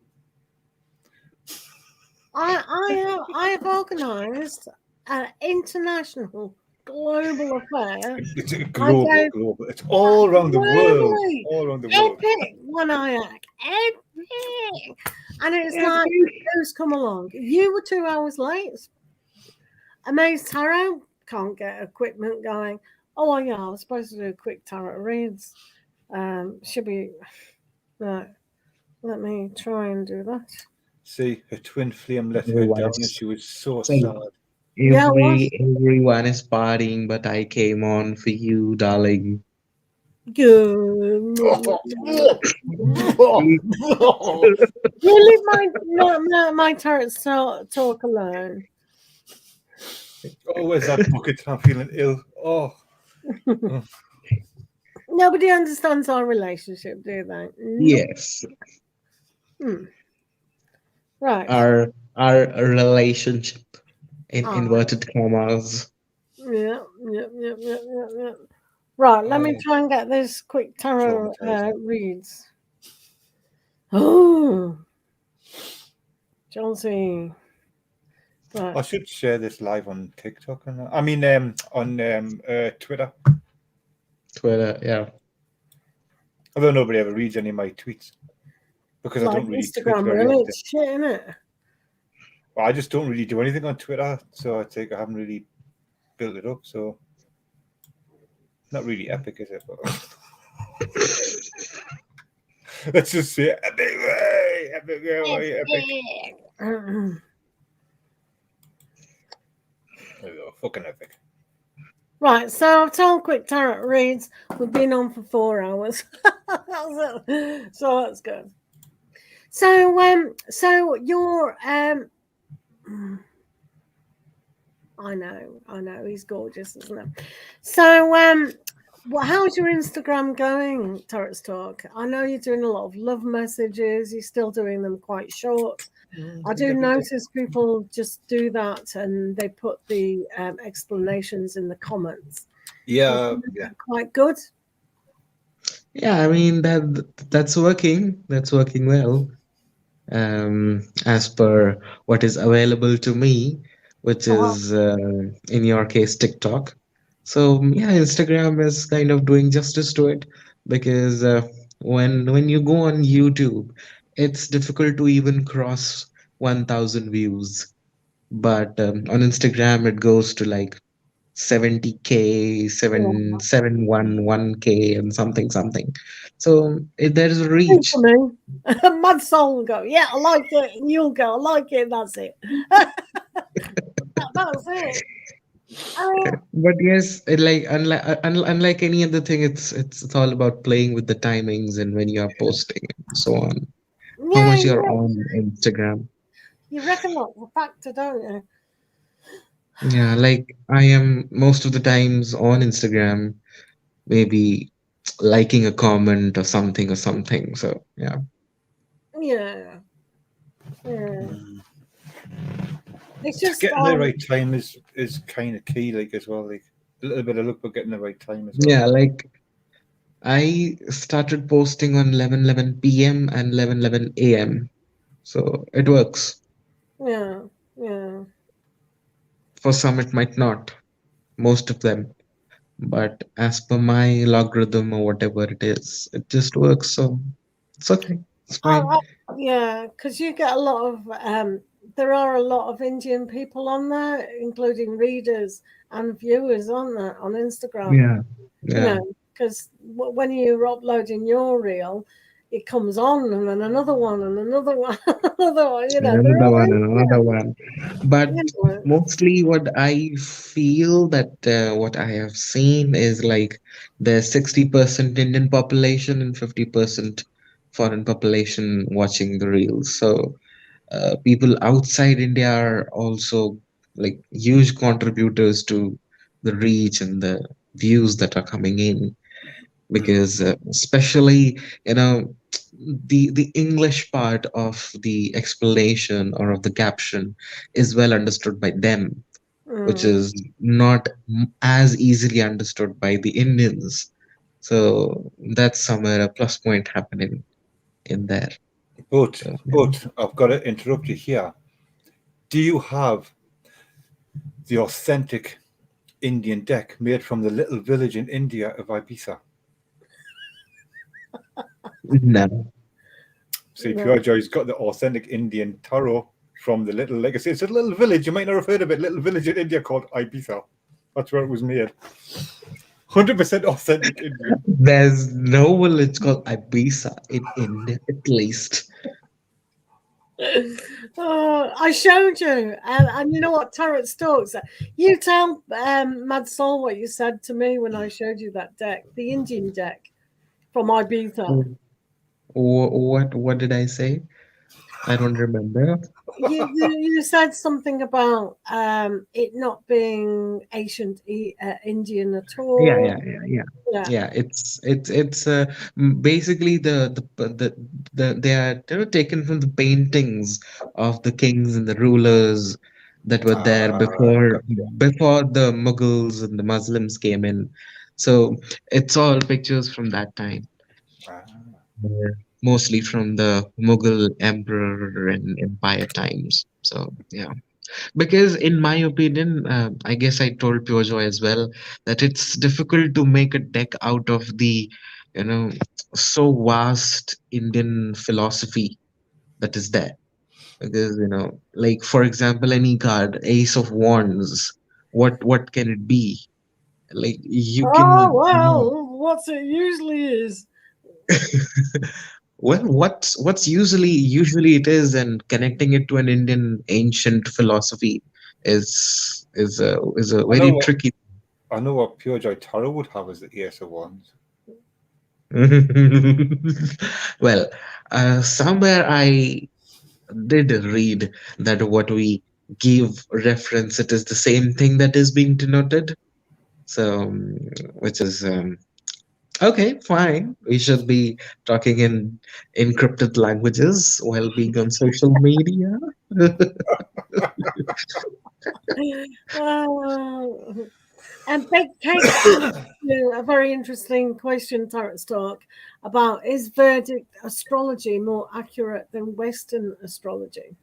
I have organised an international global affair. It's global. It's all around the world. Globally. All around the world. Epic one-eye-act. Epic. And it's like, who's come along? You were 2 hours late. Amazetarot can't get equipment going. Oh, yeah, I was supposed to do quick tarot reads. Should be... Right. Let me try and do that. See, her twin flame let her Everyone down is and she was so saying- sad. Everyone is partying, but I came on for you, darling. Good. You leave my tarot talk alone. Oh, where's that bucket? I'm feeling ill. Oh. Nobody understands our relationship, do they? Yes. Right. Our relationship in inverted commas. Yeah. Right, let me try and get this quick tarot reads. Oh, Chelsea. Right. I should share this live on TikTok. On Twitter. Twitter, yeah. Although nobody ever reads any of my tweets. Because Like I don't really Instagram, tweet very really? often. It's shit, innit? Well, I just don't really do anything on Twitter, so I think I haven't really built it up. So not really epic, is it? But let's just say epic way, epic way, epic. There we go, fucking epic. Right, so I've told quick tarot reads. We've been on for 4 hours. So that's good. So you're I know, he's gorgeous, isn't he? So how's your Instagram going, tarotstalk? I know you're doing a lot of love messages, you're still doing them quite short. I do notice people just do that and they put the explanations in the comments. Yeah. Quite good. Yeah, I mean that's working. That's working well. As per what is available to me, which is in your case TikTok. So yeah, Instagram is kind of doing justice to it because when you go on YouTube, it's difficult to even cross 1,000 views, but on Instagram it goes to like 70K, Yeah. 711K, and something. So there is a Same reach. for me. Mad Soul will go, yeah, I like it, and you'll go, I like it, and that's it. That's it. But yes, it like unlike any other thing, it's all about playing with the timings and when you are posting and so on. How Yeah, much you're yeah. on Instagram. You reckon that's a factor, don't you? Yeah, like I am most of the times on Instagram, maybe liking a comment or something. So yeah. Yeah, yeah. Mm. It's just Getting the right time is kind of key, like as well. Like a little bit of luck, but getting the right time as well. Yeah, like I started posting on 11:11 p.m. and 11:11 a.m. So it works. yeah, yeah. For some, it might not, most of them. But as per my logarithm or whatever it is, it just works. So it's okay. It's fine. I, yeah, because you get a lot of there are a lot of Indian people on there, including readers and viewers on there on Instagram. Yeah. You Yeah. know, because when you're uploading your reel, it comes on and then another one and another one, another one. You know, they're Another all one and another Indian. one. But You know. mostly what I feel that what I have seen is like there's 60% Indian population and 50% foreign population watching the reels. So people outside India are also like huge contributors to the reach and the views that are coming in, Mm. because especially you know the English part of the explanation or of the caption is well understood by them, which Mm. is not as easily understood by the Indians. So that's somewhere a plus point happening in there. But So, but I've got to interrupt you here. Do you have the authentic Indian deck made from the little village in India of Ibiza? no. See, No. PureJOY's got the authentic Indian tarot from the little, like I say, it's a little village. You might not have heard of it. Little village in India called Ibiza. That's where it was made. 100% authentic Indian. There's no village called Ibiza in India, at least. Oh, I showed you, and you know what, Tarot Stalks. You tell Mad Soul what you said to me when I showed you that deck, the Indian deck from Ibiza. What did I say? I don't remember. You said something about it not being ancient Indian at Yeah, all. yeah, yeah, yeah. Yeah. Yeah, it's basically they are, you know, taken from the paintings of the kings and the rulers that were there before Gotcha. the Mughals and the Muslims came in. So it's all pictures from that time, Ah. mostly from the Mughal emperor and empire times. So yeah. Because in my opinion, I guess I told PureJOY as well that it's difficult to make a deck out of the, you know, so vast Indian philosophy that is there. Because, you know, like for example, any card, Ace of Wands, what can it be? Like you Oh can well, what it usually is. well, what's usually it is, and connecting it to an Indian ancient philosophy is a I know very what tricky. PureJOY Tarot would have as the Ace of Wands. Well, somewhere I did read that what we give reference, it is the same thing that is being denoted. So, which is okay, fine. We should be talking in encrypted languages while being on social media. Oh. And Big Cake asked you a very interesting question, Tarot Stark, about is Vedic astrology more accurate than Western astrology?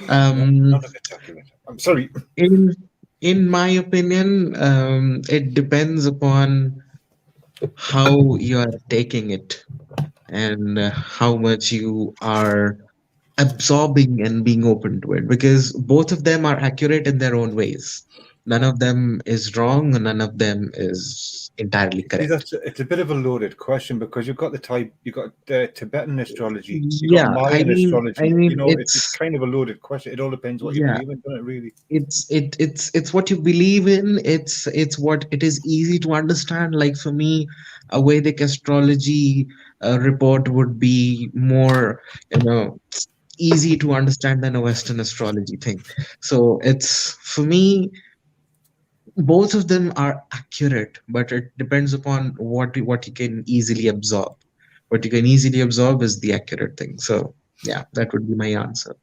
Um, None of it's accurate. I'm sorry. in in my opinion, it depends upon how you are taking it and how much you are absorbing and being open to it, because both of them are accurate in their own ways. None of them is wrong, and none of them is entirely See, correct. it's a bit of a loaded question because you've got you've got Tibetan astrology, you've got Yeah, Mayan I astrology. mean, It's kind of a loaded question. It all depends what you yeah, believe in, doesn't it? Really. it's what you believe in. It's what it is easy to understand. Like for me, a Vedic astrology report would be more, you know, easy to understand than a Western astrology thing. So it's for me, both of them are accurate, but it depends upon what you can easily absorb. What you can easily absorb is the accurate thing. So yeah, that would be my answer.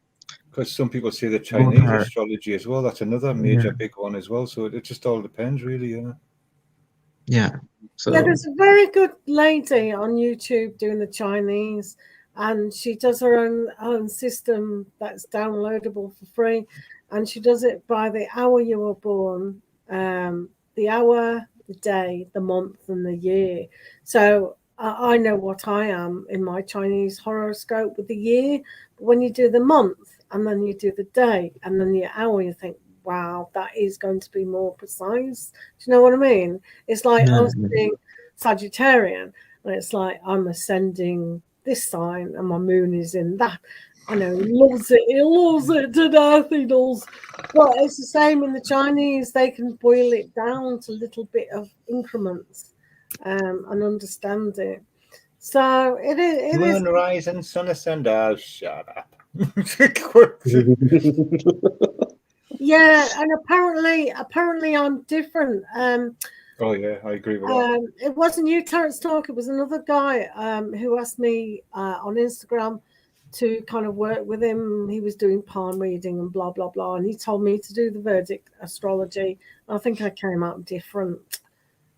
Because some people say the Both Chinese are, astrology as well. That's another yeah, major big one as well. So it just all depends, really. Yeah. yeah. Yeah, So there's a very good lady on YouTube doing the Chinese, and she does her own system that's downloadable for free, and she does it by the hour you were born, the hour, the day, the month, and the year. So I know what I am in my Chinese horoscope with the year, but when you do the month and then you do the day and then the hour, you think, wow, that is going to be more precise. Do you know what I mean? It's like yeah, us being Sagittarian, and it's like I'm ascending this sign, and my moon is in that. I know he loves it. He loves it to death. He does. But it's the same in the Chinese. They can boil it down to a little bit of increments, and understand it. So it is. It is. Moon rising, sun ascend. Oh, shut up. Yeah, and apparently I'm different. Oh yeah, I agree with that. It wasn't you, tarotstalk. It was another guy who asked me on Instagram to kind of work with him. He was doing palm reading and blah blah blah, and he told me to do the verdict astrology. I think I came out different,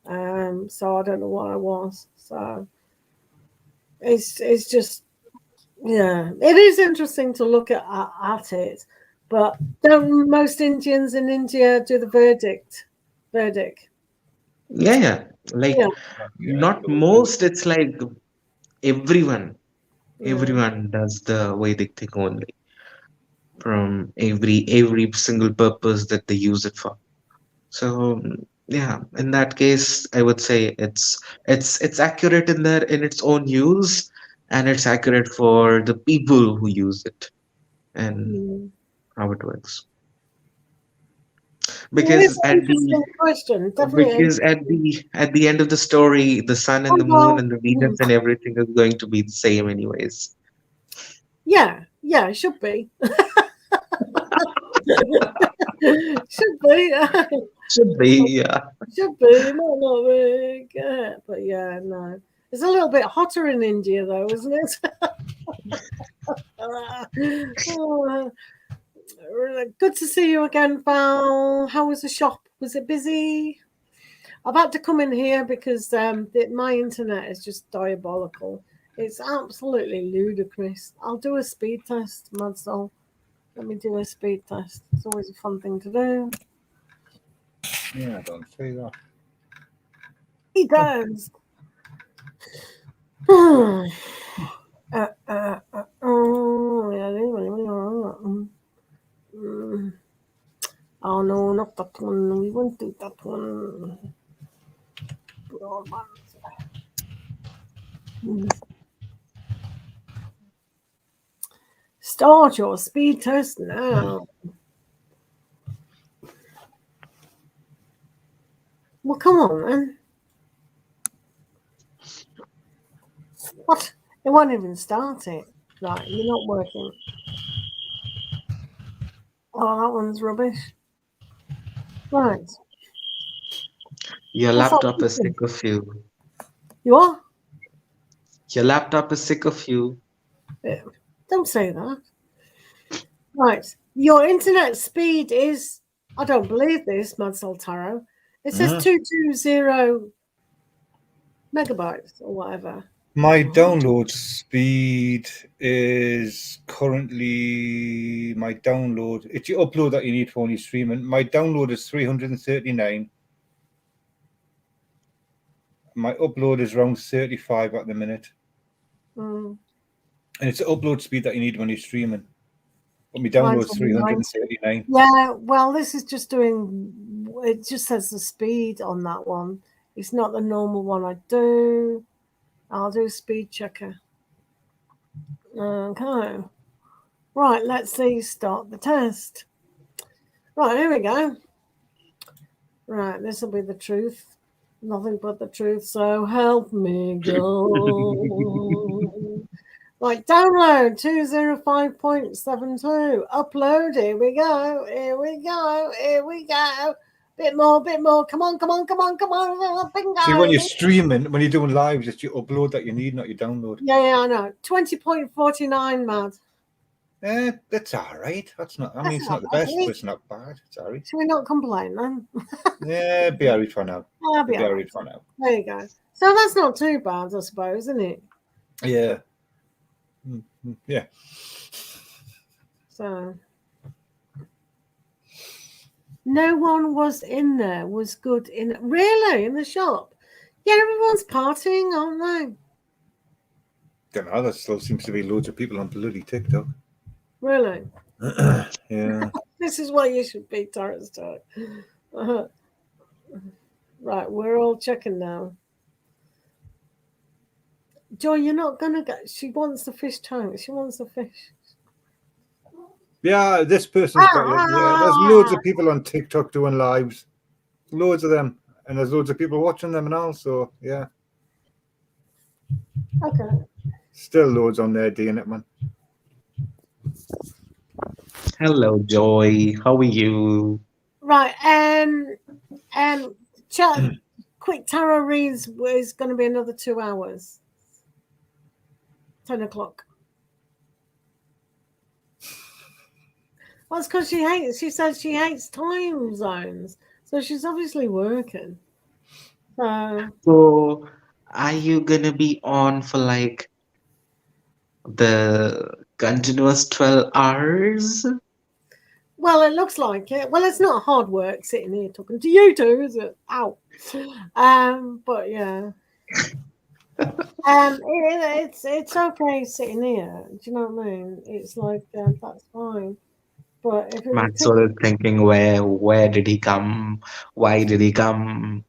so I don't know what I was. So it's just, yeah, it is interesting to look at it, but don't most Indians in India do the verdict? Verdict, yeah, yeah. Like yeah, Yeah, not those do. most. It's like everyone, yeah. everyone does the Vedic thing only, from every single purpose that they use it for. So yeah, in that case, I would say it's accurate in their in its own use, and it's accurate for the people who use it and Mm. how it works. It is Because an interesting question. Definitely. at the end of the story, the sun and the moon Well, and the Venus and everything is going to be the same anyways. yeah, it should be. Should be. Should be, yeah. Should be. Not big. But yeah, no. It's a little bit hotter in India, though, isn't it? Oh, good to see you again, Val. How was the shop? Was it busy? I've had to come in here because my internet is just diabolical. It's absolutely ludicrous. I'll do a speed test, Madsol. Let me do a speed test. It's always a fun thing to do. Yeah, I don't say that. He does. Oh, oh no, not that one. We won't do that one. Start your speed test now. Well, come on, man. What? It won't even start it. Right, you're not working. Oh, that one's rubbish. Right. Your What's that? laptop is sick of you. You are? Your laptop is sick of you. Yeah. Don't say that. Right. Your internet speed is, I don't believe this, madsoltarot. It says 220 megabytes or whatever. My download speed is currently It's your upload that you need for when you're streaming. My download is 339. My upload is around 35 at the minute. Mm. And it's the upload speed that you need when you're streaming. But my Mine's download's only 339. Yeah, well, this is just doing, it just says the speed on that one. It's not the normal one I do. I'll do a speed checker. Okay. Right, let's see, start the test. Right, here we go. Right, this will be the truth. Nothing but the truth, so help me go. Right, download 205.72. Upload, here we go, here we go, here we go. Bit more, bit more. Come on, come on, come on, come on. Bingo. See, when you're streaming, when you're doing lives, it's your upload that you need, not your download. Yeah, I know. 20.49, mad. That's all right. That's not. I That's mean, it's not not the bad, best, is it? but it's not bad. It's all right. Should we not complain then? Yeah, be all right for now. I'll be Be all all right right. for now. There you go. So that's not too bad, I suppose, isn't it? Yeah. Yeah. So no one was in there, was good in really in the shop. Yeah, everyone's partying, aren't they? Don't know. There still seems to be loads of people on bloody TikTok. Really? Yeah. This is what you should be, tarotstalk. Right, we're all checking now. Joy, you're not gonna go. She wants the fish tank. She wants the fish. Yeah, this person's got. Yeah, there's loads of people on TikTok doing lives. Loads of them, and there's loads of people watching them and all. So yeah. Okay. Still loads on there doing it, man. Hello, Joy. How are you? Right. Chat. Quick tarot reads is going to be another 2 hours. 10 o'clock. Well, it's because she says she hates time zones. So she's obviously working. So, are you gonna be on for like the continuous 12 hours? Well, it looks like it. Well, it's not hard work sitting here talking to you two, is it? Ow. But yeah. It's okay sitting here. Do you know what I mean? It's like that's fine. But if it was Maxwell is thinking, where did he come? Why did he come?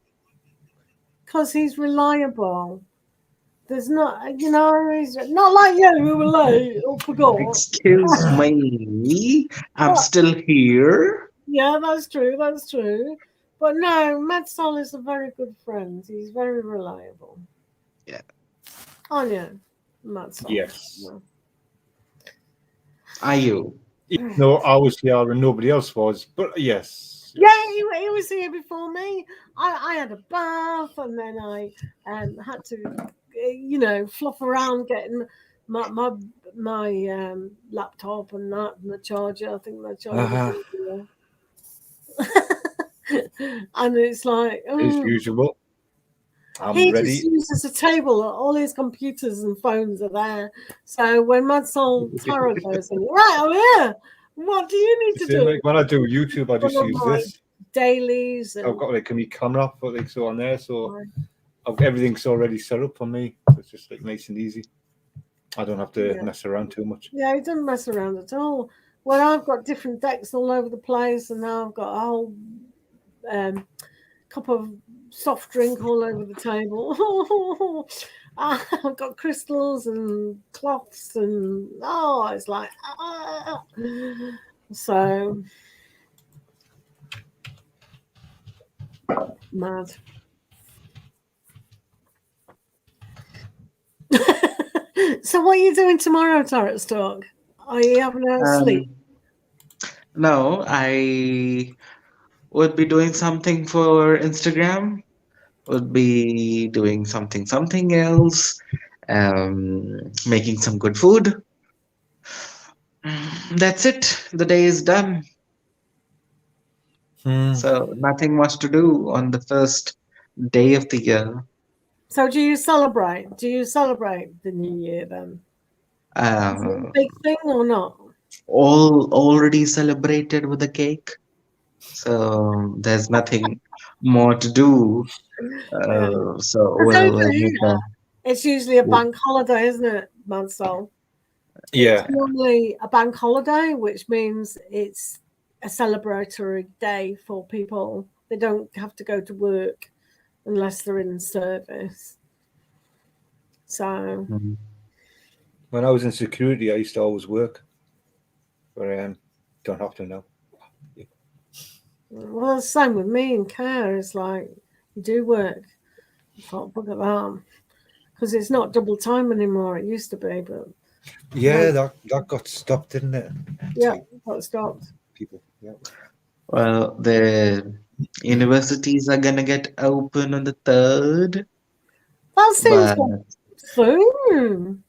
because he's reliable. There's not, he's not like you who were late or forgot. Excuse me, I'm still here. Yeah, that's true. That's true. But no, Madsol is a very good friend. He's very reliable. Yeah. Oh, yeah. Madsol. Yes. Yeah. Are you? No, I was here and nobody else was, but yes. Yeah, he was here before me. I had a bath and then I had to, fluff around getting my laptop and that and the charger. I think the charger. And it's like As usual. He ready. just uses a table. All his computers and phones are there. So when Madsol Tarot goes in, right, I'm here. What do you need to do? Like when I do YouTube, I just use this. Dailies. I've got like a wee camera for like so on there, so everything's already set up for me. So it's just like nice and easy. I don't have to mess around too much. Yeah, he doesn't mess around at all. Well, I've got different decks all over the place, and now I've got a whole cup of soft drink all over the table. I've got crystals and cloths, and it's like so mad. So what are you doing tomorrow, tarotstalk? Are you having a sleep? No, I would be doing something for Instagram. Would be doing something else. Making some good food. That's it. The day is done. So nothing much to do on the first day of the year. So do you celebrate? Do you celebrate the new year then? Is it a big thing or not? All already celebrated with a cake. So there's nothing more to do. So we'll make it's usually a bank holiday, isn't it, Madsol? Yeah. It's normally a bank holiday, which means it's a celebratory day for people. They don't have to go to work unless they're in service. So When I was in security, I used to always work. But don't have to now. well, it's the same with me in care. It's like you do work. I thought, look at that. Because it's not double time anymore. It used to be, but Yeah, that got stopped, didn't it? yeah, got stopped. People. Yeah. Well, the universities are gonna get open on the 3rd, That seems but like soon.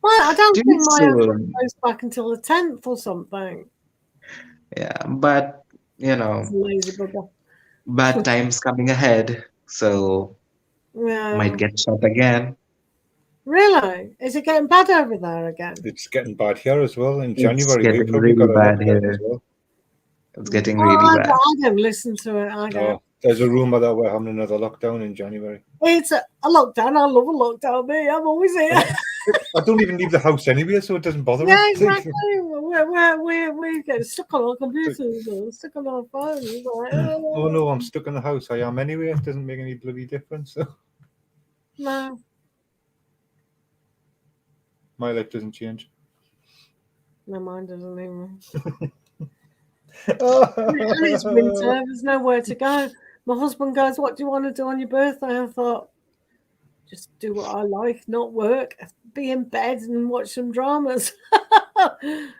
Well, I don't too think my own soon. goes back until the 10th or something. Yeah, but you It's know, a lazy bugger. bad times coming ahead, so Yeah. might get shut again. Really? Is it getting bad over there again? It's getting bad here as well. In It's January, we getting probably really got a bad lockdown as here. well. It's getting Oh, really bad. I don't listen to it. I don't. Oh, there's a rumour that we're having another lockdown in January. It's a lockdown. I love a lockdown. Me, I'm always here. I don't even leave the house anyway, so it doesn't bother Yeah, me. exactly. We get stuck on our computers or stuck on our phones. Like, Oh no, I'm stuck in the house. I am anyway. It doesn't make any bloody difference. So no. my life doesn't change. No, mine doesn't even. And it's winter. There's nowhere to go. My husband goes, "What do you want to do on your birthday?" I thought, just do what I like, not work, be in bed and watch some dramas.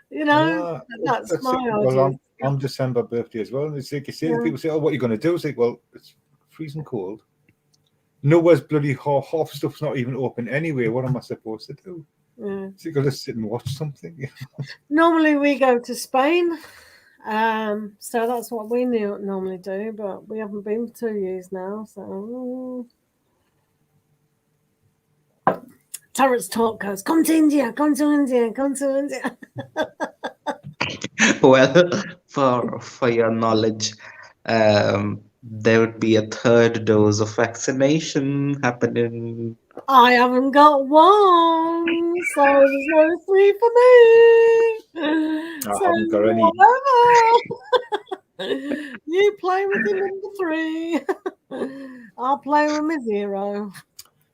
You know, that's my well, idea. I'm December birthday as well. And it's like you say, people say, "Oh, what are you going to do?" It's like, well, it's freezing cold. Nowhere's bloody half stuff's not even open anyway. What am I supposed to do? Yeah. So you got to sit and watch something. Normally we go to Spain, so that's what we normally do. But we haven't been for 2 years now, so. Tarotstalk goes, come to India, come to India, come to India. Well, for your knowledge, there would be a 3rd dose of vaccination happening. I haven't got one, so there's no 3 for me. I haven't got any. Whatever. You play with your number 3. I'll play with my 0.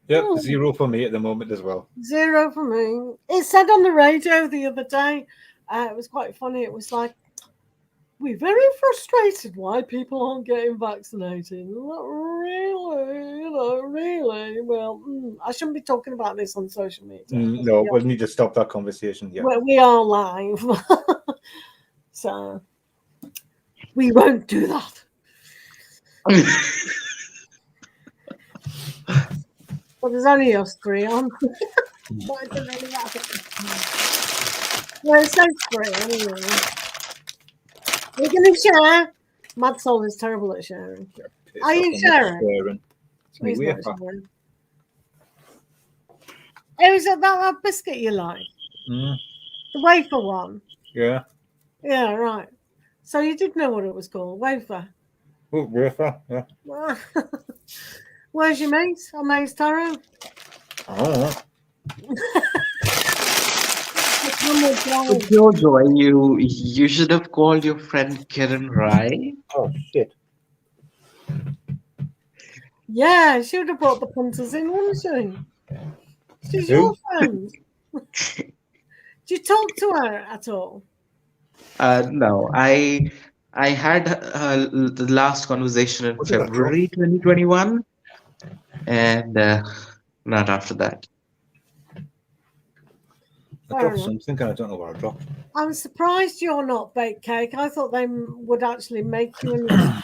Yep, 0 for me at the moment as well. 0 for me. It said on the radio the other day, it was quite funny. It was like, we're very frustrated why people aren't getting vaccinated. Really? You know, really? Well, I shouldn't be talking about this on social media. No, we'll need to stop that conversation. Yeah. Well, we are live. So, we won't do that. But there's only us 3 on. Well, it says 3 anyway. We're going to share. Mad Soul is terrible at sharing. Are you sharing? He's not sharing. Oh, is it that biscuit you like? The wafer one? Yeah. Yeah, right. So you did know what it was called, wafer? Oh, wafer, yeah. Where's your mate? Amazetarot? Oh. PureJOY, you should have called your friend Kiran, right? Oh shit. Yeah, she would have brought the punters in, wouldn't she? She's your friend. Did you talk to her at all? No, I had the last conversation in February 2021, and not after that. I dropped something and I don't know what I dropped. I'm surprised you're not baked cake. I thought they would actually make you an I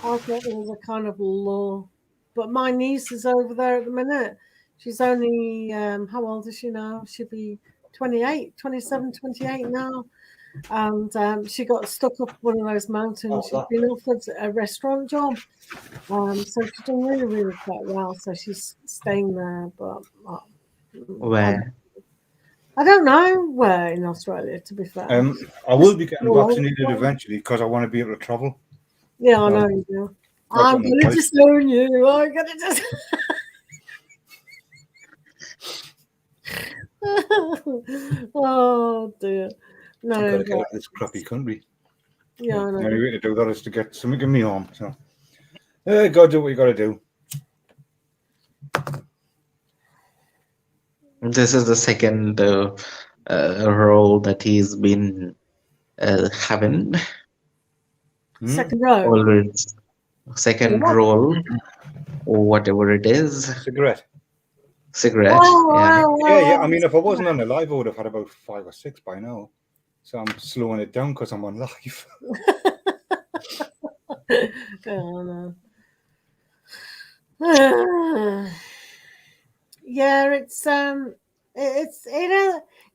thought there was a kind of law. But my niece is over there at the minute. She's only, how old is she now? She'll be 27, 28 now. And she got stuck up one of those mountains. She's been offered a restaurant job. So she's done really, really quite well. So she's staying there. But Where? I don't know where in Australia, to be fair. I will be getting vaccinated eventually because I want to be able to travel. Yeah, I know you do. I'm going to disown you. I'm going to just... Oh dear. I've got No, to get out but of this crappy country. yeah, I The know. only way to do that is to get something in me home. So, got to do what you got to do. This is the second role that he's been having. Second row. Always second What? role, or whatever it is. Cigarette. Cigarette. Yeah. Oh, Yeah. I mean, if I wasn't on the live, I would have had about 5 or 6 by now. So I'm slowing it down because I'm on live. oh no. Yeah, it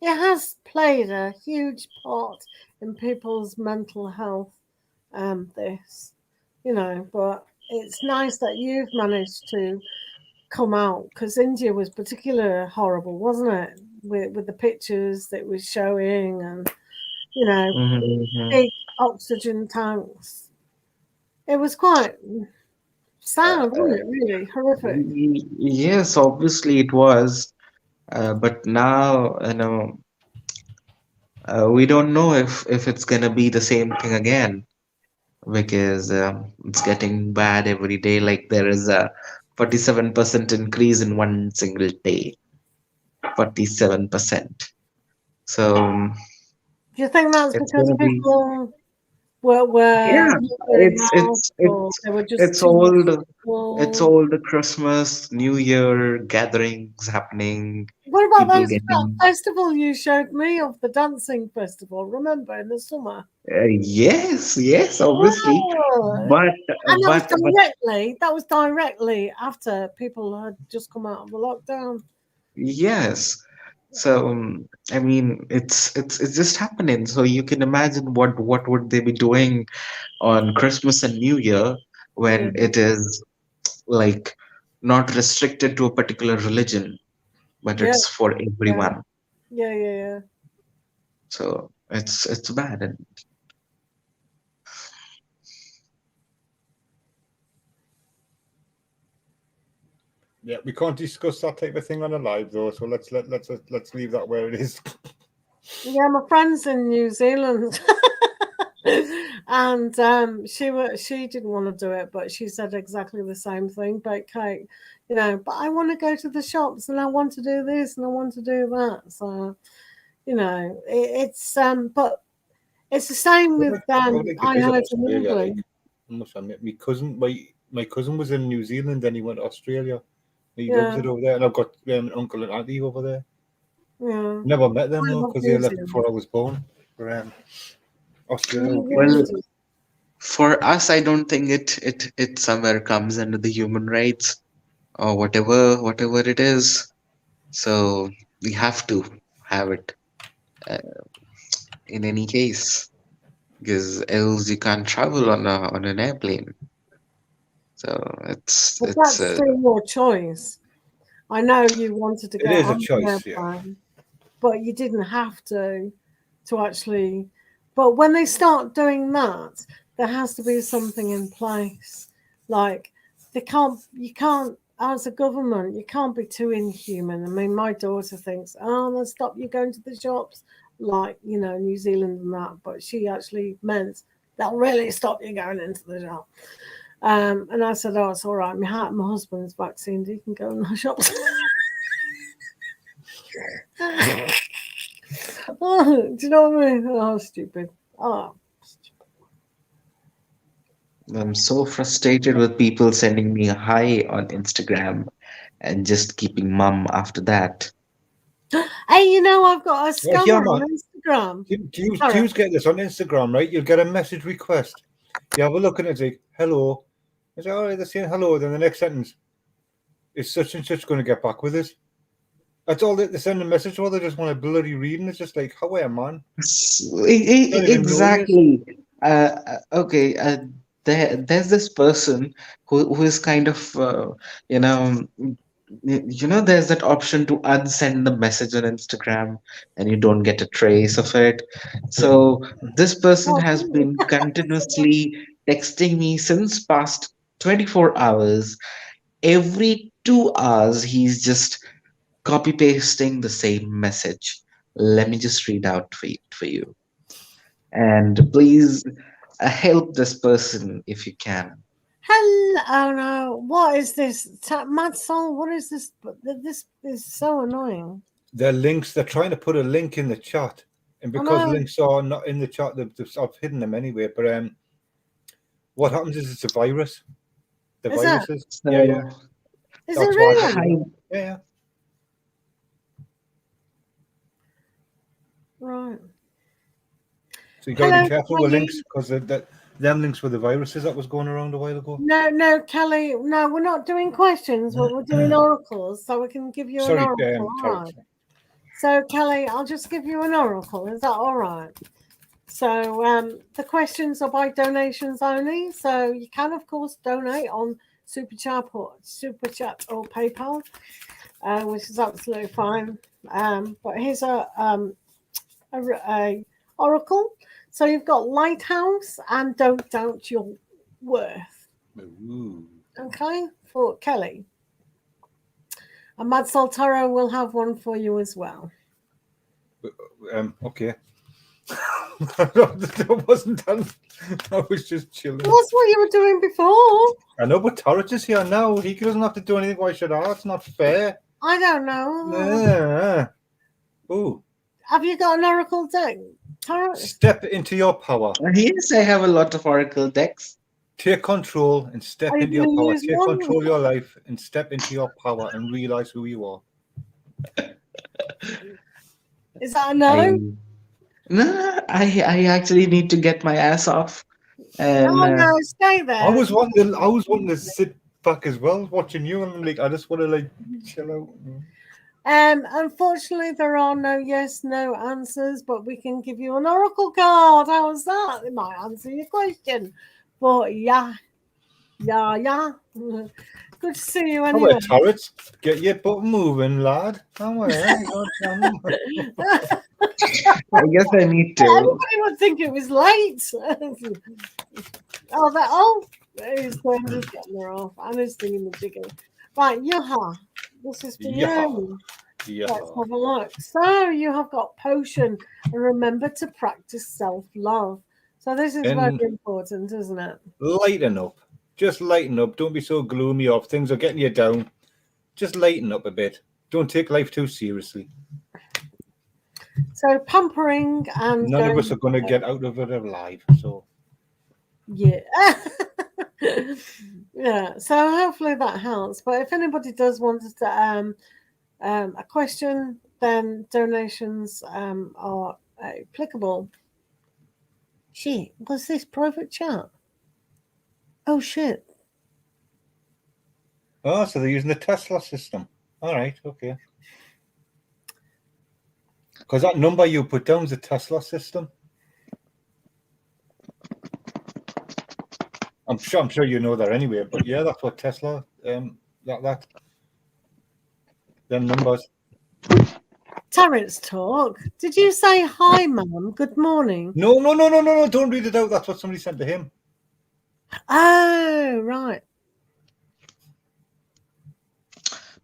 has played a huge part in people's mental health. This, but it's nice that you've managed to come out, because India was particularly horrible, wasn't it? With the pictures that was showing, and Mhm. big oxygen tanks. It was quite sad, wasn't it? Really horrific. Yes, obviously it was. But now, we don't know if it's gonna be the same thing again, because it's getting bad every day. Like there is a 47% increase in one single day. 47%. So Do you think that's it's because gonna be, people were yeah, not wearing it's masks, it's or it's they were just it's too all much it's people? all the Christmas, New Year gatherings happening, What about people those getting festival you showed me of the dancing festival? Remember, in the summer? yes, obviously, Oh, but and but that was directly after people had just come out of the lockdown. yes. So I mean, it's just happening. So you can imagine what would they be doing on Christmas and New Year Yeah, when it is like not restricted to a particular religion, but yeah, it's for yeah, everyone. yeah. So it's bad. And Yeah, we can't discuss that type of thing on a live though. So let's leave that where it is. Yeah, my friend's in New Zealand. And she didn't want to do it, but she said exactly the same thing, bake cake, but I want to go to the shops, and I want to do this, and I want to do that. So it's but it's the same with I would like to I visit heard in Australia. Like, England. I must admit, my cousin was in New Zealand, and he went to Australia. He loves Yeah, it over there, and I've got an uncle and auntie over there. yeah. Never met them I though, love because they New left Zealand. before I was born. For Australia New would be well, nice. Zealand. for us, I don't think it somewhere comes under the human rights or whatever it is. So we have to have it uh, in any case, because else you can't travel on an airplane. So But it's that's still your choice. I know you wanted to It get is a on the choice, yeah. airplane, but you didn't have to actually. But when they start doing that, there has to be something in place. Like you can't, as a government, you can't be too inhuman. I mean, my daughter thinks, oh, they'll stop you going to the shops, like, New Zealand and that. But she actually meant they'll really stop you going into the shop. And I said, oh, it's all right. My husband's vaccinated. He can go in the shops. Oh, do you know what I mean? Oh, stupid. Oh, I'm so frustrated with people sending me a hi on Instagram and just keeping mum after that. hey, I've got a Well, yeah, scammer on man. Instagram. Do you get this on Instagram, right? You'll get a message request. You have a look and it's like, hello. It's like, all right, they're saying hello. Then the next sentence is such and such going to get back with us. That's all they send a message for. They just want to bloody read, and it's just like, how are you, man? Don't even know you. Exactly. Okay. There's this person who is kind of you know there's that option to unsend the message on Instagram and you don't get a trace of it. So this person Oh, has really? been continuously texting me since past 24 hours. Every 2 hours he's just copy pasting the same message. Let me just read out for you. And please help this person if you can. Hello, oh no, what is this? Mad Soul, what is this? This is so annoying. The links, they're trying to put a link in the chat. And because know. links are not in the chat, I've hidden them anyway. But what happens is it's a virus. The Is it? viruses. So, Yeah, yeah. Is That's it why I really? hid it. Yeah, yeah. Right. So you got to Hello, be careful can with you- links because them links were the viruses that was going around a while ago. No, Kelly, no, we're not doing questions, but we're doing oracles, so we can give you Sorry, an oracle. All Tarot. right. So, Kelly, I'll just give you an oracle. Is that all right? So, the questions are by donations only. So, you can, of course, donate on Super Chat or PayPal, which is absolutely fine. But here's a oracle. So, you've got Lighthouse and Don't Doubt Your Worth. Ooh. Okay, for Kelly. And madsoltarot will have one for you as well. Okay. That wasn't done. I was just chilling. Well, that's what you were doing before. I know, but Tarot is here now. He doesn't have to do anything. Why should I? It's not fair. I don't know. Yeah. Ooh. Have you got an oracle deck, Tarot? Step into your power. yes, I have a lot of oracle decks. Take control and step Are you into your gonna power. use Take one? control of your life and step into your power and realize who you are. Is that a no? No, I actually need to get my ass off. And No, stay there. I was wanting to sit back as well, watching you, and I'm like, I just want to like chill out. Unfortunately, there are no yes, no answers, but we can give you an oracle card. How's that? It might answer your question. But yeah. Good to see you How anyway. about Tarots? Get your butt moving, lad. How are you? I guess I need to. Everybody would think it was late. He's just getting her off. I'm just thinking the chicken. Right, Yaha. This is for you. Yeah. Let's have a look. So you have got potion, and remember to practice self-love. So this is very important, isn't it? Lighten up. Just lighten up. Don't be so gloomy or things are getting you down. Just lighten up a bit. Don't take life too seriously. So pampering and none of us are going to get out of it alive. So yeah. Yeah. So hopefully that helps. But if anybody does want to a question, then donations are applicable. Shit, what's this private chat? Oh shit. oh, so they're using the Tesla system. All right, okay. Because that number you put down is a Tesla system. I'm sure you know that anyway, but yeah, that's what Tesla them numbers. Tarotstalk. Did you say hi, ma'am? Good morning. No, don't read it out. That's what somebody sent to him. Oh, right.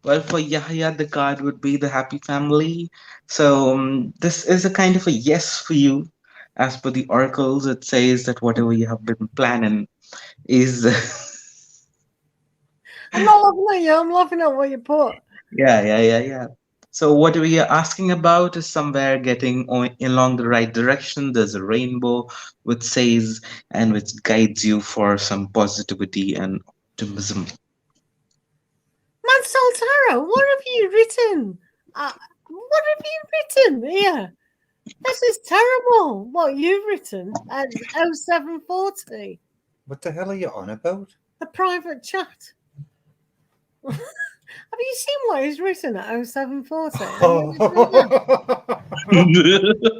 Well, for Yahya, the card would be the happy family. So this is a kind of a yes for you. As per the oracles, it says that whatever you have been planning is. I'm not laughing at you. I'm laughing at what you put. Yeah. So what we are asking about is somewhere getting along the right direction. There's a rainbow which says and which guides you for some positivity and optimism. Madsoltarot, what have you written? What have you written here? This is terrible. What you've written at 0740. What the hell are you on about? The private chat. Have you seen what he's written at 0740? Unbelievable.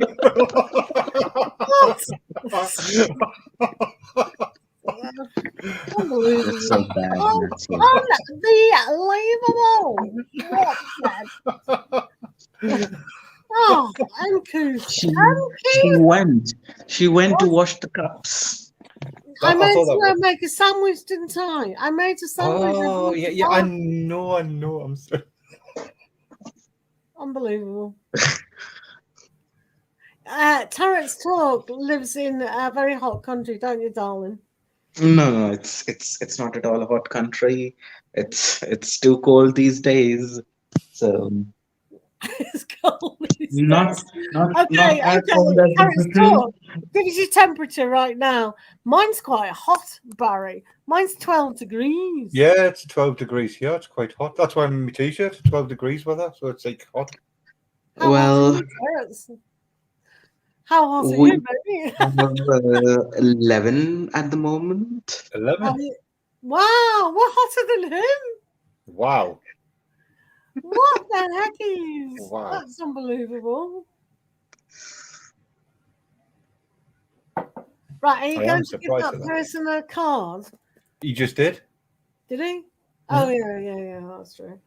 That's so bad. That's so Unbelievable. Oh, uncouth. She went to wash the cups. I made to make a sandwich, didn't I? I made a sandwich. Oh, yeah, I know. I'm sorry. Unbelievable. Tarot's Talk lives in a very hot country, don't you, darling? No, it's not at all a hot country. It's too cold these days. So It's cold these not days. not Okay, as cold as the Tarot's Britain. Talk. Give us your temperature right now. Mine's quite hot, Barry. Mine's 12 degrees. Yeah, it's 12 degrees here. It's quite hot. That's why I'm in my t-shirt. 12 degrees weather, so it's like hot. How hot Well, are you, Terence? How hot are we you, baby? have 11 at the moment. 11. Wow, we're hotter than him. Wow. What the heck is? Wow. That's unbelievable. Right, are you I am going to give surprised that at that. person a card? You just did? Did he? Oh, yeah, that's true.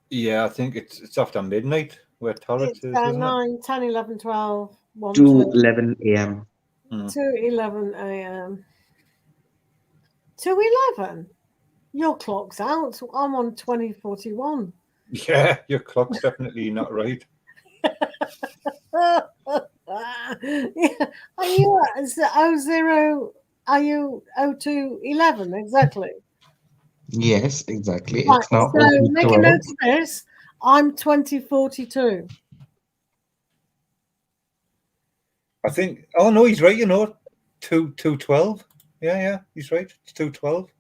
Yeah, I think it's after midnight where tarot It's is, isn't it? 9, 10, 11, 12, 1, 2 2, 11 a.m. 2, 11 a.m. 2, 11? Your clock's out. I'm on 2041. Yeah, your clock's definitely not right. Yeah. Are you at 00? Are you 0211 exactly? Yes, exactly. Right, It's now so make a 12. note of this. I'm 2042. I think. Oh no, he's right. You know, 212. Yeah, he's right. It's 212.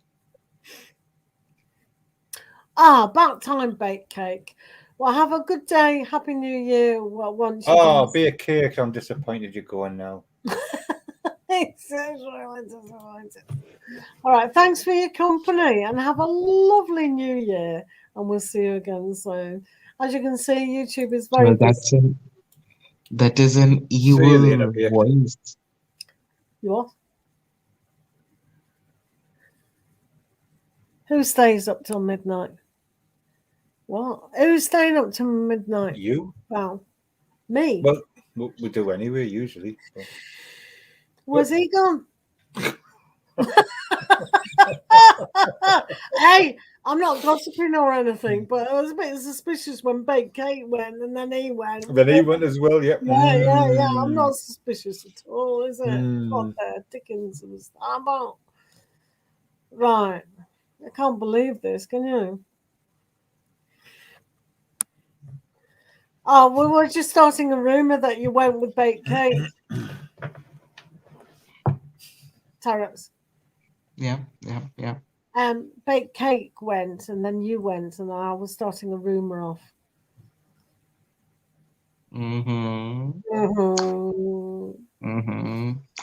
About time, baked cake. Well, have a good day. Happy New Year. Well, once you Oh, be a cake. I'm disappointed you're going now. It's really disappointed. All right, thanks for your company and have a lovely New Year. And we'll see you again soon. As you can see, YouTube is very Well, busy. that is an See you later, evil Beck. voice. You what? Who stays up till midnight? What? Who's staying up till midnight? You? Wow. Me? Well, we do anyway, usually. So. Was he gone? Hey, I'm not gossiping or anything, but I was a bit suspicious when Baked Cake went and then he went. Then he went as well, yeah. Yeah. I'm not suspicious at all, is it? What Mm. the Dickens was that about? Right. I can't believe this, can you? Oh, we were just starting a rumour that you went with Baked Cake. Tarots. Yeah. Baked Cake went and then you went and I was starting a rumour off.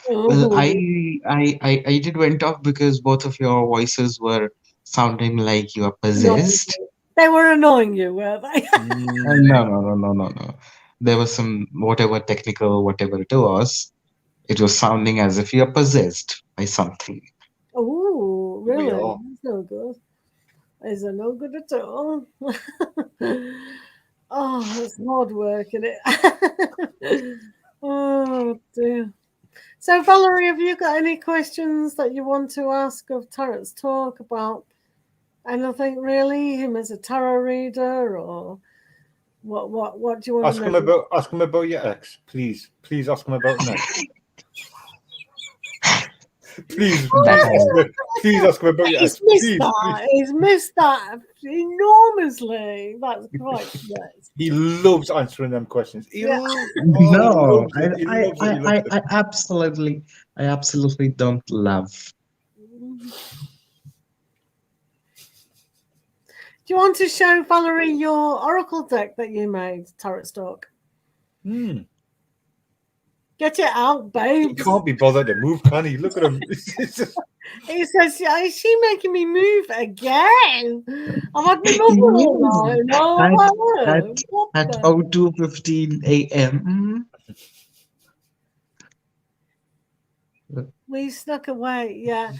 Well, I did went off because both of your voices were sounding like you are possessed. They were annoying you, were they? No. There was some whatever technical, whatever it was. It was sounding as if you're possessed by something. Oh, really? We are. That's no good. Is it no good at all? Oh, it's hard work, isn't it? Oh, dear. So, Valerie, have you got any questions that you want to ask of Tarot's Talk about anything really? Him as a tarot reader, or what do you want Ask to him know? ask him about your ex, please. Please ask him about an ex. Please ask him about your ex. He's missed that enormously. That's quite yes. He loves answering them questions. I absolutely don't love. Do you want to show Valerie your oracle deck that you made, Tarot Talk? Get it out, babe. He can't be bothered to move, can he? Look at him. He says, is she making me move again? I've had my mother all night. At 02:15 a.m. We snuck away, yeah.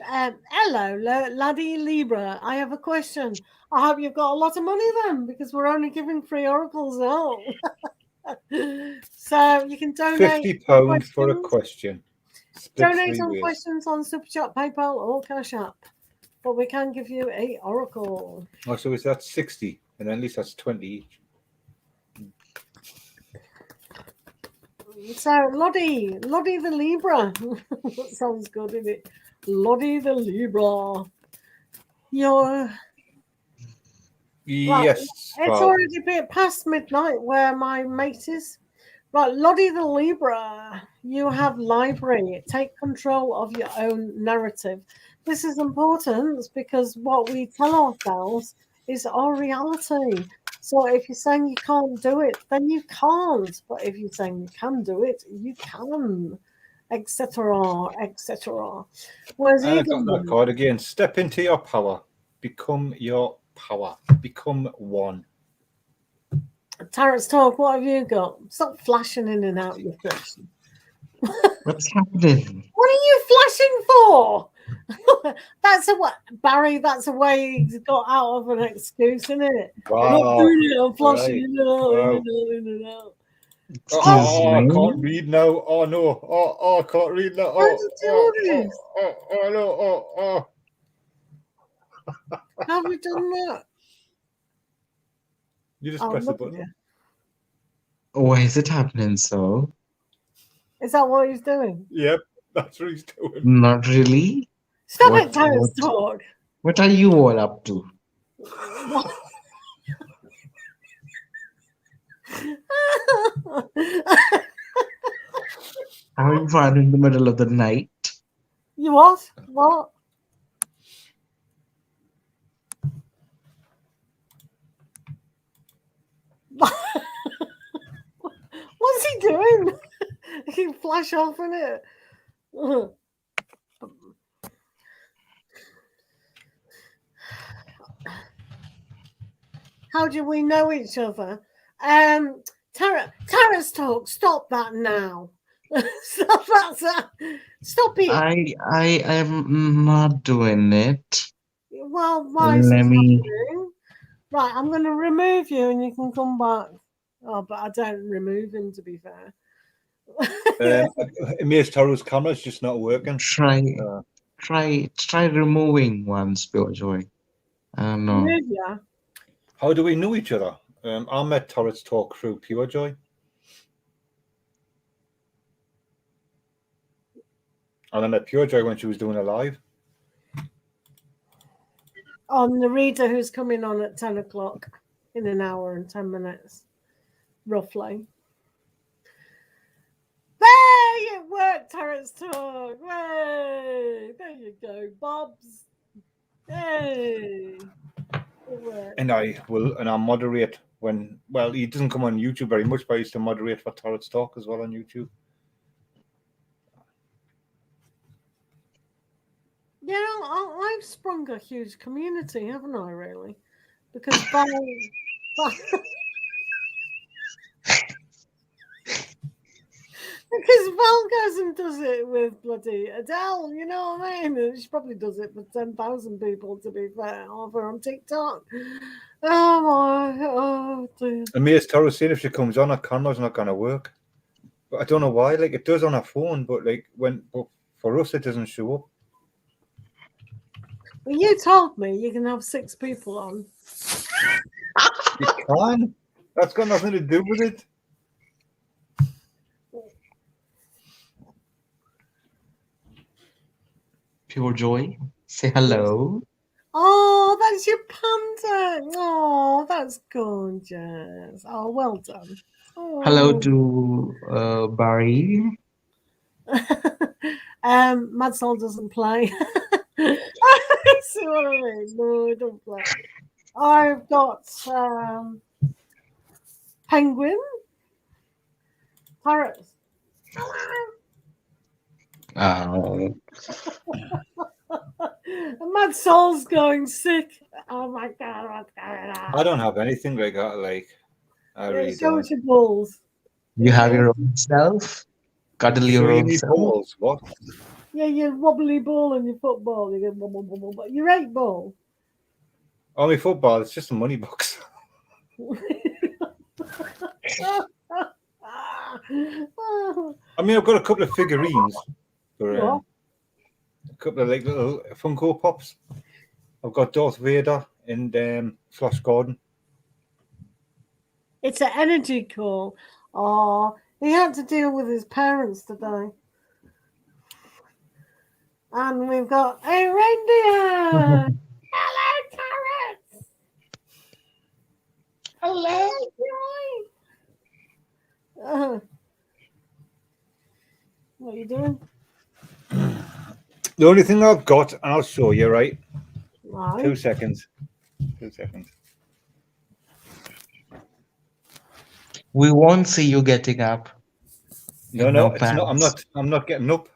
Hello, laddie Libra. I have a question. I hope you've got a lot of money then, because we're only giving free oracles out. So you can donate £50 for a question. Donate on questions on Super Chat, PayPal, or Cash App. but we can give you a oracle. Oh, so is that 60? And at least that's 20 each. So, Lottie the Libra. That sounds good, isn't it? Lottie the Libra. You're... Right, Yes. it's already been past midnight where my mate is. Right, Lottie the Libra, you have library. Take control of your own narrative. This is important because what we tell ourselves is our reality. So if you're saying you can't do it, then you can't. But if you're saying you can do it, you can, etc., etc. Whereas And I got that card again. Step into your power. Become your power. Become one. Tarot's Talk, what have you got? Stop flashing in and out your fish. What's happening? What are you flashing for? That's a what, Barry. That's a way he's got out of an excuse, isn't it? Wow. I'm not doing it. I'm flashing in and out, Wow. in and out. Oh, I can't read now. Oh no. Oh, I can't read now. How did you do this? Oh no. How have we done that? You just press the look at button. you. Why is it happening so? Is that what he's doing? Yep, that's what he's doing. Not really. Stop it, Tarot's Talk. What are you all up to? How are you finding in the middle of the night? You what? What? What's he doing? He flash off in it. How do we know each other? Tarot's Talk, stop that now. Stop that. Stop it. I am not doing it. Well, why is it Let me. happening? Right, I'm going to remove you and you can come back. Oh, but I don't remove him, to be fair. Amazetarot's camera's just not working. Try removing once, PureJOY. I don't know. Remove you? How do we know each other? I met Tarot's Talk through PureJOY. And I met PureJOY when she was doing a live. On the reader who's coming on at 10 o'clock in an hour and 10 minutes, roughly. There you work, Tarot's Talk. Hey, there you go, Bobs. Hey. And I'll moderate when, well, he doesn't come on YouTube very much, but I used to moderate for Tarot's Talk as well on YouTube. Yeah, I've sprung a huge community, haven't I, really? Because because Val goes and does it with bloody Adele, you know what I mean? And she probably does it for 10,000 people, to be fair, over on TikTok. Oh dear. Amazetarot saying if she comes on, her camera's not going to work. But I don't know why. Like, it does on her phone, but but for us, it doesn't show up. Well, you told me you can have 6 people on. You can. That's got nothing to do with it. PureJOY, say hello. Oh, that's your panda. Oh, that's gorgeous. Oh, well done. Oh. Hello to Barry. Madsol doesn't play. See what I mean? No, I don't play. I've got Penguin, Parrot. Oh. Madsol's going sick. Oh my god, what's going on? I don't have anything like that. Like, I really Show don't. us your balls. You have your own self? Cuddle your Show own me self? balls. What? Yeah, your wobbly ball and your football. You get wobble, wobble, wobble. Your 8 ball. Oh, my football. It's just a money box. I mean, I've got a couple of figurines. For, a couple of like little Funko Pops. I've got Darth Vader and Flash Gordon. It's an energy call. Oh, he had to deal with his parents today. And we've got a reindeer. Hello, carrots. Hello. Joy. What are you doing? The only thing I've got, and I'll show you, right? Right. 2 seconds. 2 seconds. We won't see you getting up. No, it's pants. not. I'm not getting up.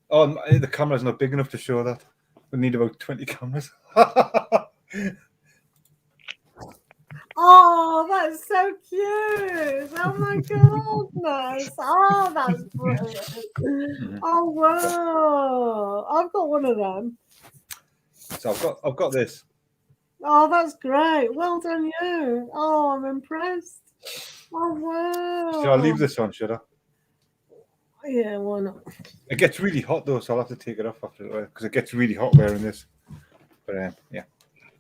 Oh, the camera's not big enough to show that. We need about 20 cameras. Oh, that's so cute. Oh my goodness. Oh, that's brilliant. Oh wow. I've got one of them. So I've got this. Oh, that's great. Well done, you. Oh, I'm impressed. Oh wow. Should I leave this on, should I? Yeah, why not? It gets really hot though, so I'll have to take it off after because it gets really hot wearing this. But yeah.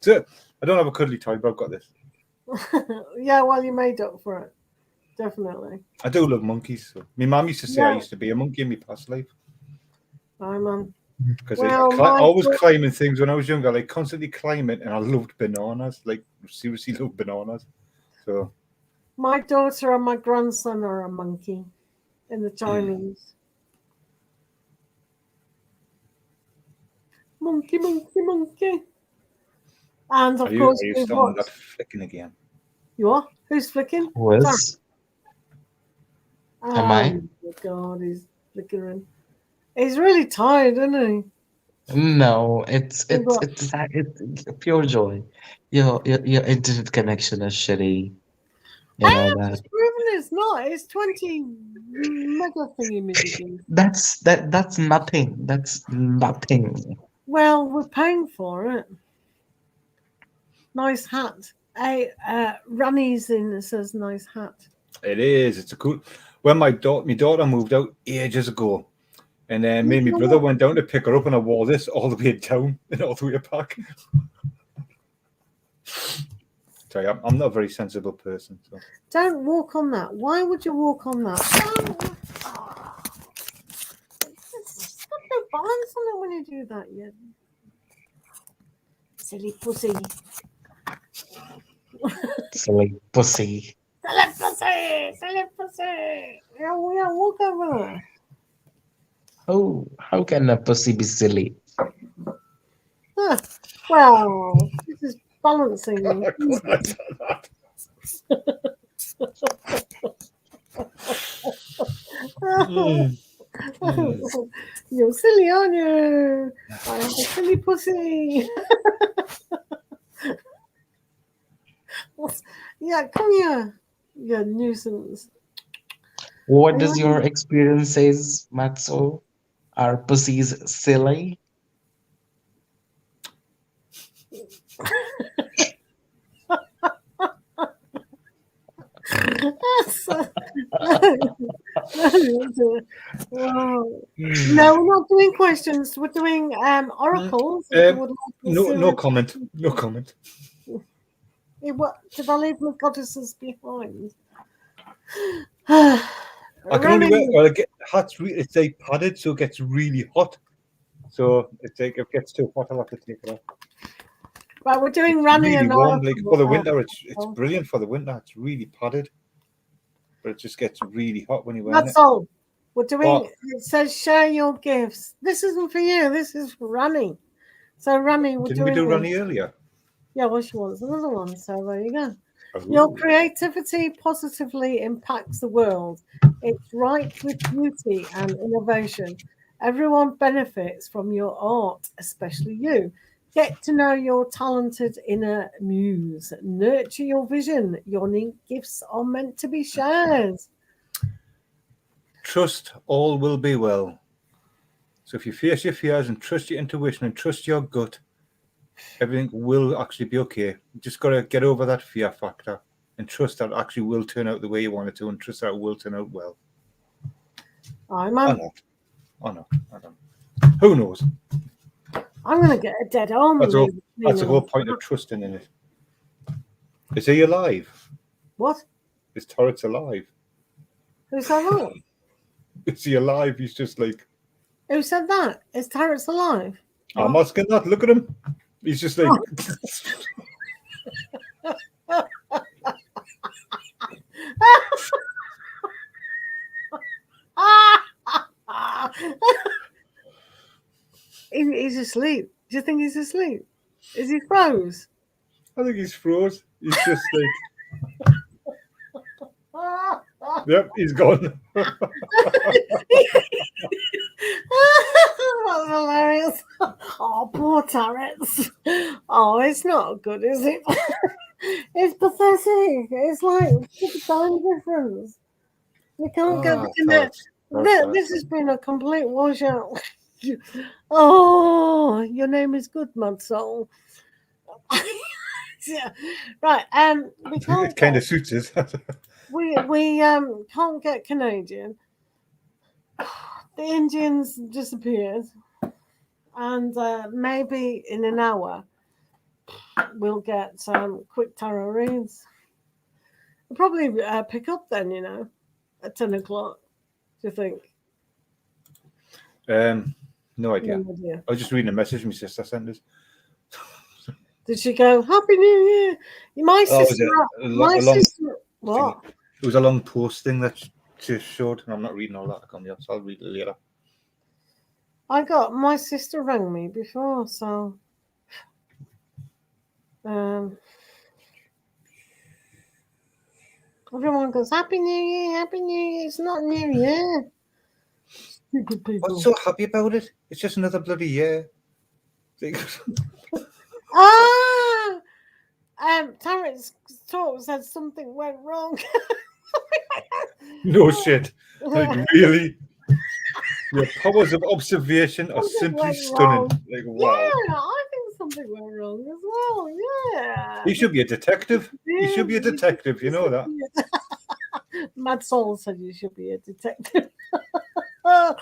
So I don't have a cuddly toy, but I've got this. Yeah, well, you made up for it. Definitely. I do love monkeys. So. My mum used to say I used to be a monkey in my past life. Hi, man. Because Well, I was climbing things when I was younger, like constantly climbing, and I loved bananas. Like seriously loved bananas. So My daughter and my grandson are a monkey in the Chinese. Monkey, monkey, monkey. And of course, are you we've starting watched- that flicking again? You are? Who's flicking? Was Oh Am I? my God, he's flickering. He's really tired, isn't he? no, it's what? pure joy. Your internet connection is shitty. You Hey, know I've that. just proven it's not. It's 20 mega thingy. That's nothing. That's nothing. Well, we're paying for it. Nice hat. Hey, Runny's in that says nice hat. It is. It's a cool. When my daughter moved out ages ago, and then me and my brother went down to pick her up, and I wore this all the way down and all the way back. Sorry, I'm not a very sensible person. So. Don't walk on that. Why would you walk on that? It's got no balance on it when you do that, you silly pussy. Silly pussy. Silly pussy! Silly pussy! Yeah, walk over there. Oh, how can a pussy be silly? Huh. Well, this is balancing. You're silly, aren't you? I have a silly pussy. Yeah, come here, you nuisance. What does your experience says, Matso? Are pussies silly? Wow. No, we're not doing questions. We're doing oracles. If you would like No comment. No comment. What did I leave my goddesses behind? I can only wear. Well, hat's it's like padded, so it gets really hot. So it's like if it gets too hot, I'll have to take it off. Right, we're doing It's running really and warm. Like for the winter, it's Oh. brilliant for the winter. It's really padded, but it just gets really hot when you wear That's it. all. We're doing. What? It says share your gifts. This isn't for you. This is for running. So running. We're Didn't doing we do this. Runny earlier? Yeah, well, she wants another one. So there you go. Oh. Your creativity positively impacts the world. It's ripe with beauty and innovation. Everyone benefits from your art, especially you. Get to know your talented inner muse. Nurture your vision. Your unique gifts are meant to be shared. Trust all will be well. So if you face your fears and trust your intuition and trust your gut, everything will actually be okay. You just got to get over that fear factor and trust that it actually will turn out the way you want it to, and trust that it will turn out well. I'm Or not. I don't know. Who knows? I'm going to get a dead arm. That's and the whole point of trusting in it. Is he alive? What? Is Tarot's alive? Who said that? Is he alive? He's just like... Who said that? Is Tarot's alive? I'm asking that. Look at him. He's just like... He's asleep. Do you think he's asleep? Is he froze? I think he's froze. He's just like... Yep, he's gone. That's hilarious. Oh, poor Tarots. Oh, it's not good, is it? It's pathetic. It's like the time difference. You can't get the connect. This has been a complete washout. Oh, your name is good, mud soul. Yeah. Right. We can't. It kind of suits us. We can't get Canadian. The Indians disappeared, and maybe in an hour we'll get some quick tarot reads. We'll probably pick up then, you know, at 10 o'clock. Do you think? No idea. No idea. I was just reading a message my sister sent us. Did she go, Happy New Year? My sister. What? It was a long post thing that she showed, and I'm not reading all that. I can't, so I'll read it later. My sister rang me before, so everyone goes, Happy New Year, Happy New Year. It's not New Year. Stupid people. What's so happy about it? It's just another bloody year. Tarot's talk said something went wrong. No shit. Like, really? Your powers of observation are simply stunning. Like, wow. Yeah, I think something went wrong as well. Yeah. He should be a detective. He should be a detective. You know that. Mad Soul said you should be a detective. Oh,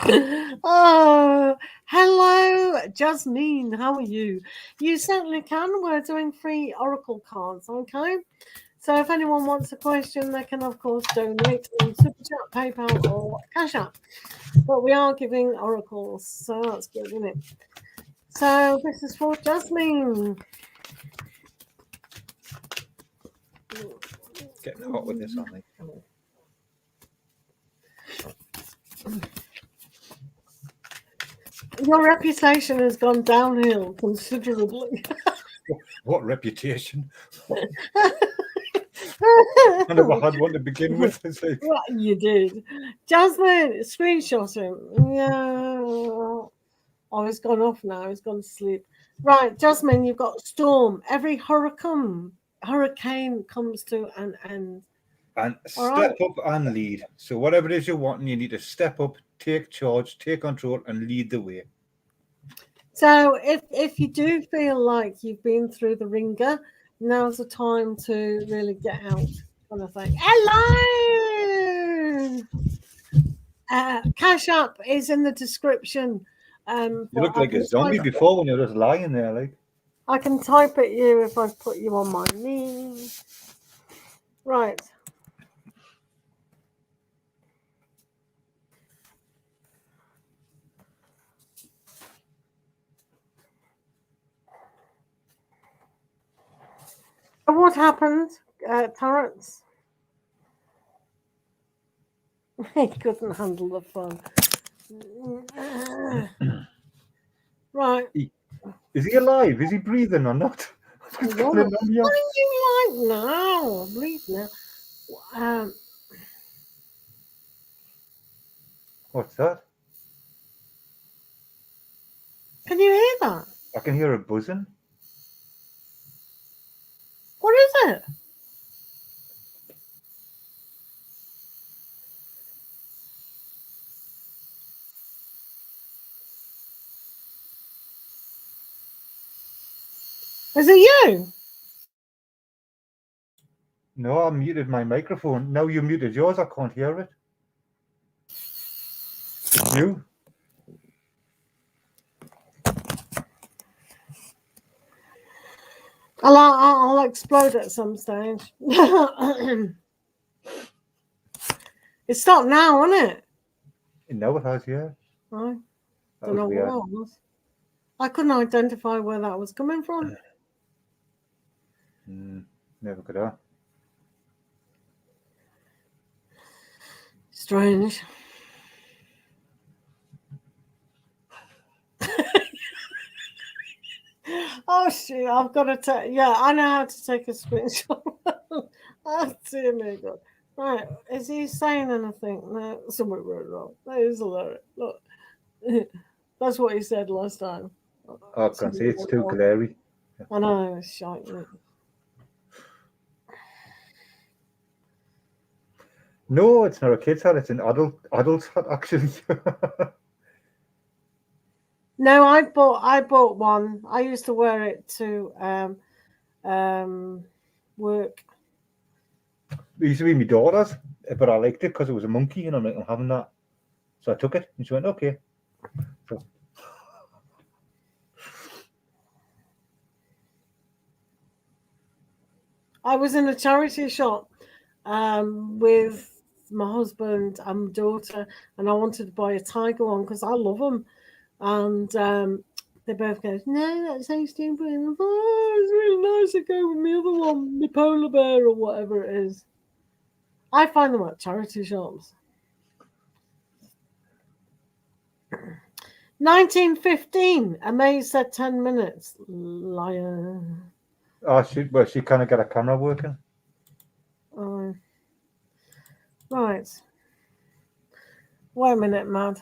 hello, Jasmine. How are you? You certainly can. We're doing free oracle cards, okay? So if anyone wants a question, they can, of course, donate on Super Chat, PayPal, or Cash App. But we are giving oracles, so that's good, isn't it? So this is for Jasmine. Getting hot with this, aren't they? Your reputation has gone downhill considerably. What reputation? I never had one to begin with. It's like... Well, you did. Jasmine, screenshot him. Yeah. Oh, he's gone off now. He's gone to sleep. Right, Jasmine, you've got storm. Every hurricane comes to an end. And step up and lead. So whatever it is you're wanting, you need to step up, take charge, take control, and lead the way. So if you do feel like you've been through the ringer, now's the time to really get out. Kind of thing. Hello. Cash App is in the description. You looked like a zombie before when you were just lying there, like. I can type at you if I put you on my knee. Right. What happened, Tarots? He couldn't handle the fun. Right. Is he alive? Is he breathing or not? What do you like now? Breathe now. What's that? Can you hear that? I can hear a buzzing. What is it? Is it you? No, I muted my microphone. Now you muted yours. I can't hear it. It's you. I'll explode at some stage. It's stopped now, isn't it? No, it has, yeah. I That don't know was what weird. that was. I couldn't identify where that was coming from. Never could have. Strange. Oh shit! I've got to take. Yeah, I know how to take a screenshot. Oh dear me, God. Right, is he saying anything? No, something went wrong. That is hilarious. Look, that's what he said last time. I can see it's too glary. I know, it's shite. Isn't it? No, it's not a kid's hat. It's an adult's hat, actually. No, I bought one. I used to wear it to work. It used to be my daughter's, but I liked it because it was a monkey, and I'm like, I'm having that. So I took it, and she went, okay. So, I was in a charity shop with my husband and my daughter, and I wanted to buy a tiger one because I love them. And they both go, no, that's so stupid. And oh, it's really nice to go with my other one, my polar bear or whatever it is. I find them at charity shops. 1915. Amaze said 10 minutes. Liar. she kind of got a camera working. Oh. Right. Wait a minute, Mad.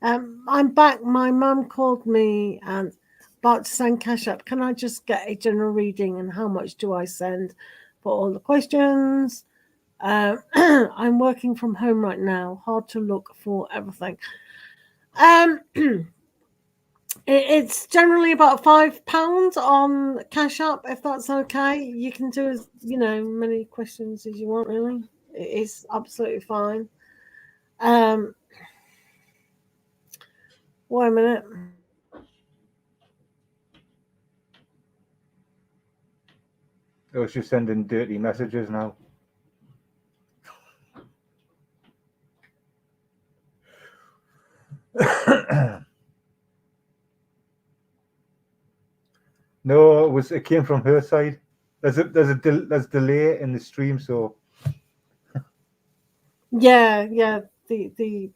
I'm back. My mum called me and about to send cash up. Can I just get a general reading and how much do I send for all the questions? I'm working from home right now. Hard to look for everything. It's generally about £5 on Cash App, if that's okay. You can do as many questions as you want, really. It's absolutely fine. Wait a minute. Oh, she's sending dirty messages now. No, it came from her side. There's delay in the stream, so Yeah. The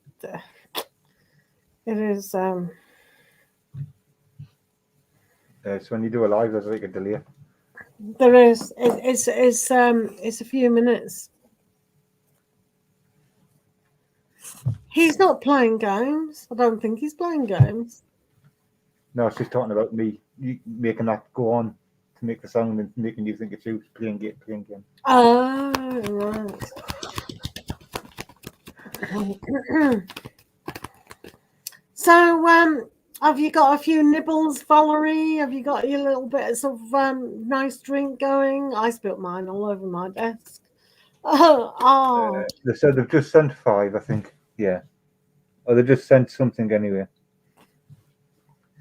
it is. So when you do a live, there's like a delay. There is. It's a few minutes. He's not playing games. I don't think he's playing games. No, she's talking about me making that go on to make the sound and making you think it's you playing game. Oh, right. So, have you got a few nibbles, Valerie? Have you got your little bit of nice drink going? I spilt mine all over my desk. Oh. They said they've just sent 5, I think. Yeah. Or they just sent something anyway.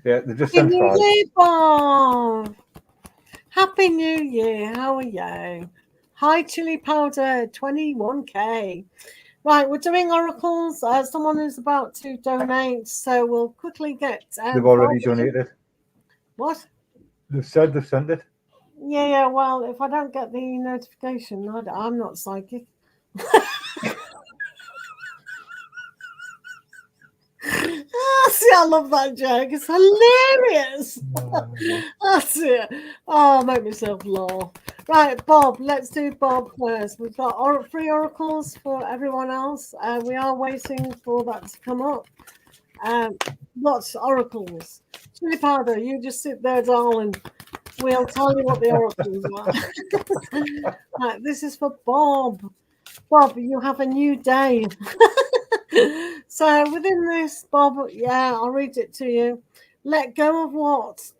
Yeah, they just Happy sent 5. New Year, Bob. Happy New Year. How are you? Hi, Chili Powder, 21K. Right, we're doing oracles. Someone is about to donate, so we'll quickly get. They've already donated. What? They've said they've sent it. Yeah. Well, if I don't get the notification, I'm not psychic. See, I love that joke. It's hilarious. That's it. Oh, I'll make myself laugh. Right, Bob, let's do Bob first. We've got 3 oracles for everyone else. We are waiting for that to come up. Lots of oracles. Chili Powder, you just sit there, darling. We'll tell you what the oracles are. Right, this is for Bob. Bob, you have a new day. So within this, Bob, I'll read it to you. Let go of what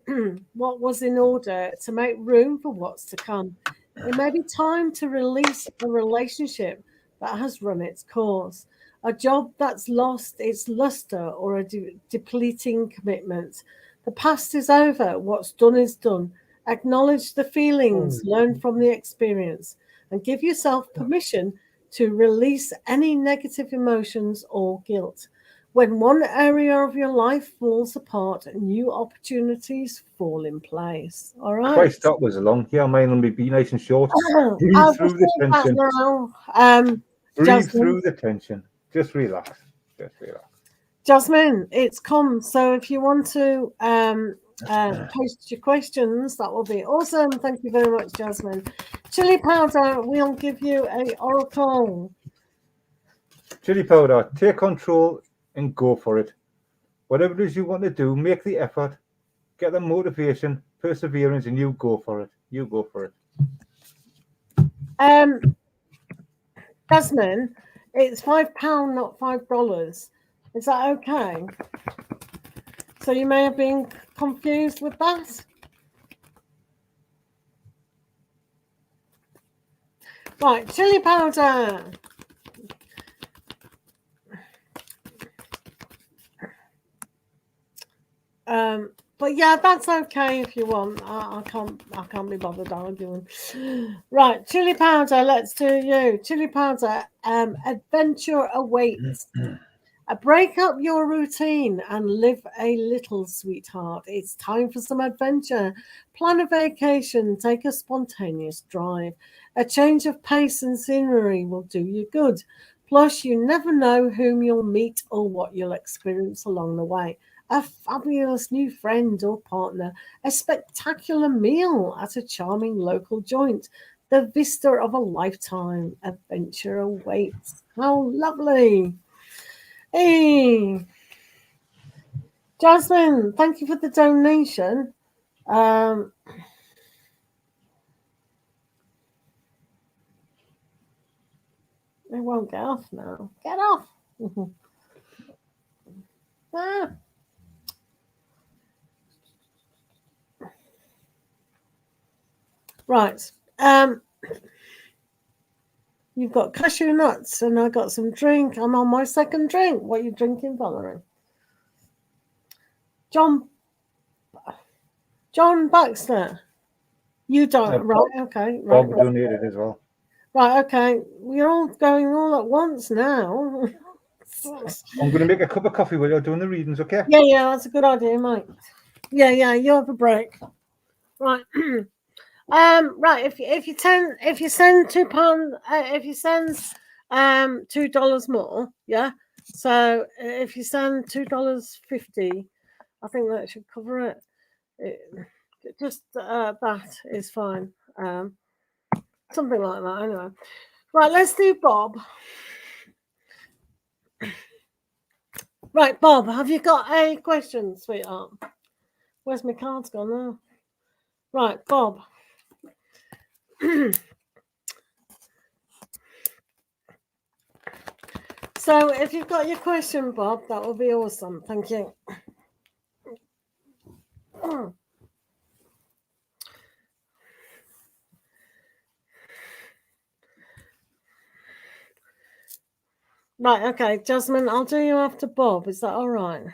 was in order to make room for what's to come. It may be time to release a relationship that has run its course. a job that's lost its luster, or a depleting commitment. The past is over. What's done is done. Acknowledge the feelings, learn from the experience, and give yourself permission to release any negative emotions or guilt. When one area of your life falls apart, new opportunities fall in place. All right. Christ, that was long. Yeah, mine will be nice and short. Breathe I'll through just the leave that tension. now. Breathe Jasmine, through the tension. Just relax. Just relax. Jasmine, it's come. So if you want to post your questions, that will be awesome. Thank you very much, Jasmine. Chili powder, we'll give you a oracle. Chili powder, take control and go for it. Whatever it is you want to do, make the effort, get the motivation, perseverance, and you go for it. You go for it. Jasmine, it's £5, not $5. Is that okay? So you may have been confused with that. Right, chili powder. But yeah, that's okay if you want. I can't be bothered arguing. Right, chili powder. Let's do you, chili powder. Adventure awaits. Break up your routine and live a little, sweetheart. It's time for some adventure. Plan a vacation. Take a spontaneous drive. A change of pace and scenery will do you good. Plus, you never know whom you'll meet or what you'll experience along the way. A fabulous new friend or partner, a spectacular meal at a charming local joint. The vista of a lifetime adventure awaits. How lovely. Hey, Jasmine, thank you for the donation. They won't get off now. Get off. Ah. Right. You've got cashew nuts, and I got some drink. I'm on my second drink. What are you drinking, Valerie? John Baxter. You don't, right? Okay, right. Bob donated as well. Right, okay. We're all going all at once now. I'm going to make a cup of coffee while you're doing the readings, okay? Yeah, that's a good idea, mate. Yeah, you have a break. Right. Right. If you send £2, if you send $2 more, yeah. So if you send $2.50, I think that should cover it. Just that is fine. Something like that. Anyway, right. Let's do Bob. Right, Bob. Have you got a question, sweetheart? Where's my cards gone now? Right, Bob. So if you've got your question, Bob, that will be awesome. Thank you. Right, okay, Jasmine, I'll do you after Bob. Is that all right?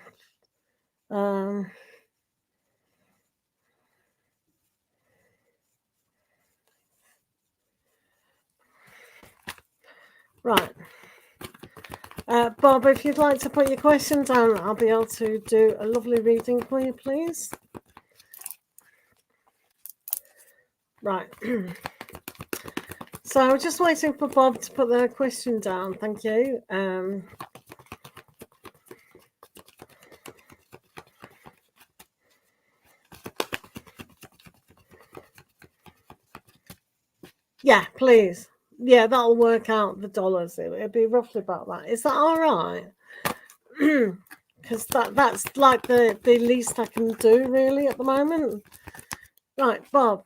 Right. Bob, if you'd like to put your question down, I'll be able to do a lovely reading for you, please. Right. So I'm just waiting for Bob to put their question down. Thank you. Yeah, please. Yeah, that'll work out the dollars. It'll be roughly about that. Is that all right? Because that's like the least I can do really at the moment. Right, Bob.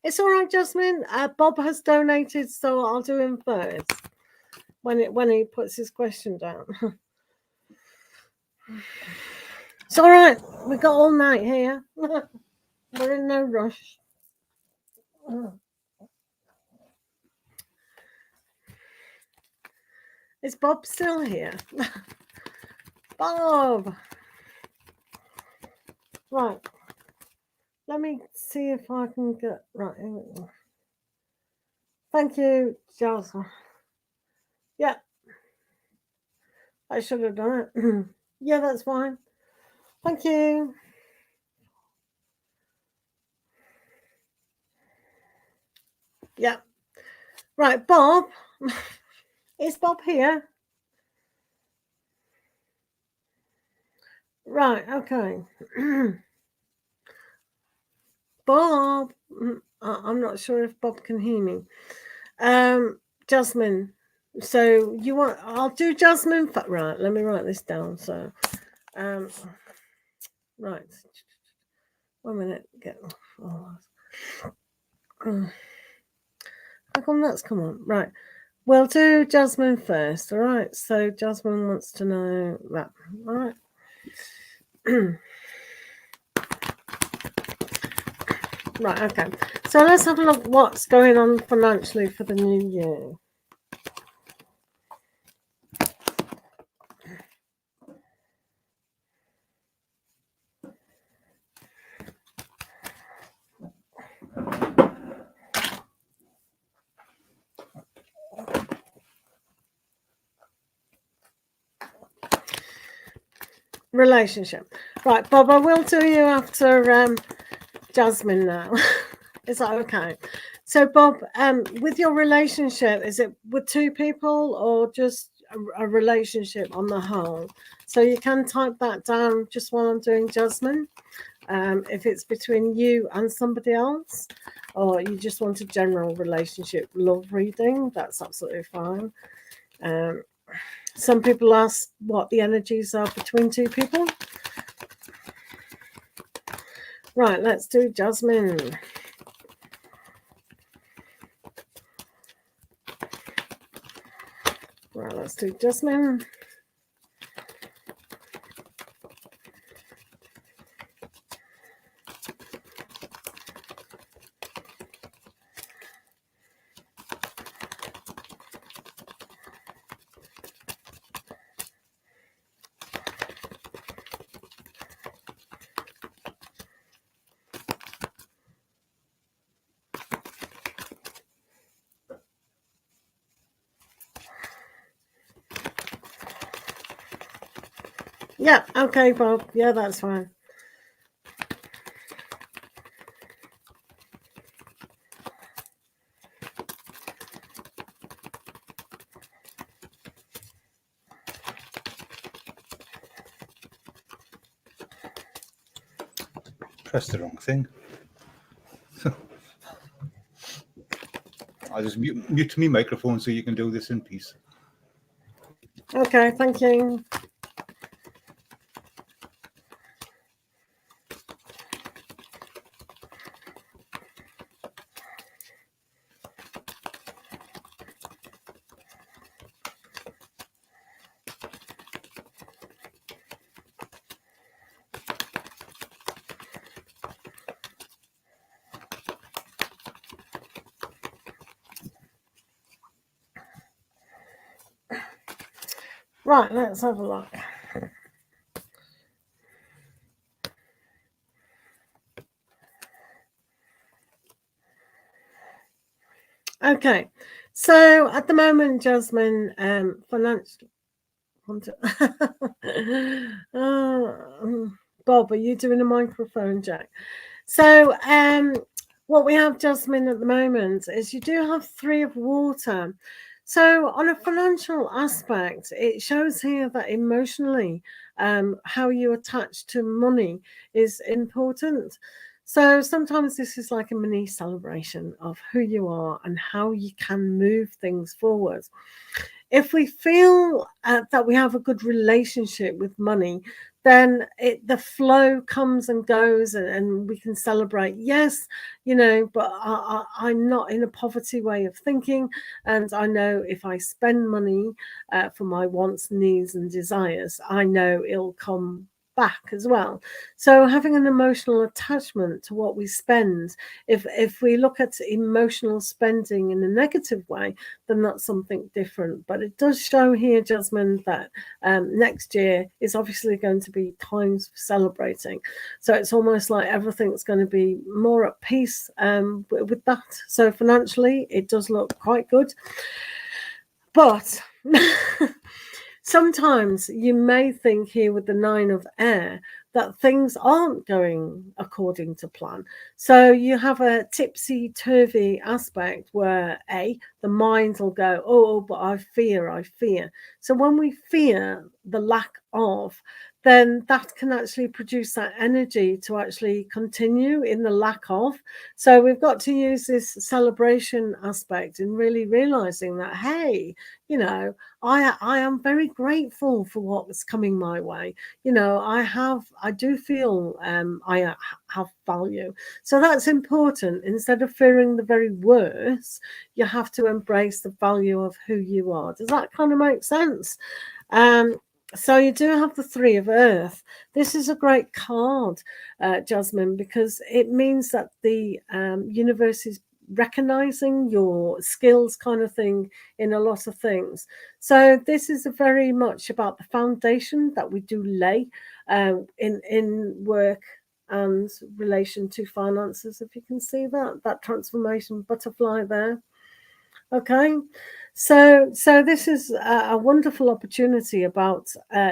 It's all right, Jasmine. Bob has donated, so I'll do him first when he puts his question down. It's all right. We've got all night here. We're in no rush. Is Bob still here? Bob. Right. Let me see if I can get right. Here we go. Thank you, Jasmine. Yeah. I should have done it. Yeah, that's fine. Thank you. Yeah. Right, Bob. Is Bob here? Right, okay. Bob. I'm not sure if Bob can hear me. Jasmine. So you want, I'll do Jasmine. Right, let me write this down. So, right. 1 minute. Get. Oh. How come that's come on? Right. We'll do Jasmine first. All right. So Jasmine wants to know that. All right. Right. Okay. So let's have a look what's going on financially for the new year. Relationship. Right, Bob, I will do you after Jasmine now. Is that okay? So, Bob, with your relationship, is it with two people or just a relationship on the whole? So you can type that down just while I'm doing Jasmine. If it's between you and somebody else, or you just want a general relationship love reading, that's absolutely fine. Some people ask what the energies are between two people. Right, let's do Jasmine. Right, let's do Jasmine. Yeah, okay, Bob. Yeah, that's fine. Press the wrong thing. I'll just mute my microphone so you can do this in peace. Okay, thank you. Right, let's have a look. Okay, so at the moment, Jasmine, financial. Bob, are you doing a microphone jack? So, what we have, Jasmine, at the moment is you do have 3 of water. So, on a financial aspect, it shows here that emotionally, how you attach to money is important. So sometimes this is like a mini celebration of who you are and how you can move things forward. If we feel that we have a good relationship with money, then the flow comes and goes, and we can celebrate. Yes, but I'm not in a poverty way of thinking, and I know if I spend money for my wants, needs, and desires, I know it'll come back as well. So having an emotional attachment to what we spend, if we look at emotional spending in a negative way, then that's something different. But it does show here, Jasmine, that next year is obviously going to be times for celebrating. So it's almost like everything's going to be more at peace with that. So financially, it does look quite good. But sometimes you may think here with the 9 of air that things aren't going according to plan. So you have a tipsy-turvy aspect where the mind will go, oh, but I fear. So when we fear the lack of, then that can actually produce that energy to actually continue in the lack of. So we've got to use this celebration aspect in really realizing that, hey, you know, I am very grateful for what was coming my way. You know, I do feel I have value. So that's important. Instead of fearing the very worst, you have to embrace the value of who you are. Does that kind of make sense? So you do have the 3 of Earth. This is a great card, Jasmine, because it means that the universe is recognizing your skills kind of thing in a lot of things. So this is very much about the foundation that we do lay in work and relation to finances. If you can see that transformation butterfly there. Okay, so this is a wonderful opportunity about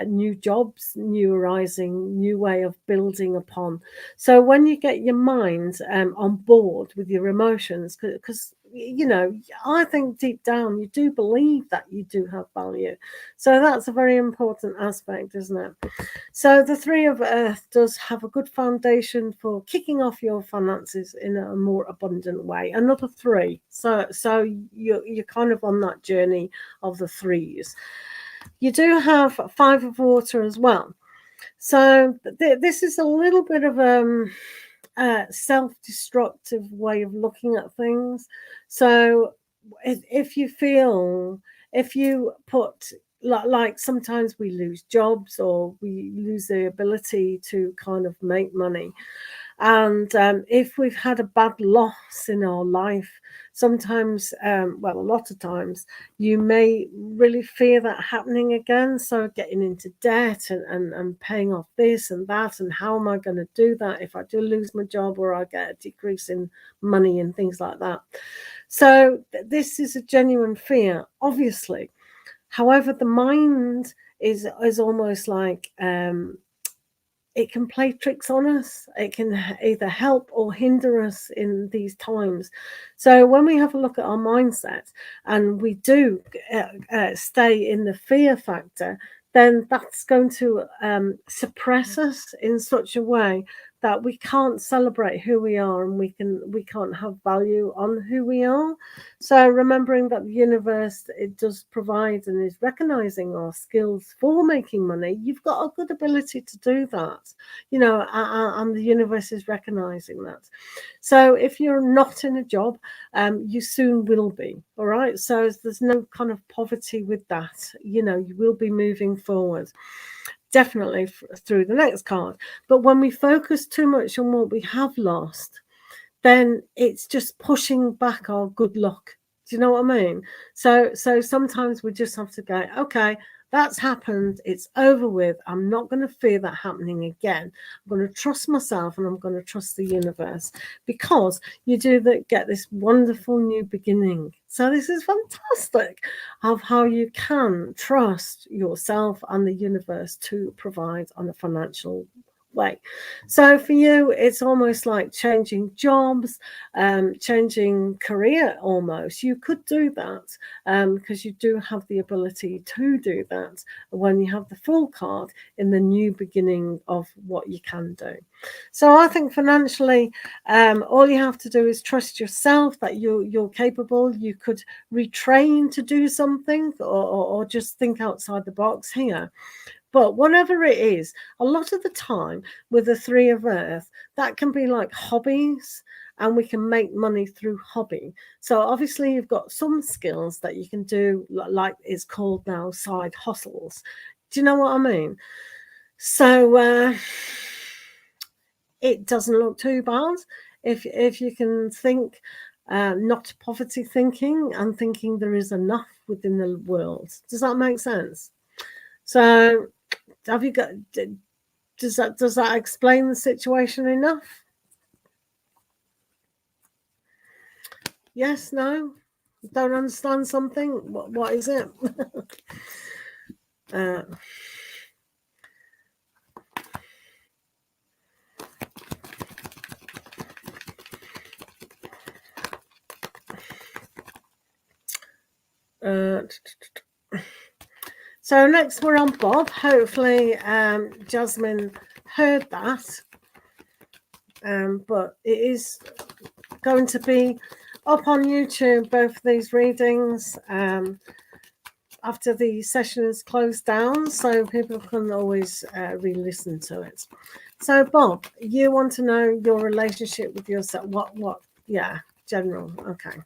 new jobs, new arising, new way of building upon. So when you get your mind on board with your emotions, because you know, I think deep down you do believe that you do have value. So that's a very important aspect, isn't it? So the 3 of Earth does have a good foundation for kicking off your finances in a more abundant way. Another 3. So you're kind of on that journey of the 3s. You do have 5 of Water as well. So this is a little bit of a self-destructive way of looking at things. So if you put, like sometimes we lose jobs or we lose the ability to kind of make money. And if we've had a bad loss in our life, sometimes, well, a lot of times, you may really fear that happening again. So getting into debt and paying off this and that, and how am I going to do that if I do lose my job or I get a decrease in money and things like that. So this is a genuine fear, obviously. However, the mind is almost like it can play tricks on us. It can either help or hinder us in these times. So when we have a look at our mindset and we do stay in the fear factor, then that's going to suppress us in such a way that we can't celebrate who we are, and we can't have value on who we are. So remembering that the universe, it does provide and is recognizing our skills for making money. You've got a good ability to do that, you know, and the universe is recognizing that. So if you're not in a job, you soon will be. All right. So there's no kind of poverty with that. You know, you will be moving forward. Definitely through the next card. But when we focus too much on what we have lost, then it's just pushing back our good luck. Do you know what I mean? So sometimes we just have to go, okay, that's happened. It's over with. I'm not going to fear that happening again. I'm going to trust myself and I'm going to trust the universe, because you do get this wonderful new beginning. So this is fantastic of how you can trust yourself and the universe to provide on a financial way. So for you, it's almost like changing jobs, changing career almost. You could do that because you do have the ability to do that when you have the full card in the new beginning of what you can do. So I think financially, all you have to do is trust yourself that you're capable. You could retrain to do something or just think outside the box here. But whatever it is, a lot of the time with the 3 of Earth, that can be like hobbies, and we can make money through hobby. So obviously you've got some skills that you can do, like it's called now side hustles. Do you know what I mean? So it doesn't look too bad if you can think not poverty thinking and thinking there is enough within the world. Does that make sense? So have you got, does that explain the situation enough? Yes, no? Don't understand something? What is it? So next we're on Bob. Hopefully Jasmine heard that. But it is going to be up on YouTube, both of these readings, after the session is closed down, so people can always re-listen to it. So Bob, you want to know your relationship with yourself. What? Yeah, general. Okay.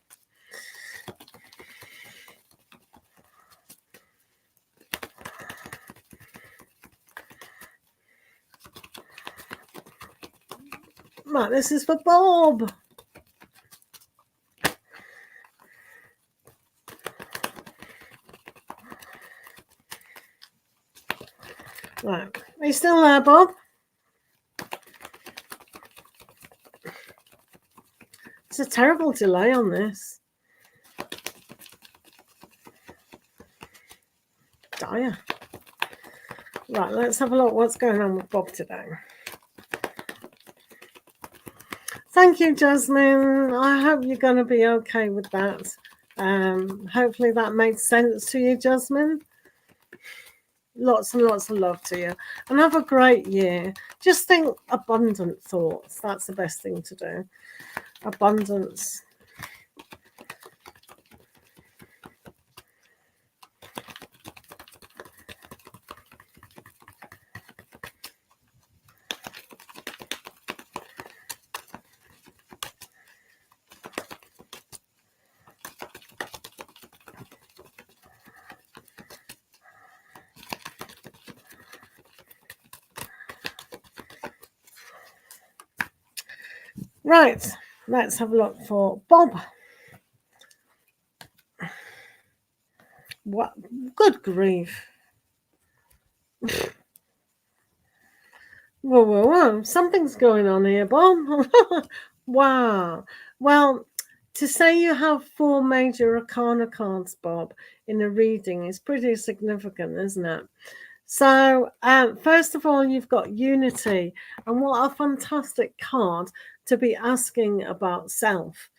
Right, this is for Bob. Right, are you still there, Bob? It's a terrible delay on this. Dire. Right, let's have a look what's going on with Bob today. Thank you, Jasmine. I hope you're going to be okay with that. Hopefully that made sense to you, Jasmine. Lots and lots of love to you. And have a great year. Just think abundant thoughts. That's the best thing to do. Abundance. Right, let's have a look for Bob. What? Good grief. Whoa. Something's going on here, Bob. Wow. Well, to say you have 4 major arcana cards, Bob, in a reading is pretty significant, isn't it? So, first of all, you've got Unity. And what a fantastic card to be asking about self.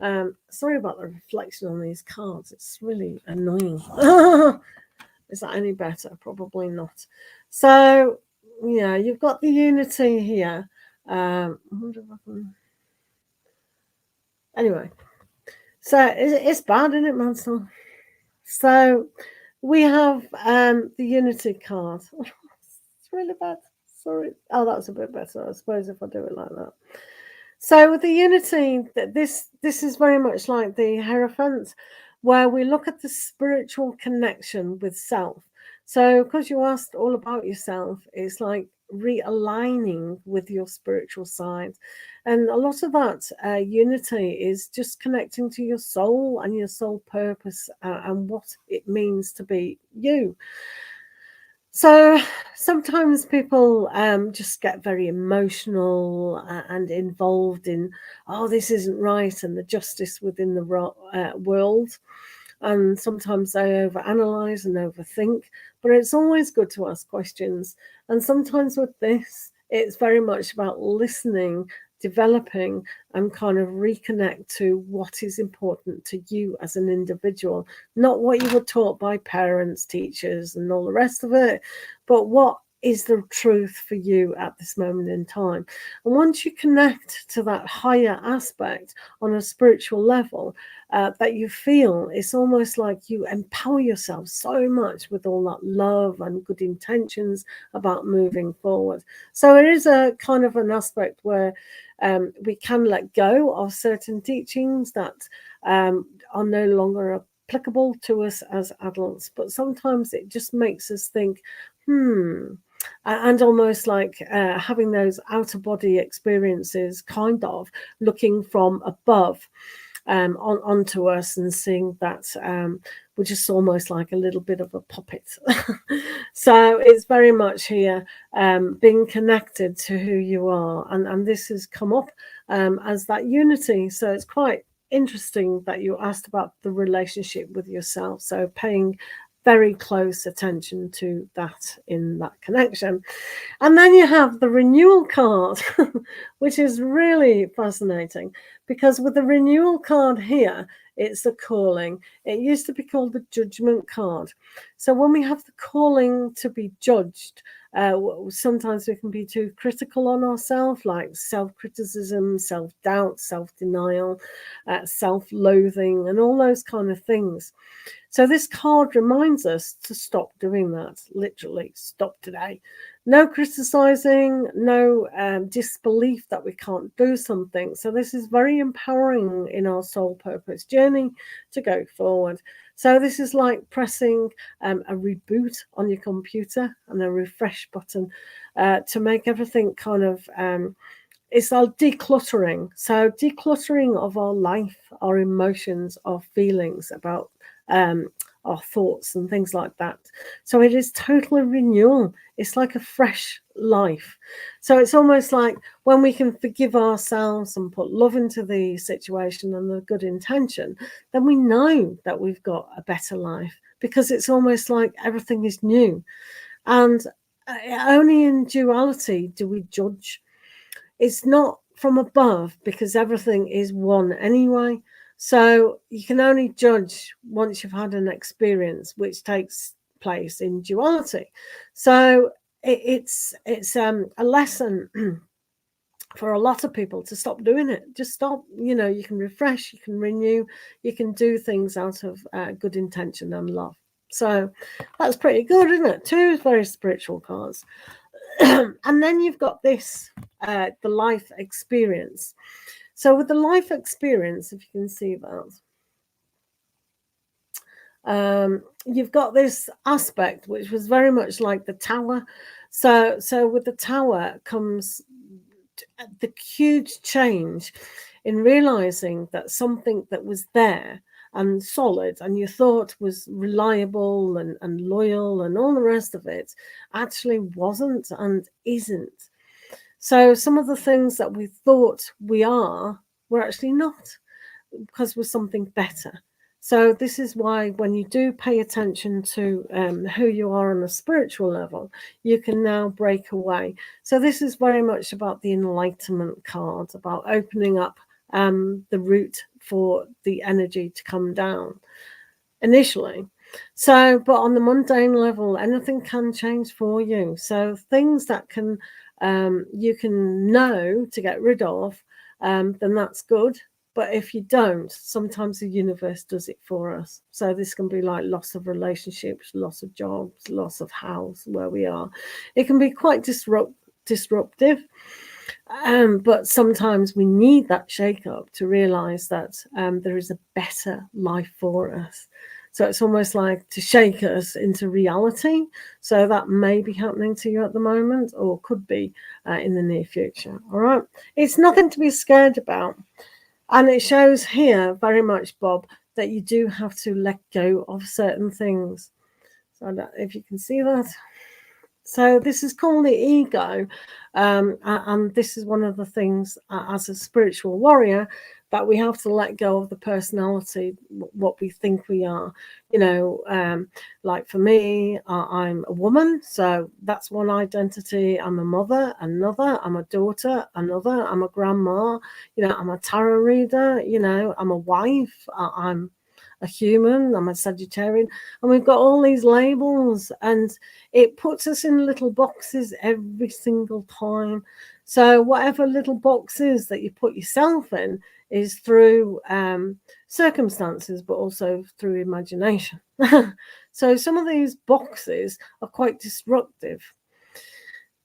Sorry about the reflection on these cards. It's really annoying. Is that any better? Probably not. So, yeah, you've got the Unity here. I wonder if I can... Anyway, so it's bad, isn't it, Mansell? So we have the Unity card. It's really bad. Sorry. Oh, that's a bit better, I suppose, if I do it like that. So with the Unity, this is very much like the Hierophant, where we look at the spiritual connection with self. So because you asked all about yourself, it's like realigning with your spiritual side. And a lot of that unity is just connecting to your soul and your soul purpose and what it means to be you. So sometimes people just get very emotional and involved in, oh, this isn't right, and the justice within the world. And sometimes they overanalyze and overthink, but it's always good to ask questions. And sometimes with this, it's very much about listening, developing, and kind of reconnect to what is important to you as an individual, not what you were taught by parents, teachers, and all the rest of it, but what is the truth for you at this moment in time. And once you connect to that higher aspect on a spiritual level, that you feel, it's almost like you empower yourself so much with all that love and good intentions about moving forward. So it is a kind of an aspect where we can let go of certain teachings that are no longer applicable to us as adults, but sometimes it just makes us think, and almost like having those outer body experiences, kind of looking from above onto us and seeing that we're just almost like a little bit of a puppet. So it's very much here being connected to who you are, and this has come up as that unity. So it's quite interesting that you asked about the relationship with yourself, so paying very close attention to that in that connection. And then you have the renewal card, which is really fascinating, because with the renewal card here, it's the calling. It used to be called the judgment card. So when we have the calling to be judged, sometimes we can be too critical on ourselves, like self-criticism, self-doubt, self-denial, self-loathing, and all those kind of things. So this card reminds us to stop doing that. Literally, stop today. No criticizing, no disbelief that we can't do something. So this is very empowering in our soul purpose journey to go forward. So this is like pressing a reboot on your computer and a refresh button to make everything kind of, it's like decluttering. So decluttering of our life, our emotions, our feelings about our thoughts and things like that. So it is totally renewal. It's like a fresh life. So it's almost like when we can forgive ourselves and put love into the situation and the good intention, then we know that we've got a better life, because it's almost like everything is new. And only in duality do we judge. It's not from above, because everything is one anyway. So you can only judge once you've had an experience, which takes place in duality. So it's a lesson for a lot of people to stop doing it. Just stop. You know, you can refresh, you can renew, you can do things out of good intention and love. So that's pretty good, isn't it? Two very spiritual cards. And then you've got this, the life experience. So with the life experience, if you can see that, you've got this aspect which was very much like the tower. So with the tower comes the huge change in realizing that something that was there and solid and you thought was reliable and loyal and all the rest of it actually wasn't and isn't. So some of the things that we thought we are, we're actually not, because we're something better. So this is why when you do pay attention to who you are on a spiritual level, you can now break away. So this is very much about the enlightenment card, about opening up the route for the energy to come down initially. So, but on the mundane level, anything can change for you. So things that can you can know to get rid of, then that's good. But if you don't, sometimes the universe does it for us. So this can be like loss of relationships, loss of jobs, loss of house, where we are. It can be quite disruptive. But sometimes we need that shake-up to realize that there is a better life for us. So it's almost like to shake us into reality. So that may be happening to you at the moment, or could be in the near future. All right. It's nothing to be scared about. And it shows here very much, Bob, that you do have to let go of certain things. So if you can see that. So this is called the ego. And this is one of the things as a spiritual warrior that we have to let go of the personality, what we think we are. You know, like for me, I'm a woman, so that's one identity. I'm a mother, another. I'm a daughter, another. I'm a grandma. You know, I'm a tarot reader. You know, I'm a wife. I'm a human. I'm a Sagittarian, and we've got all these labels, and it puts us in little boxes every single time. So whatever little boxes that you put yourself in is through circumstances, but also through imagination. So some of these boxes are quite disruptive.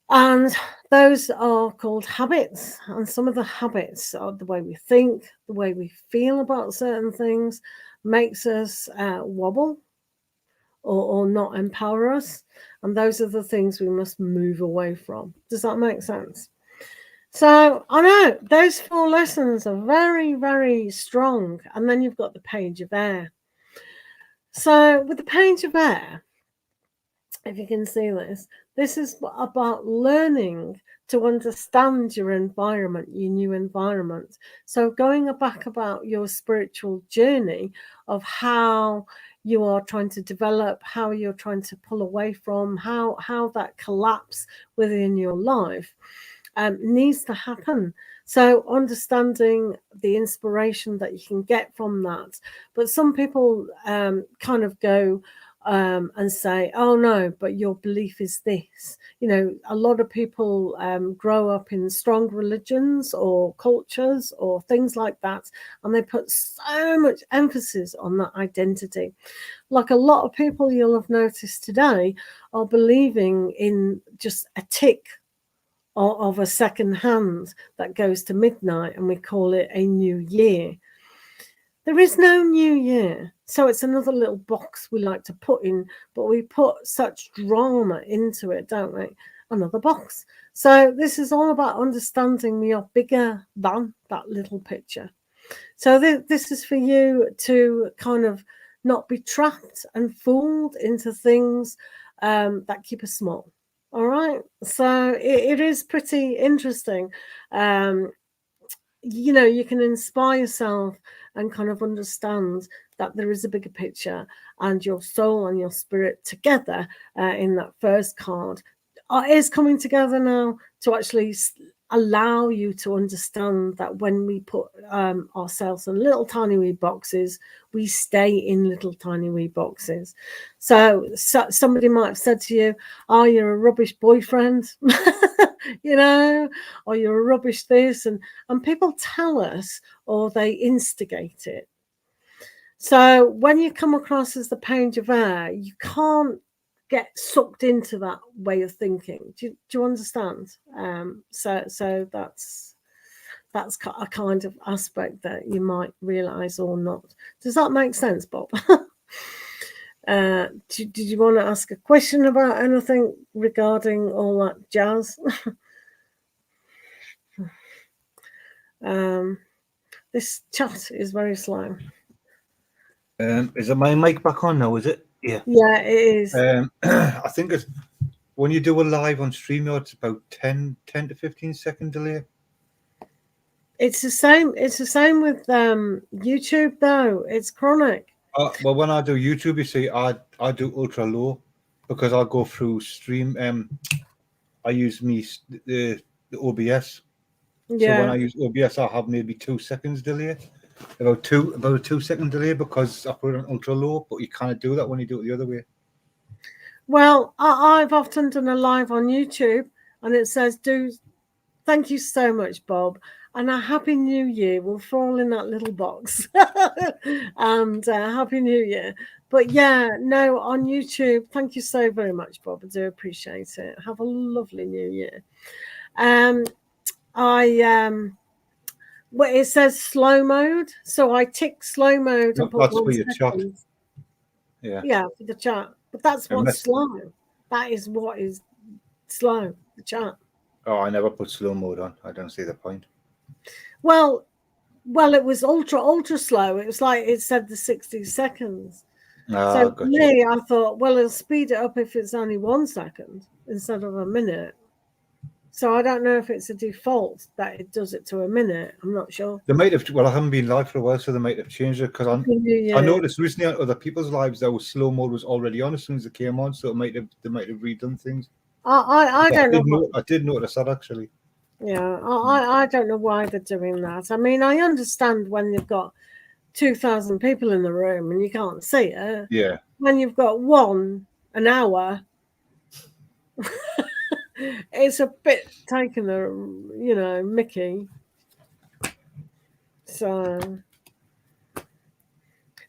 And those are called habits. And some of the habits are the way we think, the way we feel about certain things, makes us wobble, or not empower us. And those are the things we must move away from. Does that make sense? So I know those 4 lessons are very, very strong. And then you've got the Page of Air. So with the Page of Air, if you can see this is about learning to understand your environment, your new environment. So going back about your spiritual journey of how you are trying to develop, how you're trying to pull away from, how that collapse within your life needs to happen. So understanding the inspiration that you can get from that. But some people kind of go and say, oh no, but your belief is this. You know, a lot of people grow up in strong religions or cultures or things like that, and they put so much emphasis on that identity. Like a lot of people you'll have noticed today are believing in just a tick of a second hand that goes to midnight, and we call it a new year. There is no new year. So it's another little box we like to put in, but we put such drama into it, don't we? Another box. So this is all about understanding we are bigger than that little picture. So this is for you to kind of not be trapped and fooled into things that keep us small. All right. So it is pretty interesting. You know, you can inspire yourself and kind of understand that there is a bigger picture, and your soul and your spirit together in that first card is coming together now to actually allow you to understand that when we put ourselves in little tiny wee boxes, we stay in little tiny wee boxes. So somebody might have said to you, oh, you're a rubbish boyfriend, you know, or you're a rubbish this, and people tell us, or they instigate it. So when you come across as the Page of Air, you can't get sucked into that way of thinking. Do you understand? So that's a kind of aspect that you might realize or not. Does that make sense, Bob? Did you want to ask a question about anything regarding all that jazz? This chat is very slow. Is it my mic back on now? Is it? Yeah. Yeah, it is. I think it's when you do a live on StreamYard, it's about 10 to 15 second delay. It's the same. It's the same with YouTube, though. It's chronic. Well, when I do YouTube, you see, I do ultra low because I go through stream. I use the OBS. Yeah. So when I use OBS, I have maybe 2 seconds delay, about a 2 second delay because I put it on ultra low. But you can't do that when you do it the other way. Well, I've often done a live on YouTube, and it says, thank you so much, Bob, and a Happy New Year will fall in that little box. And Happy New Year. But yeah, no, on YouTube, thank you so very much, Bob. I do appreciate it. Have a lovely New Year. Well, it says slow mode, so I tick slow mode and put That's 1 for your second. chat. Yeah. Yeah, for the chat. But that's what's slow. That is what is slow, the chat. Oh, I never put slow mode on. I don't see the point. Well, it was ultra slow. It was like it said the 60 seconds. So for me, I thought, well, it'll speed it up if it's only 1 second instead of a minute. So I don't know if it's a default that it does it to a minute. I'm not sure. They might have. Well, I haven't been live for a while, so they might have changed it because I noticed recently on other people's lives that slow mode was already on as soon as it came on, so they might have redone things. I don't know. I did notice that actually. Yeah, I don't know why they're doing that. I mean, I understand when you've got 2,000 people in the room and you can't see it. Yeah. When you've got an hour, it's a bit taking the, Mickey. So,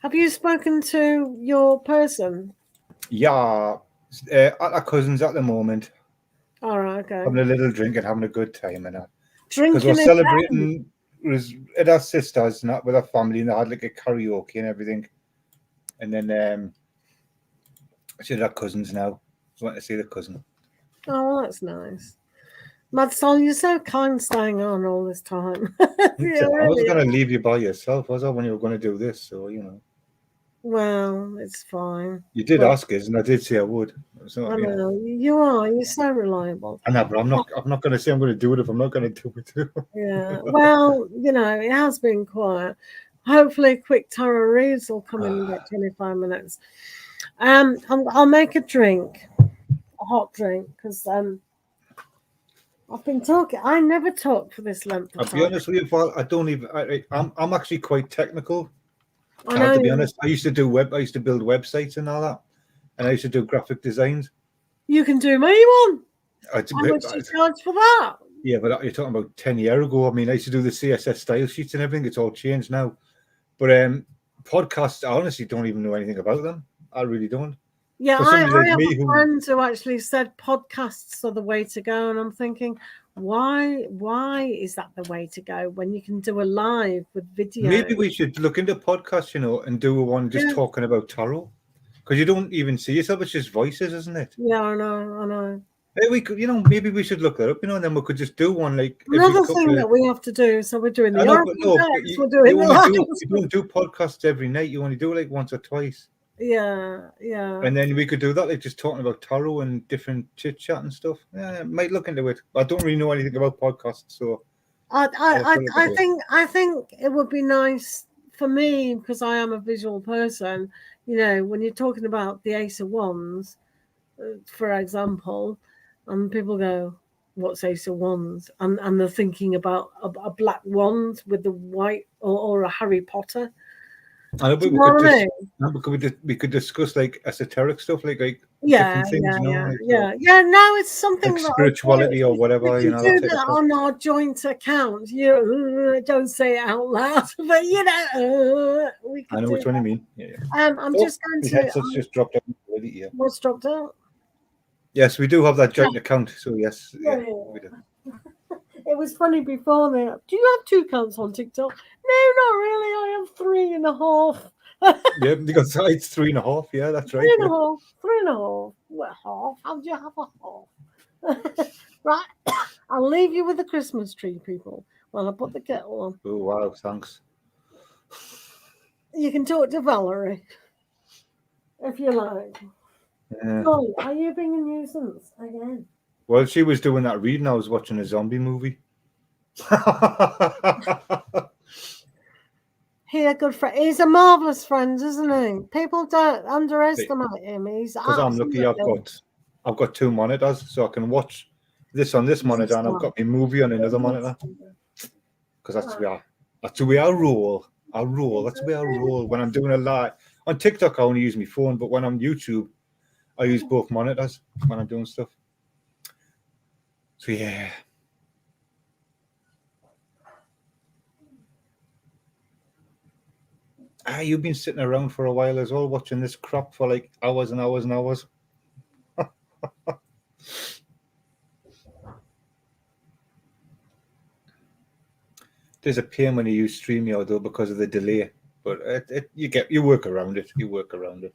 have you spoken to your person? Yeah, at our cousins at the moment. All right, okay. Having a little drink and having a good time and that. Drinking because we're celebrating at our sisters and that with our family, and they had like a karaoke and everything. And then She's got cousins now. I want to see the cousin. Oh, that's nice. Madsol, you're so kind staying on all this time. I really was going to leave you by yourself, was I, when you were going to do this? So, you know. Well, it's fine. You did ask us, and I did say I would. So, I you know. know. You are. You're so reliable. I know, but I'm not going to say I'm going to do it if I'm not going to do it. Yeah. Well, you know, it has been quiet. Hopefully, quick tarot reads will come in about 25 minutes. I'll make a drink, a hot drink, because I've been talking. I never talk for this length of I'll time. be honest with you, Val, I don't even. I'm actually quite technical. I know. To be honest, I used to build websites and all that, and I used to do graphic designs. You can do me one. How much do you charge for that? Yeah, but you're talking about 10 years ago. I mean, I used to do the CSS style sheets and everything. It's all changed now. But podcasts, I honestly don't even know anything about them. I really don't. Yeah, I have a friend who actually said podcasts are the way to go, and I'm thinking, why is that the way to go when you can do a live with video? Maybe we should look into podcasts, you know, and do one just talking about tarot, because you don't even see yourself; it's just voices, isn't it? Yeah, I know. Hey, we could, you know, maybe we should look that up, you know, and then we could just do one like another thing that we have to do. So we're doing the you don't do podcasts every night. You only do it like once or twice. Yeah. And then we could do that, like just talking about tarot and different chit chat and stuff. Yeah, might look into it. I don't really know anything about podcasts, so I think it would be nice for me, because I am a visual person. You know, when you're talking about the Ace of Wands, for example, and people go, "What's Ace of Wands?" and they're thinking about a black wand with the white, or a Harry Potter. I know, but we could discuss like esoteric stuff, like different things, you know. No, it's something like spirituality or whatever. We you can know, do that on our joint account. You don't say it out loud, but you know, we can. I know which one you mean. Yeah. I'm just going to. Headset's just dropped out. Yeah. What's dropped out? Yes, we do have that joint account. So yes, we do. It was funny before there. Do you have 2 accounts on TikTok? No, not really. I have 3.5. Yeah, because it's 3.5. Yeah, that's right. 3.5. 3.5. What half? How do you have a half? Right. I'll leave you with the Christmas tree, people, while I put the kettle on. Oh wow, thanks. You can talk to Valerie if you like. Yeah. Sorry, are you being a nuisance again? Well, she was doing that reading. I was watching a zombie movie. He's a good friend. He's a marvelous friend, isn't he? People don't underestimate him. He's because I'm lucky. I've got 2 monitors, so I can watch this on this monitor, and I've got my movie on another monitor. Because that's the way I roll. I roll. That's the way I roll when I'm doing a live on TikTok. I only use my phone, but when I'm YouTube, I use both monitors when I'm doing stuff. So yeah. You've been sitting around for a while as well, watching this crap for like hours and hours and hours. There's a pain when you use StreamYard though because of the delay, but you work around it. You work around it.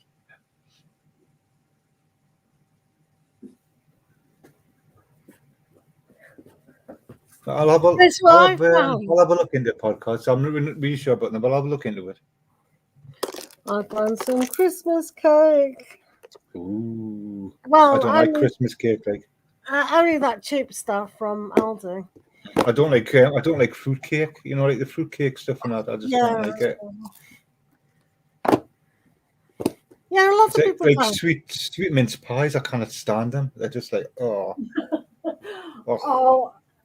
I'll have a look into podcasts. I'm not really sure about them, but I'll have a look into it. I found some Christmas cake. Ooh. Well, I don't like Christmas cake, like. Only that cheap stuff from Aldi. I don't like fruit cake. You know, like the fruit cake stuff and that. I just don't like it. Yeah, lots of people like sweet mince pies. I cannot stand them. They're just like Oh,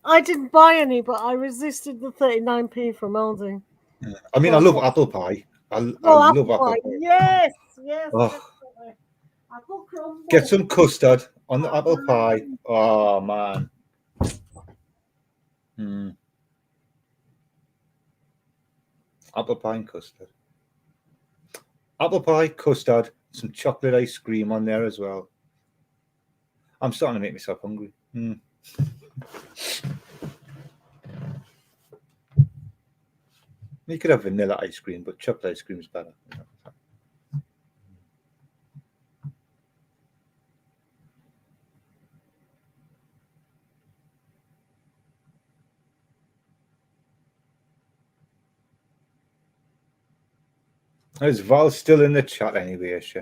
I didn't buy any, but I resisted the 39p from Aldi. Yeah. I mean, I love apple pie. I love apple pie. Yes. Apple crumble. Get some custard on the apple pie. Oh man. Apple pie and custard. Apple pie, custard, some chocolate ice cream on there as well. I'm starting to make myself hungry. You could have vanilla ice cream, but chocolate ice cream is better. Is Val still in the chat anyway? Is she?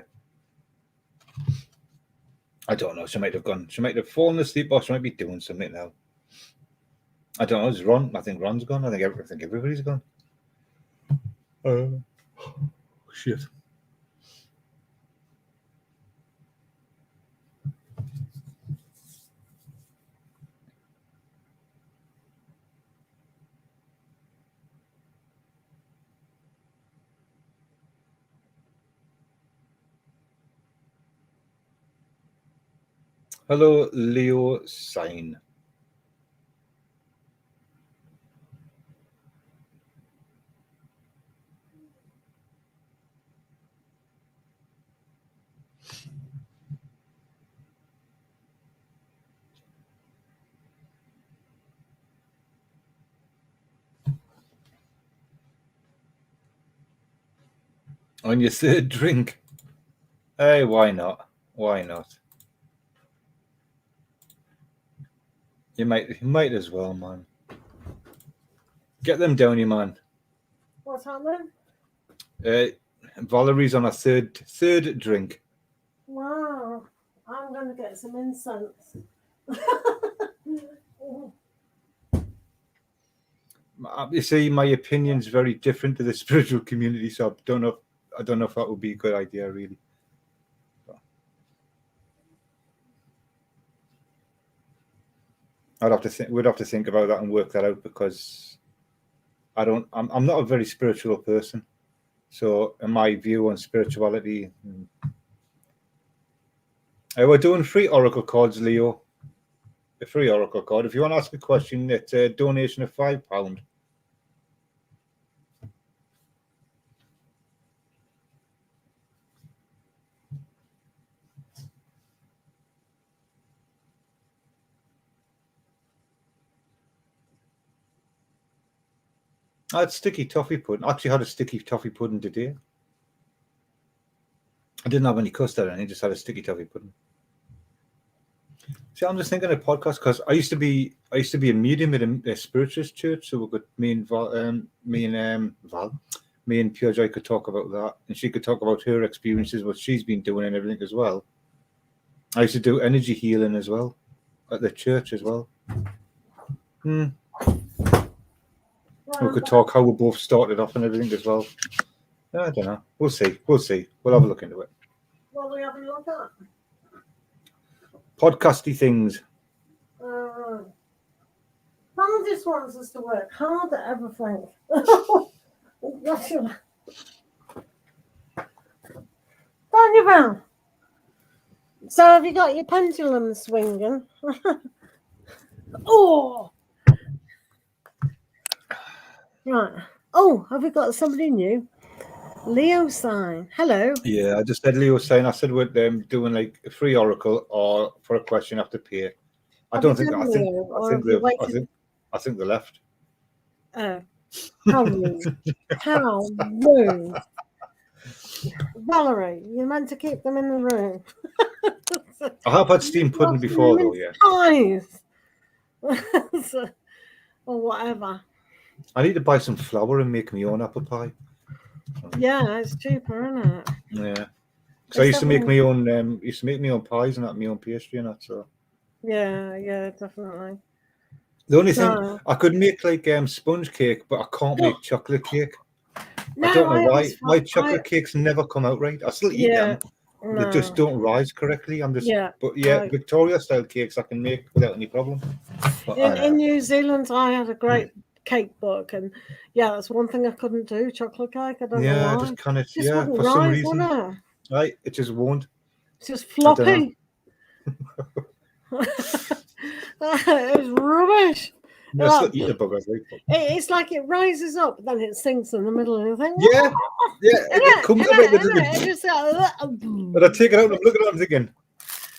I don't know. She might have gone. She might have fallen asleep, or she might be doing something now. I don't know. Is Ron? I think Ron's gone. I think everybody's gone. Shit. Hello, Leo Sign. On your third drink. Hey, why not? Why not? You might as well, man. Get them down, you man. What's happening? Valerie's on a third drink. Wow. I'm going to get some incense. You see, my opinion's very different to the spiritual community, so I don't know if that would be a good idea, really. We'd have to think about that and work that out, because I'm not a very spiritual person. So in my view on spirituality, we're doing free oracle cards, Leo. A free oracle card. If you want to ask a question, it's a donation of £5. I had sticky toffee pudding. I actually had a sticky toffee pudding today. I didn't have any custard, and I just had a sticky toffee pudding. See, I'm just thinking of podcast, because I used to be a medium at a spiritualist church, so we could me and PureJOY could talk about that, and she could talk about her experiences, what she's been doing, and everything as well. I used to do energy healing as well at the church as well. We could talk how we both started off and everything as well. I don't know. We'll see. We'll have a look into it. What are we having a look at? Podcasty things. Mum just wants us to work hard at everything. Don't you, Val? So have you got your pendulum swinging? Oh! Right. Oh, have we got somebody new? Leo sign. Hello. Yeah, I just said Leo sign. I said we're doing like a free oracle or for a question after pay. I think they left. Oh, how rude. How rude. Valerie, you're meant to keep them in the room. I have had steamed pudding before, though, yeah. Pies. Or whatever. I need to buy some flour and make my own apple pie. Yeah, it's cheaper, isn't it? Yeah. Because I used to make my own pies and that, my own pastry and that, so. Yeah, definitely. The only thing, I could make like sponge cake, but I can't make chocolate cake. No, I don't know why. My chocolate cakes never come out right. I still eat them. No. They just don't rise correctly. Victoria style cakes I can make without any problem. But, in New Zealand, I had a great cake book, and that's one thing I couldn't do, chocolate cake. I don't know why. Just kind of for some reason. Right, it just won't. It's just floppy. It was rubbish. It's like it rises up, then it sinks in the middle, and you think, it comes up like this. But I take it out and I'm looking at it, I'm thinking,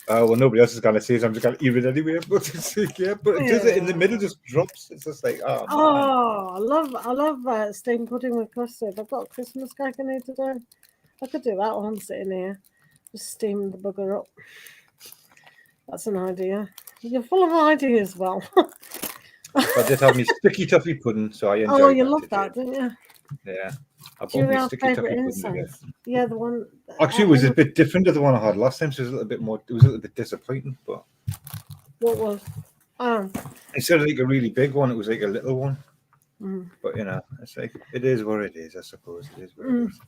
oh, well, nobody else is going to see it, so I'm just going to eat it anyway. But it does it in the middle, just drops. It's just like, I love steamed pudding with custard. I've got a Christmas cake I need to do. I could do that while I'm sitting here. Just steam the bugger up. That's an idea. You're full of ideas, Val. I did have me sticky toffee pudding, so I enjoyed you loved that, didn't you? Yeah. I Do you bought me a have sticky favourite toffee pudding again. incense? Yeah, the one. Actually, it was a bit different to the one I had last time, so it was a little bit more. It was a little bit disappointing, but What was? Oh. instead of like a really big one, it was like a little one. Mm. But you know, it's like it is what it is. I suppose it is what it is.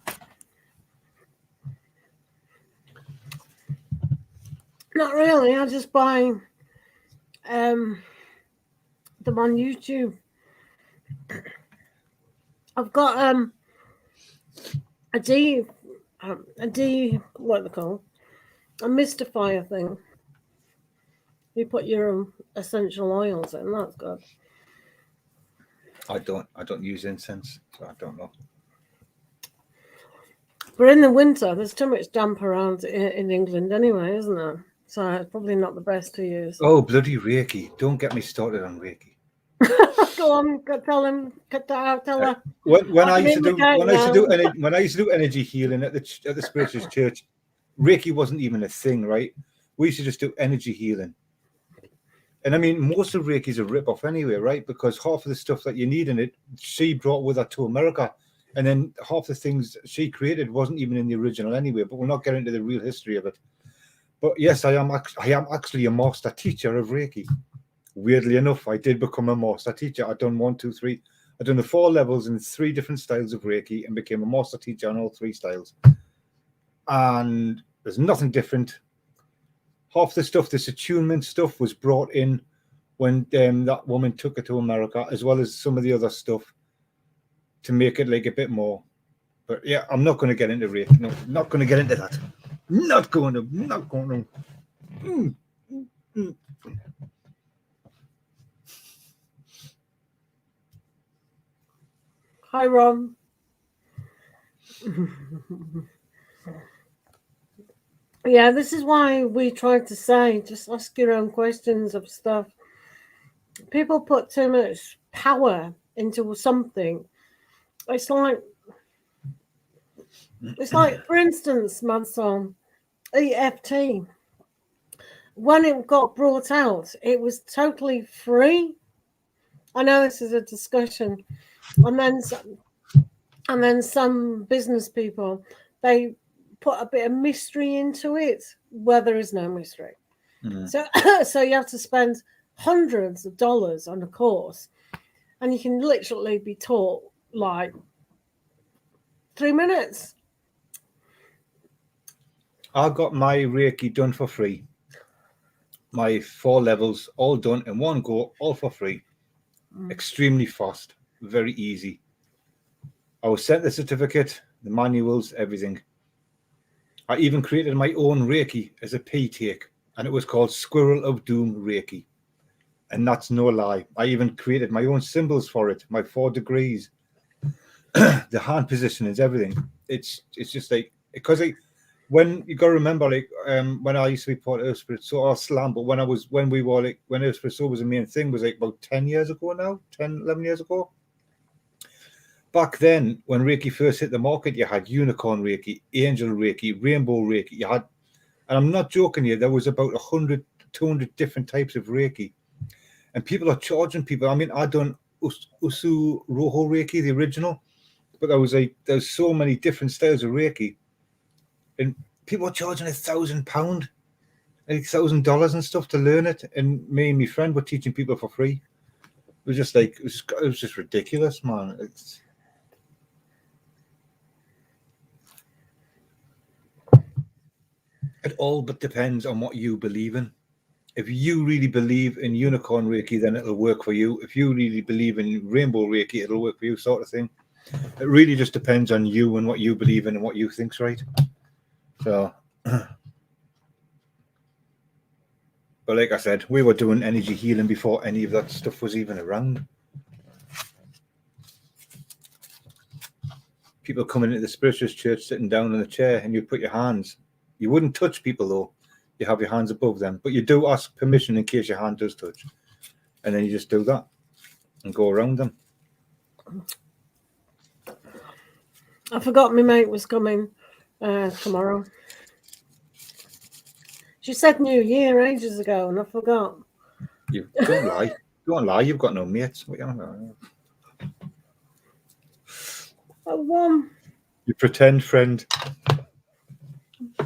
Not really. I just buy them on YouTube. I've got a D, what are they called? A mystifier thing. You put your essential oils in. That's good. I don't use incense, so I don't know. But in the winter, there's too much damp around in England anyway, isn't there? So it's probably not the best to use. Oh, bloody Reiki! Don't get me started on Reiki. Go on, tell him, cut that out, tell her. When I used to do energy healing at the spiritualist church, Reiki wasn't even a thing, right? We used to just do energy healing. And I mean, most of Reiki's a rip-off anyway, right? Because half of the stuff that you need in it, she brought with her to America. And then half the things she created wasn't even in the original anyway, but we'll not get into the real history of it. But yes, I am actually a master teacher of Reiki. Weirdly enough, I did become a master teacher. I've done 1, 2, 3. I've done the 4 levels in 3 different styles of Reiki and became a master teacher on all 3 styles. And there's nothing different. Half the stuff, this attunement stuff, was brought in when that woman took it to America, as well as some of the other stuff to make it like a bit more. But yeah, I'm not going to get into Reiki. No, not going to get into that. Not going to. Hi, Ron. Yeah, this is why we try to say, just ask your own questions of stuff. People put too much power into something. It's like, for instance, Madsol, EFT. When it got brought out, it was totally free. I know this is a discussion, and then some business people, they put a bit of mystery into it where there is no mystery. So you have to spend hundreds of dollars on a course, and you can literally be taught like 3 minutes. I got my Reiki done for free. My 4 levels all done in one go, all for free. Extremely fast, very easy. I was sent the certificate, the manuals, everything. I even created my own Reiki as a P-take, and it was called Squirrel of Doom Reiki. And that's no lie. I even created my own symbols for it, my 4 degrees, the hand positionings, everything. It's just like, because when you got to remember, like when I used to be part of Earth Spirit Soul or Slam, but when Earth Spirit Soul was the main thing, was like about 10 years ago now, 10, 11 years ago. Back then, when Reiki first hit the market, you had Unicorn Reiki, Angel Reiki, Rainbow Reiki. You had, and I'm not joking here, there was about 100, 200 different types of Reiki. And people are charging people. I mean, I done Usu Roho Reiki, the original, but there's so many different styles of Reiki. And people are charging £1,000, $1,000 and stuff to learn it. And me and my friend were teaching people for free. It was just like, it was just ridiculous, man. It all but depends on what you believe in. If you really believe in Unicorn Reiki, then it'll work for you. If you really believe in Rainbow Reiki, it'll work for you, sort of thing. It really just depends on you and what you believe in and what you think's right. So, but like I said, we were doing energy healing before any of that stuff was even around. People coming into the spiritualist church, sitting down in a chair, and you put your hands. You wouldn't touch people though. You have your hands above them, but you do ask permission in case your hand does touch, and then you just do that and go around them. I forgot my mate was coming tomorrow. She said New Year ages ago, and I forgot. You don't lie. Don't lie. You've got no mates. What are you on about? A 1. You pretend friend.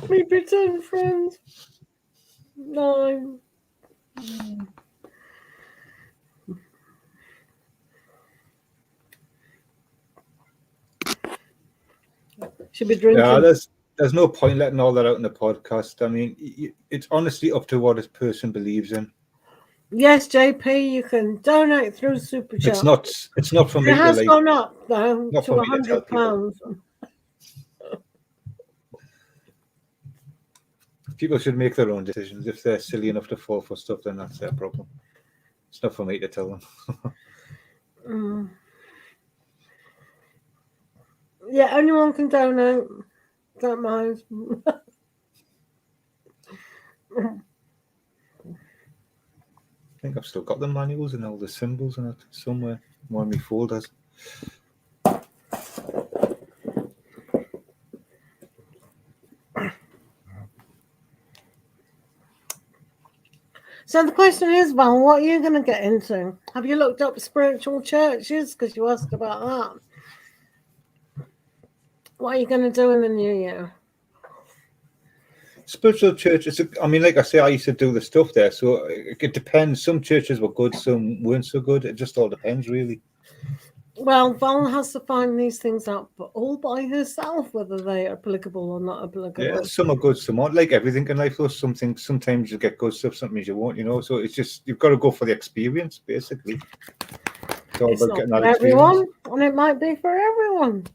Me pretend friend. 9. Should be drinking. Yeah, there's no point letting all that out in the podcast. I mean, it's honestly up to what this person believes in. Yes, JP, you can donate through Super Chat. It's not for me. It has gone up though not to for me to tell £100. People should make their own decisions. If they're silly enough to fall for stuff, then that's their problem. It's not for me to tell them. Yeah, anyone can donate. Don't mind. I think I've still got the manuals and all the symbols in it somewhere. One of my folders. So the question is, Val, what are you going to get into? Have you looked up spiritual churches? Because you asked about that. What are you going to do in the new year? Spiritual churches, I mean, like I say, I used to do the stuff there, so it depends. Some churches were good, some weren't so good. It just all depends, really. Well, Val has to find these things out all by herself, whether they are applicable or not applicable. Yeah, some are good, some aren't. Like everything in life, though, sometimes you get good stuff, sometimes you won't, you know. So it's just, you've got to go for the experience, basically. It's not for everyone, and it might be for everyone.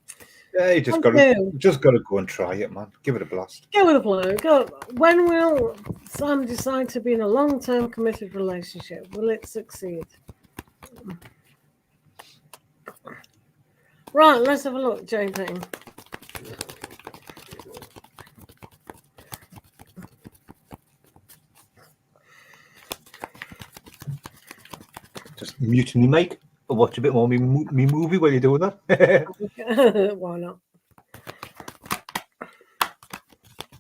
Yeah, you just got to go and try it, man. Give it a blast. Go with the flow. Go. When will Sam decide to be in a long-term committed relationship? Will it succeed? Right, let's have a look, JP. Just mute me mic, or watch a bit more me movie while you're doing that. Why not?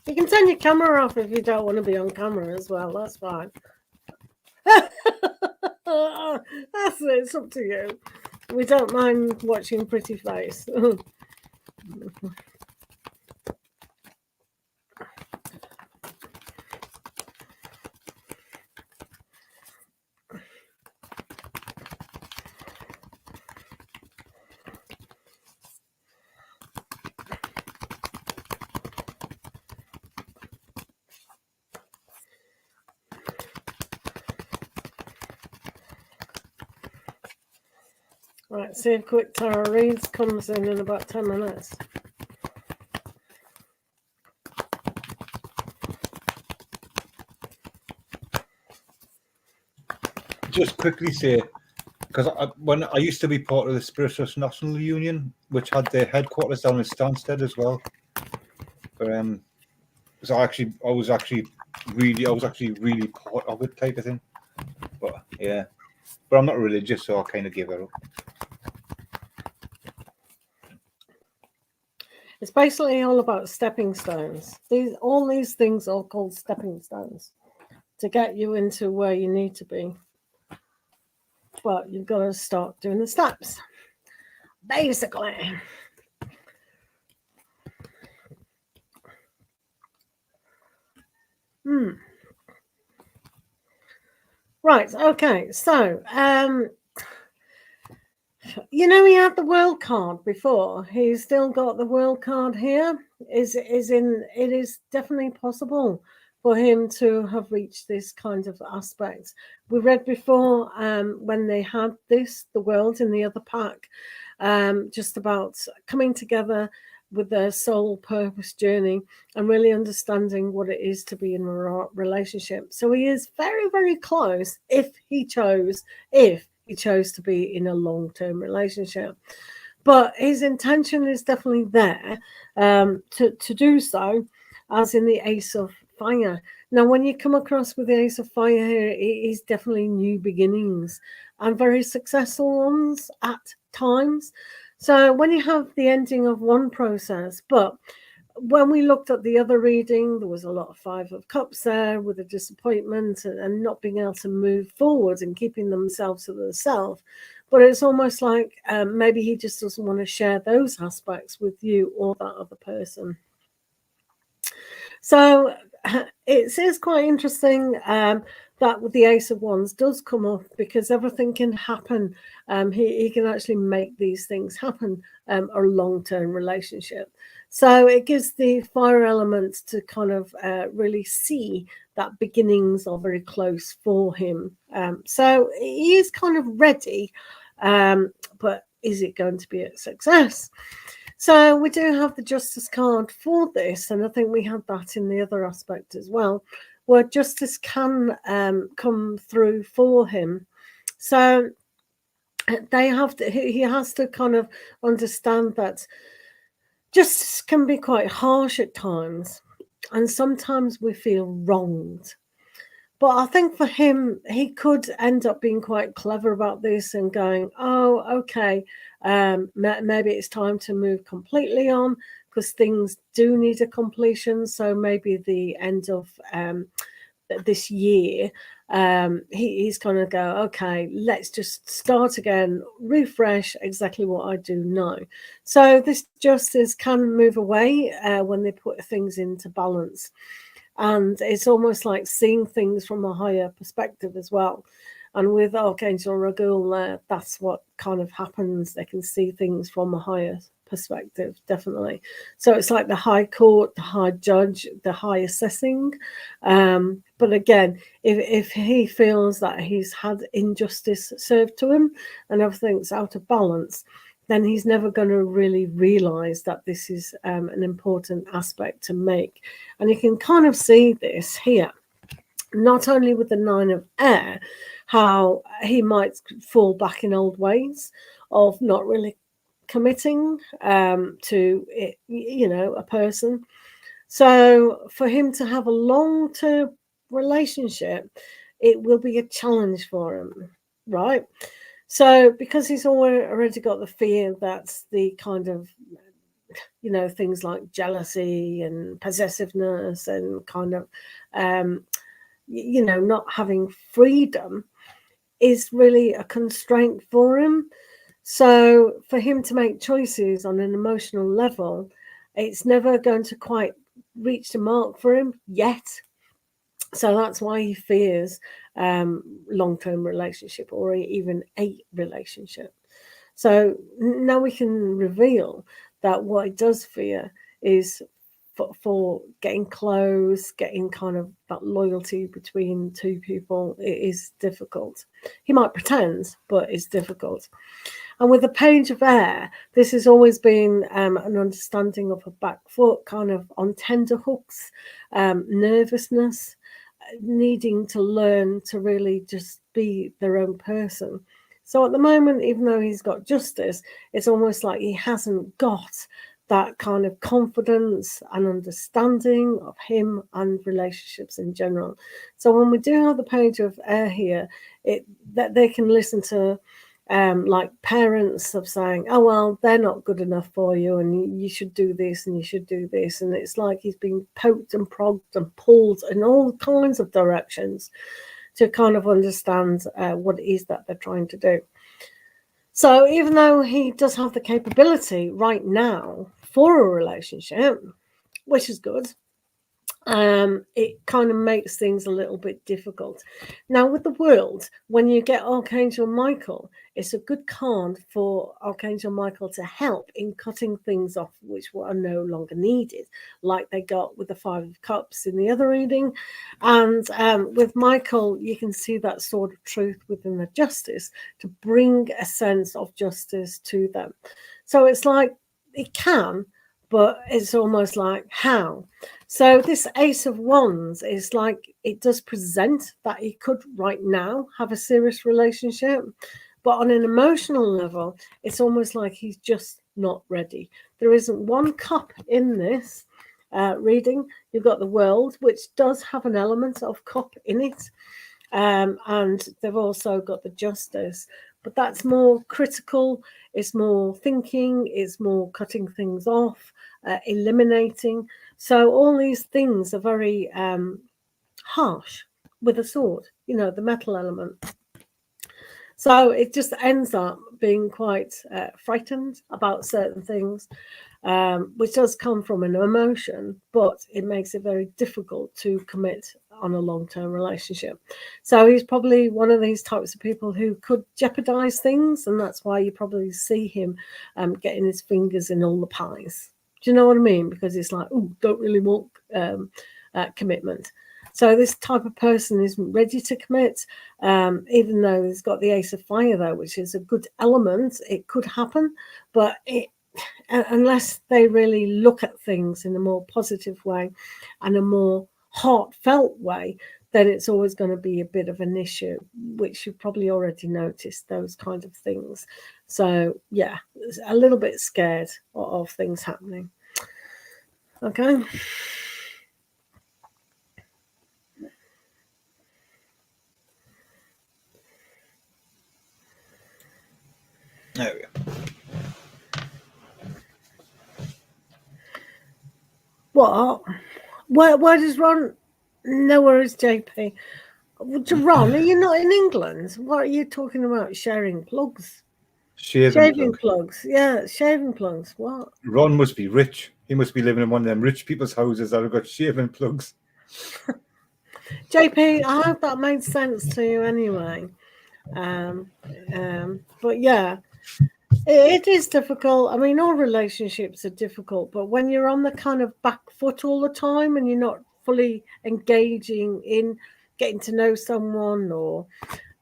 You can turn your camera off if you don't want to be on camera as well. That's fine. That's it. It's up to you. We don't mind watching pretty face. Right, see if quick tarot reads comes in about 10 minutes. Just quickly say, because when I used to be part of the Spiritus National Union, which had their headquarters down in Stansted as well. But so I was actually really part of it, type of thing. But yeah, but I'm not religious, so I kind of give it up. It's basically all about stepping stones. All these things are called stepping stones to get you into where you need to be. But you've got to start doing the steps, basically. Right, okay. So, you know, he had the world card before. He's still got the world card here. It is definitely possible for him to have reached this kind of aspect. We read before when they had the world in the other pack, just about coming together with their soul purpose journey and really understanding what it is to be in a relationship. So he is very, very close if he chose to be in a long-term relationship. But his intention is definitely there to do so, as in the Ace of Fire. Now, when you come across with the Ace of Fire here, it is definitely new beginnings and very successful ones at times. So when you have the ending of one process, but when we looked at the other reading, there was a lot of Five of Cups there with a disappointment and not being able to move forward and keeping themselves to themselves. But it's almost like maybe he just doesn't want to share those aspects with you or that other person. So it is quite interesting that with the Ace of Wands does come up, because everything can happen. He can actually make these things happen, a long-term relationship. So it gives the fire element to kind of really see that beginnings are very close for him. So he is kind of ready, but is it going to be a success? So we do have the Justice card for this, and I think we had that in the other aspect as well, where justice can come through for him. So they have to, he has to kind of understand that justice can be quite harsh at times, and sometimes we feel wronged. But I think for him, he could end up being quite clever about this and going, oh, okay, maybe it's time to move completely on, because things do need a completion. So maybe the end of this year, he's going to go, okay, let's just start again, refresh exactly what I do know. So this justice can move away when they put things into balance. And it's almost like seeing things from a higher perspective as well. And with Archangel Raguel, that's what kind of happens. They can see things from a higher perspective, definitely. So it's like the High Court, the High Judge, the High Assessing. But again, if he feels that he's had injustice served to him and everything's out of balance, then he's never going to really realize that this is an important aspect to make. And you can kind of see this here, not only with the Nine of Air, how he might fall back in old ways of not really committing to it, a person. So for him to have a long-term relationship, it will be a challenge for him, right? So because he's already got the fear, that's the kind of, things like jealousy and possessiveness and kind of, not having freedom is really a constraint for him. So for him to make choices on an emotional level, it's never going to quite reach the mark for him yet. So that's why he fears long-term relationship or even a relationship. So now we can reveal that what he does fear is for getting close, getting kind of that loyalty between two people. It is difficult. He might pretend, but it's difficult. And with the Page of Air, this has always been an understanding of a back foot, kind of on tender hooks, nervousness, needing to learn to really just be their own person. So at the moment, even though he's got justice, it's almost like he hasn't got that kind of confidence and understanding of him and relationships in general. So when we do have the Page of Air here, that they can listen to like parents of saying, oh, well, they're not good enough for you and you should do this and you should do this. And it's like he's being poked and prodded and pulled in all kinds of directions to kind of understand what it is that they're trying to do. So even though he does have the capability right now for a relationship, which is good, it kind of makes things a little bit difficult. Now with the World, when you get Archangel Michael, it's a good card for Archangel Michael to help in cutting things off which are no longer needed, like they got with the Five of Cups in the other reading. And with Michael, you can see that sort of truth within the justice to bring a sense of justice to them. So it's like it can, but it's almost like how. So this Ace of Wands is like, it does present that he could right now have a serious relationship, but on an emotional level, it's almost like he's just not ready. There isn't one cup in this reading. You've got the World, which does have an element of cup in it. And they've also got the Justice, but that's more critical. It's more thinking. It's more cutting things off. eliminating. So all these things are very harsh with a sword, you know, the metal element. So it just ends up being quite frightened about certain things, which does come from an emotion, but it makes it very difficult to commit on a long-term relationship. So he's probably one of these types of people who could jeopardize things, and that's why you probably see him getting his fingers in all the pies. Do you know what I mean? Because it's like, oh, don't really want commitment. So this type of person isn't ready to commit, even though he's got the Ace of Fire there, which is a good element. It could happen, but unless they really look at things in a more positive way and a more heartfelt way, then it's always going to be a bit of an issue, which you've probably already noticed, those kind of things. So, yeah, a little bit scared of things happening. Okay. There we go. What? Where does Ron? No, where is JP? Ron, are you not in England? What are you talking about? Sharing plugs? Shaving plugs. Yeah, shaving plugs. What? Ron must be rich. He must be living in one of them rich people's houses that have got shaving plugs. JP, I hope that made sense to you anyway. But yeah, it is difficult. I mean, all relationships are difficult, but when you're on the kind of back foot all the time and you're not fully engaging in getting to know someone or,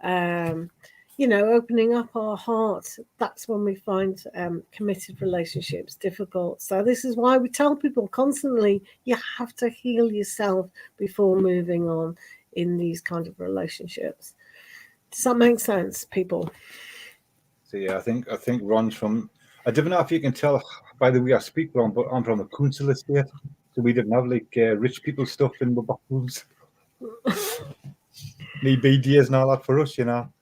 you know, opening up our hearts, that's when we find committed relationships difficult. So this is why we tell people constantly, you have to heal yourself before moving on in these kind of relationships. Does that make sense, people? So yeah, I think Ron's from. I don't know if you can tell by the way I speak, Ron, but I'm from a council estate, so we didn't have like rich people stuff in the bathrooms. Need BDs and all that for us, you know.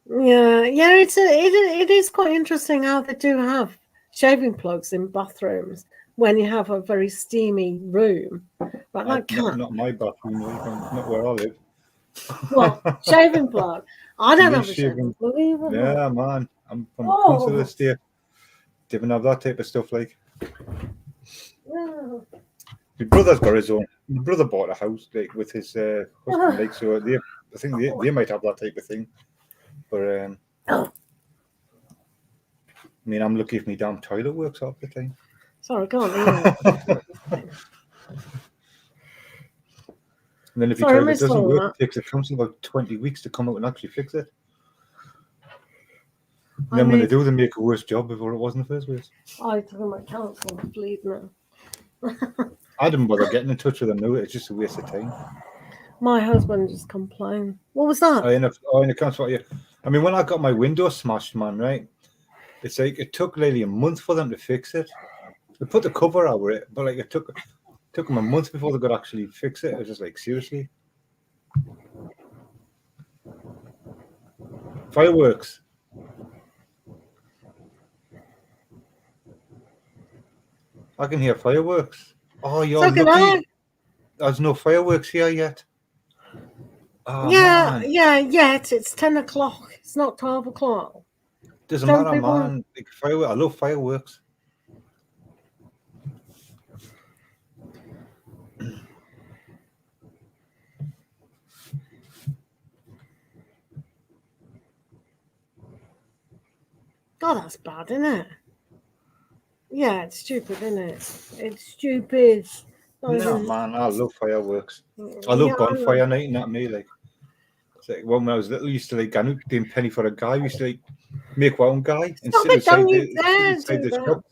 Yeah, it is quite interesting how they do have shaving plugs in bathrooms when you have a very steamy room. But that can't. Not my bathroom, not where I live. What? Shaving plug? I don't have a shaving plug either. Yeah, man. I'm from a council estate. Didn't have that type of stuff like. Yeah. My brother's got his own. My brother bought a house like with his husband, like so. I think they might have that type of thing. But I mean, I'm lucky if my damn toilet works half the time. Sorry, go on. And then if your toilet doesn't work, it takes the council about 20 weeks to come out and actually fix it. And then when they do, they make a worse job before it was in the first place. I talking about council, bleed now. I didn't bother getting in touch with them. No, it's just a waste of time. My husband just complained. What was that? In the council, yeah. I mean, when I got my window smashed, man, right? It's like it took nearly a month for them to fix it. They put the cover over it, but like it took them a month before they could actually fix it. It was just like, seriously. Fireworks. I can hear fireworks. Oh, you're lucky. There's no fireworks here yet. Oh, yeah, man. Yet it's 10 o'clock. It's not 12 o'clock. Doesn't matter, man. Like, I love fireworks. God, that's bad, isn't it? Yeah, it's stupid, isn't it? It's stupid. No, man, I love fireworks. I love bonfire night, not me. Like, it's like when I was little, I used to like doing penny for a guy. We used to like make our own guy and sit inside the shop.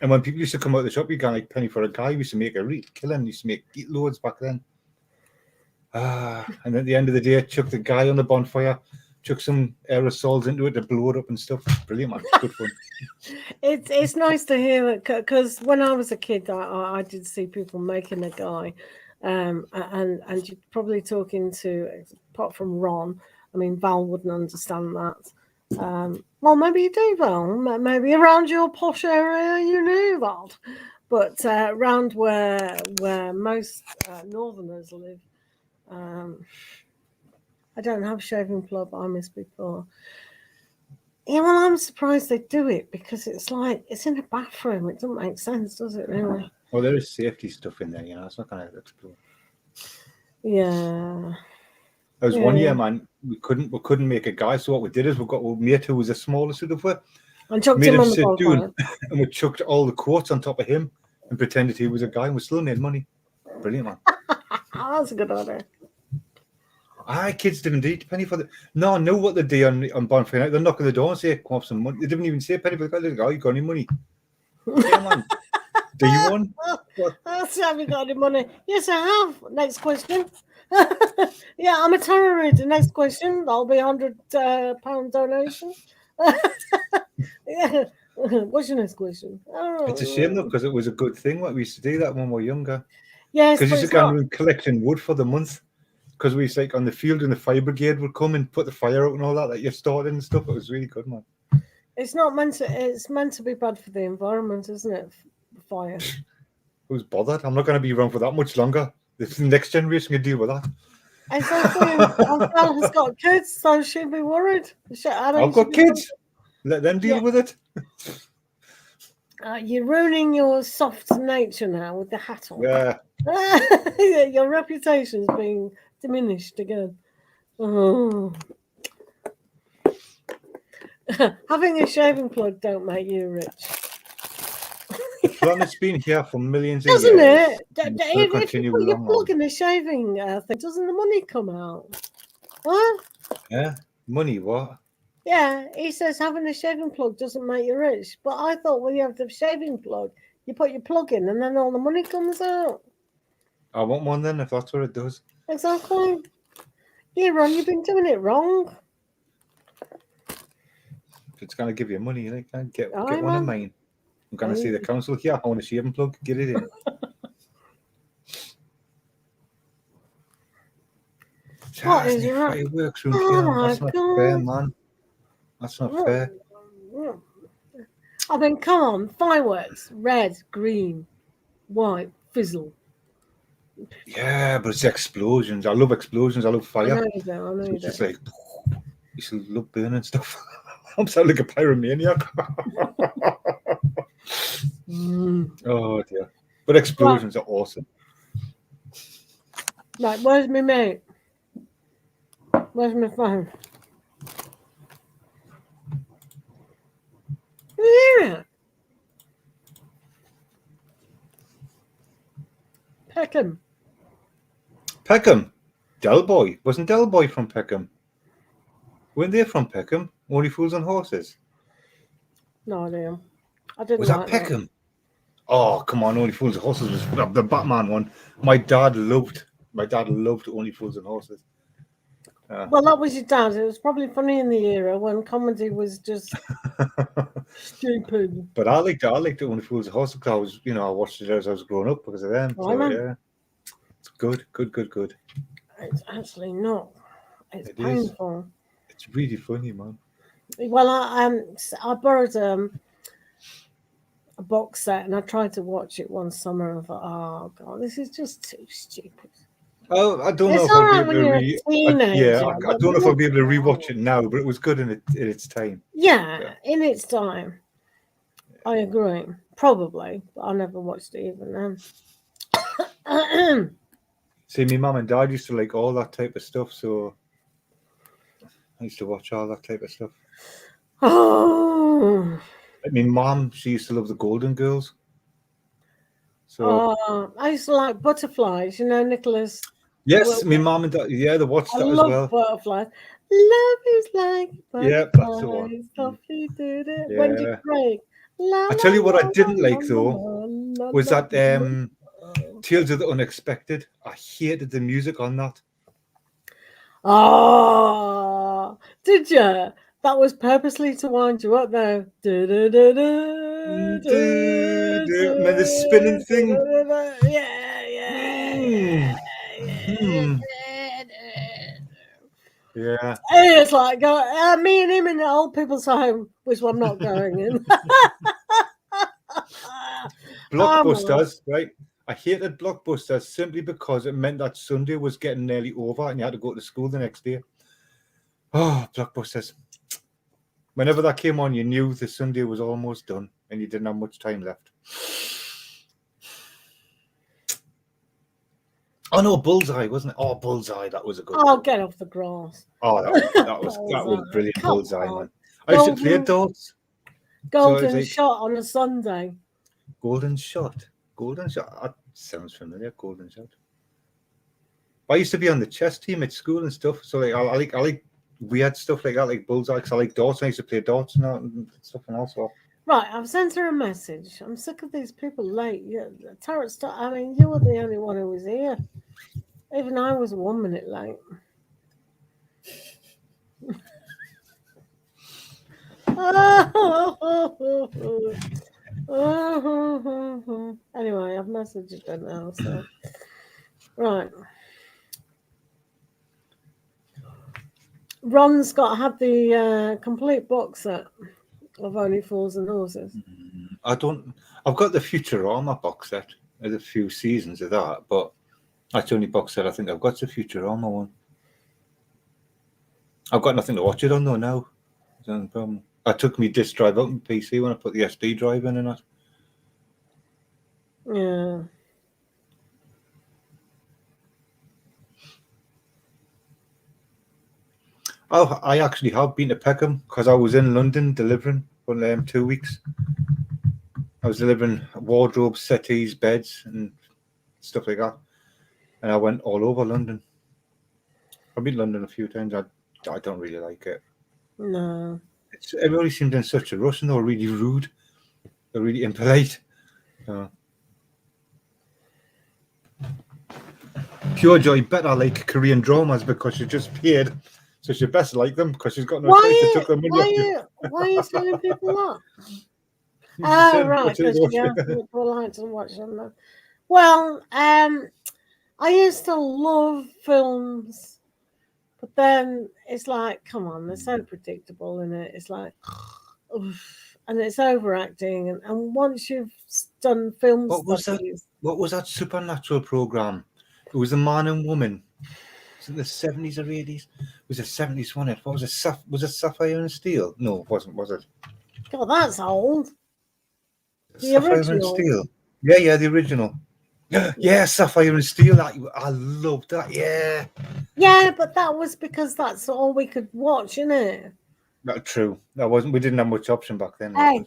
And when people used to come out of the shop, you got like penny for a guy. We used to make a real killing. Used to make loads back then. And at the end of the day, chuck the guy on the bonfire. Chuck some aerosols into it to blow it up and stuff. Brilliant, man. It's good fun. It's nice to hear it because when I was a kid, I did see people making a guy, and you're probably talking to, apart from Ron. I mean, Val wouldn't understand that. Well, maybe you do, Val. Maybe around your posh area you knew that. But around where most Northerners live, I don't have shaving plug. I missed before. Yeah, well, I'm surprised they do it because it's like it's in a bathroom. It doesn't make sense, does it? Really? Well, there is safety stuff in there, you know. It's not going to explode. Yeah. There was one year, man. We couldn't make a guy. So what we did is we got a mate who was the smallest of the foot, And chucked made him him on the sit down, bonfire. and we chucked all the quotes on top of him and pretended he was a guy, and we still made money. Brilliant, man. Oh, that's a good idea. Aye, kids didn't eat penny for the. No, I know what they do on bonfire night. They knock on the door and say, "Come have some money." They didn't even say penny for the guy. Oh, you got any money? Yeah, man. Do you want? Have you got any money? Yes, I have. Next question. Yeah, I'm a tarot reader. Next question. That'll be £100 donation. Yeah. What's your next question? It's a shame though, because it was a good thing. What we used to do that when we were younger. Yes, Because you but used it's to go not. around collecting wood for the month. Because we used to, like on the field and the fire brigade would come and put the fire out and all that you started and stuff. It was really good, man. It's not meant to. It's meant to be bad for the environment, isn't it? Fire. Who's bothered? I'm not going to be around for that much longer. The next generation can deal with that. Exactly. Angel has got kids, so she'd be worried. I've got kids. Let them deal with it. You're ruining your soft nature now with the hat on. Yeah. Your reputation's being diminished again. Oh. Having a shaving plug don't make you rich. The planet's been here for millions of Doesn't years. it? If you put your plug in the shaving thing, doesn't the money come out? Huh? Yeah. Money, what? Yeah, he says having a shaving plug doesn't make you rich. But I thought when you have the shaving plug, you put your plug in and then all the money comes out. I want one then, if that's what it does. Exactly. Yeah, Ron, you've been doing it wrong. If it's going to give you money, like, get Aye, one of man. mine. I'm going to see the council here. I want a shaving plug. Get it in. What is Charlie, right? fireworks room Oh here. my That's not God. fair, man. That's not fair. I mean, come on, fireworks, red, green, white, fizzle. Yeah, but it's explosions. I love explosions. I love fire. I know you do. I know So you it's just do. like, you should love burning stuff. I'm sounding like a pyromaniac. Oh dear. But explosions are awesome. Right, where's my mate? Where's my phone? Yeah. Peckham. Peckham. Del Boy. Wasn't Del Boy from Peckham? Weren't they from Peckham? Only Fools and Horses. No idea. I didn't Was like that Peckham? Oh, come on. Only Fools and Horses was the Batman one. My dad loved Only Fools and Horses. Well, that was your dad. It was probably funny in the era when comedy was just stupid. But I liked Only Fools and Horses because I watched it as I was growing up because of them. Right, So man. yeah, it's good. It's actually not. It's It is. painful. It's really funny, man. Well, I borrowed a box set and I tried to watch it one summer. I thought, oh god, this is just too stupid. Oh, I don't know It's if all I'll right be when able you're to a teenager. I don't know if I'll be able to rewatch it now, but it was good in its time. Yeah, in its time. I agree. Probably, but I never watched it even then. See, my mum and dad used to like all that type of stuff, so I used to watch all that type of stuff. Oh, I mean, mum, she used to love the Golden Girls. So I used to like butterflies, Nicholas. yes, my mum and dad, they watched I that as love well. butterflies. Love is like Yeah, that's the one. butterflies. Softly did it. Yeah. Wendy Craig. I tell you what I didn't like though was that Tales of the Unexpected. I hated the music on that. Oh, did you? That was purposely to wind you up, though. Man, the spinning thing. Yeah. Yeah. It's like me and him in the old people's home, which I'm not going in. Blockbusters, right? I hated Blockbusters simply because it meant that Sunday was getting nearly over and you had to go to school the next day. Oh, Blockbusters. Whenever that came on, you knew the Sunday was almost done and you didn't have much time left. Oh no, Bullseye, wasn't it? Oh, Bullseye, that was a good one. Get off the grass. Oh, that was brilliant. Come Bullseye, on. man. I used to play darts. Golden like, shot on a Sunday. Golden shot. That sounds familiar. Golden shot. I used to be on the chess team at school and stuff. So like, I like weird stuff like that, like Bullseye. Because I like darts. And I used to play darts and stuff and all sorts. Right, I've sent her a message. I'm sick of these people late. Tarotstalk. I mean, you were the only one who was here. Even I was 1 minute late. Anyway, I've messaged her now. So, right. Ron's had the complete box set of Only Fools and Horses. I've got the Futurama box set. There's a few seasons of that, but that's the only box set I think I've got, the Futurama one. I've got nothing to watch it on though now. No problem. I took my disk drive out on PC when I put the SD drive in and that. Yeah. Oh, I actually have been to Peckham because I was in London delivering for 2 weeks. I was delivering wardrobes, settees, beds, and stuff like that. And I went all over London. I've been to London a few times. I don't really like it. No. Everybody seemed in such a rush and they were really rude. They're really impolite. PureJOY better like Korean dramas because she just paid. So she best like them because she's got no time to took them. Why are you telling people that? Right, because you have to like to watch them. Well, I used to love films, but then it's like, come on, they're so predictable in it. It's like, oof, and it's overacting. And once you've done film studies, what was that supernatural program? It was a man and woman. Was it the 70s or 80s? It was a 70s one. What was it? Was it Sapphire and Steel? No, it wasn't. Was it? God, that's old. The Sapphire original. and Steel. Yeah, the original. Yeah, Sapphire and Steel. I loved that. Yeah. Yeah, but that was because that's all we could watch, isn't it? That's true. We didn't have much option back then. Hey,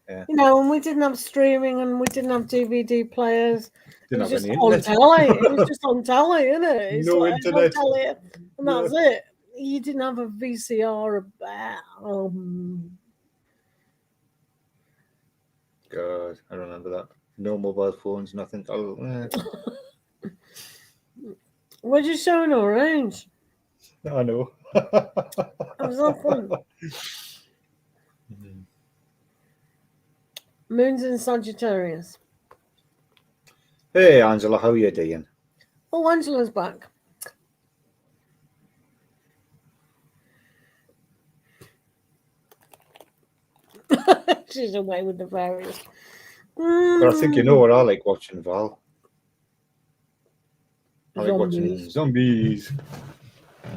yeah. And we didn't have streaming and we didn't have DVD players. It was just on internet. telly. It was just on telly, isn't it? It's no like internet. On telly, and that's it. You didn't have a VCR. God, I remember that. No mobile phones, nothing. We're just showing our age. I know. That was not fun. Moon's in Sagittarius. Hey, Angela, how are you doing? Oh, Angela's back. She's away with the fairies. But I think you know what I like watching, Val. I like watching zombies.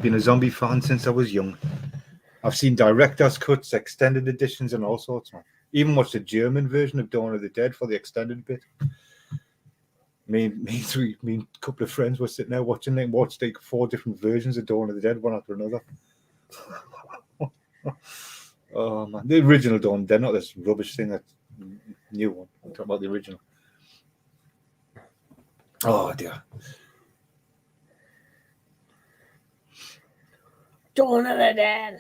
Been a zombie fan since I was young. I've seen director's cuts, extended editions, and all sorts. Man. Even watched the German version of Dawn of the Dead for the extended bit. Me and a couple of friends were sitting there watching. They watched like 4 different versions of Dawn of the Dead, one after another. Oh man, the original Dawn. They're not this rubbish thing. That new one. I'm talking about the original. Oh dear. Dawn of the Dead.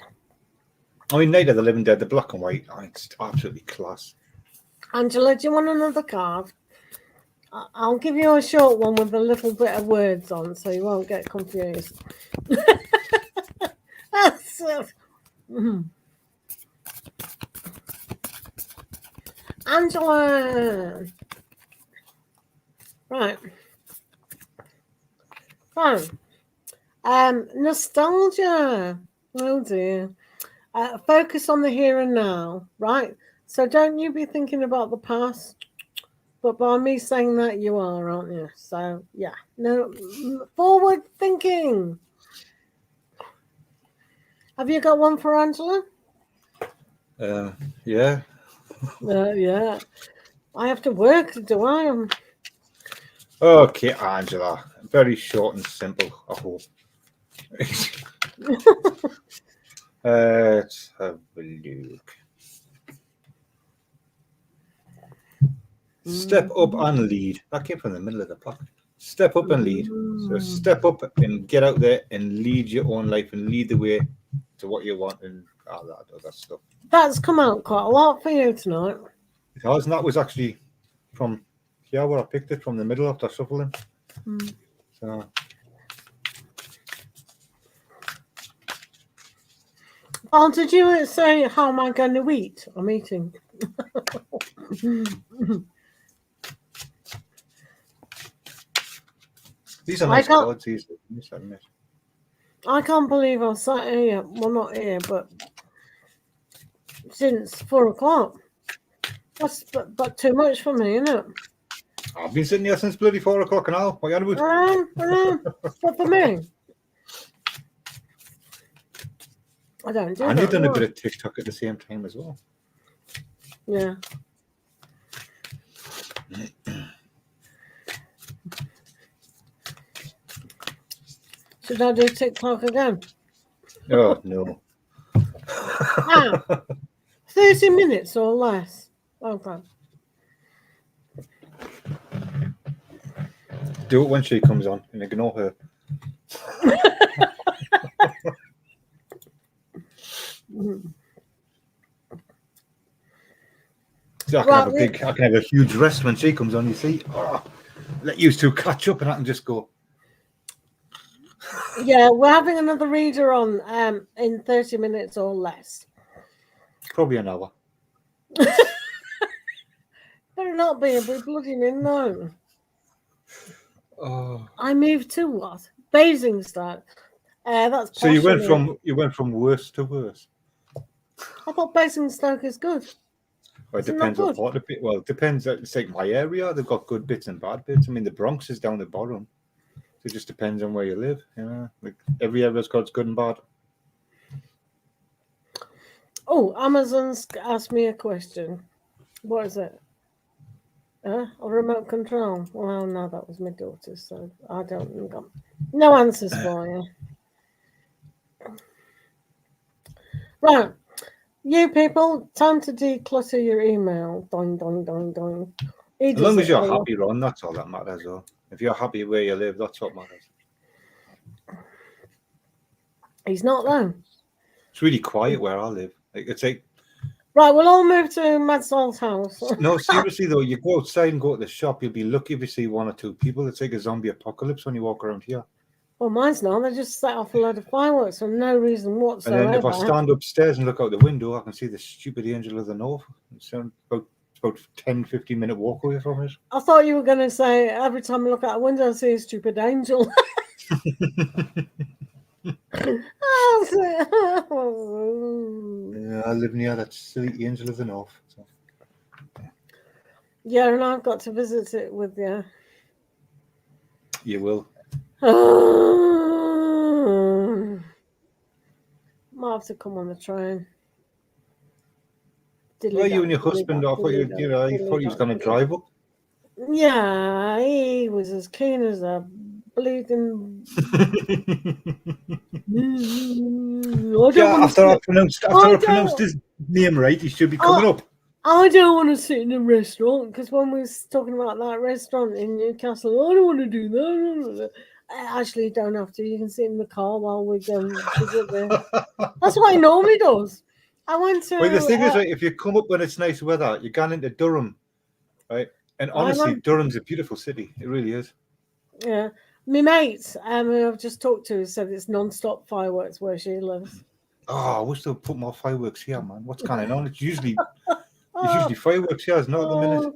I mean, Night of the Living Dead, the black and white. Oh, it's absolutely class. Angela, do you want another card? I'll give you a short one with a little bit of words on, so you won't get confused. Angela. Right. Fine. Nostalgia. Oh dear. Focus on the here and now, right? So don't you be thinking about the past. But by me saying that, you are, aren't you? So yeah, no, forward thinking. Have you got one for Angela? Yeah. Yeah. I have to work, do I? Okay, Angela. Very short and simple, I hope. Let's have a look. Step up and lead. That came from the middle of the pack. Step up and lead. So step up and get out there and lead your own life and lead the way to what you want and all that other stuff. That's come out quite a lot for you tonight. It has, and that was actually from here where I picked it from the middle after shuffling. So Oh, did you say how am I going to eat? I'm eating. these are nice cards. These, I admit. I can't believe I sat here. Well, not here, but since 4 o'clock. That's but too much for me, isn't it? I've been sitting here since bloody 4 o'clock now. What are you on about? But for me, I don't do and that. you've done a bit of TikTok at the same time as well. Yeah. Should I do TikTok again? Oh no. 30 minutes or less. Okay. Do it when she comes on and ignore her. So I can have a huge rest when she comes on, you see. Oh, let you two catch up and I can just go. Yeah, we're having another reader on in 30 minutes or less. Probably an hour. Better not be a bloody no. Oh. I moved to what? Basingstoke. That's so you went from worse to worse. I thought Basingstoke is good. Well, it depends what part of it. Well, it depends. It's like my area. They've got good bits and bad bits. I mean, the Bronx is down the bottom. So it just depends on where you live. Yeah, like every area's got its good and bad. Oh, Amazon's asked me a question. What is it? A remote control. Well, no, that was my daughter, so I don't got no answers for you. Right. You people, time to declutter your email. Doing, doing, doing, doing. As long as you're happy, Ron, that's all that matters. Though. If you're happy where you live, that's what matters. He's not though. It's really quiet where I live. Like it's like. Right, we'll all move to Madsol's house. No, seriously though, you go outside and go to the shop, you'll be lucky if you see 1 or 2 people. It's like a zombie apocalypse when you walk around here. Well, mine's not. They just set off a load of fireworks for no reason whatsoever. And then if I stand upstairs and look out the window, I can see the stupid Angel of the North. It's about 10-15 minute walk away from it. I thought you were going to say every time I look out a window, I see a stupid angel. Yeah, I live near that silly Angel of the North. So. Yeah, and I've got to visit it with you. You will. Might have to come on the train. Well, you and your husband, I thought you was going to drive up. Yeah, he was as keen as a bleeding. After I pronounced his name right, he should be coming up. I don't want to sit in a restaurant because when we was talking about that restaurant in Newcastle, I don't want to do that. Actually, you don't have to. You can sit in the car while we go visit there. That's what he normally does. I went to. Well, the thing is, right, if you come up when it's nice weather, you're going into Durham, right? And honestly, Durham's a beautiful city. It really is. Yeah. My mates, who I've just talked to, said it's non-stop fireworks where she lives. Oh, I wish they'd put more fireworks here, man. What's going on? It's usually fireworks here, it's not at the minute.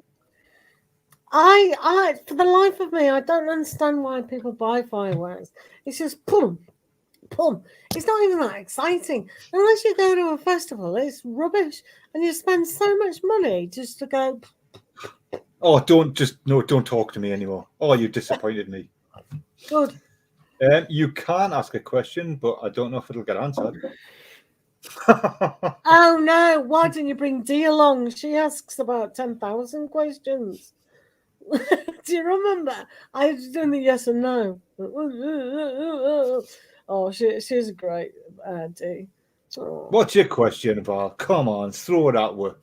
I, for the life of me, I don't understand why people buy fireworks. It's just boom. Pum. It's not even that exciting. Unless you go to a festival, it's rubbish. And you spend so much money just to go. Oh, don't talk to me anymore. Oh, you disappointed me. Good. You can ask a question, but I don't know if it'll get answered. Oh no, why didn't you bring Dee along? She asks about 10,000 questions. Do you remember? I was doing the yes and no. Oh, she's great, Dee. Oh. What's your question, Val? Come on, throw it at her.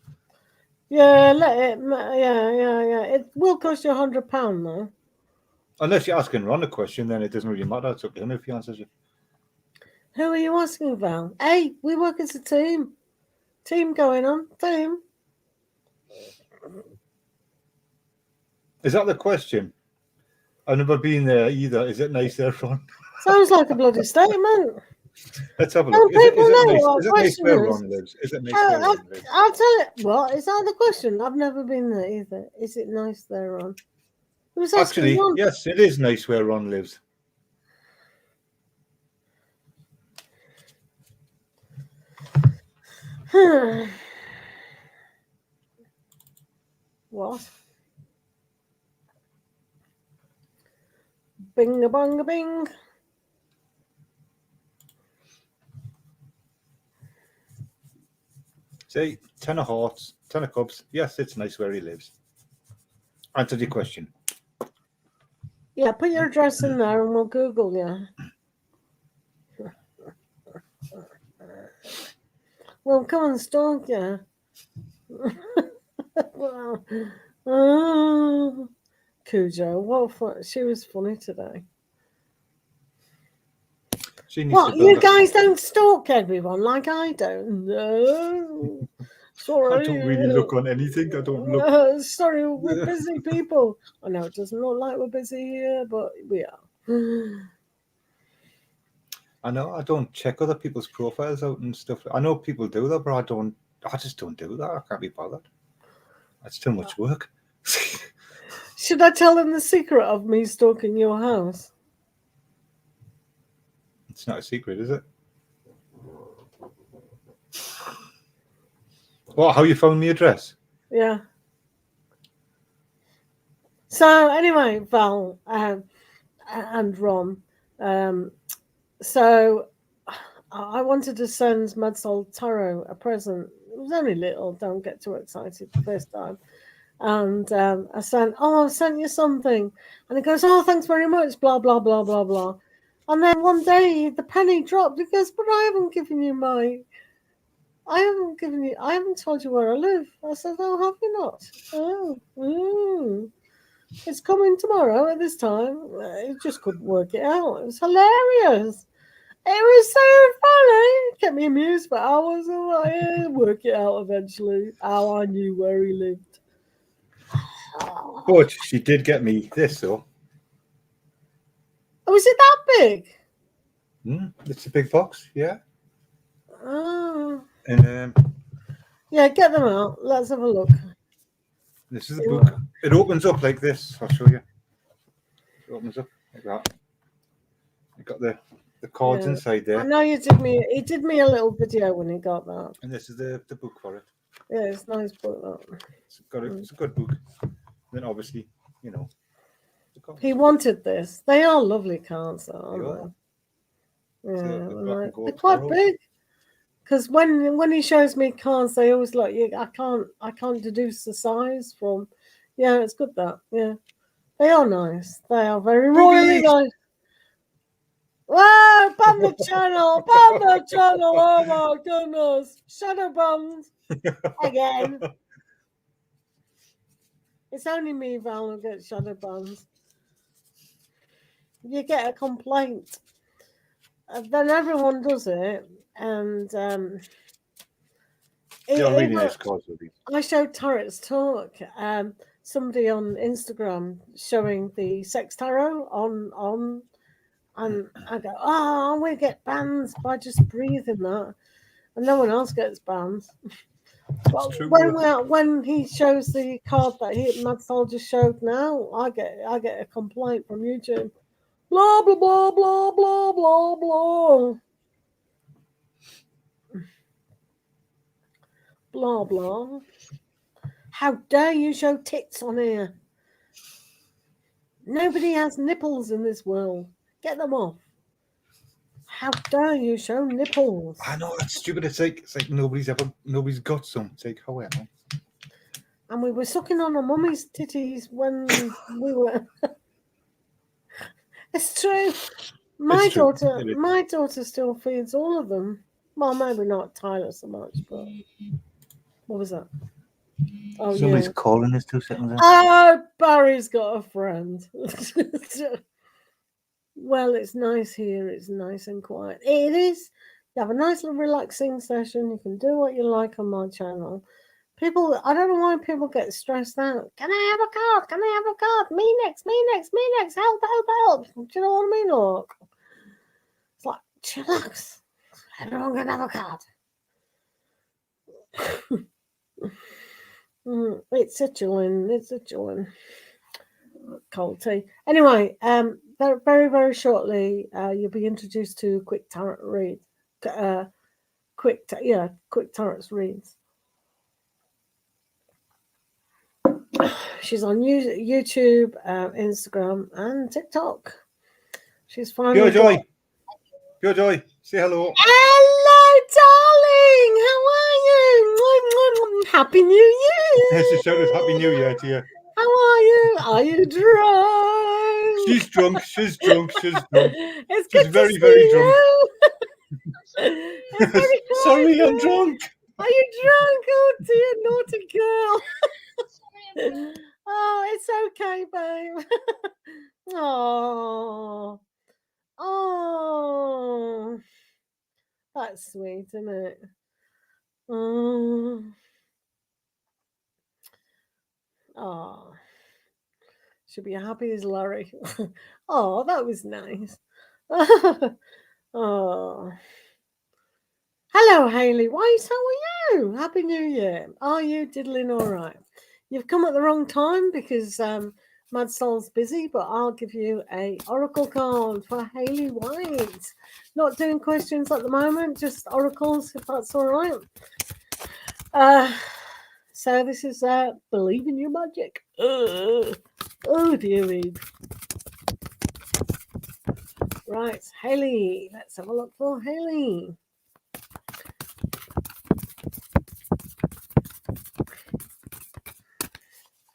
Yeah, let it. Yeah. It will cost you £100 though. Unless you're asking Ron a question, then it doesn't really matter. It's up to him if he answers you. Who are you asking, Val? Hey, we work as a team. Team going on. Team. Is that the question? I've never been there either. Is it nice there, Ron? Sounds like a bloody statement. Let's have a Don't look. Is people know what it nice question where is? Ron lives? Is it nice where Ron lives? I'll tell it. What? Is that the question? I've never been there either. Is it nice there, Ron? Who's asking Actually, Ron? yes, it is nice where Ron lives. What? Bing a bong a bing. See, 10 of hearts, 10 of cups. Yes, it's nice where he lives. Answered your question. Yeah, put your address in there and we'll Google you. Well, come and stalk you. Well, Cujo, what fun. She was funny today. She needs What, to build you up- guys don't stalk everyone like I don't? No. Sorry. I don't really look on anything. I don't look. Sorry, we're busy people. I know it doesn't look like we're busy here, but we are. I know I don't check other people's profiles out and stuff. I know people do that, but I just don't do that. I can't be bothered. That's too much work. Should I tell them the secret of me stalking your house? It's not a secret, is it? What? How you found the address? Yeah. So anyway, Val and Ron. So I wanted to send Madsoltarot a present. It was only little. Don't get too excited the first time. And I sent, I've sent you something. And he goes, oh, thanks very much, blah, blah, blah, blah, blah. And then one day the penny dropped. He goes, but I haven't told you where I live. I said, oh, have you not? Oh, it's coming tomorrow at this time. I just couldn't work it out. It was hilarious. It was so funny. It kept me amused for hours. I'm like, yeah, work it out eventually. How I knew where he lived. But she did get me this, though. Oh, is it that big? It's a big box, yeah. Oh. And Yeah, get them out. Let's have a look. this is a book. It opens up like this. I'll show you. It opens up like that. You got the cards inside there. I know you did me. He did me a little video when he got that. And this is the book for it. Yeah, it's a nice book. That. It's a good book. Then obviously, you know. He wanted this. They are lovely cards, aren't they? Yeah, the they're quite tarot. big. Because when he shows me cards, they always like, I can't deduce the size from. Yeah, it's good that. Yeah, they are nice. They are very royally nice. Wow, ban the channel! Ban the channel! Oh my goodness! Shadow banned again. It's only me, Val, who gets shadow banned. You get a complaint, then everyone does it, and really nice cards with these. I showed tarotstalk. Somebody on Instagram showing the sex tarot on. And I go, oh, we get banned by just breathing that, and no one else gets banned. Well, true, when he shows the card that Madsol just showed now, I get a complaint from YouTube. Blah, blah, blah, blah, blah, blah, blah. Blah, blah. How dare you show tits on here? Nobody has nipples in this world. Get them off. How dare you show nipples? I know, that's stupid. It's like nobody's got some. It's like, however. And we were sucking on our mummy's titties when we were. It's true. My It's true. daughter still feeds all of them. Well, maybe not Tyler so much, but what was that? Oh, Somebody's yeah. calling us 2 seconds. Oh, Barry's got a friend. Well, it's nice here. It's nice and quiet. It is. You have a nice little relaxing session. You can do what you like on my channel. People, I don't know why people get stressed out. Can I have a card? Can I have a card? Me next, me next, me next. Help, help, help. Do you know what I mean? Look. It's like, chillax. Everyone can have a card. It's a chillin'. It's a chillin'. Cold tea. Anyway, very, very shortly, you'll be introduced to quick tarot read. Quick tarot reads. She's on YouTube, Instagram, and TikTok. She's finally. PureJOY. PureJOY. Say hello. Hello, darling. How are you? Happy New Year. She shouted Happy New Year to you. How are you? Are you drunk? She's drunk. She's drunk. She's drunk. It's She's good very, to very see drunk. you. It's very Sorry, kind I'm of you. drunk. Are you drunk? Oh dear, naughty girl. Oh, it's okay, babe. Oh, that's sweet, isn't it? Oh, she'll be happy as Larry. Oh, that was nice. Oh. Hello, Hayley. Why, so are you? Happy New Year. Are you diddling all right? You've come at the wrong time because Mad Soul's busy, but I'll give you a oracle card for Hayley White. Not doing questions at the moment, just oracles, if that's all right. So this is Believe in Your Magic. Oh, dearie. Right, Hayley. Let's have a look for Hayley.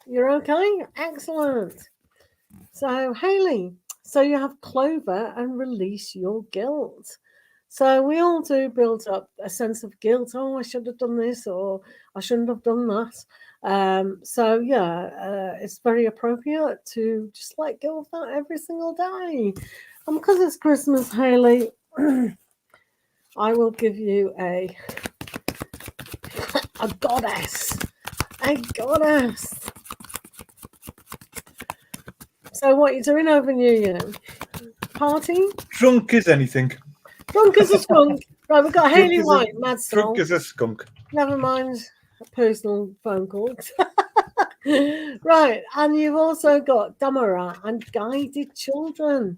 You're okay? Excellent. So, Hayley, so you have Clover and Release Your Guilt. So we all do build up a sense of guilt. Oh, I should have done this, or I shouldn't have done that. So yeah, it's very appropriate to just let go of that every single day. And because it's Christmas, Hayley, I will give you a goddess. A goddess. So what are you doing over New Year? Party? Drunk as anything. Drunk as a skunk. Right, we've got Drunk Hayley as a- White, Mad Soul. Drunk as a skunk. Never mind a personal phone call. Right, and you've also got Damara and Guided Children.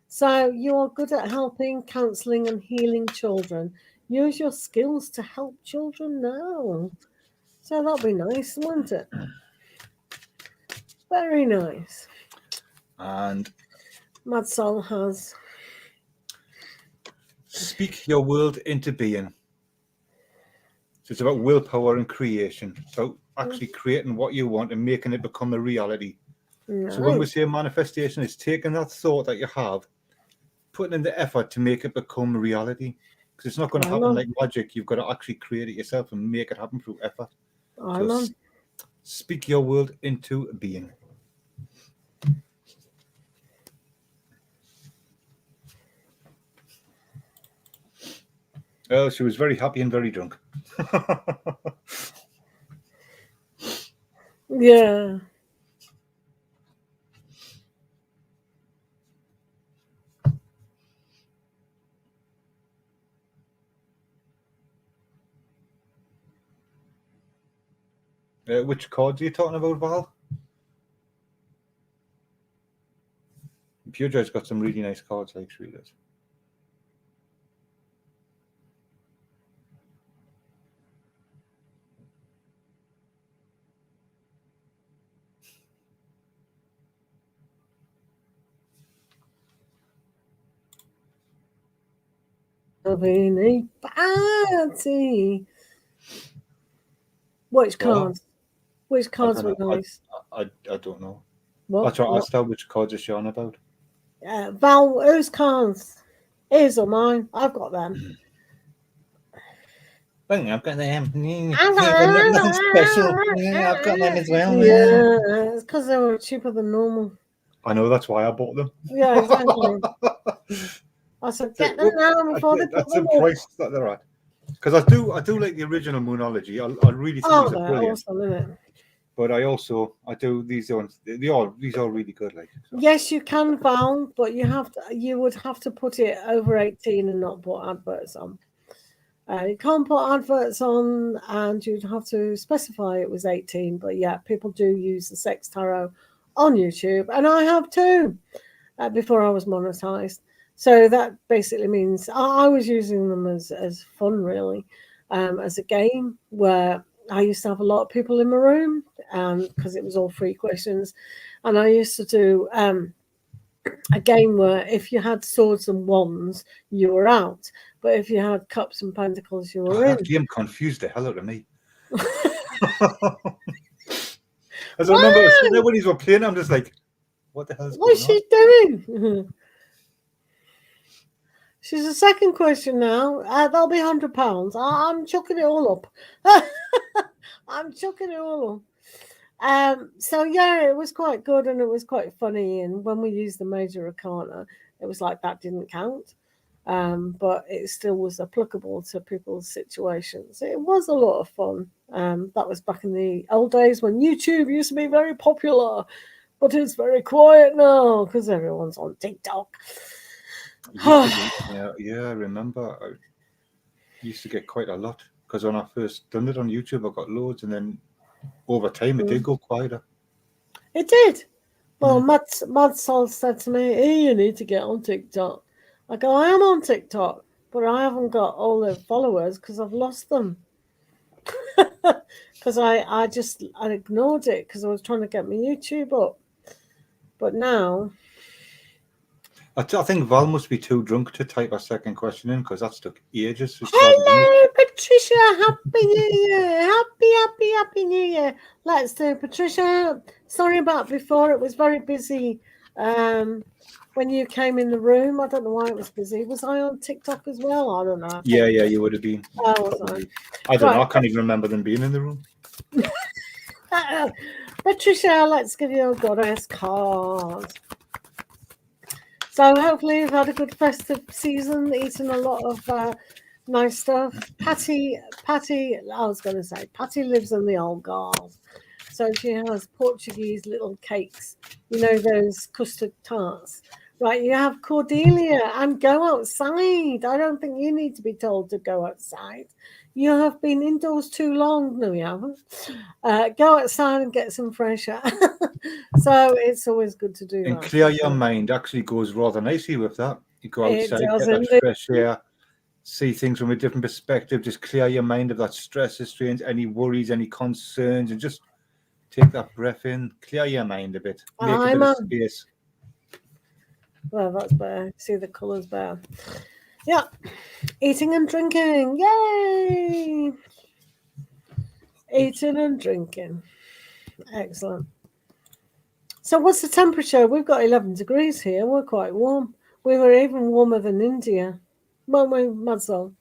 So you are good at helping, counselling and healing children. Use your skills to help children now. So that'll be nice, won't it? Very nice. And Mad Soul has speak your world into being. So it's about willpower and creation. So actually creating what you want and making it become a reality. nice. So when we say manifestation, it's taking that thought that you have, putting in the effort to make it become reality. Because it's not going to I happen know. like magic. You've got to actually create it yourself and make it happen through effort. I So know. speak your world into being. Oh, she was very happy and very drunk. Yeah. Which cards are you talking about, Val? PureJOY's got some really nice cards, like she does. Having a party. Which cards? Which cards were nice? I don't know. What? That's what I asked her which cards is she on about. Val, whose cards? His or mine? I've got them. I've got them. I've got them. Nothing special. Yeah, I've got them as well. Yeah, it's because they were cheaper than normal. I know, that's why I bought them. Yeah, exactly. I said, get them now before they put That's them the up. price that they're at. Because I do like the original Moonology. I really think these are brilliant. Awesome, isn't it? But I do these ones. These are really good. Like, so. Yes, you can, Val, but you would have to put it over 18 and not put adverts on. You can't put adverts on, and you'd have to specify it was 18. But yeah, people do use the sex tarot on YouTube, and I have too. Before I was monetized, so that basically means I was using them as fun, really, as a game where I used to have a lot of people in my room, because it was all free questions, and I used to do a game where if you had swords and wands, you were out. But if you had cups and pentacles, you were in. That game confused the hell out of me. As I remember, when he's were playing, I'm just like, what the hell is What's going she doing? She's a second question now. That'll be £100. I'm chucking it all up. I'm chucking it all up. So yeah, it was quite good and it was quite funny. And when we used the major arcana, it was like that didn't count. But it still was applicable to people's situations. It was a lot of fun. That was back in the old days when YouTube used to be very popular, but it's very quiet now because everyone's on TikTok. Yeah, I remember. I used to get quite a lot because when I first done it on YouTube, I got loads, and then over time it did go quieter. It did. Well, Madsol said to me, "Hey, you need to get on TikTok." I go, "I am on TikTok, but I haven't got all the followers because I've lost them." Because I ignored it because I was trying to get my YouTube up. But now, I think Val must be too drunk to type a second question in because that took ages. hello, Patricia. Happy New Year. Happy New Year. Let's do Patricia. Sorry about before. It was very busy. When you came in the room, I don't know why it was busy. Was I on TikTok as well? I don't know. Yeah, you would have been. Oh, was I? I don't know. I can't even remember them being in the room. Patricia, let's give you a goddess card. So hopefully you've had a good festive season, eaten a lot of nice stuff. Patty, I was going to say, Patty lives in the Algarve. So she has Portuguese little cakes, you know, those custard tarts. Right, you have Cordelia and go outside. I don't think you need to be told to go outside. You have been indoors too long. No, you haven't. Go outside and get some fresh air. So it's always good to do that. And clear your mind actually goes rather nicely with that. You go outside, get that fresh air, see things from a different perspective, just clear your mind of that stress, strains, any worries, any concerns, and just take that breath in, clear your mind a bit, make a bit of space. Well, that's better. See the colours better. Yeah. Eating and drinking. Yay! Eating and drinking. Excellent. So what's the temperature? We've got 11 degrees here. We're quite warm. We were even warmer than India. Weren't we, Madsol?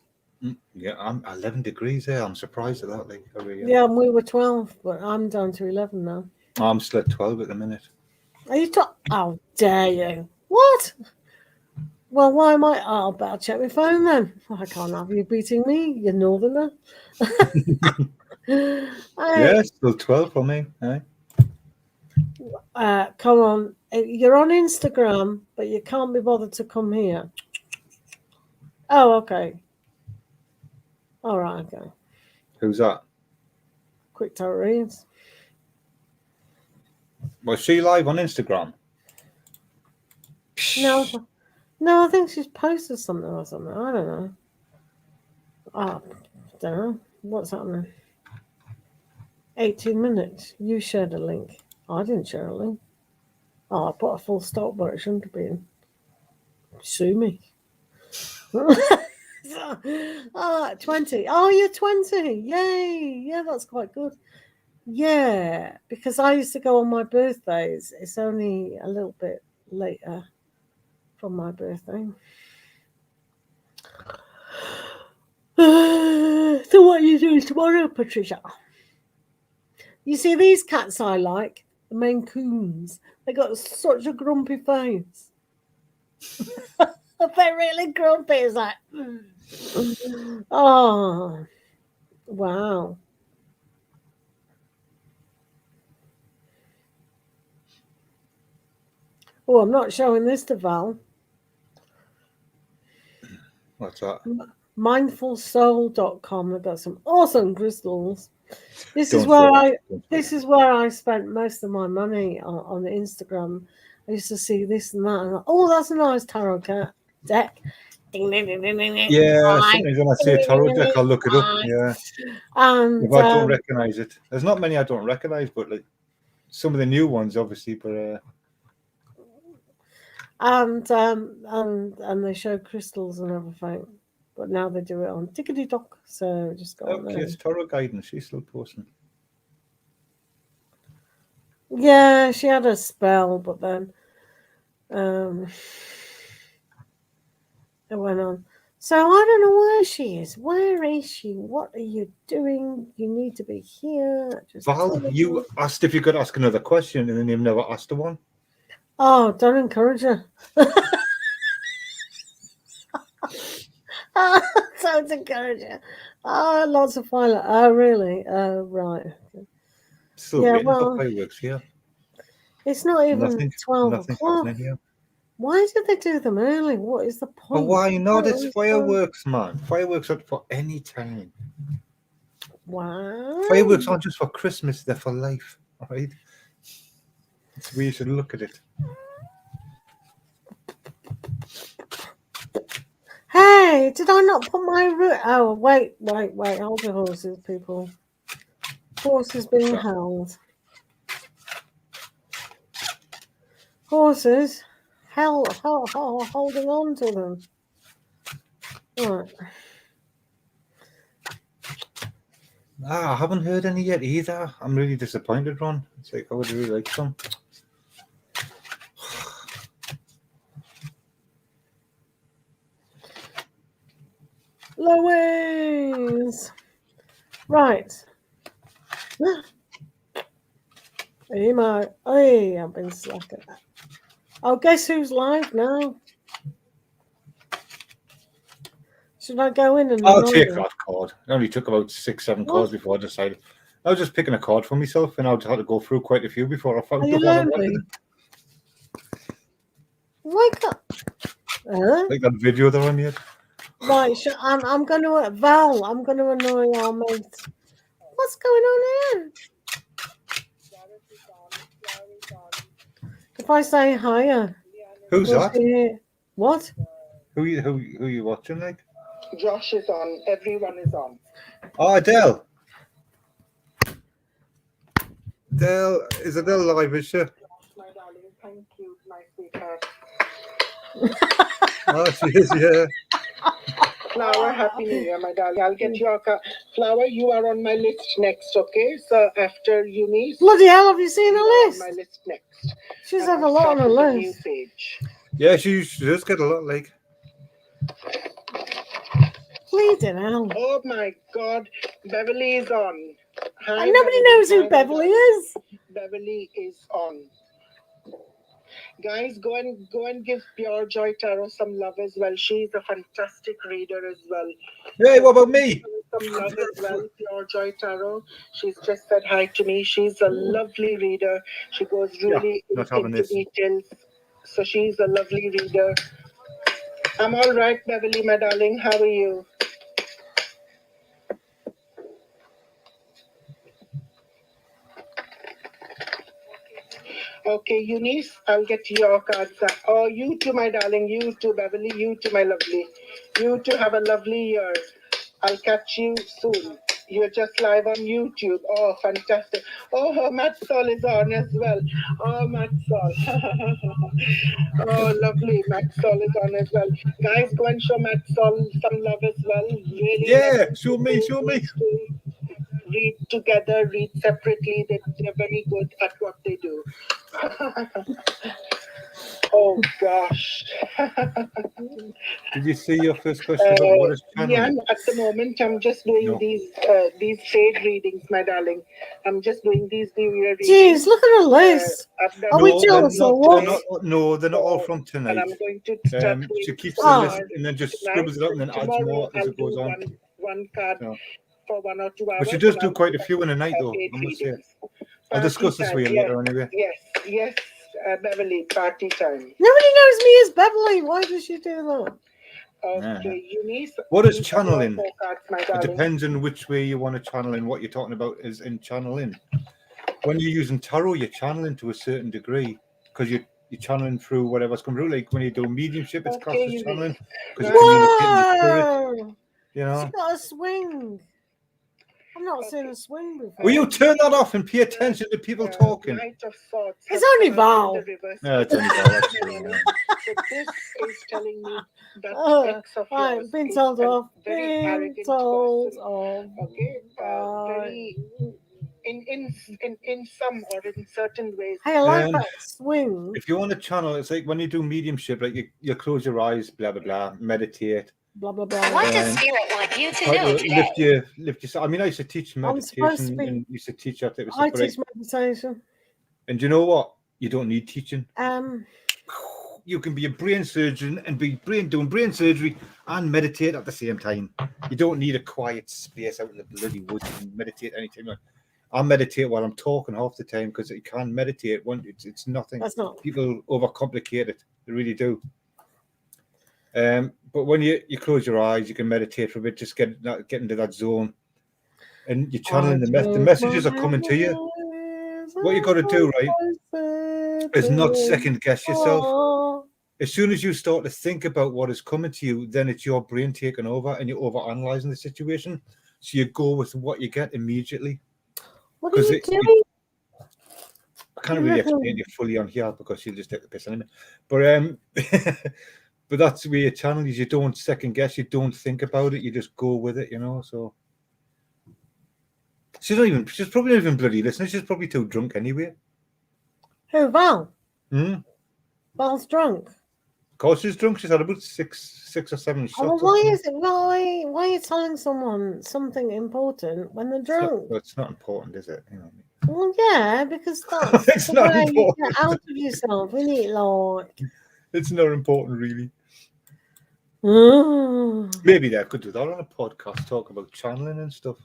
Yeah, I'm 11 degrees there. I'm surprised at that. Like, yeah, and we were 12, but I'm down to 11 now. I'm still at 12 at the minute. Are you how dare you? What? Well, why am I? I'll better check my phone then. I can't have you beating me, you northerner. Yeah, still 12 for me. Come on. You're on Instagram, but you can't be bothered to come here. Oh, okay. All right, okay. Who's that? quicktarotreads. Was she live on Instagram? No, I think she's posted something or something. I don't know. Oh, don't know. What's happening? 18 minutes. You shared a link. I didn't share a link. Oh, I put a full stop where it shouldn't have been. Sue me. 20. Oh, you're 20. Yay. Yeah, that's quite good. Yeah, because I used to go on my birthdays. It's only a little bit later from my birthday. So what are you doing tomorrow, Patricia? You see these cats I like, the Maine Coons. They got such a grumpy face. They're really grumpy. It's like, oh, wow. Oh, I'm not showing this to Val. What's that? Mindfulsoul.com. They've got some awesome crystals. This is Don't where say this is where I spent most of my money on Instagram. I used to see this and that, and oh, that's a nice tarot deck. Ding, ding, ding, ding, ding, ding. Yeah, Right. sometimes when I see a tarot deck, I'll look it up. Right. Yeah. And If I don't recognize it, there's not many I don't recognize, but like some of the new ones, obviously. But and they show crystals and everything, but now they do it on Tickety Dock. So just go on okay, there. it's tarot guidance. She's still posting. Yeah, she had a spell, but then it went on. So I don't know where she is. Where is she? What are you doing? You need to be here. Just Val, you asked if you could ask another question, and then you've never asked her one. Oh, don't encourage her. Don't encourage her. Oh, lots of violet. Oh, really? Oh, right. Still Yeah, waiting well, for fireworks here. it's not even Nothing 12 happening o'clock. here. Why did they do them early? What is the But point? why not? It's understand. fireworks, man. Fireworks are for any time. Wow. Fireworks aren't just for Christmas, they're for life. All right? That's the way you should look at it. Hey, did I not put my root? Oh, wait. Hold your horses, people. Horses being held. Horses holding on to them. Right. I haven't heard any yet either. I'm really disappointed, Ron. It's like I would really like some. Louise. Right. Hey, I've been slacking. Oh, guess who's live now? Should I go in and I'll annoy take them? that card. It only took about 6-7 What? cards before I decided. I was just picking a card for myself, and I had to go through quite a few before I found Are the you one I lonely? wanted. Wake up. Huh? Like that video that I made. Right, I'm going to Val. I'm going to annoy our mate. What's going on here? If I say hiya, Who's that? What? Who you watching, like? Josh is on. Everyone is on. Oh, Adele. Is Adele live, is she? My darling, thank you, my sweetheart. Oh, she is, yeah. Flower, happy new year, my darling. I'll get your Flower, you are on my list next, okay? So after Eunice. Bloody hell, have you seen her list? On my list next. She's had a lot on her list. Yeah, she does get a lot, like. Bleeding hell. Oh my God, Beverly is on. Hi, and nobody knows who Beverly is. Beverly is on. Guys, go and give PureJOY Tarot some love as well. She's a fantastic reader as well. Hey, what about me? Some love as well, PureJOY Tarot. She's just said hi to me. She's a lovely reader. She goes really into details. So she's a lovely reader. I'm all right, Beverly, my darling. How are you? Okay, Eunice, I'll get your cards. Oh, you too, my darling. You too, Beverly. You too, my lovely. You too have a lovely year. I'll catch you soon. You're just live on YouTube. Oh, fantastic. Oh, Matt Sol is on as well. Oh, Matt Sol. Oh, lovely. Matt Sol is on as well. Guys, go and show Matt Sol some love as well. Really Yeah, lovely show me, people. show me. Please do read together, read separately. They're very good at what they do. Oh, gosh. Did you see your first question about what is channeling? Jan, at the moment, I'm just doing these shade readings, my darling. I'm just doing these New Year readings. Jeez, look at her list. Are we jealous or what? No, they're not all from tonight. And I'm going to start doing she keeps the list and then just scribbles it up and then adds more as it goes on. One card for 1 or 2 hours. But she does do quite a few in a night, though, I must say. I'll discuss this with you later anyway. Yes, Beverly, party time. Nobody knows me as Beverly. Why does she do that? Okay, Eunice. What is channeling? It depends on which way you want to channel in. What you're talking about is in channeling. When you're using tarot, you're channeling to a certain degree because you're channeling through whatever's coming through. Like when you do mediumship, it's classed as channeling because you're communicating with spirit. You know, she's got a swing. I'm not seeing a swing before. Will you turn that off and pay attention to people talking? It's only Val. No, it's only Val. Actually, So this is telling me that X of yours been is told a off. very Been arrogant told person. off. Okay, very in some or in certain ways. Hey, I like that swing. If you want to channel, it's like when you do mediumship, like you close your eyes, blah blah blah, meditate. Blah blah blah. What does spirit want you to know today? Lift yourself. I mean, I used to teach meditation and used to teach that. I teach meditation. And do you know what? You don't need teaching. You can be a brain surgeon and be doing brain surgery and meditate at the same time. You don't need a quiet space out in the bloody woods and meditate anytime. I meditate while I'm talking half the time because you can't meditate. It's nothing. That's not. People overcomplicate it. They really do. But when you close your eyes, you can meditate for a bit, just get into that zone, and you're channeling the messages are coming to you. What you got to do, right, is not second guess yourself. As soon as you start to think about what is coming to you, then it's your brain taking over, and you're over-analyzing the situation. So you go with what you get immediately. What are you doing? I can't really explain it fully on here because she'll just take the piss anyway. But but that's the way you channel is you don't second guess, you don't think about it, you just go with it, you know. So she's probably not even bloody listening, she's probably too drunk anyway. Who, Val? Val's drunk. Of course she's drunk, she's had about six or seven shots. Well, why are you telling someone something important when they're drunk? It's not important, is it? You know what I mean? Well, yeah, because that's it's the not way important. you get out of yourself, isn't it, like? It's not important, really. Mm. Maybe they could do that on a podcast, talk about channeling and stuff.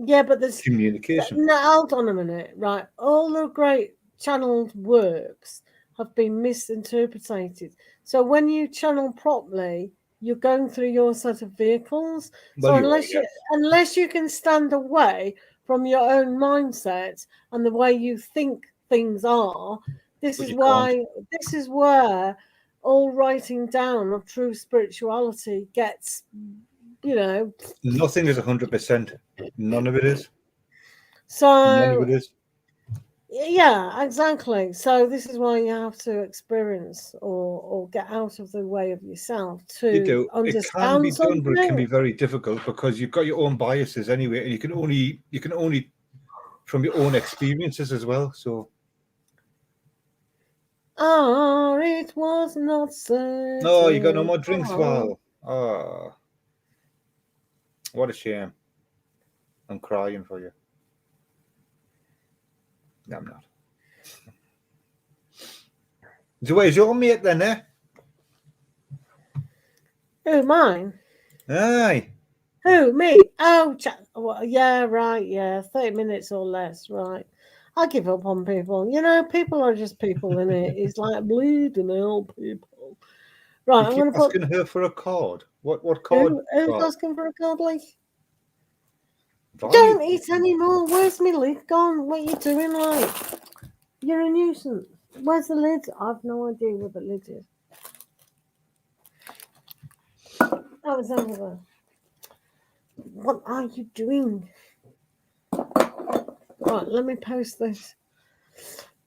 Yeah, but there's communication. No, hold on a minute, right? All the great channeled works have been misinterpreted. So when you channel properly, you're going through your set of vehicles. So unless you can stand away from your own mindset and the way you think things are, this is where all writing down of true spirituality gets, nothing is 100%. None of it is. So none of it is. Yeah, exactly. So this is why you have to experience or get out of the way of yourself to understand. It can be done, but it can be very difficult because you've got your own biases anyway, and you can only from your own experiences as well. So. It was not certain. No, you got no more drinks, Val. Oh, what a shame. I'm crying for you. No, I'm not. So where's your mate then, eh? Who, mine? Aye. Who, me? Oh, yeah, right, yeah. 30 minutes or less, right. I give up on people. People are just people, innit? It's like bleeding hell, people. Right, I'm going to asking her for a card. What card? Who's asking for a card, Lee? Don't eat anymore. Where's my lid gone? What are you doing, like? You're a nuisance. Where's the lid? I've no idea where the lid is. Oh, it's over there. What are you doing? Right, let me post this.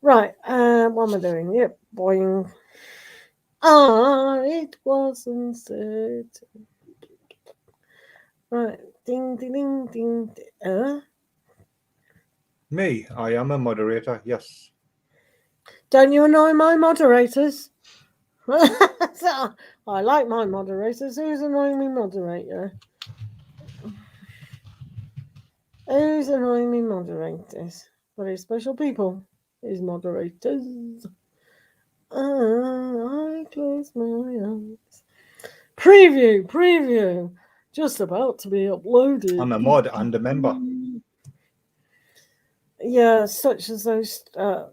Right, what am I doing? Yep, boing. It wasn't certain. Right, ding, ding, ding, ding. Me, I am a moderator, yes. Don't you annoy my moderators? So, I like my moderators. Who's annoying me moderator? Who's annoying me moderators? Very special people. Is moderators. I close my eyes. Preview. Just about to be uploaded. I'm a mod and a member. Yeah, such as those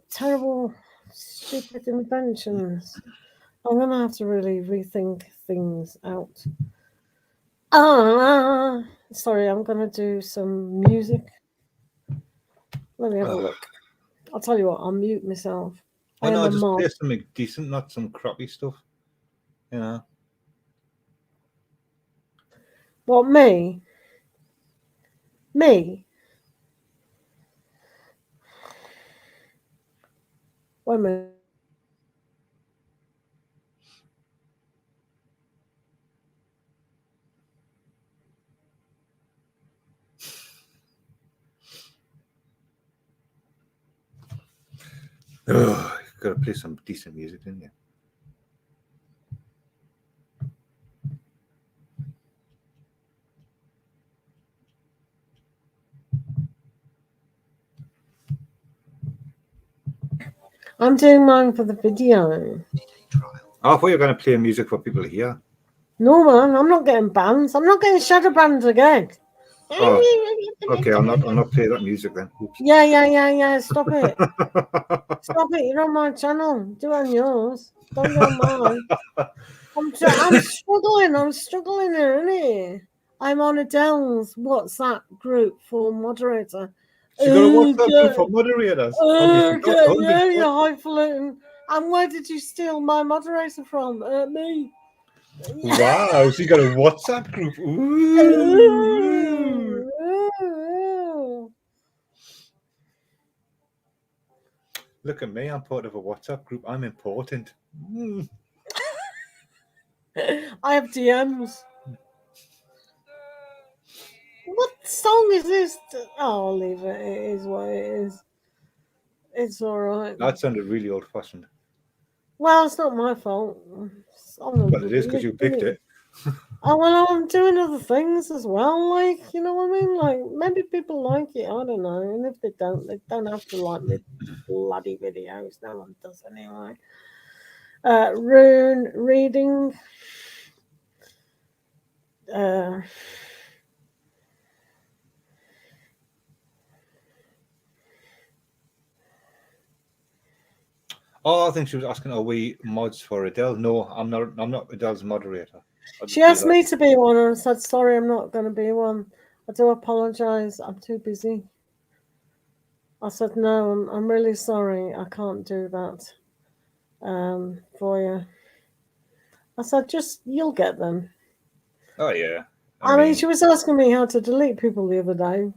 terrible, stupid inventions. I'm going to have to really rethink things out. Sorry, I'm going to do some music. Let me have a look. I'll tell you what, I'll mute myself. I know, just mod. play something decent, not some crappy stuff. You know. What, me? Me? Wait a minute. Oh, you've got to play some decent music, didn't you? I'm doing mine for the video. I thought you were going to play music for people to hear. No, man, I'm not getting banned. I'm not getting shadow banned again. Oh, okay, I'll not play that music then. Oops. Yeah. Stop it. Stop it. You're on my channel. Do it on yours. Don't go on mine. I'm struggling. I'm struggling here, innit? I'm on Adele's WhatsApp group for moderator. She got a WhatsApp group for moderators. Yeah, you're highfalutin. And where did you steal my moderator from? Me. Wow, she got a WhatsApp group. Ooh. Look at me, I'm part of a WhatsApp group. I'm important. I have DMs. What song is this? Oh, I'll leave it. It is what it is. It's all right. That sounded really old-fashioned. Well, it's not my fault. Well, it is because you picked it. Oh, well, I'm doing other things as well. Like, you know what I mean? Like, maybe people like it. I don't know. And if they don't have to like my bloody videos. No one does anyway. Rune reading. Oh, I think she was asking, are we mods for Adele? No, I'm not Adele's moderator. She asked me to be one, and I said, sorry, I'm not going to be one. I do apologize. I'm too busy. I said, no, I'm really sorry. I can't do that for you. I said, you'll get them. Oh, yeah. I mean, she was asking me how to delete people the other day,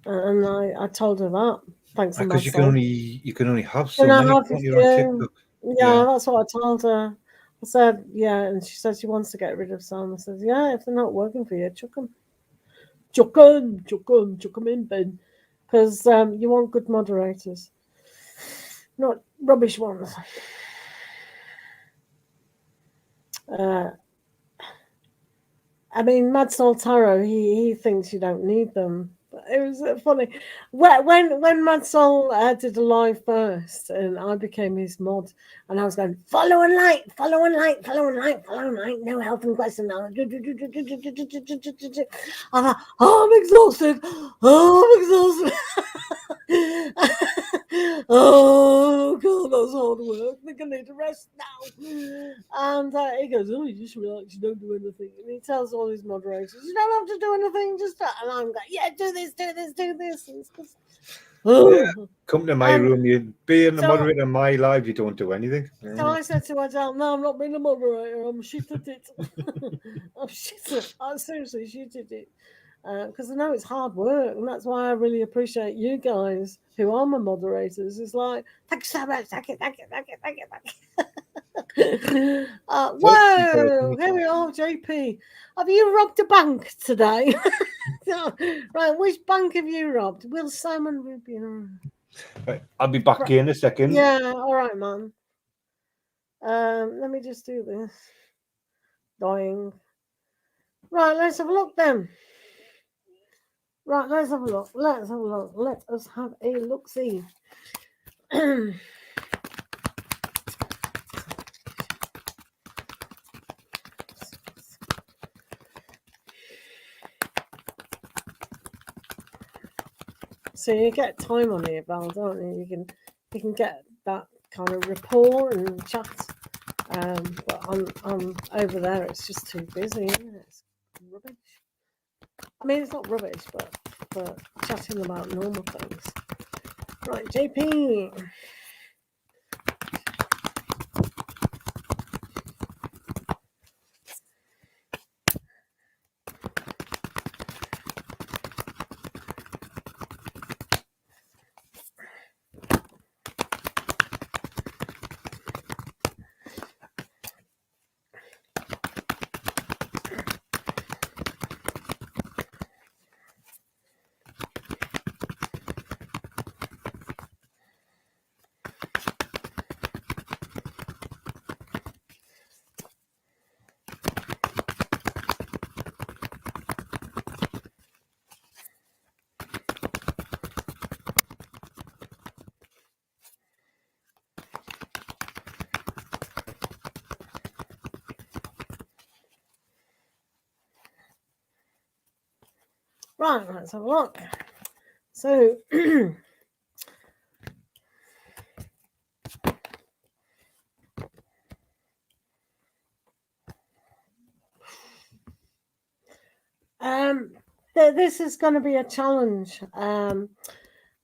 and I told her that. Thanks to because you can only have so many on TikTok. Yeah, that's what I told her. I said, yeah, and she said she wants to get rid of some. I said, yeah, if they're not working for you, chuck them. Chuck them in, Ben. Because you want good moderators, not rubbish ones. I mean, madsoltarot, he thinks you don't need them. But it was funny. When Madsol did a live first, and I became his mod, and I was going, follow and like, no health and question. I thought, I'm exhausted. Oh God, that's hard work. I think I need to rest now. And he goes, oh, you just relax, you don't do anything. And he tells all his moderators, you don't have to do anything, just and I'm going, yeah, do this. And Yeah. Come to my Um, room. You being the so- moderator in my live, you don't do anything. So I said to Adele, no, I'm not being a moderator. I'm shit at it. I'm shit at it. I'm seriously shit at it. Because I know it's hard work. And that's why I really appreciate you guys who are my moderators. It's like, thank you so much. Thank you, thank you, thank you, thank you, thank you. Whoa, here we are, JP. Have you robbed a bank today? Right, which bank have you robbed? Will Simon Rubin? Right, I'll be back here in a second. Yeah, all right, man. Let me just do this. Dying. Right, let's have a look then. Right, let's have a look. Let's have a look. Let us have a look-see. So you get time on here, Val, don't you? You can get that kind of rapport and chat. But on over there, it's just too busy, isn't it? It's rubbish. I mean, it's not rubbish, but chatting about normal things. Right, JP. Right, let's have a look. So, this is going to be a challenge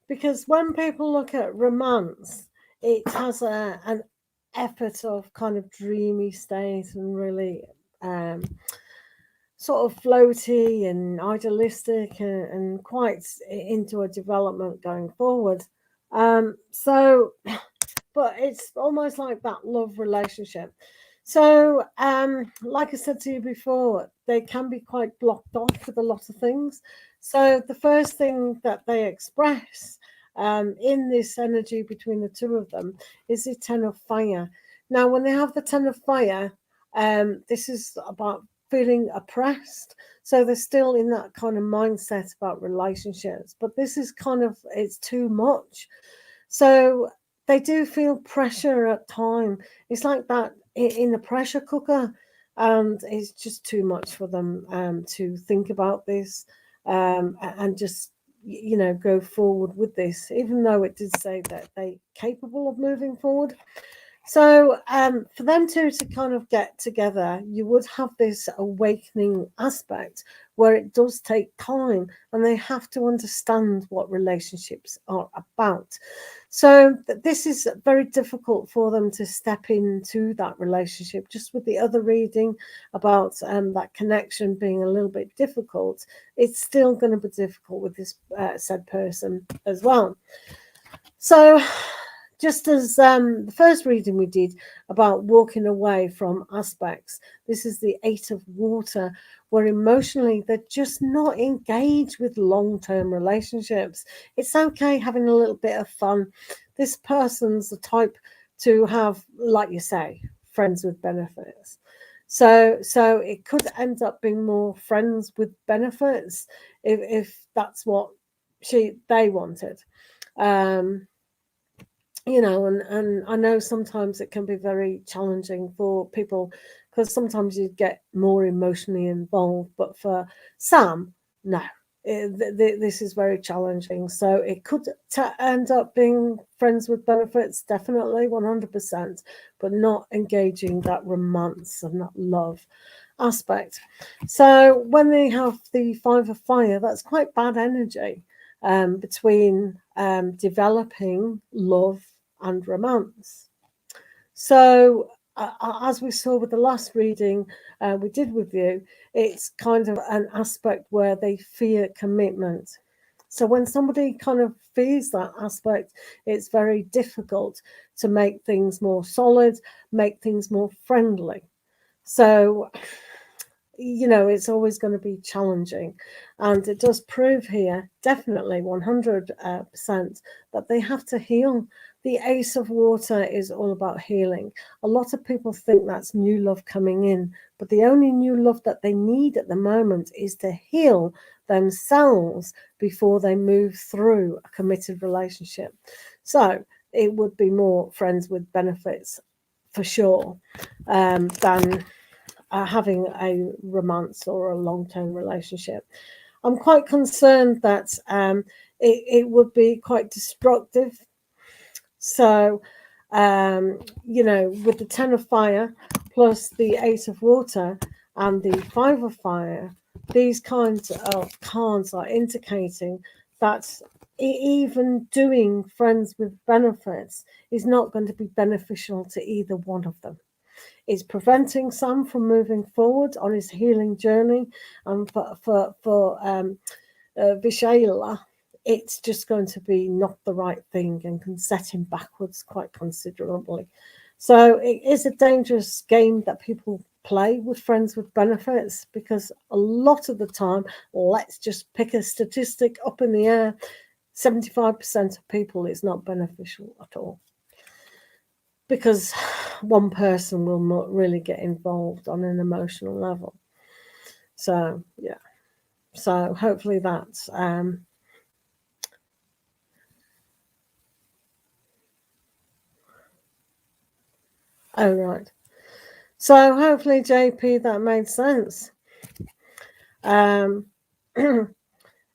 because when people look at romance, it has an effort of kind of dreamy state and really sort of floaty and idealistic and quite into a development going forward. So, but it's almost like that love relationship. So, like I said to you before, they can be quite blocked off with a lot of things. So the first thing that they express in this energy between the two of them is the 10 of fire. Now, when they have the 10 of fire, this is about feeling oppressed. So they're still in that kind of mindset about relationships, but this is kind of, it's too much. So they do feel pressure at time. It's like that in the pressure cooker, and it's just too much for them to think about this and just, you know, go forward with this, even though it did say that they're capable of moving forward. So for them to kind of get together, you would have this awakening aspect where it does take time and they have to understand what relationships are about. So this is very difficult for them to step into that relationship. Just with the other reading about that connection being a little bit difficult, it's still going to be difficult with this said person as well. So just as the first reading we did about walking away from aspects, this is the 8 of water, where emotionally they're just not engaged with long-term relationships. It's okay having a little bit of fun. This person's the type to have, like you say, friends with benefits. So it could end up being more friends with benefits if that's what they wanted. You know, and I know sometimes it can be very challenging for people because sometimes you get more emotionally involved. But for Sam, no, this is very challenging. So it could end up being friends with benefits, definitely 100%, but not engaging that romance and that love aspect. So when they have the 5 of fire, that's quite bad energy. between developing love and romance. So as we saw with the last reading we did with you, it's kind of an aspect where they fear commitment. So when somebody kind of fears that aspect, it's very difficult to make things more solid, make things more friendly. So, you know, it's always going to be challenging. And it does prove here, definitely 100%, that they have to heal. The Ace of Water is all about healing. A lot of people think that's new love coming in, but the only new love that they need at the moment is to heal themselves before they move through a committed relationship. So it would be more friends with benefits for sure than having a romance or a long-term relationship. I'm quite concerned that it would be quite destructive. So, you know, with the 10 of fire plus the 8 of water and the 5 of fire, these kinds of cards are indicating that even doing friends with benefits is not going to be beneficial to either one of them. It's preventing Sam from moving forward on his healing journey, and for Vishaila, it's just going to be not the right thing and can set him backwards quite considerably. So it is a dangerous game that people play with friends with benefits, because a lot of the time, let's just pick a statistic up in the air, 75% of people it's not beneficial at all, because one person will not really get involved on an emotional level. So yeah, so hopefully that's oh right, so hopefully JP that made sense.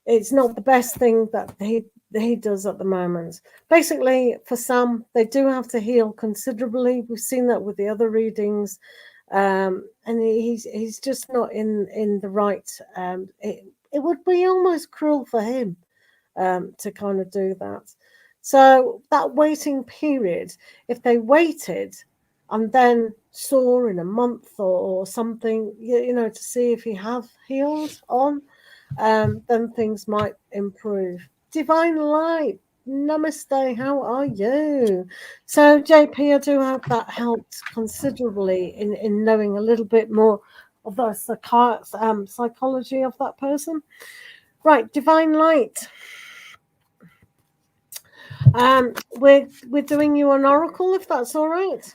It's not the best thing that he does at the moment. Basically, for Sam, they do have to heal considerably. We've seen that with the other readings, and he's just not in the right. It would be almost cruel for him to kind of do that. So that waiting period, if they waited and then saw in a month or something, you know, to see if he have healed on, then things might improve. Divine Light, namaste, how are you? So JP, I do hope that helped considerably in knowing a little bit more of the psychology of that person. Right, Divine Light. We're doing you an oracle, if that's all right.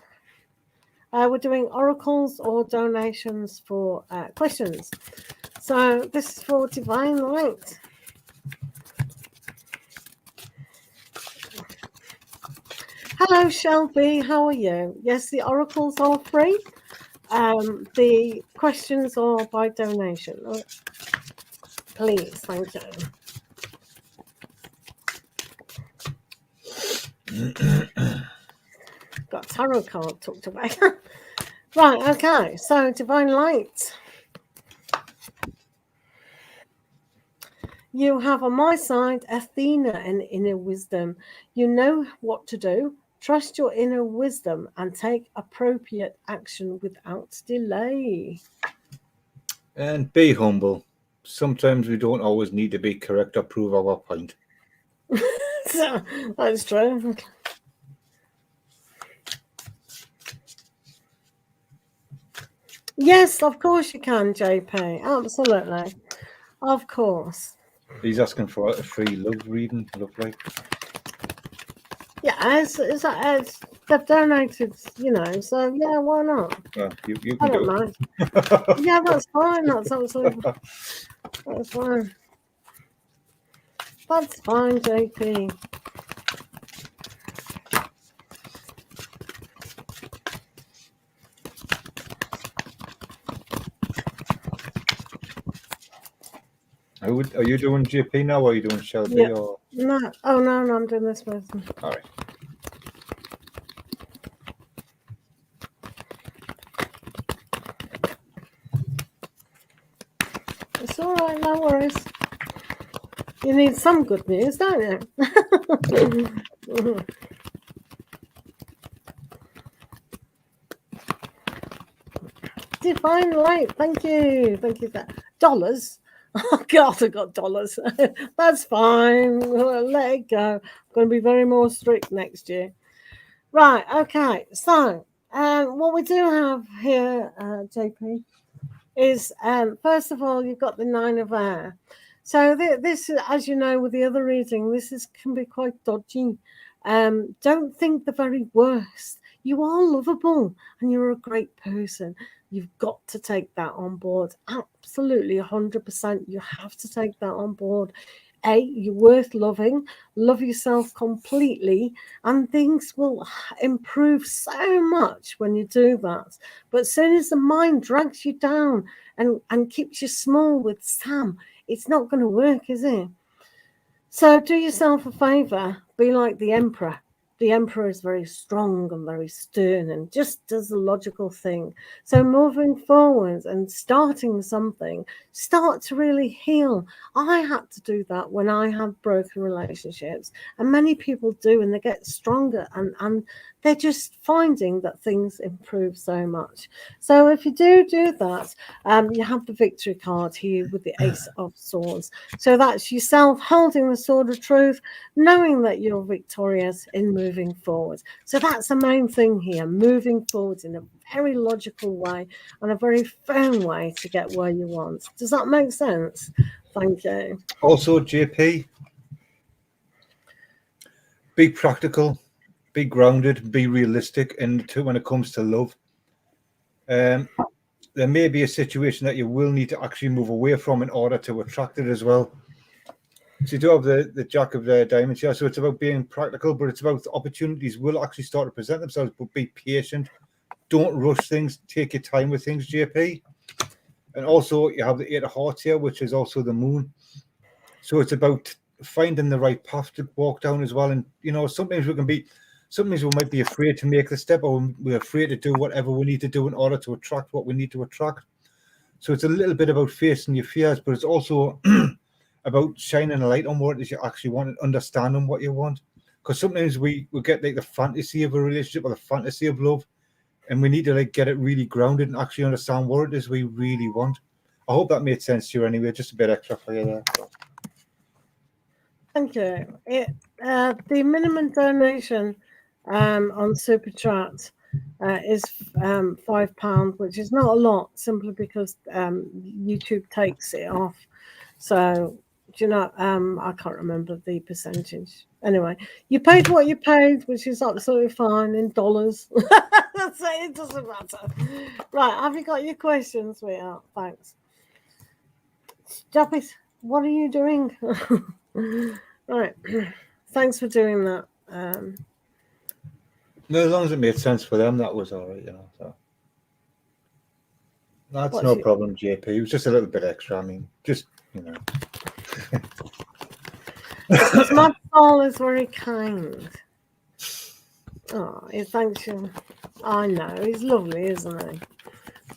We're doing oracles or donations for questions. So this is for Divine Light. Hello, Shelby. How are you? Yes, the oracles are free. The questions are by donation. Oh, please, thank you. Got tarot card tucked away. Right, okay. So, Divine Light. You have on my side Athena and inner wisdom. You know what to do. Trust your inner wisdom and take appropriate action without delay. And be humble. Sometimes we don't always need to be correct or prove our point. So, that's true. Yes, of course you can, JP. Absolutely. Of course. He's asking for a free love reading, look like. Yeah, they've donated, you know, so yeah, why not? Well, you I can do don't it. mind. Yeah, that's fine. That's absolutely that's fine. That's fine, JP. Are you doing JP now, or are you doing Shelby? Yeah. Or? No, oh no, I'm doing this person. All right. It's all right, no worries. You need some good news, don't you? Divine light, thank you. Dollars. Oh God, I got dollars. That's fine. Let it go. I'm going to be very more strict next year. Right. Okay. So, what we do have here, JP, is first of all, you've got the 9 of air. So this, as you know, with the other reading, can be quite dodgy. Don't think the very worst. You are lovable and you're a great person. You've got to take that on board. Absolutely, 100%. You have to take that on board. You're worth loving. Love yourself completely, and things will improve so much when you do that. But as soon as the mind drags you down and keeps you small with Sam, it's not going to work, is it? So do yourself a favor. Be like the Emperor. The Emperor is very strong and very stern and just does the logical thing. So moving forward and starting something, start to really heal. I had to do that when I had broken relationships, and many people do, and they get stronger, and they're just finding that things improve so much. So if you do that, you have the victory card here with the Ace of Swords. So that's yourself holding the sword of truth, knowing that you're victorious in moving forward. So that's the main thing here, moving forward in a very logical way and a very firm way to get where you want. Does that make sense? Thank you. Also, JP, be practical, be grounded, be realistic, and when it comes to love, there may be a situation that you will need to actually move away from in order to attract it as well. So you do have the Jack of Diamonds here, so it's about being practical, but it's about the opportunities will actually start to present themselves, but be patient. Don't rush things. Take your time with things, JP. And also you have the 8 of Hearts here, which is also the moon. So it's about finding the right path to walk down as well. And, you know, sometimes we might be afraid to make the step, or we're afraid to do whatever we need to do in order to attract what we need to attract. So it's a little bit about facing your fears, but it's also about shining a light on what it is you actually want and understanding what you want. Because sometimes we get like the fantasy of a relationship or the fantasy of love, and we need to like get it really grounded and actually understand what it is we really want. I hope that made sense to you anyway. Just a bit extra for you there. Thank you. The minimum donation on Super Chat is £5, which is not a lot, simply because YouTube takes it off. So, do you know, I can't remember the percentage. Anyway, you paid what you paid, which is absolutely fine in dollars. So it doesn't matter. Right, have you got your questions, sweetheart? Thanks. Stop it. What are you doing? Right. Thanks for doing that. No, as long as it made sense for them, that was all right, you know. So that's no problem, JP. It was just a little bit extra. I mean, just, you know. My soul is very kind. Oh, he thanks you. I know. He's lovely, isn't he?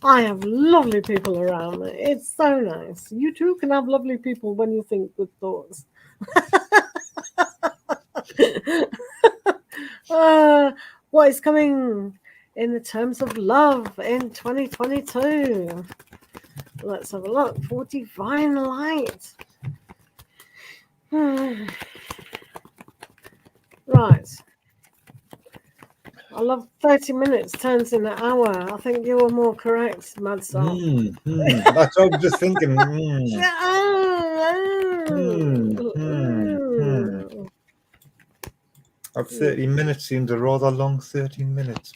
I have lovely people around me. It's so nice. You too can have lovely people when you think good thoughts. What is coming in the terms of love in 2022? Let's have a look for divine light. Right. I love 30 minutes turns in an hour. I think you were more correct, Madsal. That's what I'm just thinking. That 30 minutes seems a rather long 13 minutes.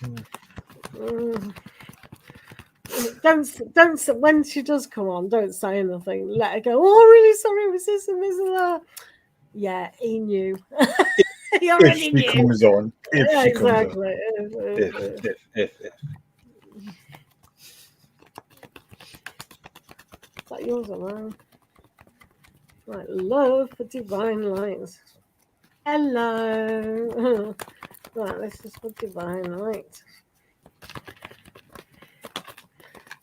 Don't, when she does come on, don't say anything. Let her go, oh, really sorry, was this and this and that. Yeah, he knew. He already knew. Comes on. If she exactly. Comes on. If. Is that yours or mine? Right, love for divine light. Hello. Right, this is for divine light.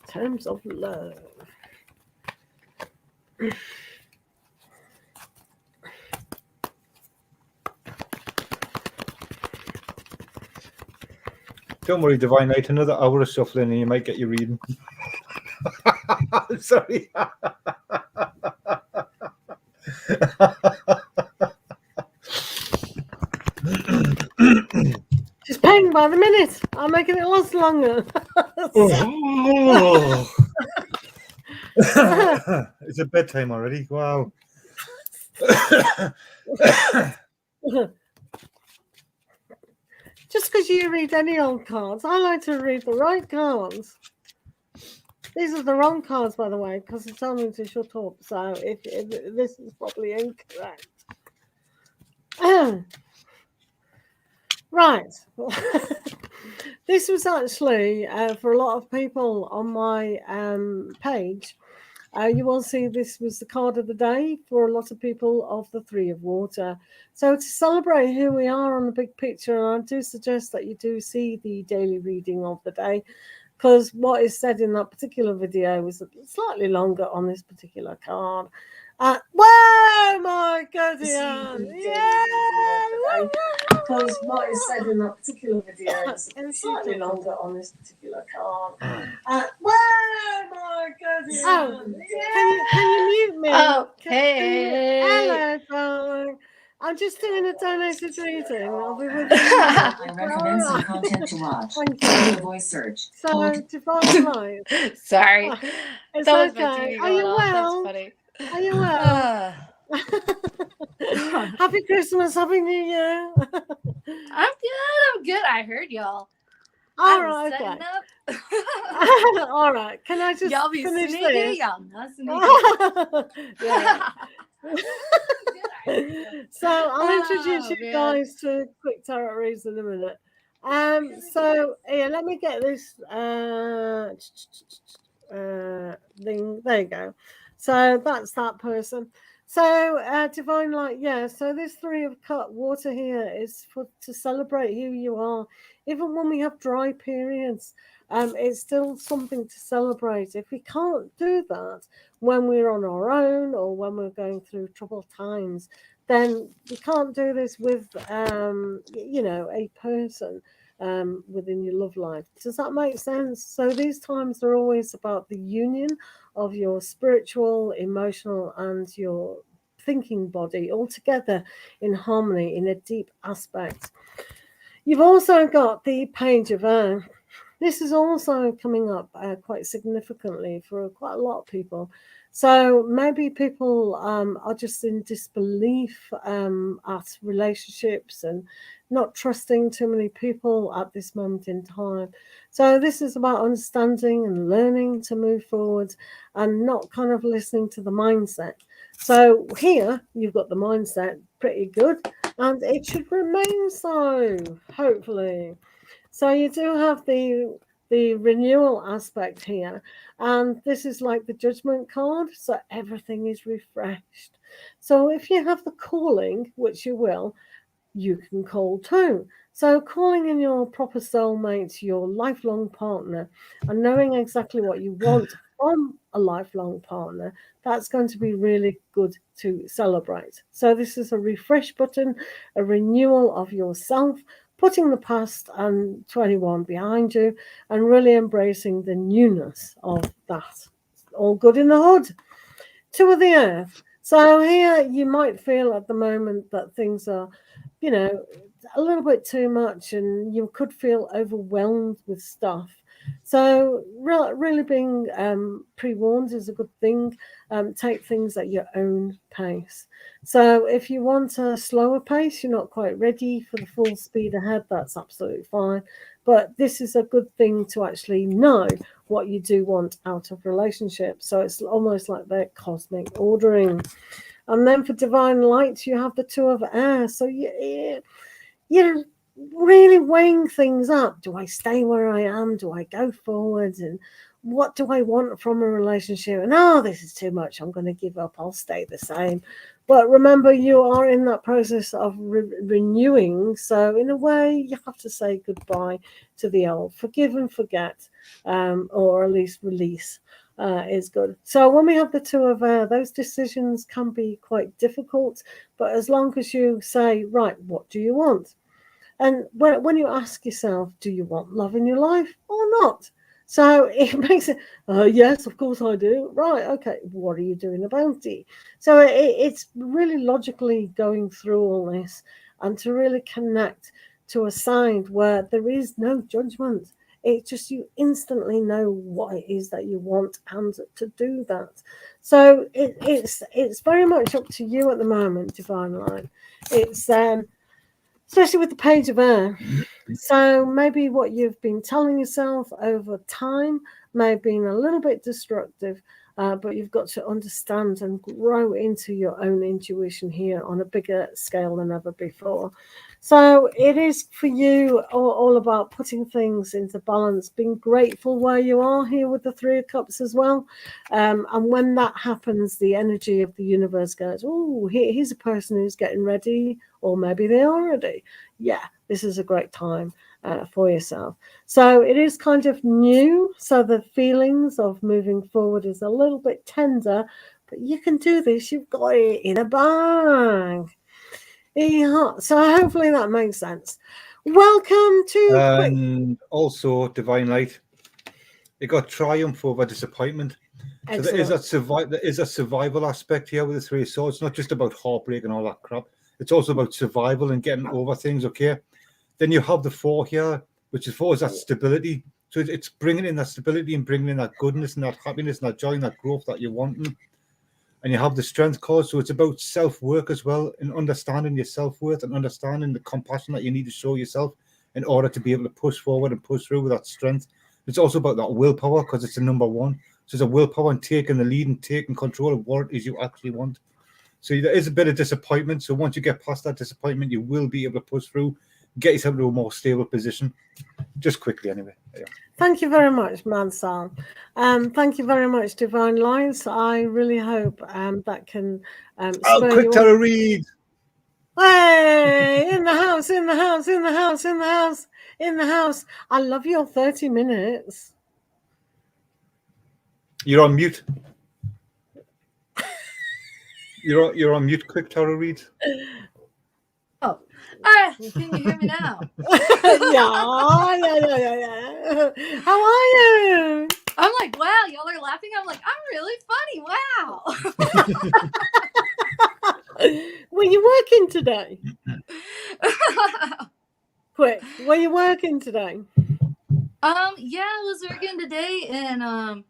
Terms of love. Don't worry, Divine Light. Another hour of shuffling, and you might get your reading. Sorry. She's paying by the minute. I'm making it last longer. It's a bedtime already. Wow. Just because you read any old cards, I like to read the right cards. These are the wrong cards, by the way, because it's telling me to shut up. So if this is probably incorrect. Right. This was actually for a lot of people on my page. You will see this was the card of the day for a lot of people of the Three of Water. So to celebrate who we are on the big picture, and I do suggest that you do see the daily reading of the day, because what is said in that particular video was slightly longer on this particular card. Whoa, my goodness! Yeah! Because what is said in that particular video is slightly longer on this particular card. Whoa, my goodness! Oh, can you mute me? Okay. Hello, darling. I'm just doing a donated reading. I'll be with you. I recommend some content to watch. Thank you. Voice search. So, Divine Light. Sorry. It's That was my okay. TV Are going you off. well? That's funny. Are you well? Happy Christmas, Happy New Year. I'm good. I heard y'all. All I'm right, setting okay. up. All right. Can I just Y'all be finish sneaky, this? y'all not sneaky. Yeah. So I'll introduce you man. guys to quick tarot reads in a minute. So yeah, let me get this thing. There you go. So that's that person. So Divine Light, yeah. So this Three of Water here is to celebrate who you are, even when we have dry periods. It's still something to celebrate. If we can't do that when we're on our own or when we're going through troubled times, then we can't do this with a person within your love life. Does that make sense? So these times are always about the union of your spiritual, emotional, and your thinking body all together in harmony in a deep aspect. You've also got the Page of Earth. This is also coming up quite significantly for quite a lot of people. So maybe people are just in disbelief at relationships and not trusting too many people at this moment in time. So this is about understanding and learning to move forward and not kind of listening to the mindset. So here you've got the mindset pretty good, and it should remain so, hopefully. So you do have the renewal aspect here, and this is like the Judgment card, so everything is refreshed. So if you have the calling, which you will, you can call too. So calling in your proper soulmate, your lifelong partner, and knowing exactly what you want from a lifelong partner, that's going to be really good to celebrate. So this is a refresh button, a renewal of yourself, putting the past and 21 behind you and really embracing the newness of that. All good in the hood. Two of the Earth. So here you might feel at the moment that things are, a little bit too much, and you could feel overwhelmed with stuff. So really being pre-warned is a good thing. Take things at your own pace. So if you want a slower pace, you're not quite ready for the full speed ahead, that's absolutely fine. But this is a good thing to actually know what you do want out of relationships. So it's almost like their cosmic ordering. And then for Divine Light, you have the Two of Air. So you're really weighing things up. Do I stay where I am? Do I go forward? And what do I want from a relationship? And this is too much. I'm going to give up. I'll stay the same. But remember, you are in that process of renewing. So in a way, you have to say goodbye to the old. Forgive and forget, or at least release. Is good. So when we have the Two of Air, those decisions can be quite difficult, but as long as you say, right, what do you want? And when you ask yourself, do you want love in your life or not? So it makes it, yes, of course I do. Right, okay, what are you doing about it? So it's really logically going through all this and to really connect to a side where there is no judgment. It's just you instantly know what it is that you want and to do that. So it's very much up to you at the moment, Divine Light. It's especially with the Page of Air. So maybe what you've been telling yourself over time may have been a little bit destructive, but you've got to understand and grow into your own intuition here on a bigger scale than ever before. So it is for you all about putting things into balance, being grateful where you are here with the Three of Cups as well. And when that happens, the energy of the universe goes, oh, here's a person who's getting ready, or maybe they are ready. Yeah, this is a great time for yourself. So it is kind of new. So the feelings of moving forward is a little bit tender, but you can do this. You've got it in a bag. Yeah, so hopefully that makes sense. Welcome to And also Divine Light. It got triumph over disappointment. So there is a survival aspect here with the Three of Swords. It's not just about heartbreak and all that crap. It's also about survival and getting over things, okay? Then you have the Four here, which is for that stability. So it's bringing in that stability and bringing in that goodness and that happiness and that joy and that growth that you're wanting. And you have the Strength card, so it's about self-work as well, and understanding your self-worth and understanding the compassion that you need to show yourself in order to be able to push forward and push through with that strength. It's also about that willpower, because it's the number one. So it's a willpower and taking the lead and taking control of what it is you actually want. So there is a bit of disappointment. So once you get past that disappointment, you will be able to push through, get yourself to a more stable position. Just quickly, anyway. Yeah. Thank you very much, Mansal. Thank you very much, Divine Lights. I really hope that can Quick tarot read. Hey, in the house, in the house, in the house, in the house, in the house. I love your 30 minutes. You're on mute. You're on mute. Quick tarot read. Oh, can you hear me now? Yeah. How are you? I'm like, wow, y'all are laughing. I'm like, I'm really funny. Wow. Were you working today? Quick, were you working today? Yeah, I was working today, and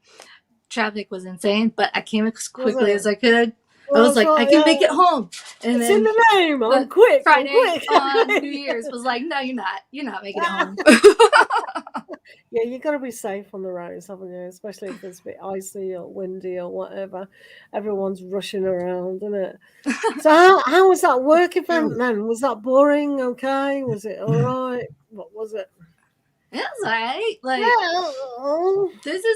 traffic was insane, but I came as quickly as I could. I was like, I can make it home. And it's then in the name. I'm quick. Friday I'm quick. on New Year's was like, no, you're not. You're not making it home. Yeah, you got to be safe on the roads, haven't you? Especially if it's a bit icy or windy or whatever. Everyone's rushing around, isn't it? So how was that work event then? Was that boring? Okay. Was it all right? What was it? It was all right. Like,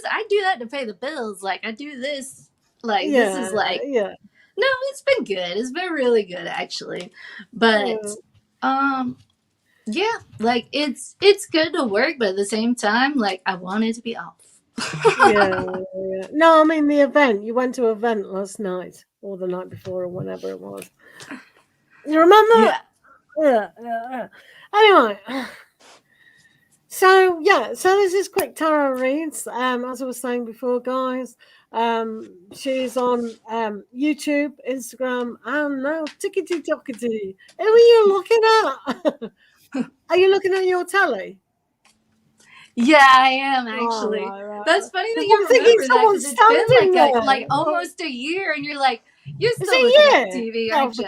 I do that to pay the bills. Like, I do this. Like, this is like, no, it's been good. It's been really good, actually. But, yeah, like, it's good to work, but at the same time, like, I wanted to be off. Yeah. No, I mean the event. You went to an event last night or the night before or whenever it was. You remember? Yeah. Anyway. So this is Quick Tarot Reads. As I was saying before, guys, she's on YouTube, Instagram, and now Tickety Tockety. Who are you looking at? Are you looking at your telly? Yeah, I am actually. Right. That's funny that you remember that, because it's been like almost a year, and you're like, you're still looking at TV, aren't you?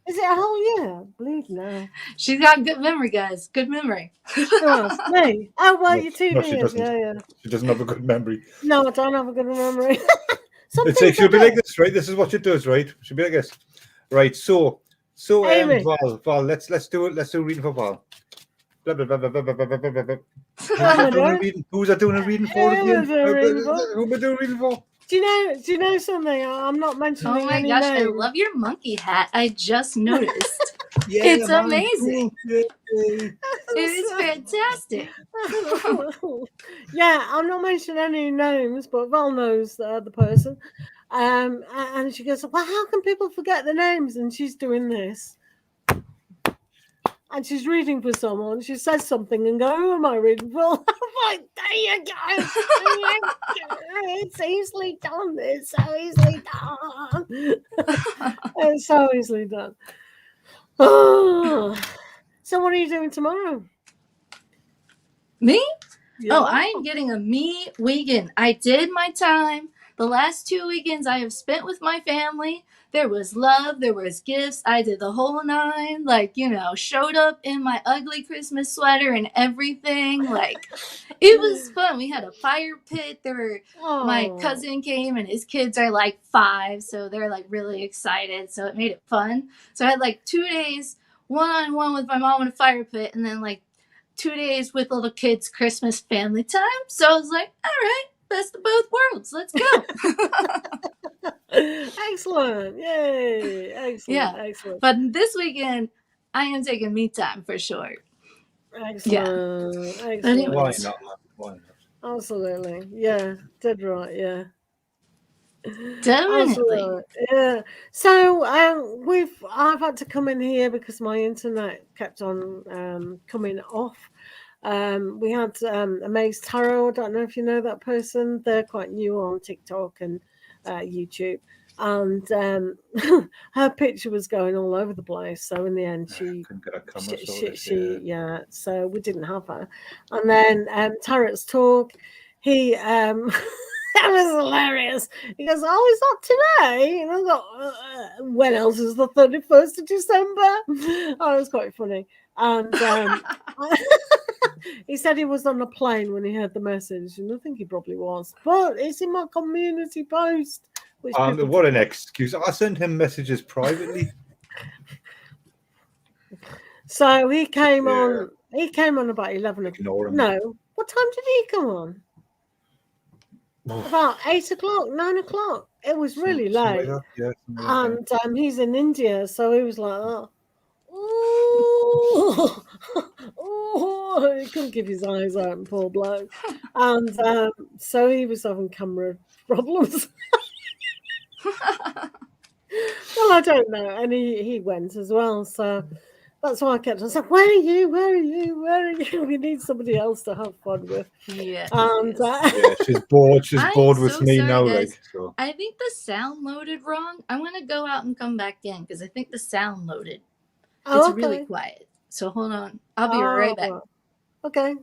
Is it a whole year? Believe now. She's got good memory, guys. Good memory. Me. Oh, well, your TV no, she is. doesn't. Yeah. She doesn't have a good memory. No, I don't have a good memory. She'll be like this, right? This is what she does, right? She'll be like this. Right, so Val, let's do it. Let's do a reading for Val. Blah, blah, blah, blah, blah, blah, blah, blah, blah. Who's that doing a reading for again? Who am I doing a reading for? Do you know something? I'm not mentioning any names. Oh my gosh, I love your monkey hat. I just noticed. It's amazing. It is fantastic. Yeah, I'm not mentioning any names, but Val knows the person. And she goes, well, how can people forget the names? And she's doing this. and she's reading for someone. She says something and go, "Who am I reading for?" I'm like, there you go. It's easily done. It's so easily done. It's so easily done. Oh. So what are you doing tomorrow? Me? Yeah. Oh, I am getting a me weekend. I did my time. The last 2 weekends I have spent with my family. There was love, there was gifts. I did the whole 9. Like, showed up in my ugly Christmas sweater and everything. Like, it was fun. We had a fire pit. My cousin came and his kids are like 5, so they're like really excited. So it made it fun. So I had like 2 days one-on-one with my mom in a fire pit, and then like 2 days with little kids Christmas family time. So I was like, all right, best of both worlds. Let's go. Excellent. Yay. Excellent. Yeah. Excellent. But this weekend, I am taking me time for sure. Excellent. Yeah. Excellent. Why not, man? Why not? Absolutely. Yeah. Dead right. Yeah. Definitely. Absolutely. Yeah. So I've had to come in here because my internet kept on coming off. We had Amazetarot. I don't know if you know that person. They're quite new on TikTok and YouTube. And her picture was going all over the place. So in the end, she so we didn't have her. And then tarotstalk, he that was hilarious. He goes, "Oh, is that today?" And I thought, when else is the 31st of December? Oh, it was quite funny. And he said he was on a plane when he heard the message, and I think he probably was. But it's in my community post. What an excuse. I sent him messages privately. So he came on. He came on about 11 o'clock. Ignore him. No, what time did he come on? About 8 o'clock, 9 o'clock. It was really late. And he's in India, so he was like, oh, he couldn't keep his eyes open, poor bloke. And so he was having camera problems. Well, I don't know. And he went as well. So that's why I kept on saying, "Where are you? Where are you? Where are you?" We need somebody else to have fun with. Yeah. And she's bored. She's bored with so me sorry, now. guys. Like, so. I think the sound loaded wrong. I'm going to go out and come back in because I think the sound loaded. It's really quiet. So hold on. I'll be right back. Okay.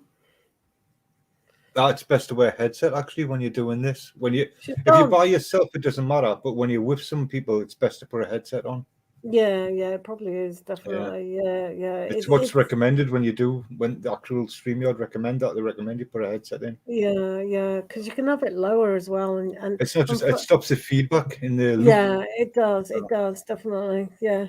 It's best to wear a headset actually when you're doing this. If you by yourself, it doesn't matter. But when you're with some people, it's best to put a headset on. Yeah, it probably is, definitely. Yeah. It's what's recommended when the actual StreamYard recommend that. They recommend you put a headset in. Yeah, because you can have it lower as well, and it's not just it stops the feedback in the loop. Yeah, it does. It does, definitely. Yeah.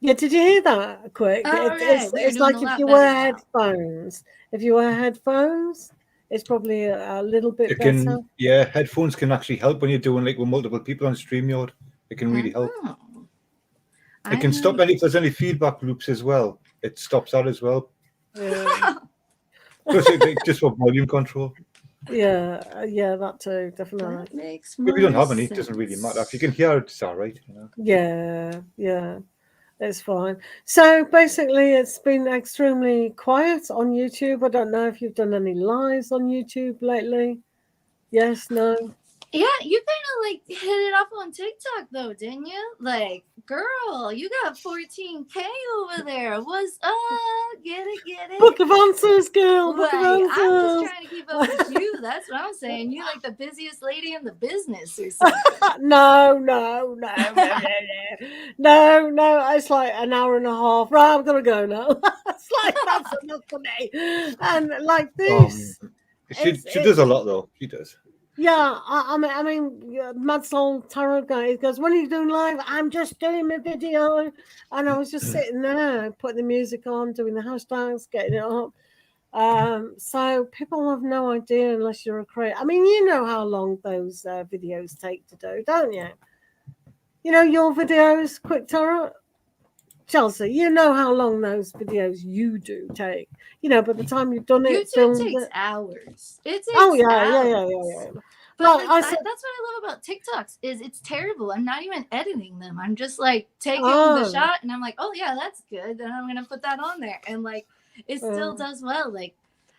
Did you hear that? Quick. It's like if you wear headphones. If you wear headphones, it's probably a little bit better. Yeah, headphones can actually help when you're doing like with multiple people on StreamYard. It can really help. It can stop if there's any feedback loops as well. It stops that as well. Yeah. Just for volume control. Yeah, that too, definitely. That makes if you don't have any, it doesn't really matter. If you can hear it, it's all right. Yeah. It's fine. So basically, it's been extremely quiet on YouTube. I don't know if you've done any lives on YouTube lately. Yes, no. Yeah, you kind of like hit it off on TikTok though, didn't you? Like, girl, you got 14K over there. What's up? Get it? Book of answers, girl. Book of answers. I'm just trying to keep up with you. That's what I'm saying. You like the busiest lady in the business or something. No. It's like an hour and a half. Right, I'm gonna go now. It's like that's enough for me. And like this, she does a lot though. She does. Yeah, I mean, madsoltarot guy, he goes, "When are you doing live?" "I'm just doing my video." And I was just sitting there, putting the music on, doing the hashtags, getting it up. So people have no idea unless you're a creator. I mean, you know how long those videos take to do, don't you? You know your videos, Quick Tarot? Chelsea, you know how long those videos you do take. You know, by the time you've done it, YouTube takes hours. It takes hours. Yeah. But that's what I love about TikToks is it's terrible. I'm not even editing them. I'm just like taking the shot and I'm like, oh yeah, that's good. And I'm gonna put that on there. And like it still does well. Like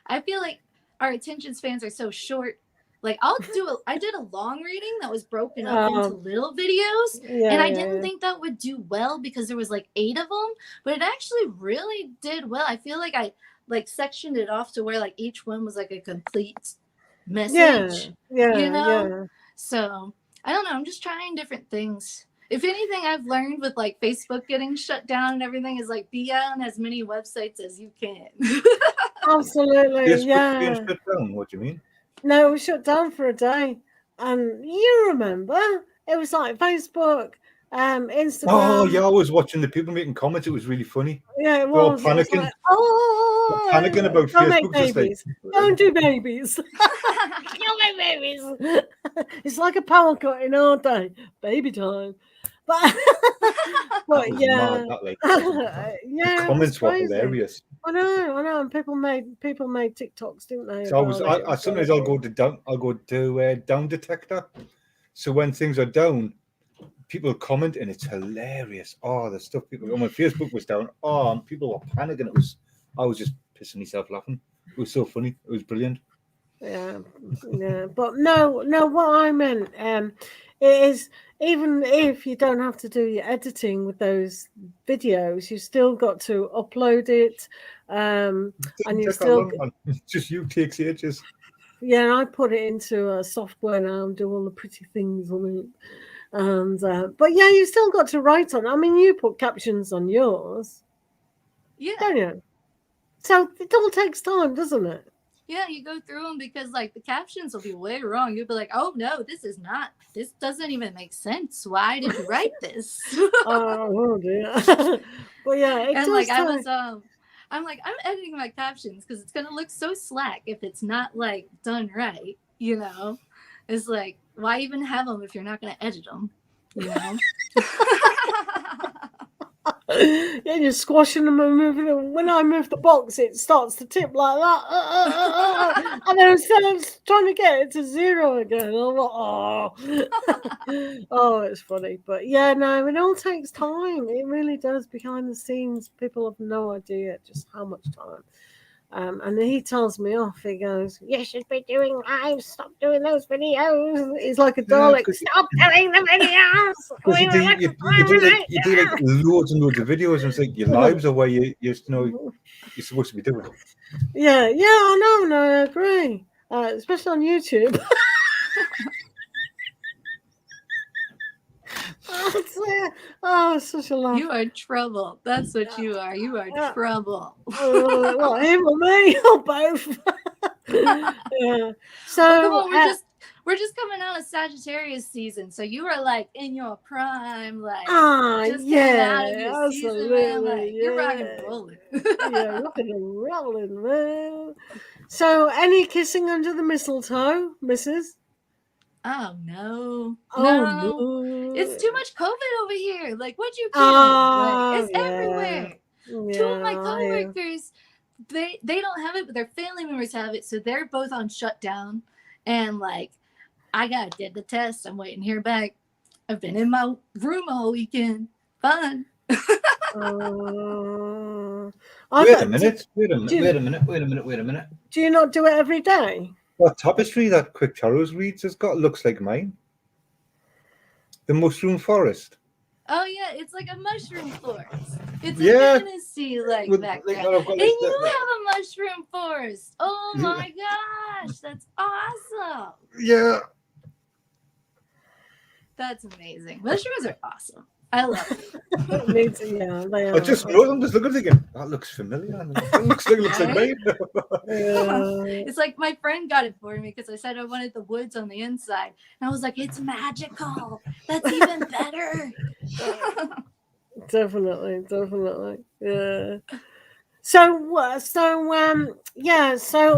I feel like our attention spans are so short. Like I did a long reading that was broken up into little videos. And I didn't think that would do well because there was like 8 of them, but it actually really did well. I feel like I like sectioned it off to where like each one was like a complete message. So I don't know, I'm just trying different things. If anything I've learned with like Facebook getting shut down and everything is like be on as many websites as you can. Absolutely. Facebook being shut down, what do you mean? No, it was shut down for a day. And you remember it was like Facebook, Instagram. Oh yeah, I was watching the people making comments. It was really funny. Yeah, it was. was. Panicking. It was like, panicking about don't Facebook. Make babies. Don't do babies. Don't make babies. It's like a power cutting, aren't they? Baby time. But yeah, mad, yeah. The comments were hilarious. I know, and people made TikToks, didn't they? So I sometimes I'll go to down detector. So when things are down, people comment and it's hilarious. Oh, the stuff people on my Facebook was down. Oh, and people were panicking. I was just pissing myself laughing. It was so funny. It was brilliant. Yeah. But no. What I meant is even if you don't have to do your editing with those videos, you still got to upload it. And you still just you takes ages. Yeah, I put it into a software now and do all the pretty things on it. And but yeah, you still got to write on. I mean, you put captions on yours, don't you? So it all takes time, doesn't it? Yeah, you go through them because like the captions will be way wrong. You'll be like, "Oh no, this doesn't even make sense. Why did you write this?" Oh dear. Well, yeah, it and does like I'm editing my captions because it's gonna look so slack if it's not like done right. You know, it's like, why even have them if you're not gonna edit them? You know. Yeah, you're squashing them and moving them. When I move the box, it starts to tip like that. And then instead of trying to get it to 0 again, I'm like, oh, it's funny. But yeah, no, it all takes time. It really does. Behind the scenes, people have no idea just how much time. And he tells me off. He goes, "You should be doing lives. Stop doing those videos." He's like a Dalek. Stop doing the videos. You do like loads and loads of videos, and it's like your lives are where you're supposed to be doing. Yeah, I know. No, I agree. Especially on YouTube. Oh, such a laugh. You are trouble. That's what you are. You are trouble. Well, him or me or both. Yeah. So come on, we're just coming out of Sagittarius season, so you are like in your prime, like just getting out of your season, man. Like, you're rocking and rolling. Yeah, rocking and rolling, man. So, any kissing under the mistletoe, Mrs.? Oh no. It's too much COVID over here. Like, what you kidding? Like, it's everywhere. Yeah, 2 of my coworkers, they don't have it, but their family members have it, so they're both on shutdown. And like, I did the test. I'm waiting to hear back. I've been in my room all weekend. Fun. Wait a minute. Do you not do it every day? What tapestry that Quick Tarot Reads has got looks like mine. The mushroom forest. Oh yeah, it's like a mushroom forest. It's a fantasy like background. And you have a mushroom forest. Oh my gosh, that's awesome. Yeah. That's amazing. Mushrooms are awesome. I love it. Me too, yeah, they are. I'm just looking thinking, that looks familiar. It looks like me. It's like my friend got it for me because I said I wanted the woods on the inside. And I was like, it's magical. That's even better. Definitely. Yeah. So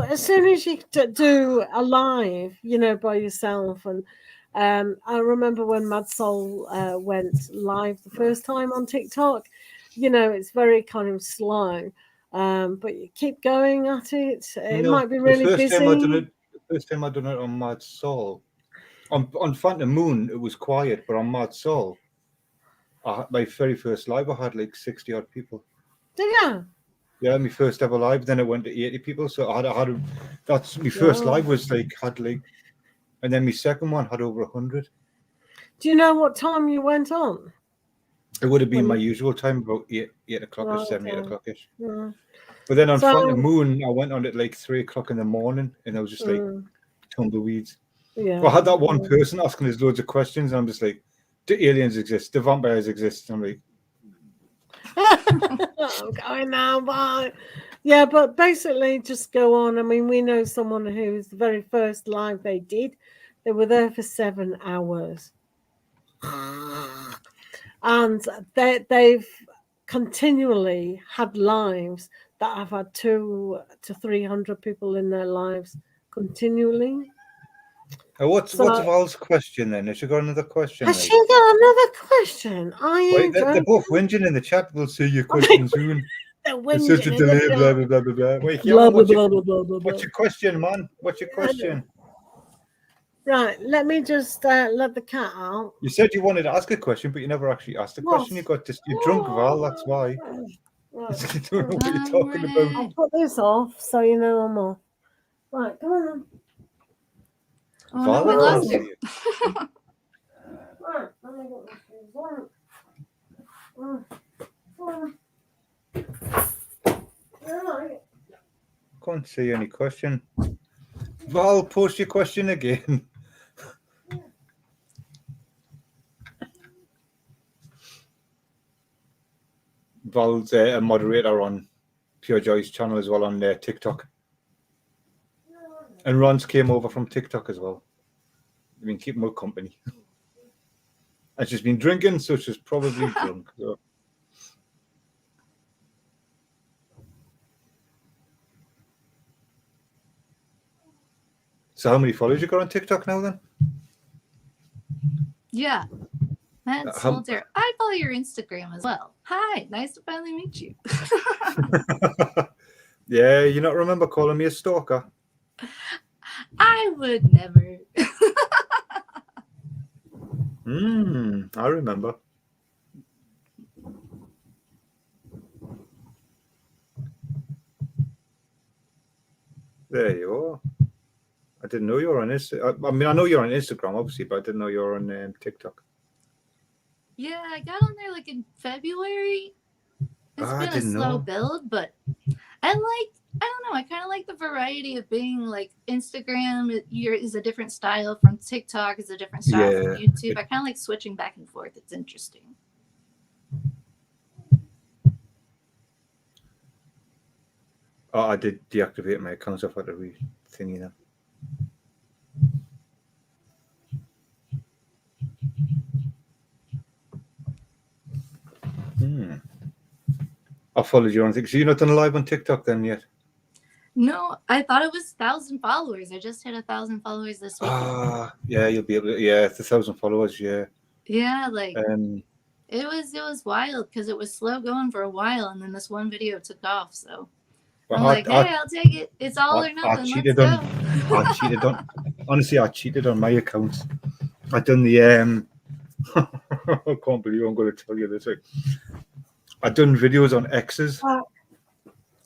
as soon as you do a live, by yourself, and I remember when Madsol went live the first time on TikTok, it's very kind of slow, but you keep going at it. It might be really busy. The first time I done it on Madsol, On Phantom Moon, it was quiet, but on Mad Soul, my very first live, I had like 60 odd people. Did you? Yeah, my first ever live. Then it went to 80 people. So that's my first live was had and then my second one had over 100. Do you know what time you went on? It would have been my usual time, about 8 o'clock or 7, 8 o'clock ish. Yeah. But then on Phantom Moon, I went on at like 3 o'clock in the morning, and I was just like tumbleweeds. Yeah. Well, I had that one person asking us loads of questions, and I'm just like, do aliens exist? Do vampires exist? I'm like, I'm going now, bye. Yeah, but basically, just go on. I mean, we know someone who's the very first live they did. They were there for 7 hours. And they've continually had lives that have had 200 to 300 people in their lives continually. what's Val's question then? Has she got another question? Has she got another question? Wait, they're both whinging in the chat. We'll see your question soon. It's such a delay, blah, blah, blah, blah, blah. Wait, what's your question, man? What's your question? Right, let me just let the cat out. You said you wanted to ask a question, but you never actually asked a question. You're drunk, Val, that's why. Right. You don't know what you're talking about. I'll put this off so you know I'm off. Right, come on. Oh, Val, no, we lost her. Right, let me get my shoes on. Can't see any question. Val, post your question again. Val's a moderator on PureJOY's channel as well on TikTok. And Ron's came over from TikTok as well. I've been keeping her company. And she's been drinking, so she's probably drunk. So how many followers you got on TikTok now then? Yeah. Madsoltarot. I follow your Instagram as well. Hi, nice to finally meet you. Yeah, you not remember calling me a stalker? I would never. I remember. There you are. I didn't know you were on Instagram. I mean, I know you're on Instagram, obviously, but I didn't know you were on TikTok. Yeah, I got on there like in February. It's been a slow build, but I don't know. I kind of like the variety of being like Instagram is a different style from TikTok, is a different style from YouTube. I kind of like switching back and forth. It's interesting. Oh, I did deactivate my account. So I had to re-thingy now. I followed you on TikTok. So you're not done live on TikTok then yet? No, I thought it was 1,000 followers. I just hit 1,000 followers this week. Yeah, you'll be able to. Yeah, it's 1,000 followers. Yeah. Yeah, like it was wild because it was slow going for a while, and then this one video took off. So I'm like, hey, I'll take it. It's all or nothing. Let's go. I cheated on. Honestly, I cheated on my account. I done the I can't believe I'm going to tell you this. I done videos on X's,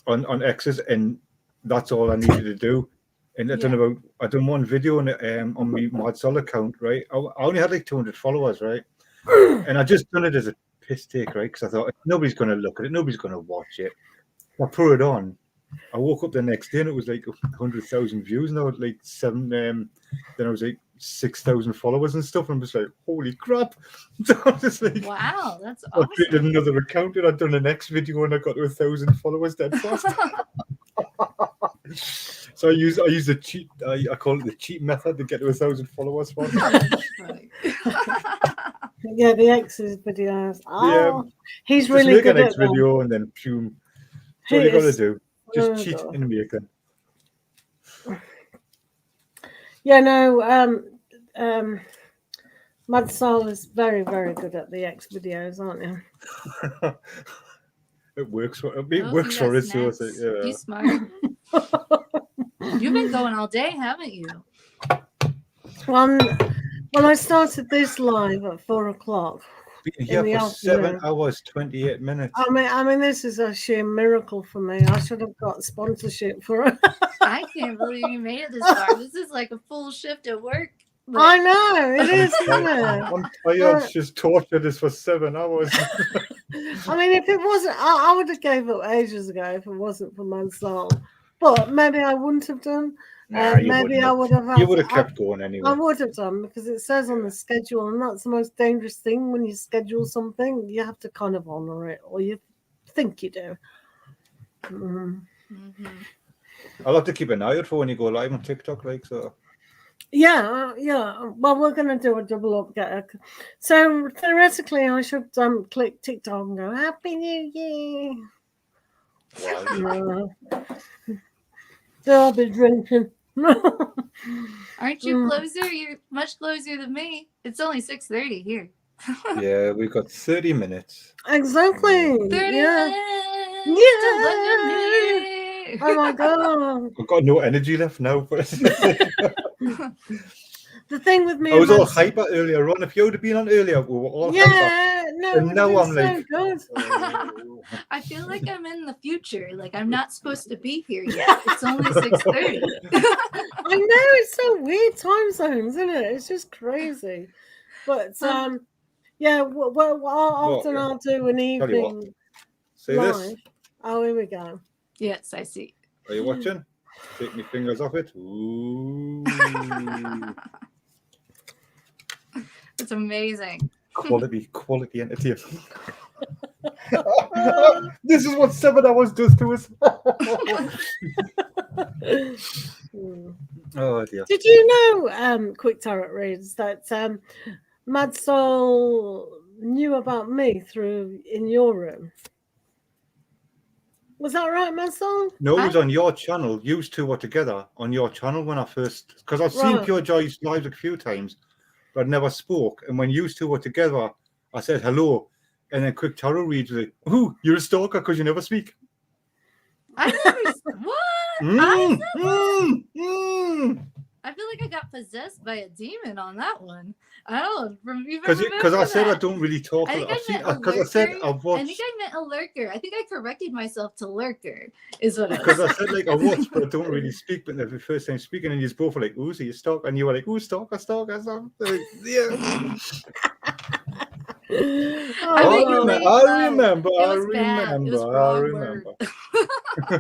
on X's, and that's all I needed to do. And I done one video on my Madsol account, right? I only had like 200 followers, right? And I just done it as a piss take, right? Because I thought nobody's going to look at it, nobody's going to watch it. I put it on. I woke up the next day and it was like 100,000 views, and I was like 7. Then I was like 6,000 followers and stuff. And I'm just like, holy crap! So I was just like, wow, that's awesome. I created another account and I'd done the next video and I got to 1,000 followers dead fast. So I use the cheat. I call it the cheat method to get to 1,000 followers fast. Yeah, the X's videos. He's just really make good an at X video and then boom. That's all you got to do. Just cheat and make it. Yeah, no. Madsol is very, very good at the X videos, aren't you? It works for us. So yeah. You smart. You've been going all day, haven't you? Well, Well, I started this live at 4 o'clock. Been here for 7 hours, 28 minutes. I mean, this is a sheer miracle for me. I should have got sponsorship for it. I can't believe you made it this far. This is like a full shift at work. But... I know, it is, isn't it? I'm tired. She's tortured us for 7 hours. I mean, if it wasn't, I would have gave up ages ago if it wasn't for Madsol. But maybe I wouldn't have done. Maybe I would have. You would have kept going anyway. I would have done, because it says on the schedule, and that's the most dangerous thing when you schedule something. You have to kind of honor it, or you think you do. Mm-hmm. I'll have to keep an eye out for when you go live on TikTok, like so. Yeah. Well, we're going to do a double up. So theoretically, I should click TikTok and go, Happy New Year. Wow. So I'll be drinking. Aren't you closer? You're much closer than me. It's only 6:30 here. Yeah, we've got 30 minutes. Exactly. 30 yeah. minutes. Yeah. Oh my god. I've got no energy left now. But the thing with me, I was all hyper earlier on. If you would have been on earlier, we were all hyper. No. And now I'm like, I feel like I'm in the future. Like I'm not supposed to be here yet. It's only 6:30. I know, it's so weird time zones, isn't it? It's just crazy. But yeah, well, often I'll do an evening live. This. Oh, here we go. Yes, I see. Are you watching? Take my fingers off it. Ooh. It's amazing. Quality entertainment. This is what 7 hours does to us. Oh dear. Did you know, Quick Tarot Reads, that Madsol knew about me in your room? Was that right, Madsol? No, it was on your channel. You two were together on your channel when I first, because I've seen PureJOY's live a few times, but I never spoke. And when you two were together, I said hello, and then Quick Tarot Reads was like, "Ooh, you're a stalker because you never speak." I never. What? I feel like I got possessed by a demon on that one. I don't remember. Because I said I don't really talk. I think I said I've watched. I think I meant a lurker. I think I corrected myself to lurker. Is what because I said like I watch, but I don't really speak. But the first time speaking, and you both were like, "Ooh, so you stalk," and you were like, "Ooh, stalker." Like, yeah. I remember.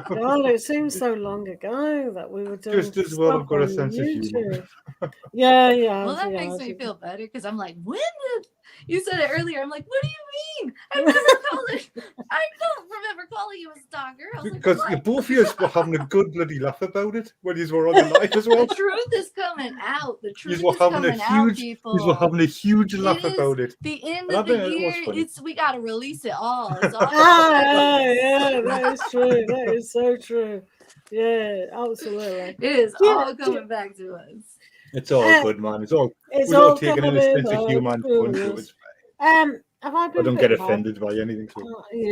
God, it seems so long ago that we were doing. Just as well, I've got a sense of humor. Yeah. Well, that makes me feel better because I'm like, when did you said it earlier? I'm like, what do you mean? I never called it. I don't remember calling you a stalker. Because like, both of us were having a good bloody laugh about it when you were on the live as well. The truth is coming out. The truth is coming out, people. You were having a huge laugh about it. The end of the year. We got to release it all. It's all yeah, that is true. That is so true. Yeah, absolutely. It is all coming back to us. It's all good, man. It's all taken in a sense of humour and fun. I don't get offended by anything. So.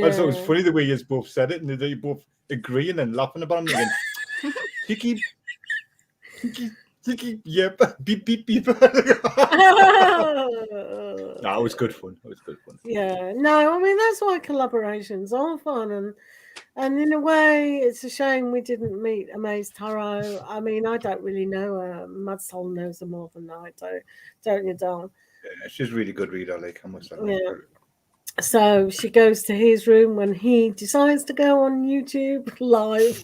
I thought it was funny the way you both said it and they both agreeing and laughing about it. Tiki, yep, beep, beep, beep. It was good fun. Yeah, no, I mean that's why collaborations are fun, and in a way, it's a shame we didn't meet Amazetarot. I mean, I don't really know her. Madsol knows her more than I do, don't you, Don? Yeah, she's a really good reader. Like, how much? Yeah. So she goes to his room when he decides to go on YouTube live.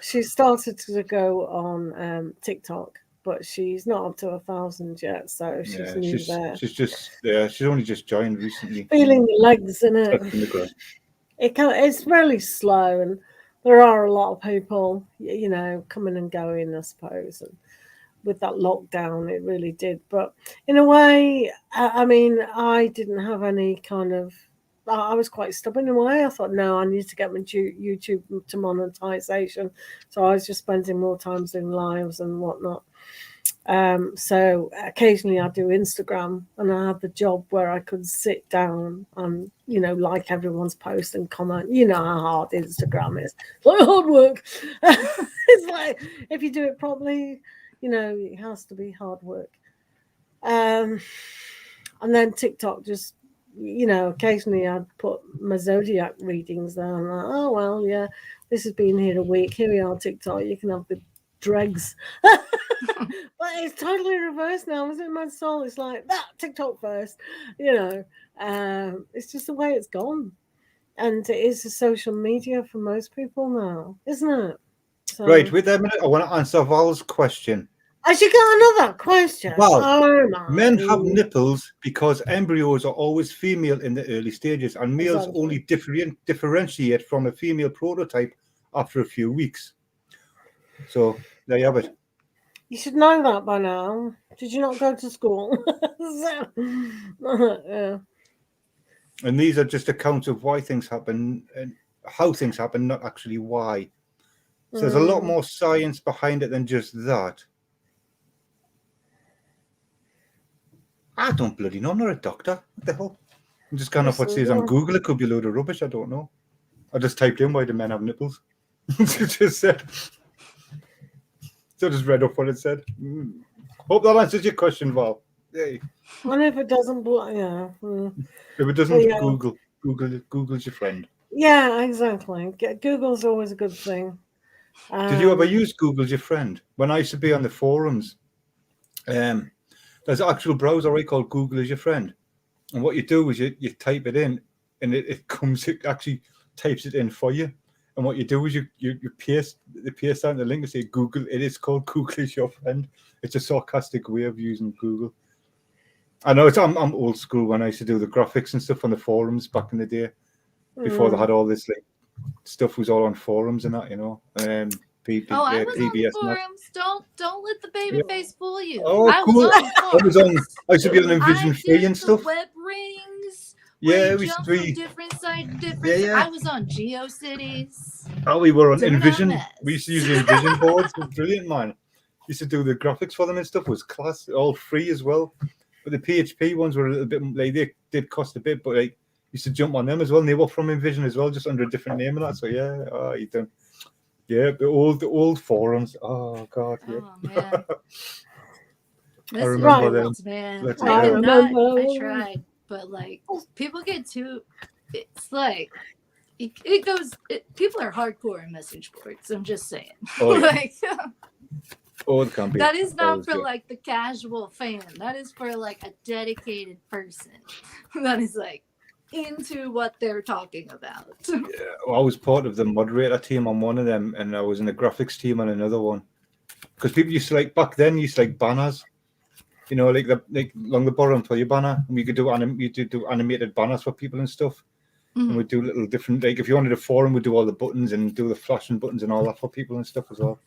She started to go on TikTok, but she's not up to 1,000 yet, so she's new there. She's only just joined recently. Feeling the legs in it. It's really slow, and there are a lot of people, coming and going, I suppose. And with that lockdown, it really did. But in a way, I mean, I didn't have any kind of. I was quite stubborn in a way. I thought, no, I need to get my YouTube to monetization. So I was just spending more time doing lives and whatnot. So occasionally I do Instagram, and I had the job where I could sit down and, you know, like everyone's post and comment. You know how hard Instagram is. It's like hard work. It's like, if you do it properly, you know, it has to be hard work. And then TikTok, just, you know, occasionally I'd put my zodiac readings there. I'm like, oh, well, yeah, this has been here a week. Here we are, TikTok. You can have the dregs. But it's totally reversed now. Is it, Mad Soul? It's like that TikTok first, you know. It's just the way it's gone, and it is a social media for most people now, isn't it? So, Right, wait a minute. I want to answer Val's question. Has you got another question? Val, oh my! Men have nipples because embryos are always female in the early stages, and males Exactly. only differentiate from a female prototype after a few weeks. So there you have it. You should know that by now. Did you not go to school? Yeah. And these are just accounts of why things happen and how things happen, not actually why. So there's a lot more science behind it than just that. I don't bloody know. I'm not a doctor. What the hell? I'm just kind of what says on Google. It could be a load of rubbish. I don't know. I just typed in why do men have nipples. It just said. So I just read up what it said. Hope that answers your question, Val. Yay. And if it doesn't, yeah. If it doesn't, yeah. Google's your friend. Yeah, exactly. Google's always a good thing. Did you ever use Google's your friend? When I used to be on the forums, there's an actual browser right called Google is your friend. And what you do is you type it in, and it actually types it in for you. And what you do is you paste down the link and say Google. It is called Google is your friend. It's a sarcastic way of using Google. I know I'm old school when I used to do the graphics and stuff on the forums back in the day, before they had all this like stuff was all on forums and that, you know. I was PBS on the forums. Don't let the baby face fool you. Oh, cool. I used to be on Envision Free and stuff. Web rings. Yeah, we used to be different side, different. Yeah. I was on GeoCities. Oh, we were on Envision. We used to use the Envision boards. It was brilliant, man. Used to do the graphics for them and stuff. It was class, all free as well. But the PHP ones were a little bit like they did cost a bit, but like used to jump on them as well. And they were from Envision as well, just under a different name and that. So yeah, you done. Yeah, the old forums. Oh god, yeah. Oh, man. I remember them. Man. I tried, but like people get too. It's like it goes. People are hardcore in message boards. I'm just saying. Oh, yeah. Like. Oh, it can be. That is not for like the casual fan. That is for like a dedicated person that is like into what they're talking about. Yeah, well, I was part of the moderator team on one of them, and I was in the graphics team on another one. Because people used to like back then used to like banners, you know, like along the bottom for your banner, and we could do animated banners for people and stuff. And we'd do little different, like if you wanted a forum, we'd do all the buttons and do the flashing buttons and all that for people and stuff as well.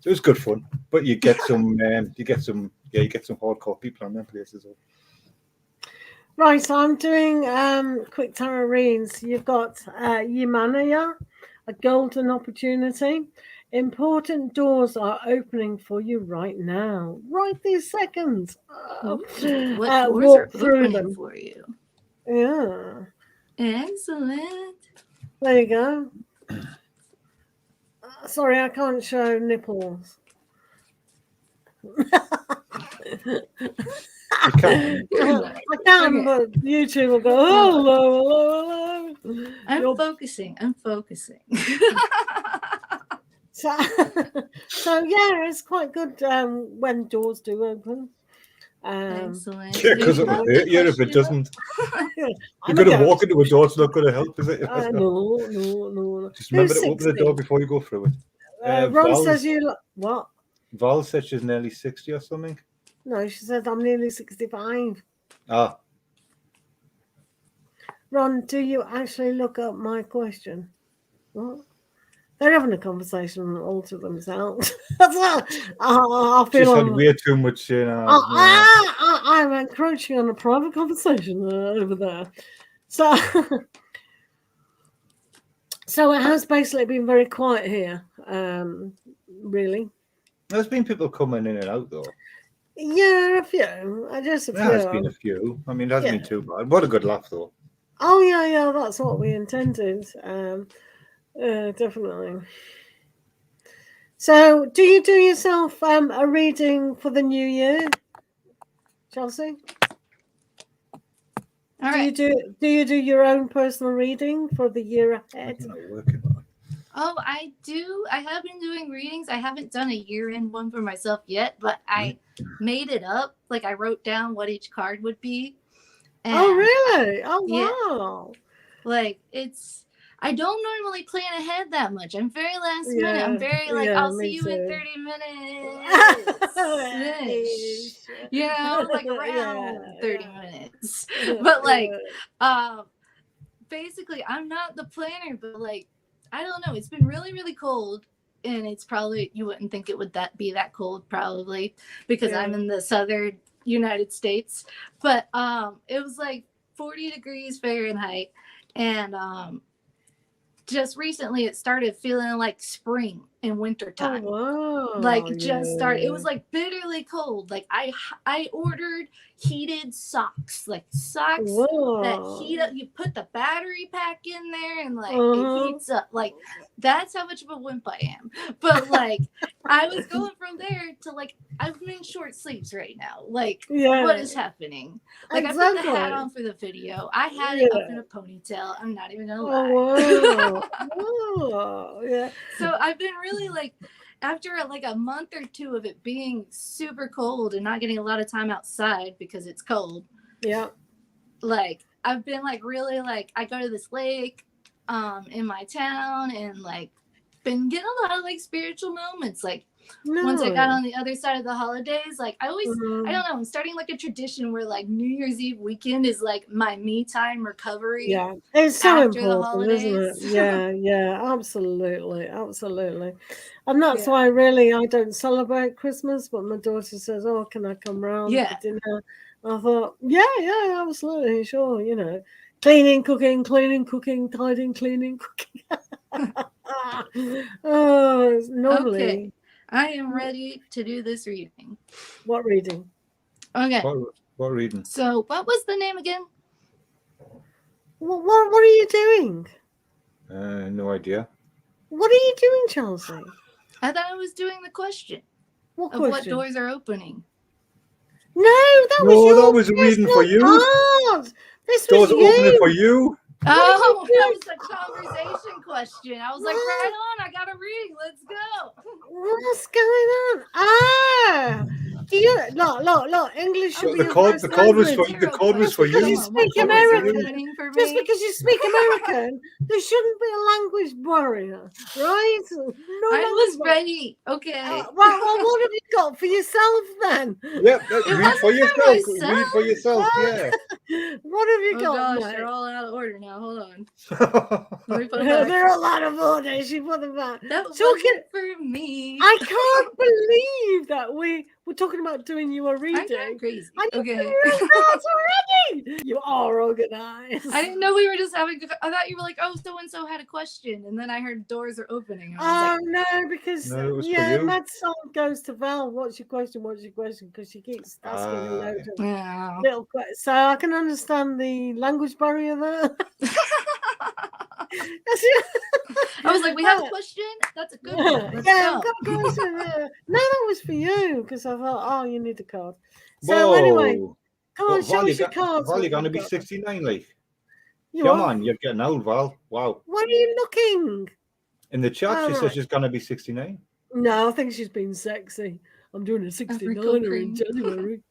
So it was good fun, but you get some hardcore people on them places as well. Right, so I'm doing quick tarot readings. You've got Yimanaya, a golden opportunity. Important doors are opening for you right now, right this second. What doors are opening for you? Yeah. Excellent. There you go. Sorry, I can't show nipples. I can, but YouTube will go, hello. I'm focusing. So yeah, it's quite good when doors do open. Excellent. Yeah, because it will hurt you if it doesn't. You're going to walk into a door, it's not going to help, is it? No. Just remember to open the door before you go through it. Ron says what? Val says she's nearly 60 or something. No, she says I'm nearly 65. Ah. Ron, do you actually look up my question? What? They're having a conversation all to themselves. I feel she's had way too much. I'm encroaching on a private conversation over there. So it has basically been very quiet here. Really. There's been people coming in and out though. Yeah, a few. Just a few. There has been a few. I mean, it hasn't been too bad. What a good laugh, though. Oh yeah, that's what we intended. Definitely. So, do you do yourself a reading for the new year, Chelsea? All right. Do you do your own personal reading for the year ahead? Oh, I do. I have been doing readings. I haven't done a year-end one for myself yet, but I made it up. Like I wrote down what each card would be. Oh, really? Oh, wow. Like I don't normally plan ahead that much. I'm very last minute. I'm very like, I'll see you in 30 minutes. You know, like around 30 minutes. But like, basically, I'm not the planner, but like, I don't know. It's been really, really cold. And it's probably, you wouldn't think it would be that cold probably because I'm in the southern United States. But it was like 40 degrees Fahrenheit. And just recently it started feeling like spring and winter time. Oh, wow. Like just started. It was like bitterly cold. Like I ordered heated socks, like socks that heat up. You put the battery pack in there and like it heats up. Like that's how much of a wimp I am. But like I was going from there to like I'm in short sleeves right now. Like what is happening? Like I put the hat on for the video. I had it up in a ponytail. I'm not even gonna lie. Yeah. So I've been really like after like a month or two of it being super cold and not getting a lot of time outside because it's cold. Yeah. Like I've been like really like I go to this lake in my town and like been getting a lot of like spiritual moments. Like once I got on the other side of the holidays, like I always I don't know, I'm starting like a tradition where like New Year's Eve weekend is like my me time recovery. Yeah, it's so important, isn't it? Yeah, absolutely. And that's why really I don't celebrate Christmas, but my daughter says, oh, can I come round for dinner? I thought, yeah, absolutely, sure, you know. Cleaning, cooking, tidying, cleaning, cooking. Normally. Okay. I am ready to do this reading. What reading? Okay. What reading? So, what was the name again? What are you doing? No idea. What are you doing, Chelsea? I thought I was doing the question. What of question? What doors are opening? No, that was a reading for you. Card. This doors was are opening for you. Oh, that was a conversation question. I was like, right on, I got a reading. Let's go. What's going on? Do you look? English should be the code was for you. Because you speak American. Just because you speak American, there shouldn't be a language barrier, right? I was ready. Okay. Well, what have you got for yourself then? Yep, read for yourself. Read for yourself. Yeah. What have you got? Gosh, mate? they're all out of order now. Hold on. Let me put them back. They're all out of order. She put them back. That wasn't for me. I can't believe that we're talking about doing you a reading. I'm crazy. Okay. Already. You are organized. I didn't know we were just having. I thought you were like, oh, so and so had a question, and then I heard doors are opening. Oh no, because madsoltarot goes to Val. What's your question? Because she keeps asking little questions. So I can understand the language barrier there. I was like, we have a question. That's a good one. Let's go. I've got a question there. No, that was for you because I thought, oh, you need a card. So anyway, come on, show us your cards. Val, you're going to be 69, like. Come on, you're getting old, Val. Wow. What are you looking? In the chat, she says she's going to be 69. No, I think she's been sexy. I'm doing a 69er in January.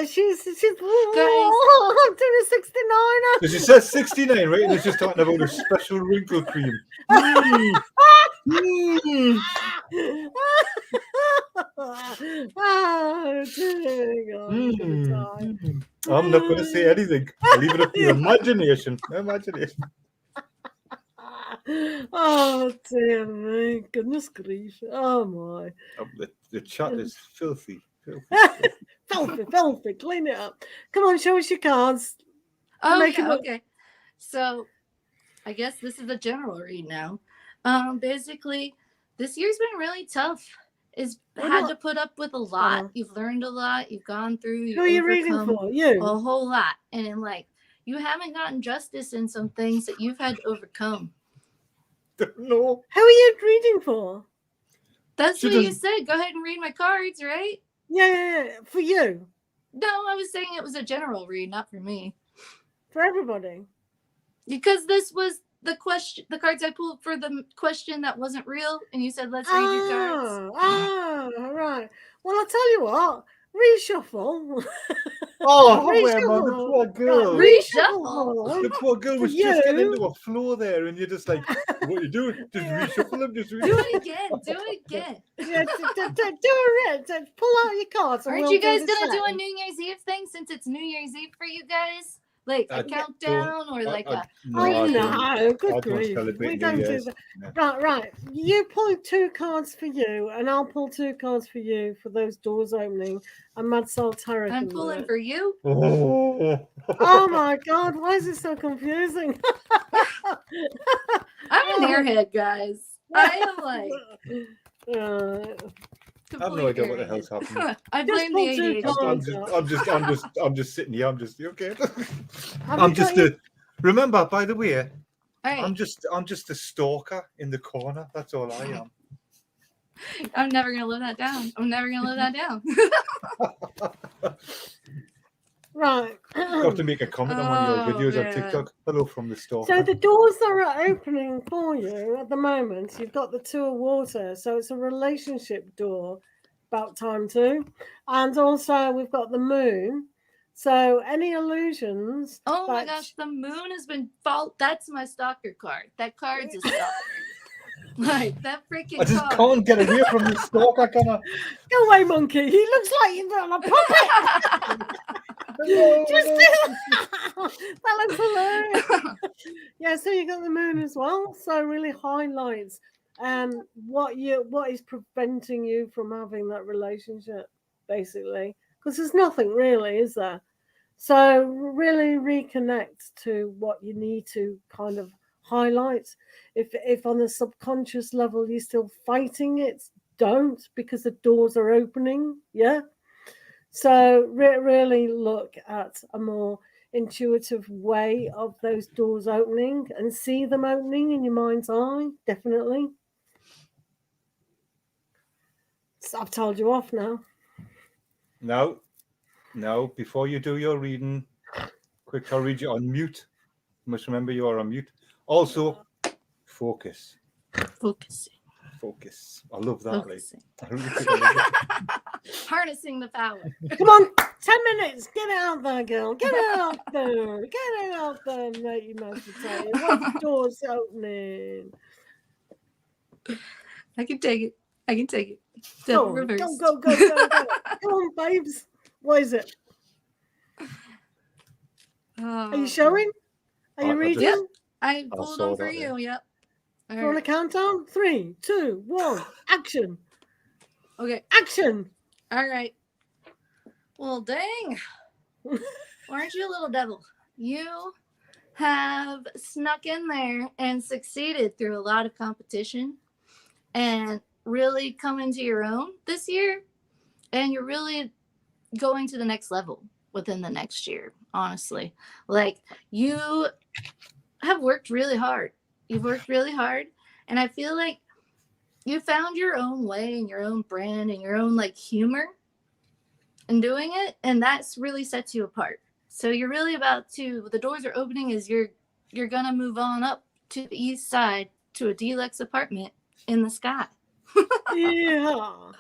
She's I'm doing a 69er. Because she says 69, right? And it's just talking about a special wrinkle cream. I'm not going to say anything. I'll leave it up to your imagination. Oh dear me, goodness grief! Oh my! The chat is filthy. Filthy. Clean it up. Come on, show us your cards. Okay. So, I guess this is a general read now. Basically, this year's been really tough. It's had to put up with a lot. You've learned a lot. You've gone through. Who are you reading for? You? A whole lot. And then, like, you haven't gotten justice in some things that you've had to overcome. No. Who are you reading for? That's what you said. Go ahead and read my cards, right? Yeah. For you. No, I was saying it was a general read, not for me. For everybody. Because this was the question, the cards I pulled for the question that wasn't real, and you said, let's read your cards. Oh, right. Well, I'll tell you what. Reshuffle. Man, the poor girl. Reshuffle. The poor girl was just getting into a flow there, and you're just like, what you doing? Just reshuffle them. Just do it again. Do it again. Yeah, do it. Pull out your cards. Aren't you guys gonna do a New Year's Eve thing since it's New Year's Eve for you guys? Like a countdown or like a... No, good grief. We don't do that. No. Right. You pull 2 cards for you, and I'll pull 2 cards for you for those doors opening. And madsoltarot. I'm pulling for you. Oh my God! Why is it so confusing? I'm an airhead, guys. I am like. I have no idea what the hell's happening. I blame the ADHD. I'm just sitting here. I'm just okay. I'm just remember, by the way, right. I'm just a stalker in the corner. That's all I am. I'm never gonna live that down. Right. You have to make a comment on one of your videos on TikTok. Hello from the stalker. So the doors that are opening for you at the moment, you've got the 2 of water. So it's a relationship door, about time too. And also we've got the moon. So any illusions. Oh my gosh, the moon has been that's my stalker card. That card's a stalker. Like that freaking I just can't get away from the stalker. Go away, monkey. He looks like you've got a puppet. Just that looks hilarious. Yeah, so you got the moon as well. So really highlights what is preventing you from having that relationship, basically. Because there's nothing really, is there? So really reconnect to what you need to kind of highlight. If on the subconscious level you're still fighting it, don't, because the doors are opening. Yeah. So really look at a more intuitive way of those doors opening and see them opening in your mind's eye. Definitely. So I've told you off now. No. Before you do your reading, quick, I'll read you on mute. You must remember you are on mute. Also, focus. Focus. I love that. Harnessing the power. Come on, 10 minutes. Get out there, girl. Get out there. Get it out there, mate. You must tell you. What the door's opening? I can take it. Go. Come on, babes. What is it? Are you showing? Are you reading? Yep. I pulled them for you. Yep. Do you want to count down? 3, 2, 1. Action. Okay. Action. All right. Well, dang. Aren't you a little devil? You have snuck in there and succeeded through a lot of competition and really come into your own this year. And you're really going to the next level within the next year, honestly. Like, you have worked really hard. You've worked really hard. And I feel like you found your own way and your own brand and your own like humor in doing it. And that's really sets you apart. So you're really the doors are opening as you're going to move on up to the east side to a deluxe apartment in the sky. Yeah.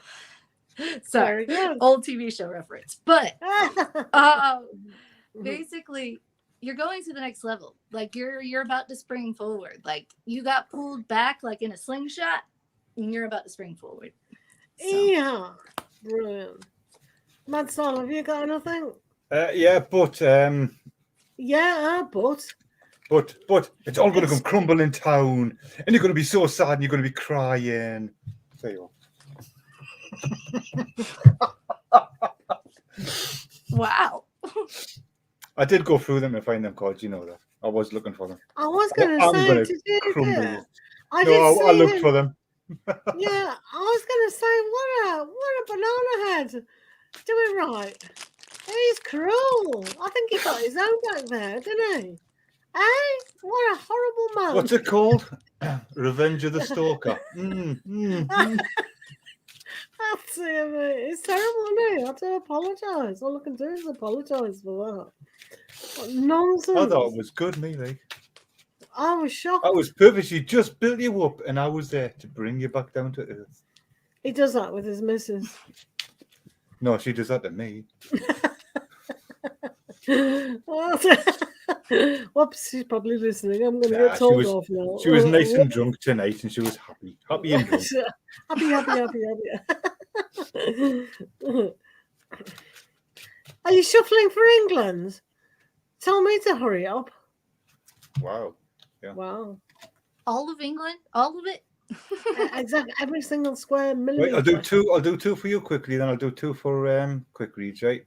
Sorry, old TV show reference. But basically, you're going to the next level. Like you're about to spring forward. Like you got pulled back like in a slingshot, and you're about to spring forward. So. Yeah, brilliant. Madsol, have you got anything? Yeah, but But it's all going to come crumbling down, and you're going to be so sad, and you're going to be crying. There you go. Wow. I did go through them and find them cards, you know that. I was looking for them. I was going to say, I looked for them. Yeah, I was going to say, what a banana head. Do it right. He's cruel. I think he got his own back there, didn't he? Eh? What a horrible man. What's it called? Revenge of the Stalker. That's it, mate. It's terrible, isn't it? I have to apologise. All I can do is apologise for that. What nonsense. I thought it was good, me, like. I was shocked. I was purposely just built you up, and I was there to bring you back down to earth. He does that with his missus. No, she does that to me. Whoops, she's probably listening. I'm going to get told off now. She was nice and drunk tonight, and she was happy. Happy and drunk. happy. Are you shuffling for England? Tell me to hurry up. Wow. Yeah. Wow. All of England? All of it? Exactly. Every single square millimeter. Right, I'll do two for you quickly, then I'll do two for quick reads, right?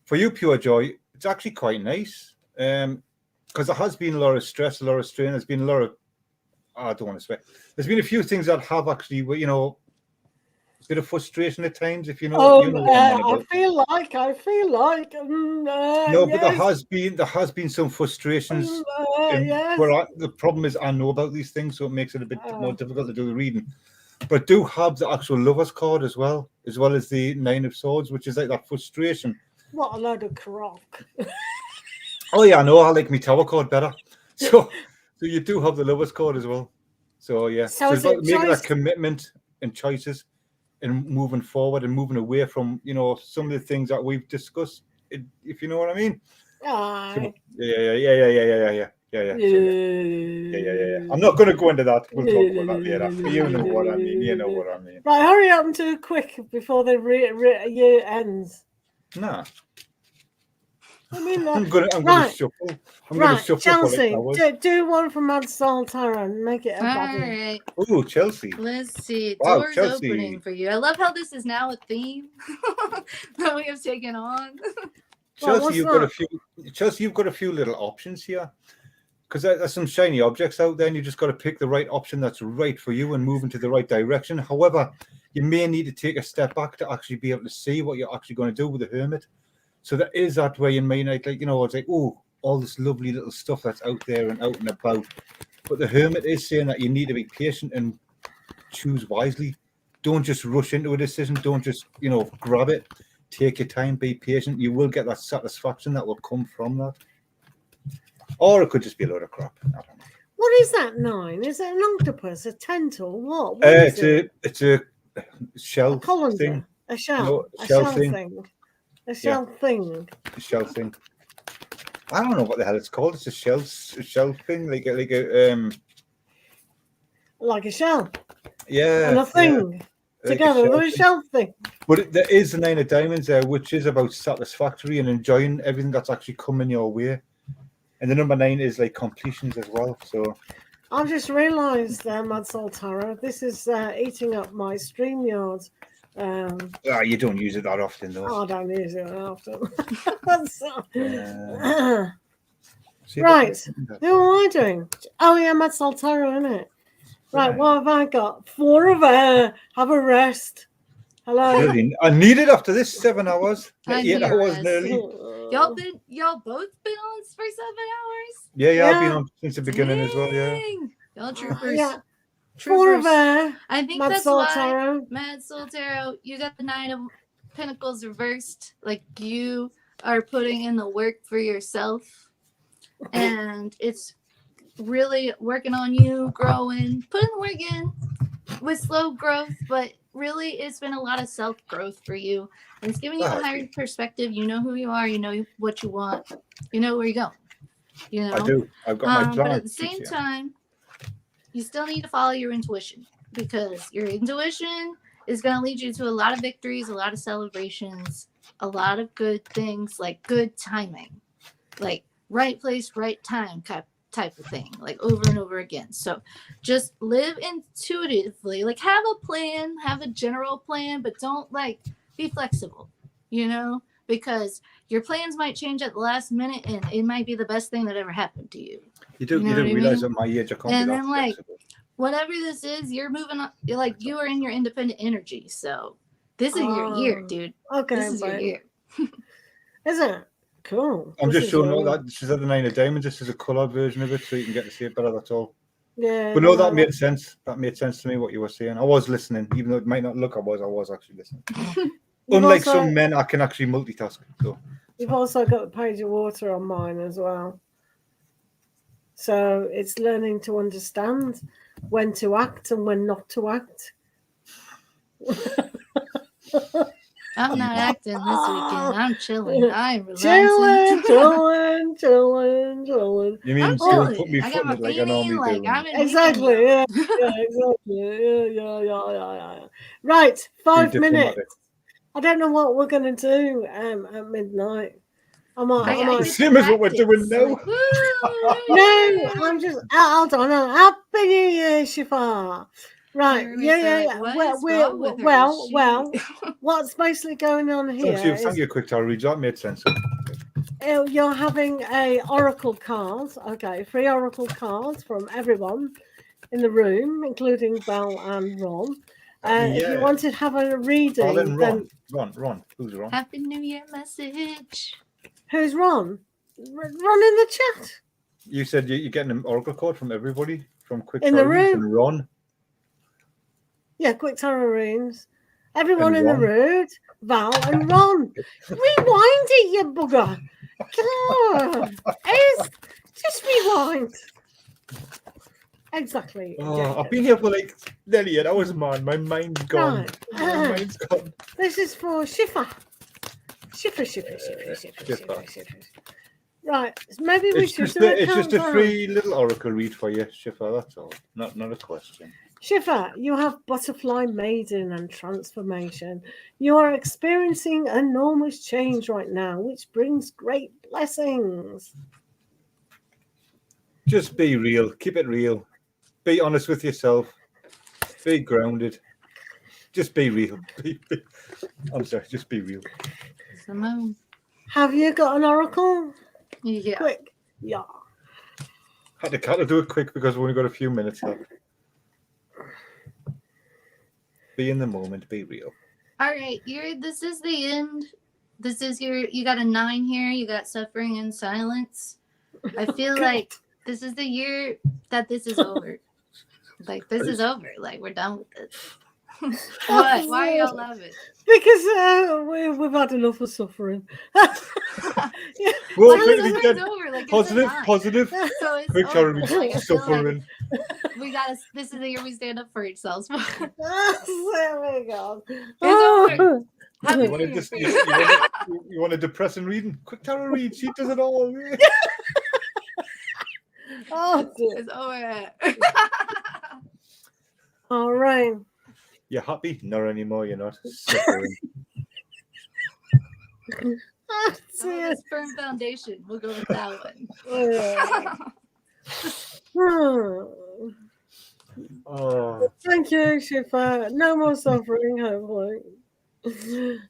For you, PureJOY, it's actually quite nice. Because there has been a lot of stress, a lot of strain. There's been a lot of I don't want to swear. There's been a few things that have actually, you know, a bit of frustration at times, if you know. I feel like. No, but there has been some frustrations. Yes. Where the problem is, I know about these things, so it makes it a bit more difficult to do the reading. But do have the actual Lovers card as well as the Nine of Swords, which is like that frustration. What a load of crock. Oh yeah, I know. I like my Tower card better. So you do have the Lovers card as well. So yeah, so it's about making that commitment and choices and moving forward and moving away from, you know, some of the things that we've discussed, if you know what I mean. Aye. Yeah. I'm not going to go into that. We'll talk about that later. You know what I mean. You know what I mean. Right, hurry up and do quick before the year ends. Nah. I mean, I'm going to shuffle. I'm going to shuffle. Chelsea, do one from madsoltarot and make it a body. All right. Ooh, Chelsea. Let's see. Wow, Doors Chelsea. opening for you. I love how this is now a theme that we have taken on. Chelsea, you've got a few little options here. Because there's some shiny objects out there, and you just got to pick the right option that's right for you and move into the right direction. However, you may need to take a step back to actually be able to see what you're actually going to do with the Hermit. So there is that way in may not, like, you know, it's like, oh, all this lovely little stuff that's out there and out and about. But the Hermit is saying that you need to be patient and choose wisely. Don't just rush into a decision. Don't just, you know, grab it. Take your time, be patient. You will get that satisfaction that will come from that. Or it could just be a load of crap. I don't know. What is that 9? Is it an octopus, a tentacle? What is it? It's a shell thing. A shell. No, a shell thing. A shell thing. A shell thing. I don't know what the hell it's called. It's a shell thing, like a shell. Yeah. And a thing. Together, like a shell thing. But there is the 9 of Diamonds there, which is about satisfactory and enjoying everything that's actually coming your way. And the number 9 is like completions as well. So I've just realised, madsoltarot, this is eating up my StreamYard. You don't use it that often, though. I don't use it that often. Right. Who am I doing? Oh yeah, madsoltarot, isn't it? Right. What have I got? 4 of air. Have a rest. Hello. Really? I need it after this 7 hours. 8 hours nearly. Y'all both been on for 7 hours? Yeah, I've been on since the beginning as well. Yeah. Y'all troopers. Yeah. 4 of air. I think that's why madsoltarot, you got the 9 of Pentacles reversed. Like you are putting in the work for yourself, and it's really working on you, growing, putting the work in with slow growth, but really it's been a lot of self-growth for you, and it's giving you a higher perspective. You know who you are, you know what you want, you know where you're going, you know. I do. I've got my plan. But at the same time, you still need to follow your intuition, because your intuition is going to lead you to a lot of victories, a lot of celebrations, a lot of good things, like good timing, like right place, right time type of thing, like over and over again. So just live intuitively, like have a plan, have a general plan, but don't like be flexible, you know, because your plans might change at the last minute and it might be the best thing that ever happened to you. You do realize at my age I can't be that like flexible. whatever this is, you're moving on. You're like, you are in your independent energy. So this is your year, dude. Okay, this is your year. Is it? Cool. I'm This just is showing your- all that. She's at the 9 of diamonds. This is a coloured version of it, so you can get to see it better. That's all. Yeah. But no, that made sense. That made sense to me, what you were saying. I was listening, even though it might not look I was actually listening. Unlike also- some men, I can actually multitask. So You've also got the page of water on mine as well. So it's learning to understand when to act and when not to act. I'm not acting this weekend. I'm chilling. I'm relaxing. Chilling. you mean I'm don't chilling. put me I foot got in my it like I normally beanie. Like do. I'm in Exactly. weekend Yeah, exactly. Yeah. Right, 5 minutes. I don't know what we're going to do at midnight. I might. The same as what we're doing now. Like, woo, No, I'm just. Hold on. Happy New Year, Shifa. Right. Yeah. Well. What's basically going on here Thank you, quick tarot reads. That made sense. you're having a oracle card. Okay, 3 oracle cards from everyone in the room, including Belle and Ron. If you want to have a reading, then Ron. Who's Ron? Happy New Year message. Who's Ron? Ron in the chat. You said you're getting an oracle card from everybody from quick In the tarot reads room. and Ron. Yeah, quick tarot reams. Everyone And in the room, Val and Ron. Rewind it, you bugger. Just rewind. Exactly. I've been here for like nearly an hour, man. My mind's gone. Right. My mind's gone. This is for Shifa. Shifa. Right. Maybe we should do It's just a free little oracle read for you, Shifa. That's all. Not a question. Shifa, you have butterfly maiden and transformation. You are experiencing enormous change right now, which brings great blessings. Just be real. Keep it real. Be honest with yourself. Be grounded. Just be real. I'm sorry. Just be real. Simone. Have you got an oracle? Yeah. Quick. Yeah. Had to do it quick because we've only got a few minutes left. Be in the moment. Be real. All right. This is the end. This is you got a 9 here. You got suffering and silence. I feel like this is the year that this is over. Like, this is over. Like, we're done with this. What? Why y'all love it? Because we've had enough of suffering. Yeah. Well, it's over. Like, positive. So it's Quick over. tarot Like, I feel suffering. like this is the year we stand up for ourselves. Oh my God. It's over. You want a depressing reading? Quick tarot read. She does it all. Oh, dear. It's over. All right. You're happy? Not anymore. You're not. Suffering. It's firm foundation. We'll go with that one. Thank you, Shifa. No more suffering, hopefully.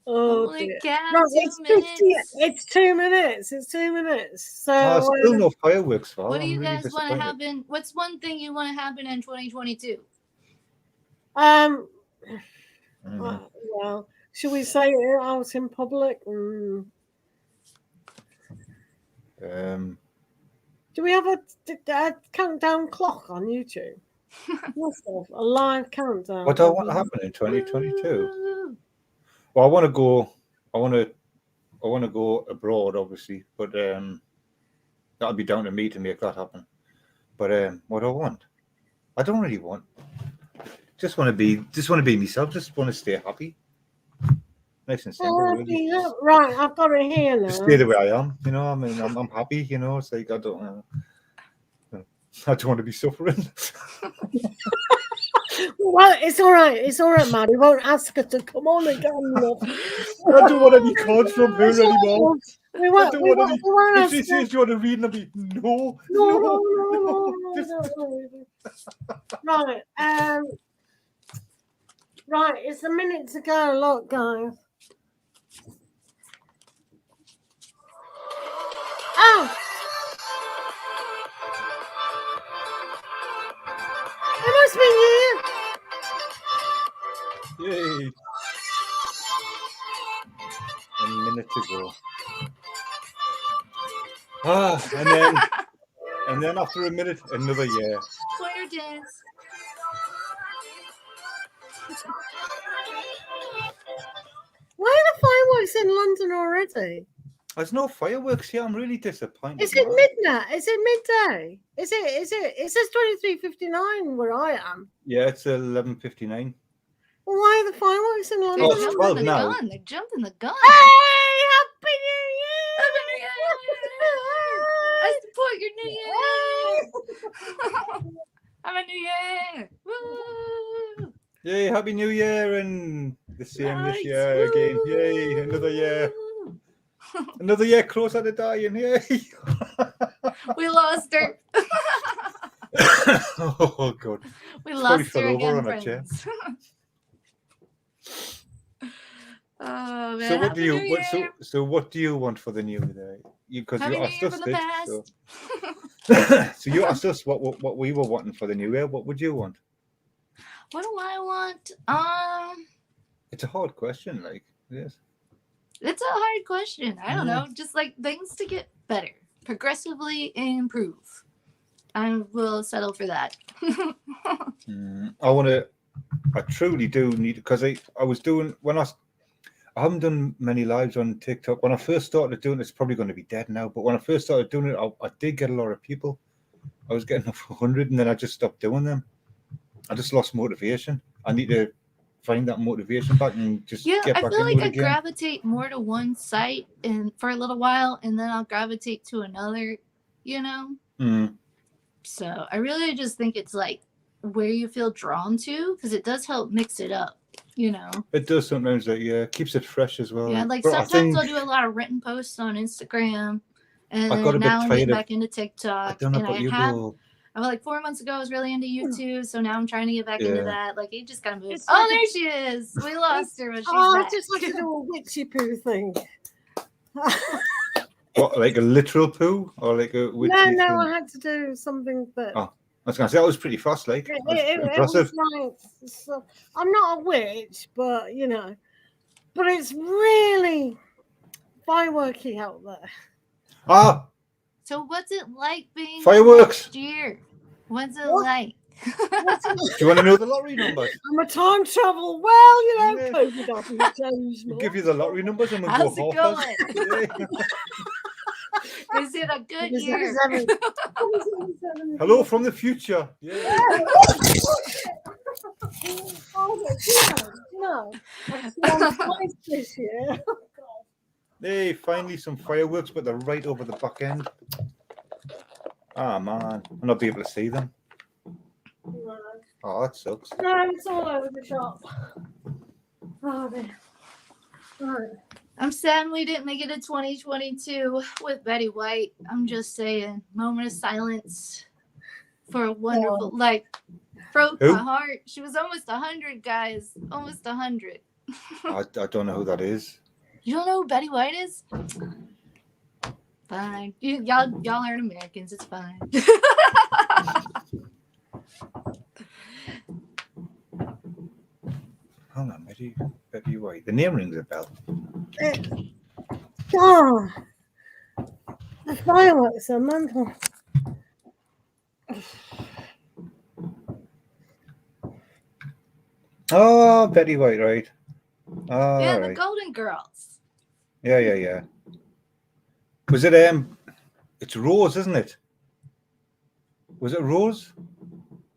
Oh, Holy dear. cow, No, 2 minutes. It's 2 minutes. It's 2 minutes. So Still no fireworks, Val. What do you I'm really guys want to disappointed. happen? What's one thing you want to happen in 2022? Well, should we say it out in public? Do we have a countdown clock on YouTube? A live countdown. What do I want to happen in 2022? Well, I want to go abroad, obviously, but that'll be down to me to make that happen. But what do I want? I don't really want. Just want to be myself. Just want to stay happy. Nice and simple. Really. Right, I've got it here now. Just stay the way I am. You know, I mean, I'm happy. You know, it's like I don't want to be suffering. Well, it's all right. It's all right, man. He won't ask her to come on again. I don't want any cards from her anymore. We won't if ask she says you want to read, I'll be no. Right. Right. It's a minute to go. Look, guys. Oh. It must be minute to go. And then after a minute, another year. Choir dance. Why are the fireworks in London already? There's no fireworks here. I'm really disappointed. Is it midnight? Is it midday? It says 23:59 where I am. Yeah, it's 11:59. Well, why are the fireworks in London? They're it's jumping 12 the now. gun. They're jumping the gun. Hey, Happy New Year! Happy New Year! I support your New Year. Happy New Year! Woo! Yay, Happy New Year and the same this Nice. year again. Woo! Yay, another year. Another year closer to dying. Yay. We lost her. Oh, God. We Probably lost fell her over again, on a chair. friends. Oh man! So what Happy do you New what, Year. so what do you want for the new year? Because Happy you New asked Year us from the this, past. so you asked us what we were wanting for the new year. What would you want? What do I want? It's a hard question, like yes. It's a hard question. I don't know. Just like things to get better, progressively improve. I will settle for that. I truly do need, because I was doing I haven't done many lives on TikTok. When I first started doing it, it's probably going to be dead now. But when I first started doing it, I did get a lot of people. I was getting up 100, and then I just stopped doing them. I just lost motivation. I need to find that motivation back and just get back I feel into like it I again. gravitate more to one site and for a little while, and then I'll gravitate to another. So I really just think it's like where you feel drawn to, because it does help mix it up. It does sometimes, keeps it fresh as well. Yeah, like But sometimes I'll do a lot of written posts on Instagram, and I got a then bit now I'm getting tired of- back into I TikTok. don't know And about you, have though. like 4 months ago, I was really into YouTube, so now I'm trying to get back into Yeah. that. Like, it just kind of moves. It's Oh, like there she is. We lost her, but she's I back. just have to do a witchy poo thing. What, like a literal poo or like a witchy thing? I had to do something that. Oh, I was going to say that was pretty fast, like It impressive. was like, so, I'm not a witch, but but it's really fireworky out there. Ah, So what's it like being Fireworks. next year? What's it What? like? do you want to know the lottery numbers? I'm a time travel. Well, Yeah. COVID hasn't changed We'll much. give you the lottery numbers and we'll How's go it half going? Yeah. Is it a good Is it year? 7? Hello from the future. Yeah. I've won twice this year. Hey, finally some fireworks, but they're right over the back end. Ah, man, I'll not be able to see them. Oh, that sucks. No, it's all over the shop. Oh, dear. Right. I'm sad we didn't make it to 2022 with Betty White. I'm just saying, moment of silence for a wonderful, broke Who? my heart. She was almost 100, guys. Almost 100. I don't know who that is. You don't know who Betty White is? Fine. Y'all aren't Americans. It's fine. Hold on, Betty White. The name rings a bell. Oh, the fireworks are mental. Oh, Betty White, right? Oh, Yeah, right. the Golden Girls. Yeah. Was it it's Rose, isn't it? Was it Rose?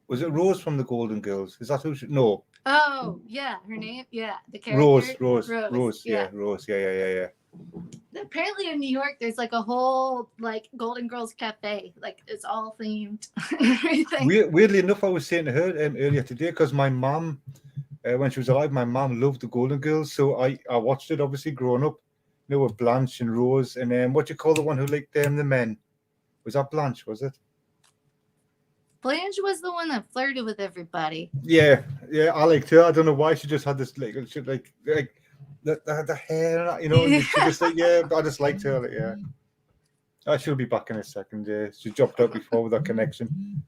Was it Rose from the Golden Girls? Is that who she? No. Oh, yeah, her name. Yeah, the character. Rose. Yeah. Yeah, Rose. Yeah. Apparently in New York, there's like a whole Golden Girls cafe. Like it's all themed. Everything. Weirdly enough, I was saying to her earlier today, because my mum, when she was alive, my mum loved the Golden Girls, so I watched it. Obviously, growing up, with Blanche and Rose, and what do you call the one who liked the men? Was that Blanche? Was it? Blanche was the one that flirted with everybody. Yeah. I liked her. I don't know why she just had this the hair, and and she just I just liked her. She'll be back in a second. Yeah, she dropped out before with that connection.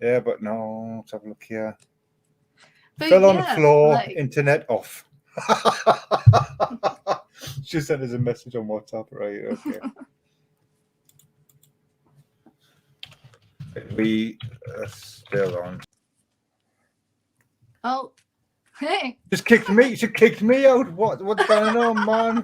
Yeah, but no. Let's have a look here. But Fell on the floor. Internet off. She sent us a message on WhatsApp, right? Okay. We are still on. Oh, hey. Just kicked me. She kicked me out. What's going on, man?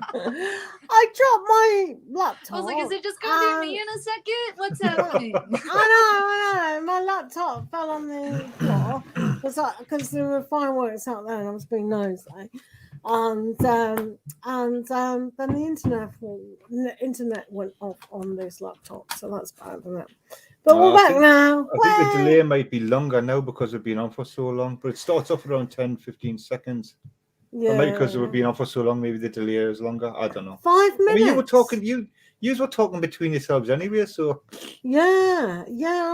I dropped my laptop. I was like, is it just going to be me in a second? What's happening? I know. My laptop fell on the floor because there were fireworks out there and I was being nosy. And then the internet went off on this laptop, so that's bad, isn't it? But we're back now. I think the delay might be longer now because we've been on for so long, but it starts off around 10-15 seconds. Yeah. Or maybe because we've been on for so long, maybe the delay is longer. I don't know. 5 minutes. I mean, you were talking between yourselves anyway, so yeah,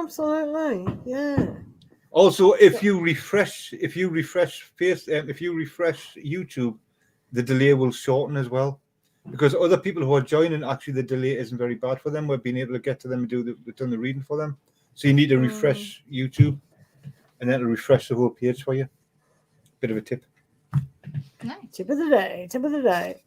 absolutely, yeah. Also, if you refresh YouTube, the delay will shorten as well, because other people who are joining, actually the delay isn't very bad for them. We've been able to get to them and do the reading for them. So you need to refresh YouTube, and then it'll refresh the whole page for you. Bit of a tip. Nice. Tip of the day.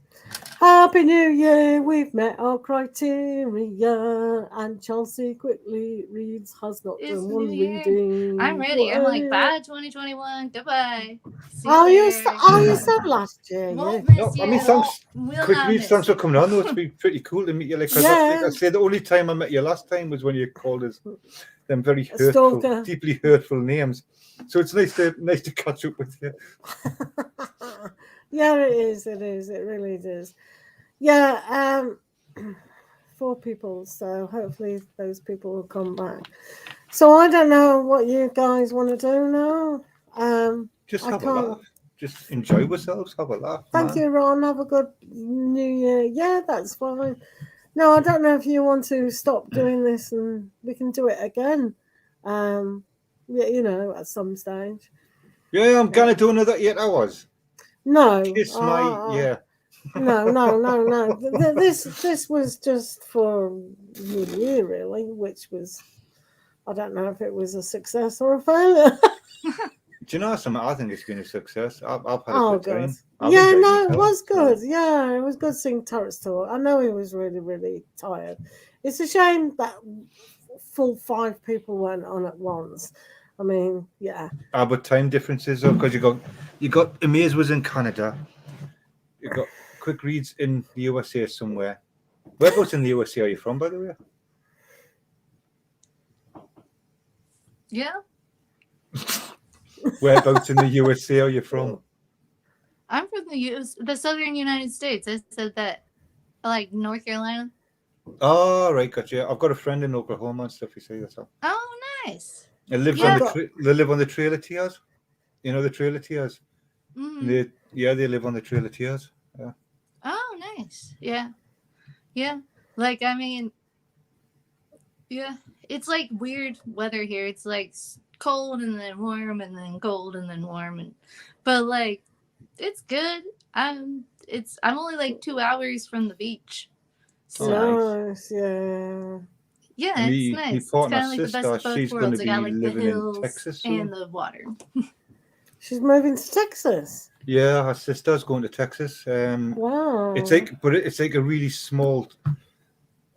Happy New Year, we've met our criteria, and Chelsea quickly reads has not It's done one New Year. reading. I'm ready. I'm like, bye 2021, goodbye. See You later. said last year? Won't Yeah. miss you. I mean, thanks. Will Quick not reads, miss thanks for you. coming on. Though it's been pretty cool to meet you. Like, like I said, the only time I met you last time was when you called us them very hurtful, deeply hurtful names. So it's nice to catch up with you. Yeah, it is. It really is. Yeah, 4 people. So hopefully those people will come back. So I don't know what you guys want to do now. Just have a laugh. Just enjoy yourselves. Have a laugh. Thank you, Ron. Have a good New Year. Yeah, that's fine. No, I don't know if you want to stop doing this and we can do it again. Yeah, at some stage. Yeah, I'm gonna do another 8 hours. No. Kiss my yeah. No. This was just for New Year, really, which was, I don't know if it was a success or a failure. Do you know something? I think it's been a success. I've had a good time. It was good. Yeah, it was good seeing tarotstalk. I know he was really, really tired. It's a shame that full 5 people went on at once. I mean, yeah. But time differences, because you got Amaze was in Canada. You got Quick Reads in the USA somewhere. Whereabouts in the USA are you from, by the way? Yeah. Whereabouts in the USA are you from? I'm from the southern United States. I said that, like North Carolina. Oh, right, gotcha. I've got a friend in Oklahoma and stuff. You say that's all. Oh, nice. They live on the Trail of Tears. You know the Trail of Tears. Mm-hmm. They live on the Trail of Tears. Yeah. Oh, nice. Yeah. Like, I mean, yeah, it's like weird weather here. It's like cold and then warm and then cold and then warm, but like, it's good. I'm only like 2 hours from the beach. So nice, yeah. Yeah, it's nice. It's kind of like the best of both worlds. I got like the hills Texas and the water. She's moving to Texas. Yeah, her sister's going to Texas. Wow. It's like a really small.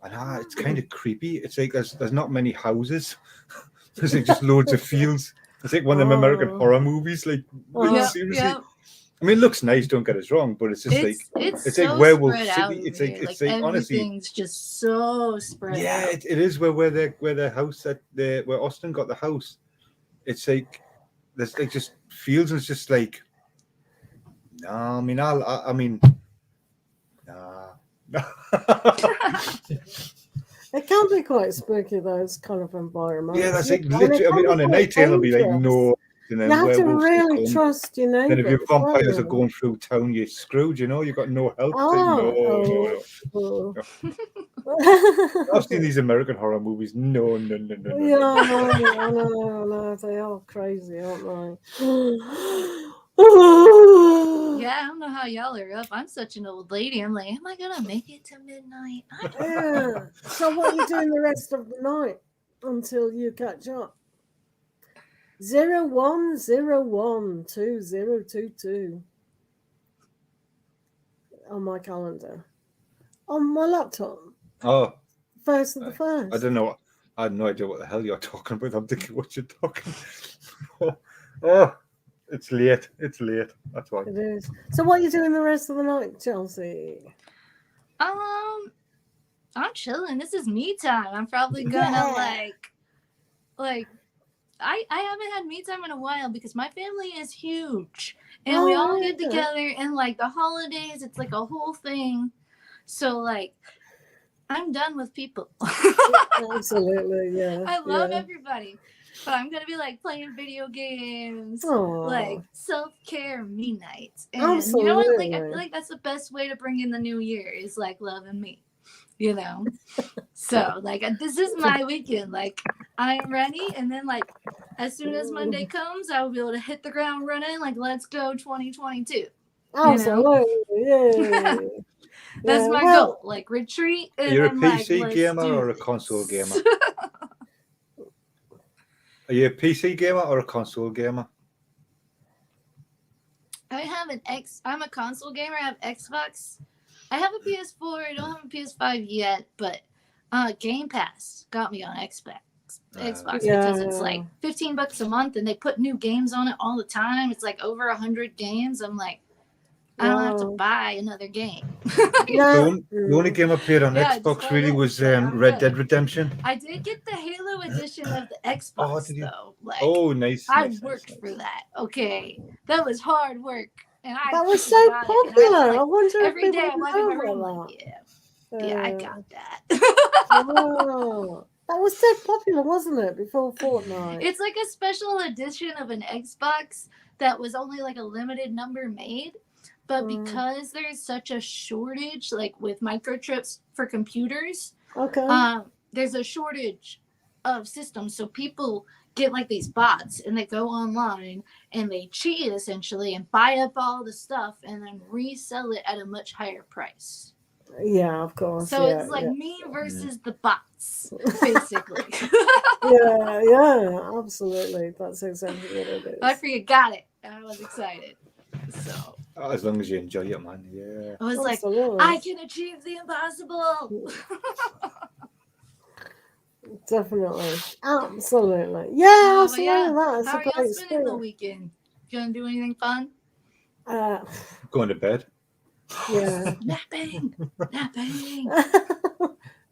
It's kind of creepy. It's like there's not many houses. There's like just loads of fields. It's like one of them American horror movies. Like seriously. Yeah. I mean, it looks nice. Don't get us wrong, but it's just it's so like Werewolf City. It's like honestly, everything's just so spread out. Yeah, it is where their house where Austin got the house. It's like there's like just fields, and it's just like. No, I mean, nah. It can be quite spooky, those kind of environments. Yeah, that's like literally. I mean, on a night time, it'll be like no. You have to really trust your neighbors. Then if your vampires are going through town, you're screwed. You know, you've got no help. No. I've seen these American horror movies. No. Yeah, I know. They are crazy, aren't they? Yeah, I don't know how y'all are up. I'm such an old lady. I'm like, am I gonna make it to midnight? Yeah. So what are you doing the rest of the night until you catch up? 01012022. on my calendar. On my laptop. Oh. 1st of the 1st. I don't know. I have no idea what the hell you're talking about. I'm thinking what you're talking about. Oh, it's late. It's late. That's why. It is. So what are you doing the rest of the night, Chelsea? I'm chilling. This is me time. I'm probably gonna like I haven't had me time in a while because my family is huge and we all get together and like the holidays, it's like a whole thing. So like I'm done with people. Absolutely, yeah. I love everybody. But I'm gonna be like playing video games, like self-care me nights. And absolutely. You know what? Like I feel like that's the best way to bring in the new year is like loving me. You know? So like this is my weekend. Like I'm ready, and then like as soon as Monday comes, I will be able to hit the ground running, like let's go 2022. Absolutely, yeah. That's my goal. Like retreat. And You're a then, PC gamer or a console gamer? Are you a PC gamer or a console gamer? I'm a console gamer. I have Xbox. I have a PS4. I don't have a PS5 yet, but Game Pass got me on Xbox because it's like $15 a month and they put new games on it all the time. It's like over 100 games. I'm like, I don't have to buy another game. The only game I played on Xbox really was Red Dead Redemption. I did get the Halo edition of the Xbox though. Like, nice. I worked for that. Okay, that was hard work, and that was so popular. I wonder if every day I'm like in my room, like, yeah, I got that. That was so popular, wasn't it? Before Fortnite. It's like a special edition of an Xbox that was only like a limited number made. But because there's such a shortage, like with microchips for computers, there's a shortage of systems. So people get like these bots and they go online and they cheat essentially and buy up all the stuff and then resell it at a much higher price. Yeah, of course. So it's like me versus the bots, basically. yeah, absolutely. That's exactly what it is. I got it. I was excited. So as long as you enjoy it, man. Yeah. I was like, I can achieve the impossible. Definitely. Absolutely. Yeah, absolutely. How are y'all spending the weekend? Gonna do anything fun? Going to bed. Yeah. Napping.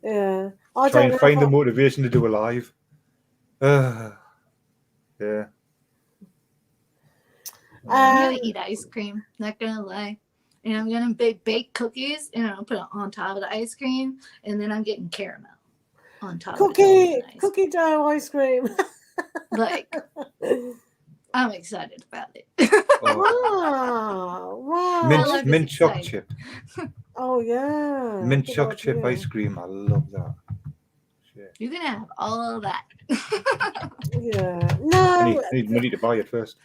Yeah. Try and find the motivation to do a live. Yeah. I'm gonna eat ice cream, not gonna lie. And I'm gonna bake cookies and I'll put it on top of the ice cream, and then I'm getting caramel on top of the cookie dough ice cream. Like I'm excited about it. Wow. Mint chocolate chip. Oh yeah. Mint chocolate chip ice cream. I love that. Shit. You can have all of that. Yeah. No. I need money to buy it first.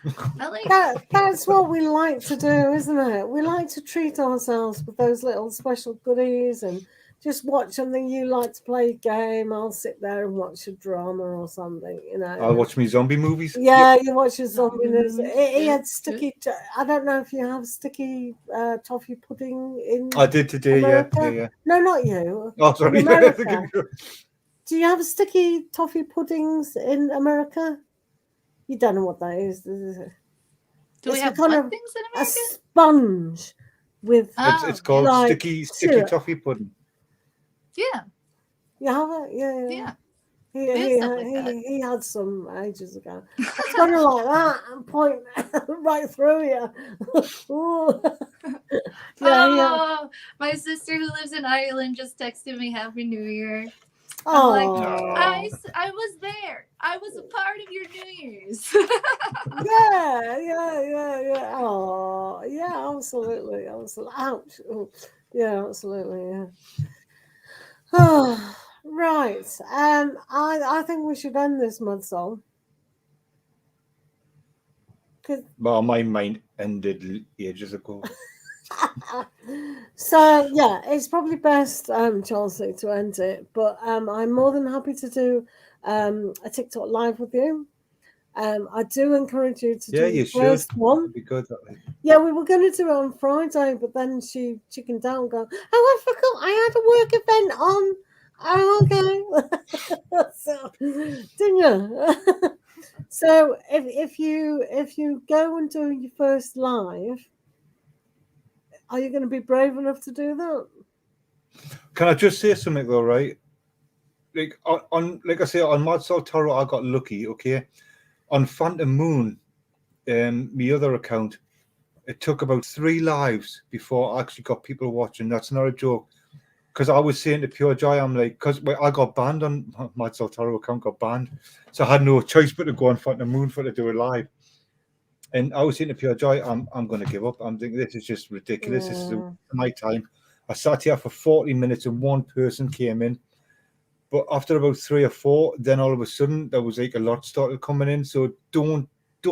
That's what we like to do, isn't it? We like to treat ourselves with those little special goodies and just watch something. You like to play a game. I'll sit there and watch a drama or something, you know. I'll watch me zombie movies. Yeah, you watch a zombie movies. He had sticky. I don't know if you have sticky toffee pudding in. I did today. America. Yeah. No, not you. Oh, sorry. Do you have sticky toffee puddings in America? You don't know what that is. Do we have things in America? A sponge with. It's called sticky toffee pudding. Yeah. You have it? Yeah. He had some ages ago. It's kind of like that and point right through you. My sister who lives in Ireland just texted me Happy New Year. Oh, like, I was there. I was a part of your New Year's. Yeah. Oh, yeah, absolutely. Ouch. Yeah, absolutely. Yeah. Oh, right. I think we should end this, Madsoul. Well, my mind ended ages ago. So yeah, it's probably best, Chelsea, to end it. But I'm more than happy to do a TikTok live with you. I do encourage you to do you the first one. That'd be good. Yeah, we were going to do it on Friday, but then she chickened out and go, oh, I forgot I had a work event on. Oh, okay. So, didn't you? So if you go and do your first live, are you going to be brave enough to do that? Can I just say something though, right? Like on like I say, on madsoltarot, I got lucky, okay? On Phantom Moon, my other account, it took about 3 lives before I actually got people watching. That's not a joke. Because I was saying to PureJOY, I'm like, because I got banned on madsoltarot account, got banned. So I had no choice but to go on Phantom Moon for to do it live. And I was saying to PureJOY, I'm going to give up. I'm thinking, this is just ridiculous. This is my time. I sat here for 40 minutes and one person came in. But after about 3 or 4, then all of a sudden there was like a lot started coming in. So don't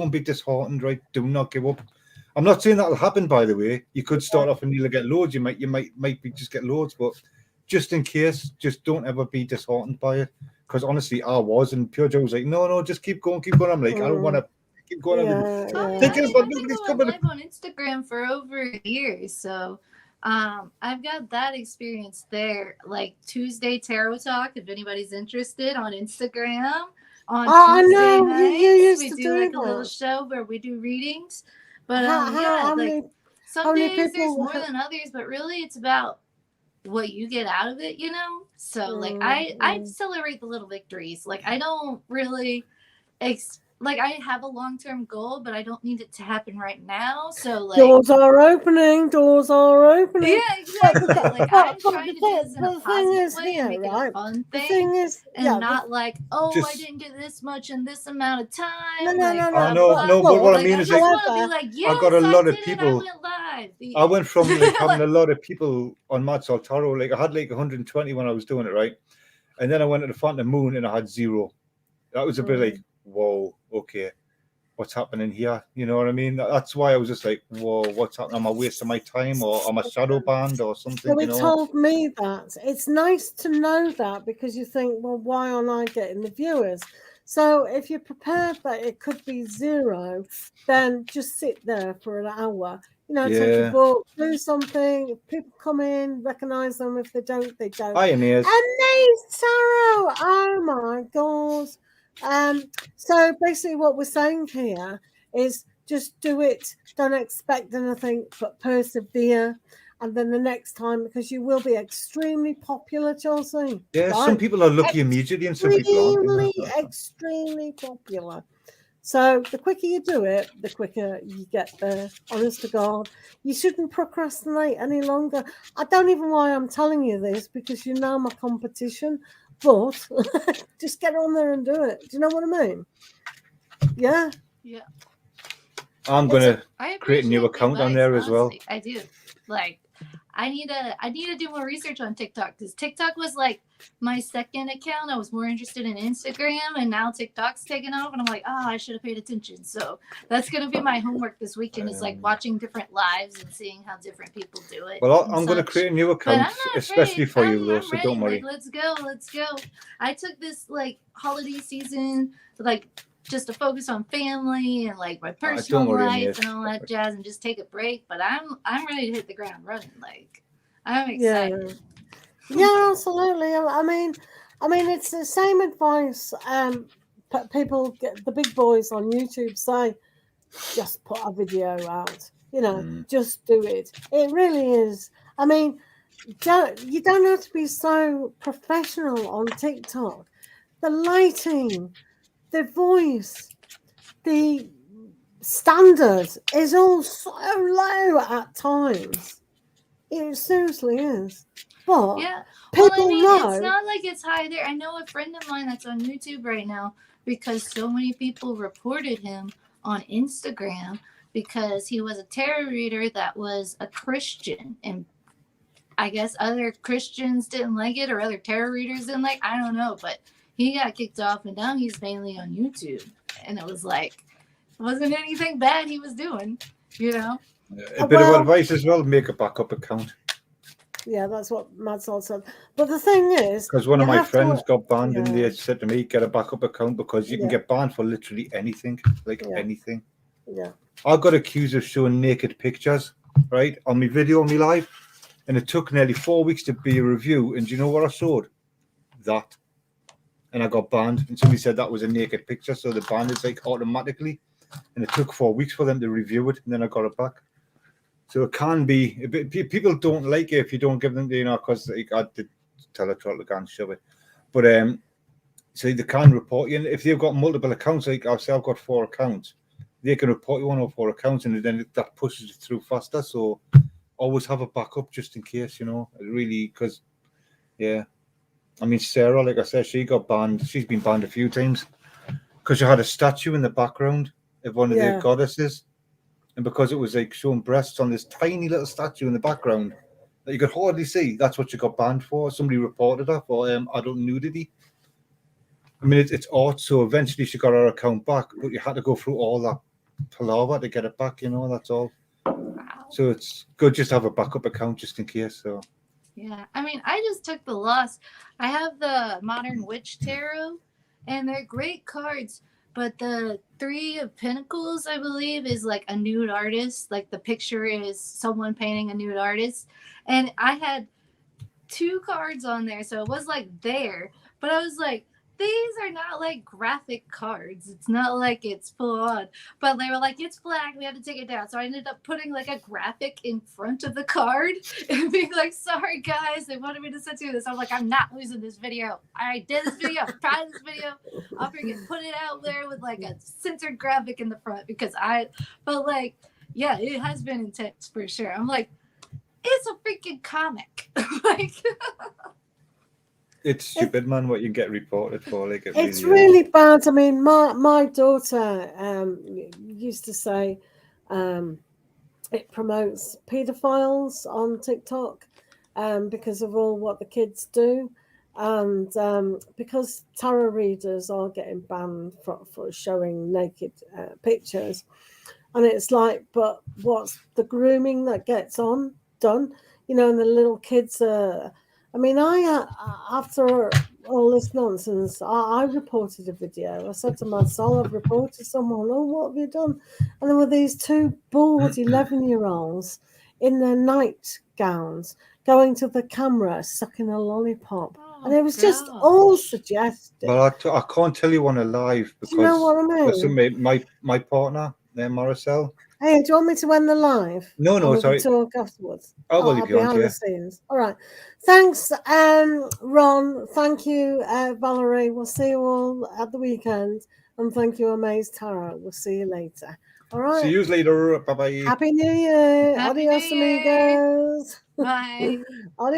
be disheartened, right? Do not give up. I'm not saying that'll happen, by the way. You could start off and you'll get loads. You might just get loads, but just in case, just don't ever be disheartened by it. Because honestly, I was, and PureJOY was like, no, just keep going. I'm like, I don't want to keep going. I've been going live on Instagram for over a year, so I've got that experience there. Like Tuesday Tarot Talk, if anybody's interested, on Instagram. On Tuesday nights, we do like a little show where we do readings. But some days there's more than others, but really it's about what you get out of it, you know? So like I celebrate the little victories. Like I don't really like I have a long-term goal, but I don't need it to happen right now. So like doors are opening. Yeah, exactly. Like I'm trying to do this in a positive way and make it a fun thing. The thing is, and not like, I didn't get this much in this amount of time. No. But what I mean is, like, I got a lot of people. I went from like having a lot of people on madsoltarot. Like I had like 120 when I was doing it, right? And then I went to the Phantom Moon and I had 0. That was a bit like, whoa, okay, what's happening here? You know what I mean? That's why I was just like, whoa, what's happening? Am I wasting my time, or am I shadow banned or something? So it told me that. It's nice to know that, because you think, well, why aren't I getting the viewers? So if you're prepared that it could be 0, then just sit there for an hour. You know, take a book, do something. If people come in, recognize them. If they don't, they don't. Pioneers. Amazetarot. Oh my God. So basically what we're saying here is just do it. Don't expect anything, but persevere. And then the next time, because you will be extremely popular, Chelsea. Yeah, right? Some people are lucky immediately and some people aren't. Extremely popular. So the quicker you do it, the quicker you get there. Honest to God, you shouldn't procrastinate any longer. I don't even know why I'm telling you this, because you know my competition, but just get on there and do it. Do you know what I mean? Yeah. Yeah. I'm gonna create a new account on there as well. I do. Like, I need to do more research on TikTok, because TikTok was like my second account. I was more interested in Instagram, and now TikTok's taken off, and I'm like, I should have paid attention. So that's gonna be my homework this weekend. Is like watching different lives and seeing how different people do it. Well, I'm gonna create a new account especially for you, though. So don't worry. Like, let's go. I took this like holiday season like just to focus on family and like my personal life and all that jazz, and just take a break. But I'm ready to hit the ground running. Like, I'm excited. Yeah, absolutely. I mean, it's the same advice. People get the big boys on YouTube say, just put a video out. You know, just do it. It really is. I mean, you don't have to be so professional on TikTok. The lighting, the voice, the standard is all so low at times. It seriously is. But people know. It's not like it's high there. I know a friend of mine that's on YouTube right now, because so many people reported him on Instagram because he was a tarot reader that was a Christian, and I guess other Christians didn't like it, or other tarot readers didn't like. I don't know, but he got kicked off, and now he's mainly on YouTube. And it was like, it wasn't anything bad he was doing, you know? A bit of advice as well, make a backup account. Yeah, that's what Madsol said. But the thing is, because one of you my have to- friends got banned, and yeah. they said to me, "Get a backup account because you can Yeah. get banned for literally anything, like Yeah. anything." Yeah. I got accused of showing naked pictures, right, on my video, on my live, and it took nearly 4 weeks to be a review. And do you know what I showed? That, and I got banned. And somebody said that was a naked picture, so the ban is like automatically. And it took 4 weeks for them to review it, and then I got it back. So it can be a bit. People don't like it if you don't give them, because I did tell a troll to go and shove it, but so they can report you. And if they've got multiple accounts, like I'll say I've got 4 accounts, they can report you on all 4 accounts, and then that pushes it through faster. So always have a backup just in case, really, because yeah, I mean Sarah, like I said, she got banned. She's been banned a few times because she had a statue in the background of one of the goddesses, and because it was like showing breasts on this tiny little statue in the background that you could hardly see, that's what she got banned for. Somebody reported her for adult nudity. I mean, it's art, so eventually she got her account back, but you had to go through all that palaver to get it back, that's all. Wow. So it's good just to have a backup account just in case. So yeah, I mean, I just took the loss. I have the Modern Witch Tarot, and they're great cards, but the 3 of Pentacles, I believe, is like a nude artist. Like the picture is someone painting a nude artist, and I had 2 cards on there, so it was like there, but I was like, these are not like graphic cards. It's not like it's full on. But they were like, it's black, we have to take it down. So I ended up putting like a graphic in front of the card and being like, sorry guys, they wanted me to censor this. I'm like, I'm not losing this video. I did this video, tried this video. I'll freaking put it out there with like a censored graphic in the front but like, yeah, it has been intense for sure. I'm like, it's a freaking comic. Like, it's stupid, man, what you get reported for. Like it's really bad. I mean, my daughter used to say it promotes pedophiles on TikTok because of all what the kids do, and because tarot readers are getting banned for showing naked pictures. And it's like, but what's the grooming that gets done? And the little kids I mean, after all this nonsense, I reported a video. I said to my soul, I've reported someone. Oh, what have you done? And there were these 2 bored 11-year-olds in their nightgowns going to the camera, sucking a lollipop. And it was just all suggested. Well, I can't tell you on a live because do you know what I mean? My partner, Maricel. Hey, do you want me to end the live? No, we sorry. can talk afterwards. Well, if you want, behind the scenes. All right. Thanks, Ron. Thank you, Valerie. We'll see you all at the weekend. And thank you, Amazetarot. We'll see you later. All right. See you later. Bye-bye. Happy New Year. Happy Adios, New Year. amigos. Bye. Adios.